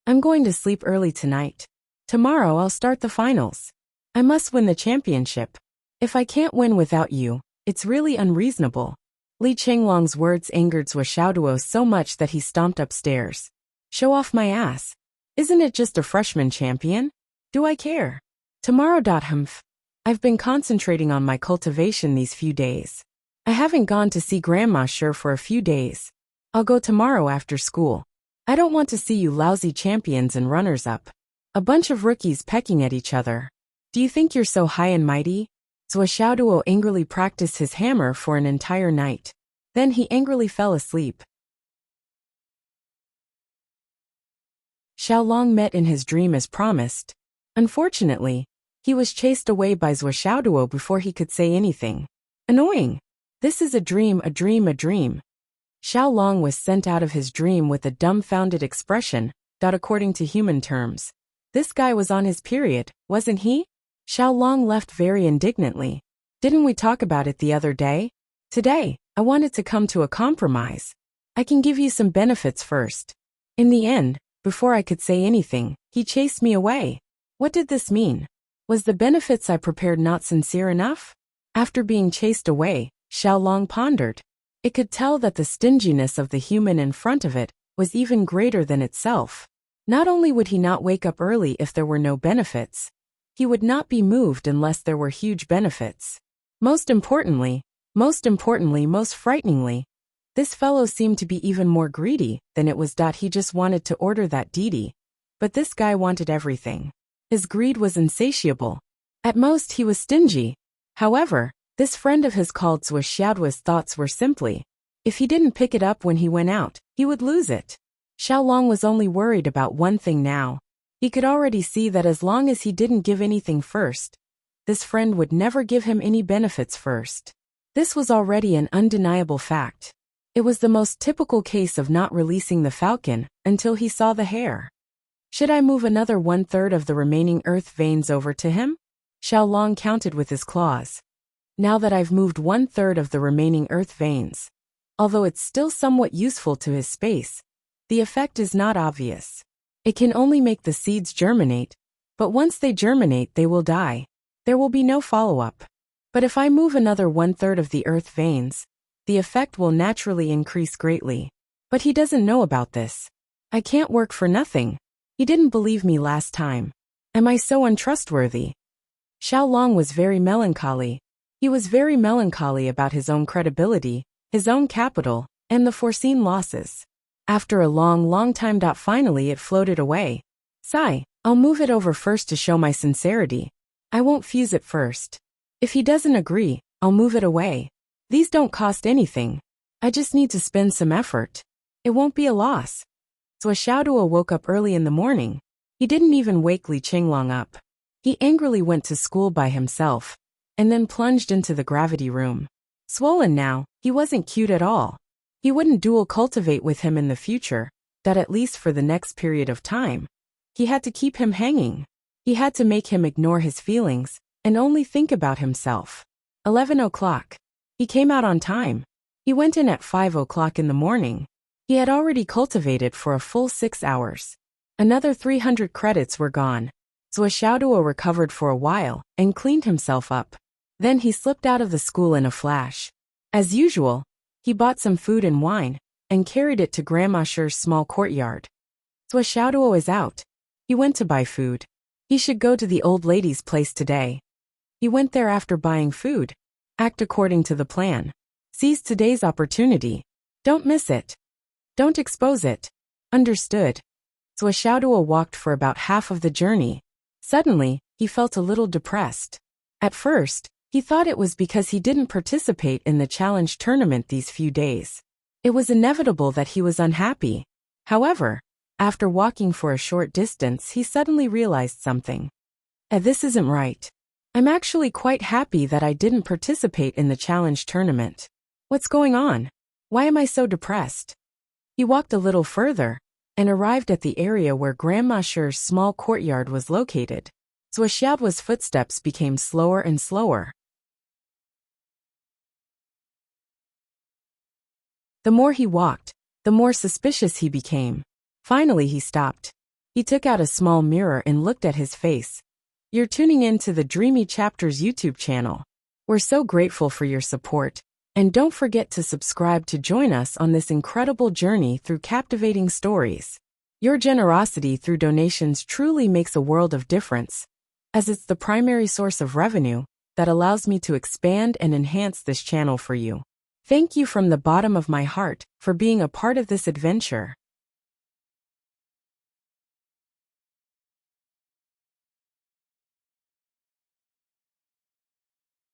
I'm going to sleep early tonight. Tomorrow I'll start the finals. I must win the championship. If I can't win without you, it's really unreasonable. Li Chenglong's words angered Zhuo Xiaoduo so much that he stomped upstairs. Show off my ass. Isn't it just a freshman champion? Do I care? Tomorrow. Humph. I've been concentrating on my cultivation these few days. I haven't gone to see Grandma Sure for a few days. I'll go tomorrow after school. I don't want to see you lousy champions and runners-up. A bunch of rookies pecking at each other. Do you think you're so high and mighty? Xiaoduo angrily practiced his hammer for an entire night. Then he angrily fell asleep. Xiaolong met in his dream as promised. Unfortunately, he was chased away by Xiaoduo before he could say anything. Annoying. This is a dream, a dream, a dream. Xiaolong was sent out of his dream with a dumbfounded expression, according to human terms. This guy was on his period, wasn't he? Xiaolong left very indignantly. Didn't we talk about it the other day? Today, I wanted to come to a compromise. I can give you some benefits first. In the end, before I could say anything, he chased me away. What did this mean? Was the benefits I prepared not sincere enough? After being chased away, Xiaolong pondered. It could tell that the stinginess of the human in front of it was even greater than itself. Not only would he not wake up early if there were no benefits, he would not be moved unless there were huge benefits. Most importantly, most frighteningly, this fellow seemed to be even more greedy than it was. He just wanted to order that deity. But this guy wanted everything. His greed was insatiable. At most he was stingy. However, this friend of his called Xiaoduo's thoughts were simply, if he didn't pick it up when he went out, he would lose it. Xiaolong was only worried about one thing now. He could already see that as long as he didn't give anything first, this friend would never give him any benefits first. This was already an undeniable fact. It was the most typical case of not releasing the falcon until he saw the hare. Should I move another 1/3 of the remaining earth veins over to him? Xiaolong counted with his claws. Now that I've moved 1/3 of the remaining earth veins, although it's still somewhat useful to his space, the effect is not obvious. It can only make the seeds germinate, but once they germinate they will die. There will be no follow-up. But if I move another 1/3 of the earth veins, the effect will naturally increase greatly. But he doesn't know about this. I can't work for nothing. He didn't believe me last time. Am I so untrustworthy? Xiaolong was very melancholy. He was very melancholy about his own credibility, his own capital, and the foreseen losses. After a long time, finally it floated away. Sigh, I'll move it over first to show my sincerity. I won't fuse it first. If he doesn't agree, I'll move it away. These don't cost anything. I just need to spend some effort. It won't be a loss. Xiaoduo woke up early in the morning. He didn't even wake Li Qinglong up. He angrily went to school by himself, and then plunged into the gravity room. Swollen now, he wasn't cute at all. He wouldn't dual cultivate with him in the future, at least for the next period of time. He had to keep him hanging. He had to make him ignore his feelings, and only think about himself. 11 o'clock. He came out on time. He went in at 5 o'clock in the morning. He had already cultivated for a full 6 hours. Another 300 credits were gone. Xiaoduo recovered for a while, and cleaned himself up. Then he slipped out of the school in a flash. As usual, he bought some food and wine, and carried it to Grandma Sher's small courtyard. Xiaoduo is out. He went to buy food. He should go to the old lady's place today. He went there after buying food. Act according to the plan. Seize today's opportunity. Don't miss it. Don't expose it. Understood. Xiaoduo walked for about half of the journey. Suddenly, he felt a little depressed. At first, he thought it was because he didn't participate in the challenge tournament these few days. It was inevitable that he was unhappy. However, after walking for a short distance, he suddenly realized something. This isn't right. I'm actually quite happy that I didn't participate in the challenge tournament. What's going on? Why am I so depressed? He walked a little further, and arrived at the area where Grandma Sher's small courtyard was located. Xiaoduo's footsteps became slower and slower. The more he walked, the more suspicious he became. Finally he stopped. He took out a small mirror and looked at his face. You're tuning in to the Dreamy Chapters YouTube channel. We're so grateful for your support. And don't forget to subscribe to join us on this incredible journey through captivating stories. Your generosity through donations truly makes a world of difference, as it's the primary source of revenue that allows me to expand and enhance this channel for you. Thank you from the bottom of my heart for being a part of this adventure.